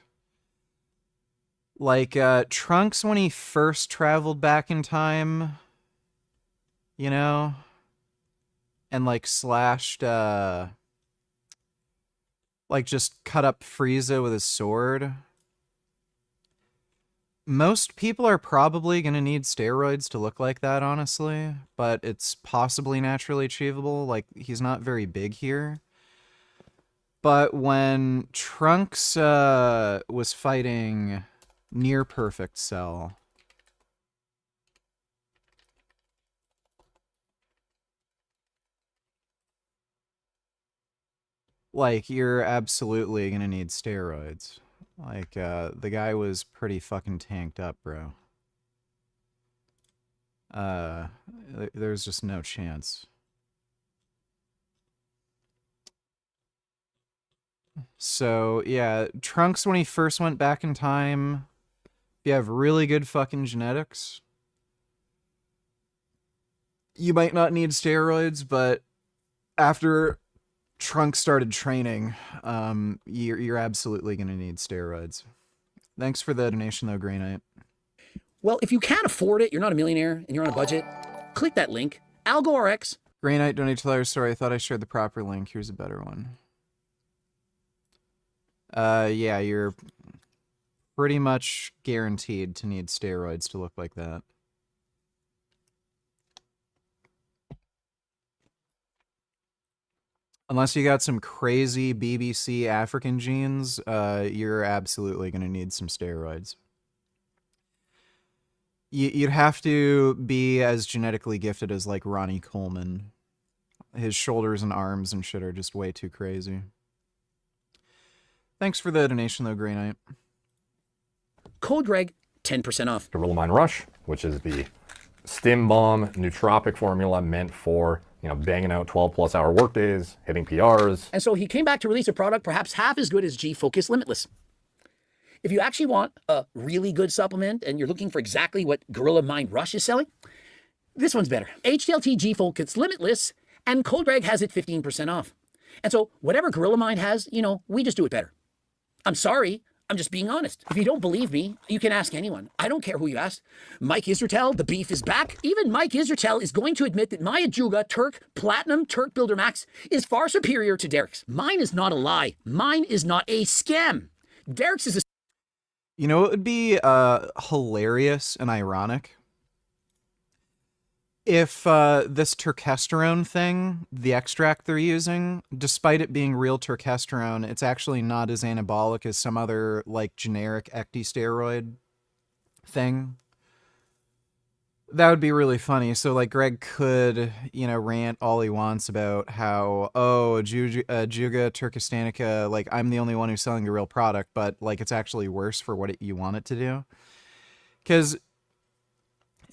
Speaker 1: Like Trunks when he first traveled back in time, you know, and like slashed like just cut up Frieza with his sword. Most people are probably going to need steroids to look like that, honestly, but it's possibly naturally achievable. Like, he's not very big here. But when Trunks was fighting Near Perfect Cell, like, you're absolutely going to need steroids. Like, the guy was pretty fucking tanked up, bro. There's just no chance. So, yeah, Trunks, when he first went back in time, if you have really good fucking genetics, you might not need steroids, but after Trunks started training, you're absolutely going to need steroids. Thanks for the donation, though, Grey Knight.
Speaker 3: Well, if you can't afford it, you're not a millionaire, and you're on a budget, click that link, AlgoRx.
Speaker 1: Grey Knight donated to Larry's story. I thought I shared the proper link. Here's a better one. Yeah, you're pretty much guaranteed to need steroids to look like that. Unless you got some crazy BBC African genes, you're absolutely going to need some steroids. You'd have to be as genetically gifted as, like, Ronnie Coleman. His shoulders and arms and shit are just way too crazy. Thanks for the donation, though, Grey Knight.
Speaker 3: Code Greg, 10% off.
Speaker 6: Gorilla Mind Rush, which is the stim bomb nootropic formula meant for, you know, banging out 12+ hour workdays, hitting PRs.
Speaker 3: And so he came back to release a product perhaps half as good as G-Focus Limitless. If you actually want a really good supplement and you're looking for exactly what Gorilla Mind Rush is selling, this one's better. HTLT G-Focus Limitless, and Code Greg has it 15% off. And so whatever Gorilla Mind has, you know, we just do it better. I'm sorry. I'm just being honest. If you don't believe me, you can ask anyone. I don't care who you ask. Mike Israetel, the beef is back. Even Mike Israetel is going to admit that my Ajuga Turk Platinum Turk Builder Max is far superior to Derek's. Mine is not a lie. Mine is not a scam. Derek's is a...
Speaker 1: You know what would be hilarious and ironic? If this turkesterone thing, the extract they're using, despite it being real turkesterone, it's actually not as anabolic as some other, like, generic ectosteroid thing. That would be really funny. So, like, Greg could, you know, rant all he wants about how, oh, Juga Turkistanica, like, I'm the only one who's selling the real product, but, like, it's actually worse for what you want it to do. Because,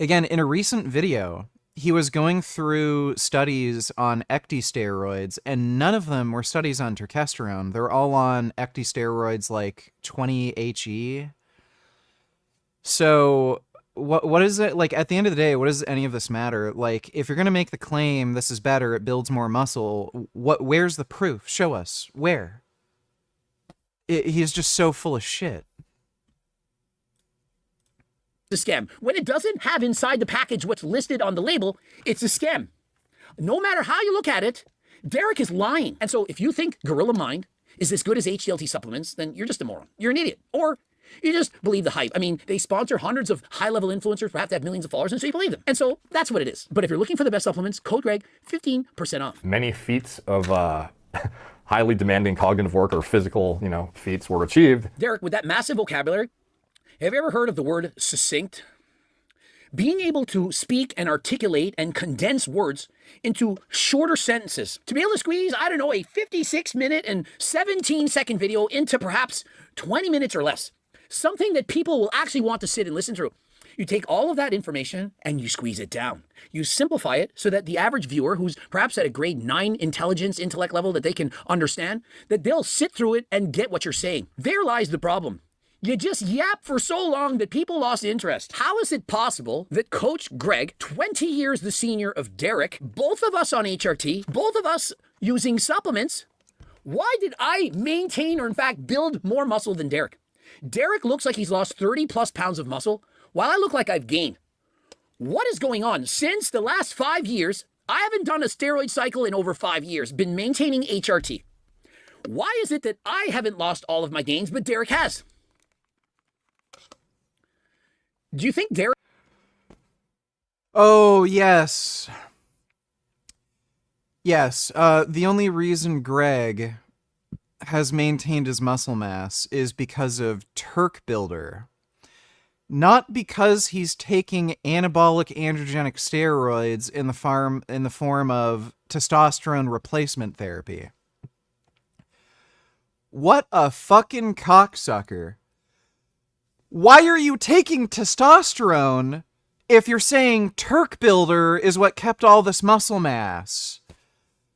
Speaker 1: again, in a recent video, he was going through studies on ectosteroids, and none of them were studies on turkesterone. They're all on ectosteroids like 20HE. So what is it, like, at the end of the day, what does any of this matter? Like, if you're going to make the claim this is better, it builds more muscle, where's the proof? Show us. Where? He's just so full of shit.
Speaker 3: A scam. When it doesn't have inside the package what's listed on the label, it's a scam. No matter how you look at it, Derek is lying. And so if you think Gorilla Mind is as good as HDLT supplements, then you're just a moron. You're an idiot. Or You just believe the hype. I mean, they sponsor hundreds of high-level influencers who have to have millions of followers, and so you believe them. And so that's what it is. But if you're looking for the best supplements, code Greg, 15% off.
Speaker 6: Many feats of highly demanding cognitive work or physical, feats were achieved.
Speaker 3: Derek, with that massive vocabulary, have you ever heard of the word succinct? Being able to speak and articulate and condense words into shorter sentences. To be able to squeeze, I don't know, a 56-minute and 17-second video into perhaps 20 minutes or less. Something that people will actually want to sit and listen through. You take all of that information and you squeeze it down. You simplify it so that the average viewer, who's perhaps at a grade 9 intellect level that they can understand, that they'll sit through it and get what you're saying. There lies the problem. You just yap for so long that people lost interest. How is it possible that Coach Greg, 20 years the senior of Derek, both of us on HRT, both of us using supplements, why did I maintain or in fact build more muscle than Derek? Derek looks like he's lost 30 plus pounds of muscle, while I look like I've gained. What is going on? Since the last 5 years, I haven't done a steroid cycle in over 5 years, been maintaining HRT. Why is it that I haven't lost all of my gains, but Derek has? Do you think Derek...
Speaker 1: Oh, yes. Yes, the only reason Greg has maintained his muscle mass is because of Turk Builder. Not because he's taking anabolic androgenic steroids in the form of testosterone replacement therapy. What a fucking cocksucker. Why are you taking testosterone if you're saying Turk Builder is what kept all this muscle mass?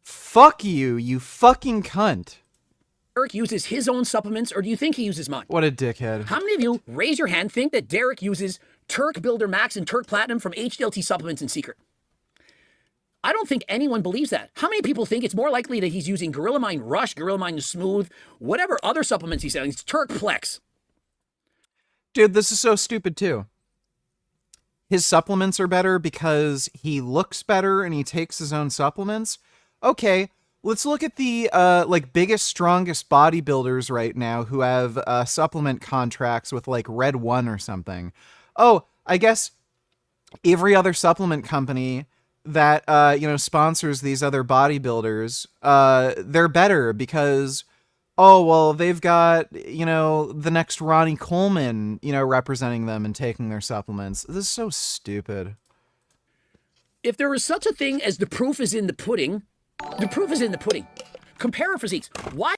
Speaker 1: Fuck you, you fucking cunt.
Speaker 3: Derek uses his own supplements, or do you think he uses mine?
Speaker 1: What a dickhead.
Speaker 3: How many of you, raise your hand, think that Derek uses Turk Builder Max and Turk Platinum from HDLT supplements in secret? I don't think anyone believes that. How many people think it's more likely that he's using Gorilla Mind Rush, Gorilla Mind Smooth, whatever other supplements he's selling? It's Turk Plex.
Speaker 1: Dude, this is so stupid too. His supplements are better because he looks better and he takes his own supplements. Okay, let's look at the biggest, strongest bodybuilders right now who have supplement contracts with like Red One or something. Oh, I guess every other supplement company that sponsors these other bodybuilders, they're better because, oh, well, they've got, the next Ronnie Coleman, representing them and taking their supplements. This is so stupid.
Speaker 3: If there is such a thing as the proof is in the pudding, the proof is in the pudding. Compare physiques. Why?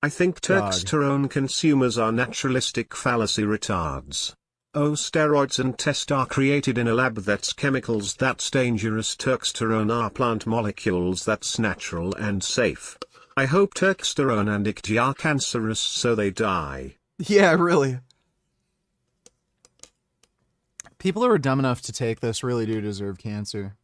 Speaker 5: I think testosterone consumers are naturalistic fallacy retards. Oh, steroids and test are created in a lab. That's chemicals. That's dangerous. Testosterone are plant molecules. That's natural and safe. I hope testosterone and ICG are cancerous so they die.
Speaker 1: Yeah, really. People who are dumb enough to take this really do deserve cancer.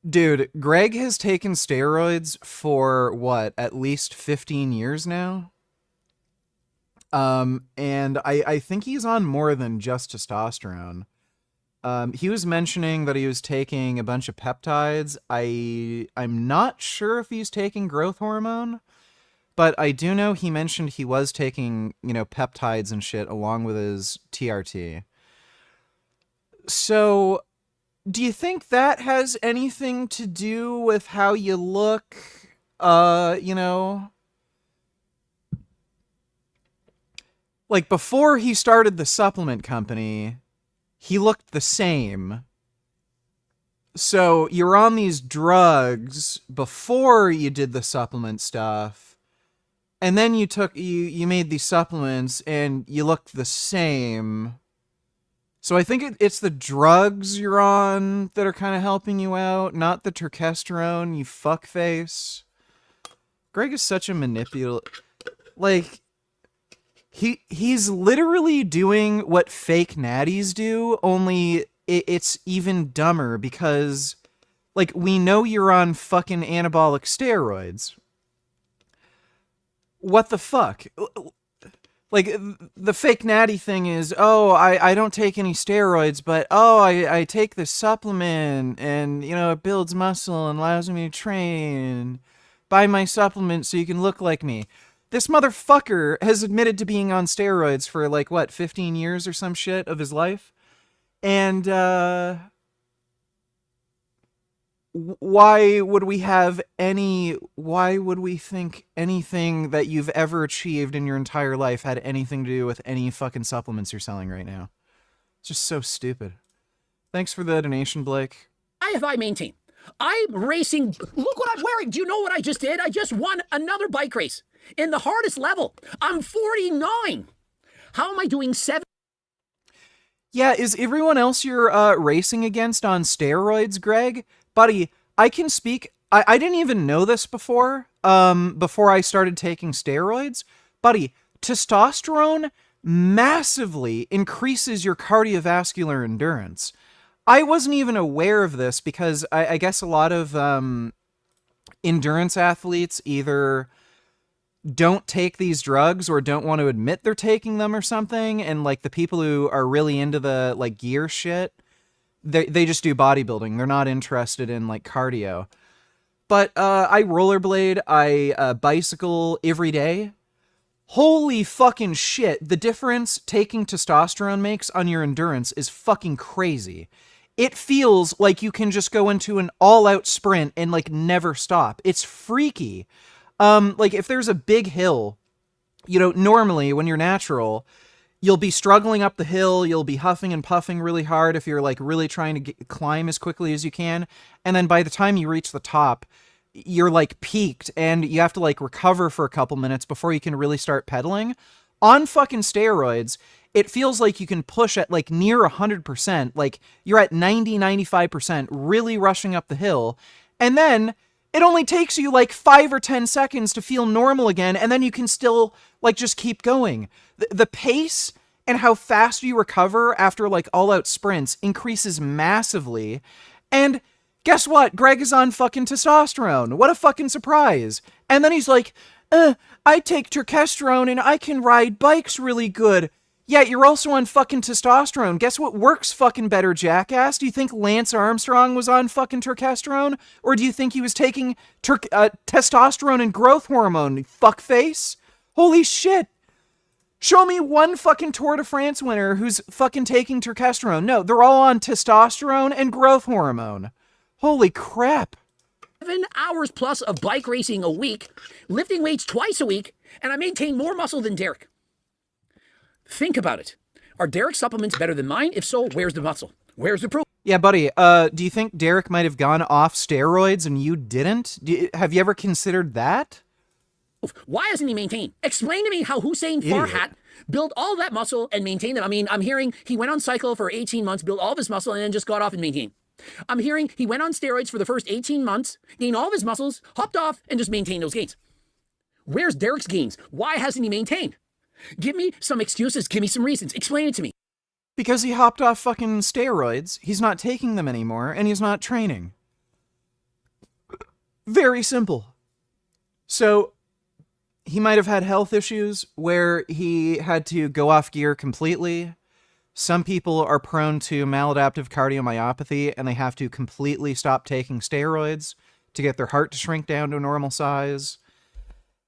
Speaker 1: Dude, Greg has taken steroids for, what, at least 15 years now? And I think he's on more than just testosterone. He was mentioning that he was taking a bunch of peptides. I'm not sure if he's taking growth hormone, but I do know he mentioned he was taking, peptides and shit along with his TRT. So, do you think that has anything to do with how you look, Like, before he started the supplement company, he looked the same. So you're on these drugs before you did the supplement stuff, and then you made these supplements and you looked the same. So I think it's the drugs you're on that are kind of helping you out, not the turkesterone, you fuckface. Greg is such a manipulative. Like, he's literally doing what fake natties do, only it's even dumber because, like, we know you're on fucking anabolic steroids. What the fuck? Like, the fake natty thing is, oh, I don't take any steroids, but, oh, I take this supplement, and, it builds muscle and allows me to train. Buy my supplement so you can look like me. This motherfucker has admitted to being on steroids for like, what, 15 years or some shit of his life? And, why would we think anything that you've ever achieved in your entire life had anything to do with any fucking supplements you're selling right now? It's just so stupid. Thanks for the donation, Blake.
Speaker 3: Why have I maintained? I'm racing. Look what I'm wearing. Do you know what I just did? I just won another bike race in the hardest level. I'm 49. How am I doing 7?
Speaker 1: Yeah, is everyone else you're racing against on steroids, Greg? Buddy, I can speak. I didn't even know this before I started taking steroids. Buddy, testosterone massively increases your cardiovascular endurance. I wasn't even aware of this because I guess a lot of endurance athletes either don't take these drugs or don't want to admit they're taking them or something. And like the people who are really into the like gear shit, they just do bodybuilding. They're not interested in like cardio. But I rollerblade, I bicycle every day. Holy fucking shit. The difference taking testosterone makes on your endurance is fucking crazy. It feels like you can just go into an all-out sprint and like never stop. It's freaky. Like if there's a big hill, you know, normally when you're natural, you'll be struggling up the hill, you'll be huffing and puffing really hard if you're like really trying to climb as quickly as you can. And then by the time you reach the top, you're like peaked and you have to like recover for a couple minutes before you can really start pedaling. On fucking steroids, it feels like you can push at like near 100%, like you're at 90-95% really rushing up the hill, and then it only takes you like 5 or 10 seconds to feel normal again, and then you can still like just keep going. The pace and how fast you recover after like all-out sprints increases massively. And guess what? Greg is on fucking testosterone. What a fucking surprise. And then he's like, I take terkestrone and I can ride bikes really good. Yeah, you're also on fucking testosterone. Guess what works fucking better, jackass? Do you think Lance Armstrong was on fucking terkestrone? Or do you think he was taking testosterone and growth hormone, fuckface? Holy shit. Show me one fucking Tour de France winner who's fucking taking terkestrone. No, they're all on testosterone and growth hormone. Holy crap.
Speaker 3: 7 hours plus of bike racing a week, lifting weights twice a week, and I maintain more muscle than Derek. Think about it. Are Derek's supplements better than mine? If so, where's the muscle? Where's the proof?
Speaker 1: Yeah, buddy, do you think Derek might have gone off steroids and you didn't? Have you ever considered that?
Speaker 3: Why hasn't he maintained? Explain to me how Hussein Farhat built all that muscle and maintained them. I mean, I'm hearing he went on cycle for 18 months, built all of his muscle, and then just got off and maintained. I'm hearing he went on steroids for the first 18 months, gained all of his muscles, hopped off, and just maintained those gains. Where's Derek's gains? Why hasn't he maintained? Give me some excuses. Give me some reasons. Explain it to me.
Speaker 1: Because he hopped off fucking steroids, he's not taking them anymore, and he's not training. Very simple. So, he might have had health issues where he had to go off gear completely. Some people are prone to maladaptive cardiomyopathy, and they have to completely stop taking steroids to get their heart to shrink down to a normal size.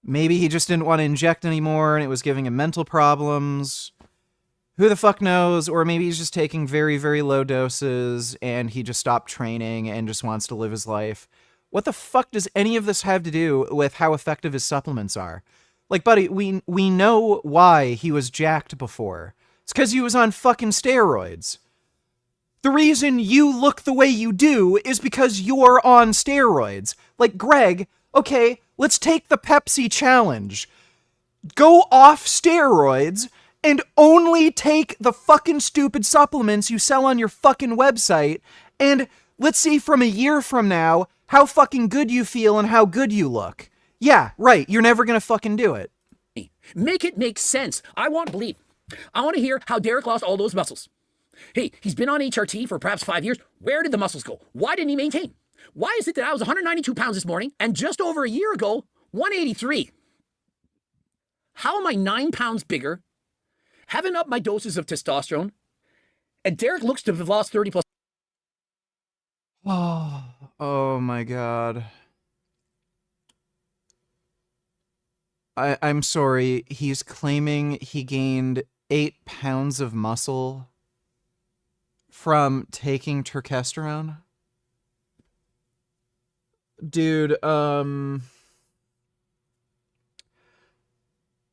Speaker 1: Maybe he just didn't want to inject anymore, and it was giving him mental problems. Who the fuck knows? Or maybe he's just taking very, very low doses, and he just stopped training and just wants to live his life. What the fuck does any of this have to do with how effective his supplements are? Like, buddy, we know why he was jacked before. It's because he was on fucking steroids. The reason you look the way you do is because you're on steroids. Like, Greg, okay, let's take the Pepsi challenge. Go off steroids and only take the fucking stupid supplements you sell on your fucking website, and let's see from a year from now how fucking good you feel and how good you look. Yeah, right, you're never gonna fucking do it.
Speaker 3: Make it make sense. I want to believe. I want to hear how Derek lost all those muscles. Hey, he's been on HRT for perhaps 5 years. Where did the muscles go? Why didn't he maintain? Why is it that I was 192 pounds this morning and just over a year ago, 183? How am I 9 pounds bigger, haven't upped my doses of testosterone, and Derek looks to have lost 30 plus?
Speaker 1: Oh my god. I'm sorry, he's claiming he gained 8 pounds of muscle from taking turkesterone? Dude,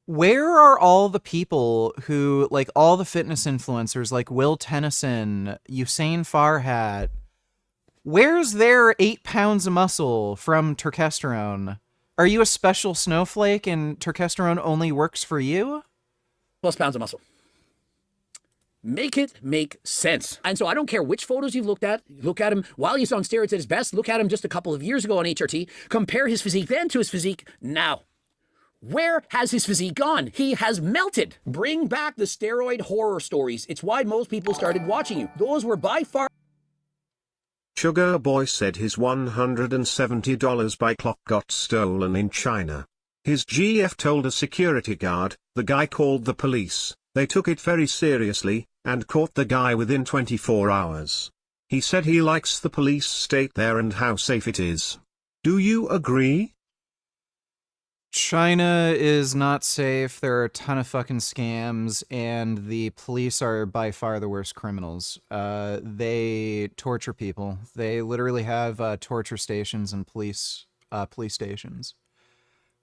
Speaker 1: where are all the people who, like, all the fitness influencers, like Will Tennyson, Usain Farhat, where's their 8 pounds of muscle from turkesterone? Are you a special snowflake and turkesterone only works for you?
Speaker 3: Plus pounds of muscle. Make it make sense. And so I don't care which photos you've looked at. Look at him while he's on steroids at his best. Look at him just a couple of years ago on HRT. Compare his physique then to his physique now. Where has his physique gone? He has melted. Bring back the steroid horror stories. It's why most people started watching you. Those were by far...
Speaker 5: Sugar Boy said his $170 by clock got stolen in China. His GF told a security guard, the guy called the police, they took it very seriously, and caught the guy within 24 hours. He said he likes the police state there and how safe it is. Do you agree?
Speaker 1: China is not safe. There are a ton of fucking scams, and the police are by far the worst criminals. They torture people. They literally have torture stations and police stations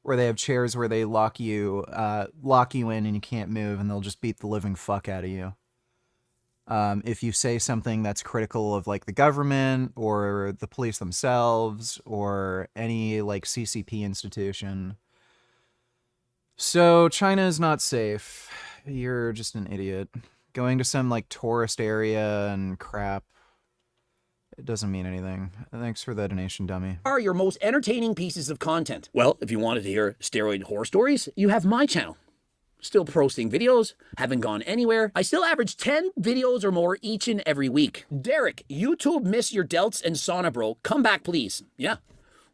Speaker 1: where they have chairs where they lock you in and you can't move, and they'll just beat the living fuck out of you. If you say something that's critical of like the government or the police themselves or any like CCP institution. So China is not safe. You're just an idiot. Going to some like tourist area and crap, it doesn't mean anything. Thanks for the donation, dummy.
Speaker 3: Are your most entertaining pieces of content? Well, if you wanted to hear steroid horror stories, you have my channel. Still posting videos, haven't gone anywhere. I still average 10 videos or more each and every week. Derek, YouTube miss your delts and sauna, bro. Come back, please. Yeah.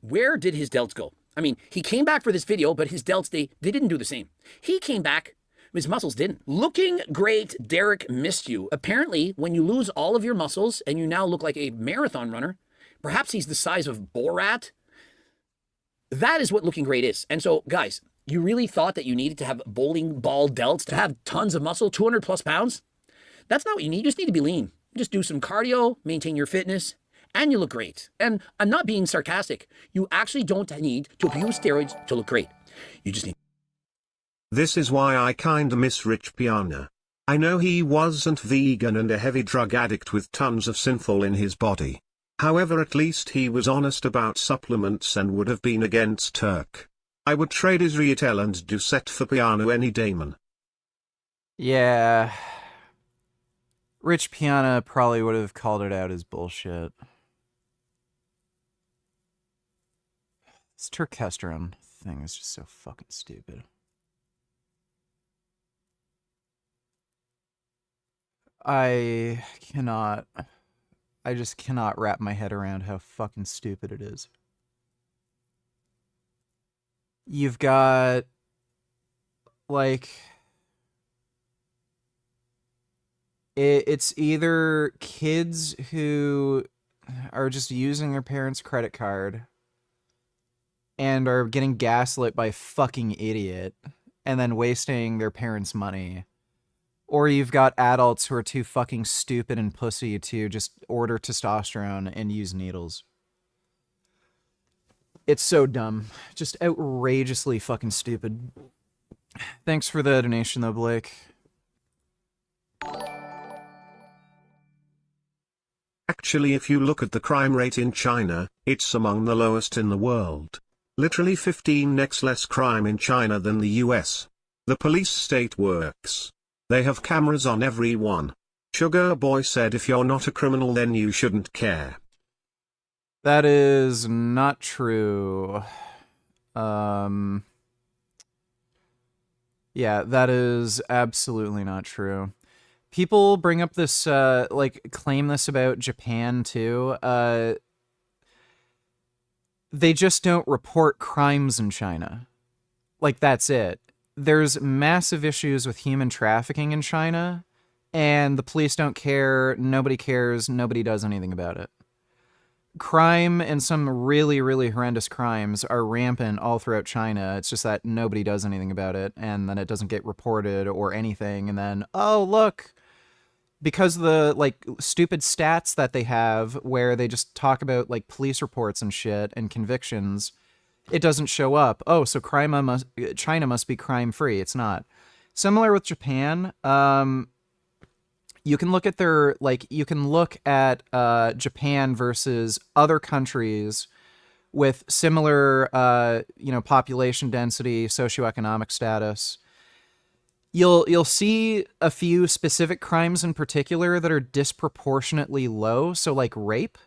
Speaker 3: Where did his delts go? I mean, he came back for this video, but his delts, they didn't do the same. He came back, his muscles didn't. Looking great, Derek missed you. Apparently, when you lose all of your muscles and you now look like a marathon runner, perhaps he's the size of Borat. That is what looking great is. And so, guys, you really thought that you needed to have bowling ball delts to have tons of muscle, 200 plus pounds? That's not what you need. You just need to be lean. Just do some cardio, maintain your fitness, and you look great. And I'm not being sarcastic. You actually don't need to abuse steroids to look great. You just need...
Speaker 5: This is why I kinda miss Rich Piana. I know he wasn't vegan and a heavy drug addict with tons of sinful in his body. However, at least he was honest about supplements and would have been against Turk. I would trade Israel and Doucette for Piano any day, man.
Speaker 1: Yeah. Rich Piana probably would have called it out as bullshit. This turkesterone thing is just so fucking stupid. I just cannot wrap my head around how fucking stupid it is. You've got, like, it's either kids who are just using their parents' credit card and are getting gaslit by a fucking idiot and then wasting their parents' money. Or you've got adults who are too fucking stupid and pussy to just order testosterone and use needles. It's so dumb. Just outrageously fucking stupid. Thanks for the donation though, Blake.
Speaker 5: Actually, if you look at the crime rate in China, it's among the lowest in the world. Literally 15x less crime in China than the US. The police state works. They have cameras on everyone. Sugar Boy said if you're not a criminal then you shouldn't care.
Speaker 1: That is not true. Yeah, that is absolutely not true. People bring up this, claim this about Japan too. They just don't report crimes in China. Like, that's it. There's massive issues with human trafficking in China, and the police don't care, nobody cares, nobody does anything about it. crime and some really, really horrendous crimes are rampant all throughout China. It's just that nobody does anything about it, and then it doesn't get reported or anything. And then, oh, look, because of the like stupid stats that they have where they just talk about like police reports and shit and convictions, it doesn't show up. Oh, so China must be crime free. It's not. Similar with Japan. You can look at Japan versus other countries with similar, population density, socioeconomic status. You'll see a few specific crimes in particular that are disproportionately low. So like rape.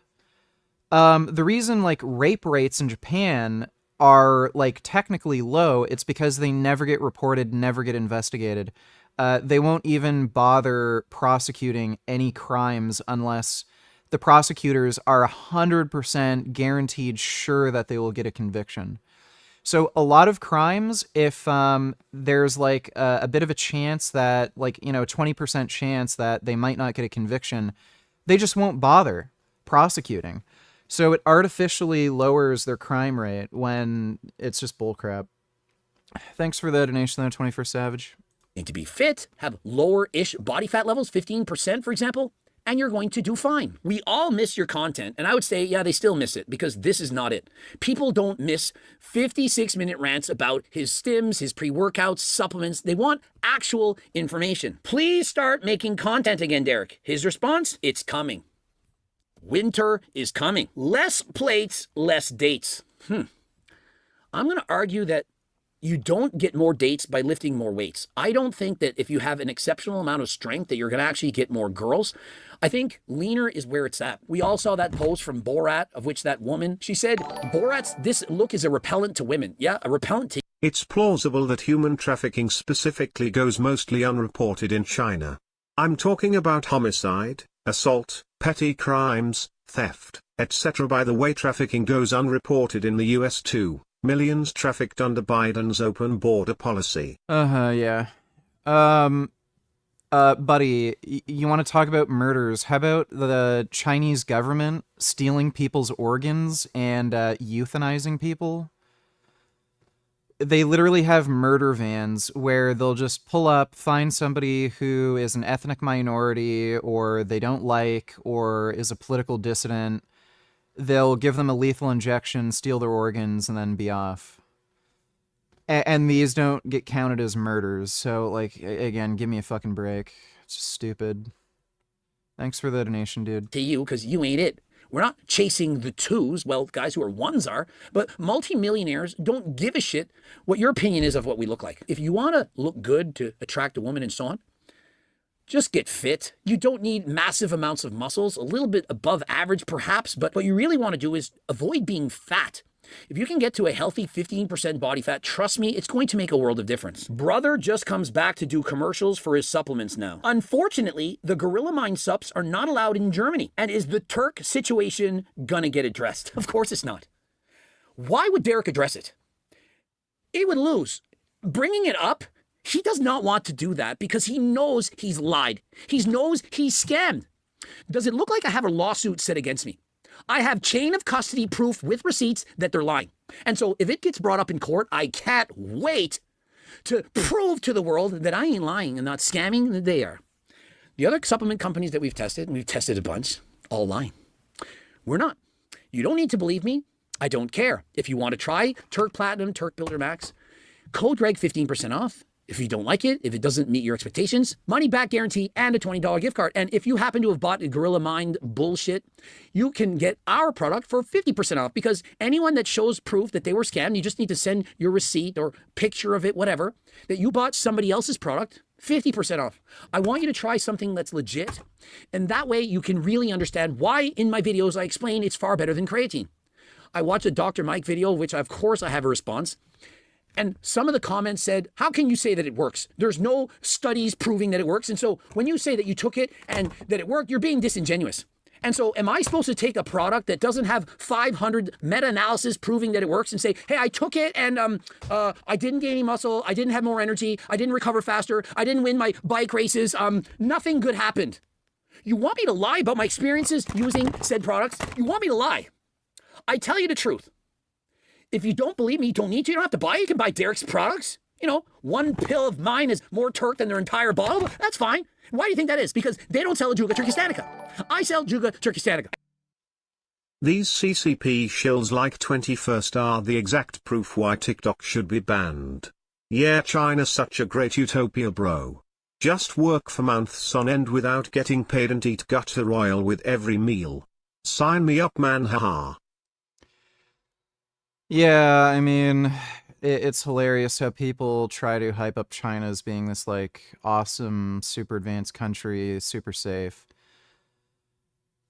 Speaker 1: The reason like rape rates in Japan are like technically low, it's because they never get reported, never get investigated. They won't even bother prosecuting any crimes unless the prosecutors are 100% guaranteed sure that they will get a conviction. So a lot of crimes, if there's like a bit of a chance that 20% chance that they might not get a conviction, they just won't bother prosecuting. So it artificially lowers their crime rate when it's just bullcrap. Thanks for the donation there, 21st Savage.
Speaker 3: And to be fit, have lower-ish body fat levels, 15%, for example, and you're going to do fine. We all miss your content, and I would say, yeah, they still miss it, because this is not it. People don't miss 56-minute rants about his stims, his pre-workouts, supplements. They want actual information. Please start making content again, Derek. His response, it's coming. Winter is coming. Less plates, less dates. I'm going to argue that you don't get more dates by lifting more weights. I don't think that if you have an exceptional amount of strength that you're going to actually get more girls. I think leaner is where it's at. We all saw that post from Borat, of which that woman, she said, this look is a repellent to women. Yeah, a repellent to...
Speaker 5: It's plausible that human trafficking specifically goes mostly unreported in China. I'm talking about homicide, assault, petty crimes, theft, etc. By the way, trafficking goes unreported in the US too. Millions trafficked under Biden's open border policy.
Speaker 1: Yeah. Buddy, you want to talk about murders? How about the Chinese government stealing people's organs and euthanizing people? They literally have murder vans where they'll just pull up, find somebody who is an ethnic minority or they don't like or is a political dissident. They'll give them a lethal injection, steal their organs, and then be off. And these don't get counted as murders. So, like, again, give me a fucking break. It's just stupid. Thanks for the donation, dude.
Speaker 3: To you, because you ain't it. We're not chasing the twos, well, guys who are ones are, but multimillionaires don't give a shit what your opinion is of what we look like. If you want to look good to attract a woman and so on, just get fit. You don't need massive amounts of muscles, a little bit above average perhaps, but what you really want to do is avoid being fat. If you can get to a healthy 15% body fat, trust me, it's going to make a world of difference. Brother just comes back to do commercials for his supplements now. Unfortunately, the Gorilla Mind subs are not allowed in Germany. And is the Turk situation gonna get addressed? Of course it's not. Why would Derek address it? It would lose. Bringing it up, he does not want to do that because he knows he's lied. He knows he's scammed. Does it look like I have a lawsuit set against me? I have chain of custody proof with receipts that they're lying. And so if it gets brought up in court, I can't wait to prove to the world that I ain't lying and not scamming, that they are. The other supplement companies that we've tested, and we've tested a bunch, all lying. We're not. You don't need to believe me. I don't care. If you want to try Turk Platinum, Turk Builder Max, code Greg 15% off. If you don't like it, if it doesn't meet your expectations, money back guarantee and a $20 gift card. And if you happen to have bought a Gorilla Mind bullshit, you can get our product for 50% off, because anyone that shows proof that they were scammed, you just need to send your receipt or picture of it, whatever, that you bought somebody else's product, 50% off. I want you to try something that's legit. And that way you can really understand why in my videos I explain it's far better than creatine. I watched a Dr. Mike video, which of course I have a response. And some of the comments said, how can you say that it works? There's no studies proving that it works. And so when you say that you took it and that it worked, you're being disingenuous. And so am I supposed to take a product that doesn't have 500 meta-analysis proving that it works and say, hey, I took it and I didn't gain any muscle, I didn't have more energy, I didn't recover faster, I didn't win my bike races, nothing good happened. You want me to lie about my experiences using said products? You want me to lie? I tell you the truth. If you don't believe me, you don't need to. You don't have to buy it. You can buy Derek's products. You know, one pill of mine is more Turk than their entire bottle. That's fine. Why do you think that is? Because they don't sell Juga Turkistanica. I sell Juga Turkistanica.
Speaker 5: These CCP shills like 21st are the exact proof why TikTok should be banned. Yeah, China's such a great utopia, bro. Just work for months on end without getting paid and eat gutter oil with every meal. Sign me up, man, haha.
Speaker 1: Yeah, I mean, it's hilarious how people try to hype up China as being this, like, awesome, super advanced country, super safe.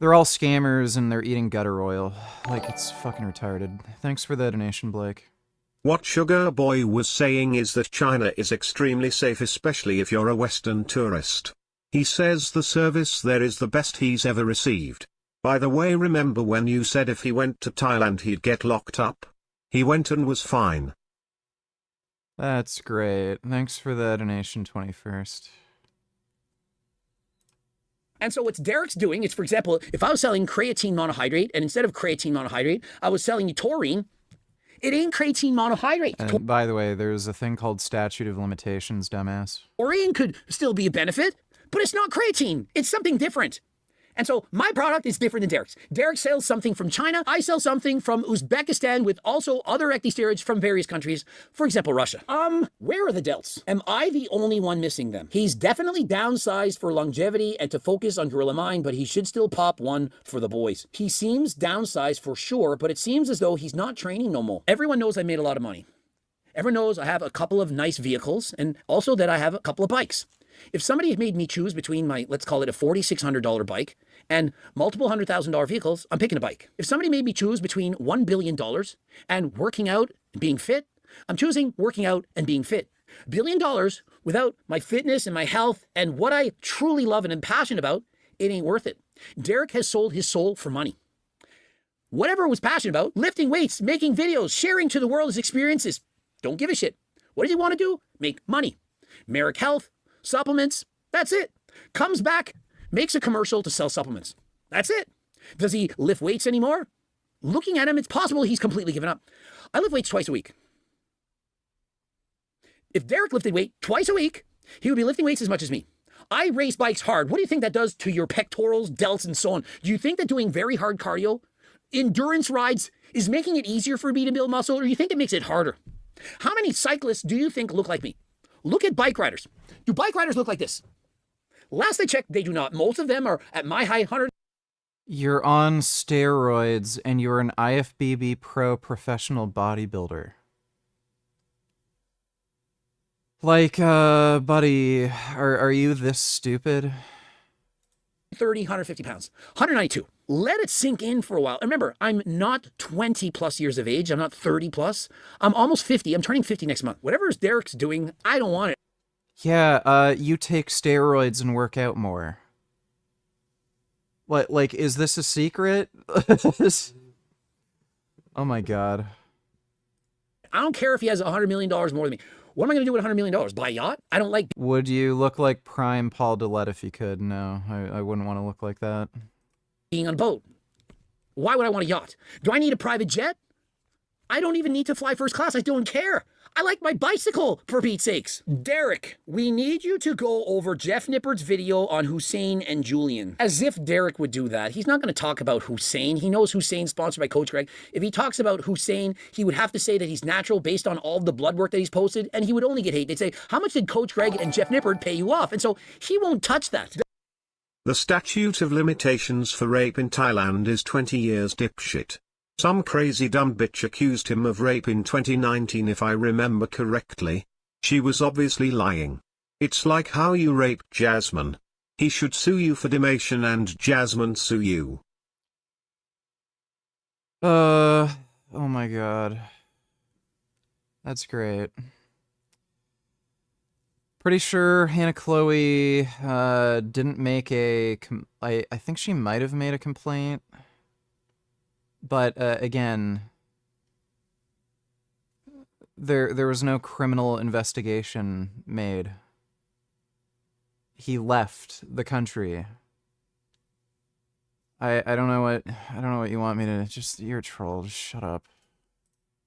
Speaker 1: They're all scammers and they're eating gutter oil. Like, it's fucking retarded. Thanks for the donation, Blake.
Speaker 5: What Sugar Boy was saying is that China is extremely safe, especially if you're a Western tourist. He says the service there is the best he's ever received. By the way, remember when you said if he went to Thailand he'd get locked up? He went and was fine.
Speaker 1: That's great. Thanks for the donation, 21st.
Speaker 3: And so what Derek's doing is, for example, if I was selling creatine monohydrate, and instead of creatine monohydrate, I was selling you taurine, it ain't creatine monohydrate.
Speaker 1: And by the way, there's a thing called statute of limitations, dumbass.
Speaker 3: Taurine could still be a benefit, but it's not creatine. It's something different. And so my product is different than Derek's. Derek sells something from China. I sell something from Uzbekistan with also other ecdysteroids from various countries. For example, Russia. Where are the delts? Am I the only one missing them? He's definitely downsized for longevity and to focus on Gorilla Mind, but he should still pop one for the boys. He seems downsized for sure, but it seems as though he's not training no more. Everyone knows I made a lot of money. Everyone knows I have a couple of nice vehicles and also that I have a couple of bikes. If somebody had made me choose between my, let's call it a $4,600 bike and multiple $100,000 vehicles, I'm picking a bike. If somebody made me choose between $1 billion and working out and being fit, I'm choosing working out and being fit. $1 billion without my fitness and my health and what I truly love and am passionate about, it ain't worth it. Derek has sold his soul for money. Whatever was passionate about, lifting weights, making videos, sharing to the world his experiences, don't give a shit. What does he want to do? Make money. Merrick Health, supplements, that's it. Comes back, makes a commercial to sell supplements. That's it. Does he lift weights anymore? Looking at him, it's possible he's completely given up. I lift weights twice a week. If Derek lifted weight twice a week, he would be lifting weights as much as me. I race bikes hard. What do you think that does to your pectorals, delts, and so on? Do you think that doing very hard cardio, endurance rides, is making it easier for me to build muscle, or do you think it makes it harder? How many cyclists do you think look like me? Look at bike riders. Do bike riders look like this? Last I checked, they do not. Most of them are at my height, 100.
Speaker 1: You're on steroids and you're an IFBB pro professional bodybuilder. Like, buddy, are you this stupid?
Speaker 3: 30, 150 pounds, 192. Let it sink in for a while. And remember, I'm not 20 plus years of age. I'm not 30 plus. I'm almost 50. I'm turning 50 next month. Whatever Derek's doing, I don't want it.
Speaker 1: Yeah, you take steroids and work out more. What, like, is this a secret? Oh my god.
Speaker 3: I don't care if he has $100 million more than me. What am I going to do with $100 million? Buy a yacht? I don't like...
Speaker 1: Would you look like prime Paul Dillette if you could? No, I wouldn't want to look like that.
Speaker 3: Being on a boat. Why would I want a yacht? Do I need a private jet? I don't even need to fly first class. I don't care. I like my bicycle, for Pete's sakes. Derek, we need you to go over Jeff Nippard's video on Hussein and Julian. As if Derek would do that. He's not going to talk about Hussein. He knows Hussein's sponsored by Coach Greg. If he talks about Hussein, he would have to say that he's natural based on all the blood work that he's posted, and he would only get hate. They'd say, how much did Coach Greg and Jeff Nippard pay you off? And so he won't touch that.
Speaker 5: The statute of limitations for rape in Thailand is 20 years, dipshit. Some crazy dumb bitch accused him of rape in 2019 if I remember correctly. She was obviously lying. It's like how you raped Jasmine. He should sue you for defamation and Jasmine sue you.
Speaker 1: Oh my god. That's great. Pretty sure Hannah Chloe didn't make a... I think she might have made a complaint. But, again, there was no criminal investigation made. He left the country. I don't know what you want me to. Just you're a troll. Just shut up.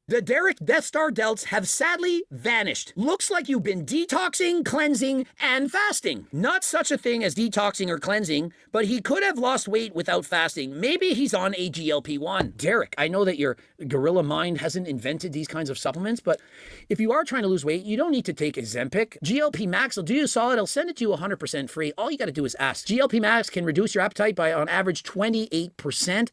Speaker 3: The Derek Death Star delts have sadly vanished. Looks like you've been detoxing, cleansing, and fasting. Not such a thing as detoxing or cleansing, but he could have lost weight without fasting. Maybe he's on a GLP-1. Derek, I know that your gorilla mind hasn't invented these kinds of supplements, but if you are trying to lose weight, you don't need to take Ozempic. GLP Max will do you a solid. I'll send it to you 100% free. All you got to do is ask. GLP Max can reduce your appetite by on average 28%.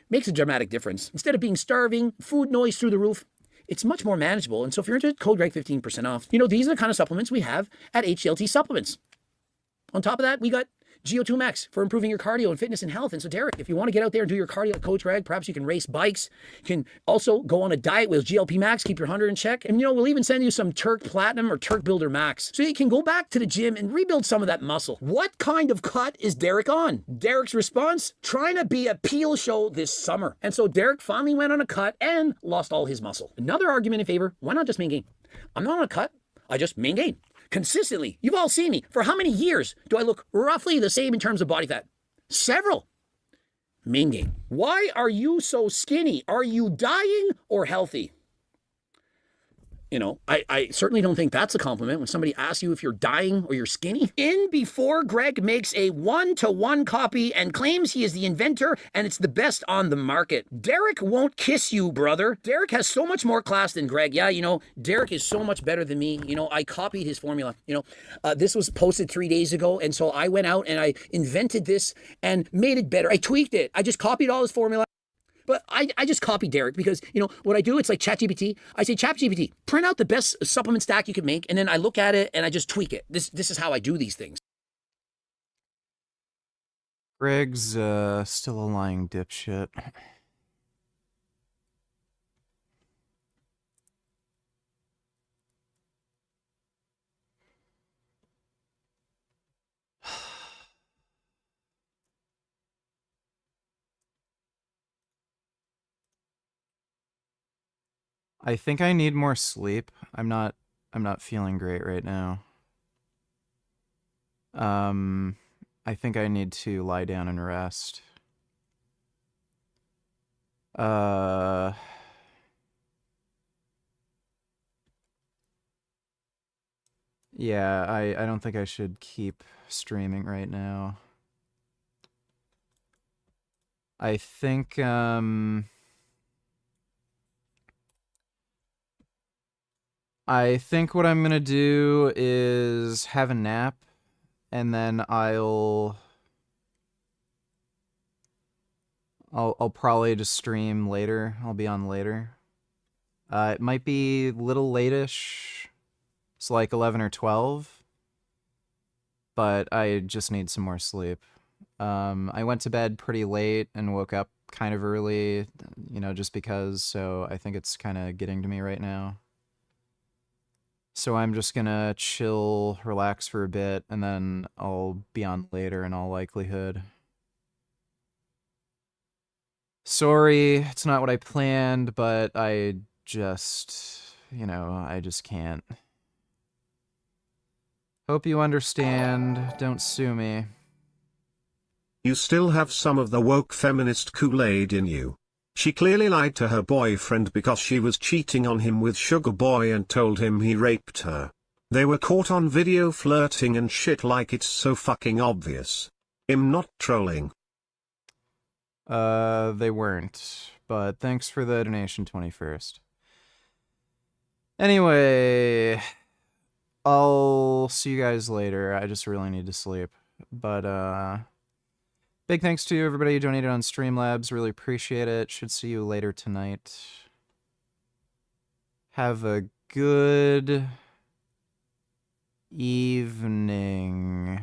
Speaker 3: Makes a dramatic difference. Instead of being starving, food noise through the roof, it's much more manageable. And so if you're interested, code Greg 15% off. You know, these are the kind of supplements we have at HLT Supplements. On top of that, we got GO2 Max for improving your cardio and fitness and health. And so, Derek, if you want to get out there and do your cardio like Coach Greg, perhaps you can race bikes. You can also go on a diet with GLP Max, keep your 100 in check. And, you know, we'll even send you some Turk Platinum or Turk Builder Max so you can go back to the gym and rebuild some of that muscle. What kind of cut is Derek on? Derek's response? Trying to be a peel show this summer. And so Derek finally went on a cut and lost all his muscle. Another argument in favor, why not just maintain? I'm not on a cut, I just maintain. Consistently, you've all seen me. For how many years do I look roughly the same in terms of body fat? Several. Main gain. Why are you so skinny? Are you dying or healthy? You know, I certainly don't think that's a compliment when somebody asks you if you're dying or you're skinny. In before Greg makes a 1-to-1 copy and claims he is the inventor and it's the best on the market. Derek won't kiss you, brother. Derek has so much more class than Greg. Yeah, you know, Derek is so much better than me. You know, I copied his formula. You know, this was posted 3 days ago, and so I went out and I invented this and made it better. I tweaked it. I just copied all his formula. But I just copy Derek because, you know, what I do, it's like ChatGPT. I say, ChatGPT, print out the best supplement stack you can make, and then I look at it and I just tweak it. This is how I do these things.
Speaker 1: Greg's still a lying dipshit. I think I need more sleep. I'm not feeling great right now. I think I need to lie down and rest. Yeah, I don't think I should keep streaming right now. I think what I'm gonna do is have a nap, and then I'll probably just stream later. I'll be on later. It might be a little late-ish. It's like 11 or 12. But I just need some more sleep. I went to bed pretty late and woke up kind of early, you know, just because, so I think it's kind of getting to me right now. So I'm just gonna chill, relax for a bit, and then I'll be on later in all likelihood. Sorry, it's not what I planned, but I just, you know, I just can't. Hope you understand. Don't sue me.
Speaker 5: You still have some of the woke feminist Kool-Aid in you. She clearly lied to her boyfriend because she was cheating on him with Sugar Boy and told him he raped her. They were caught on video flirting and shit like it's so fucking obvious. I'm not trolling.
Speaker 1: They weren't, but thanks for the donation, 21st. Anyway, I'll see you guys later. I just really need to sleep. But, big thanks to everybody who donated on Streamlabs. Really appreciate it. Should see you later tonight. Have a good evening.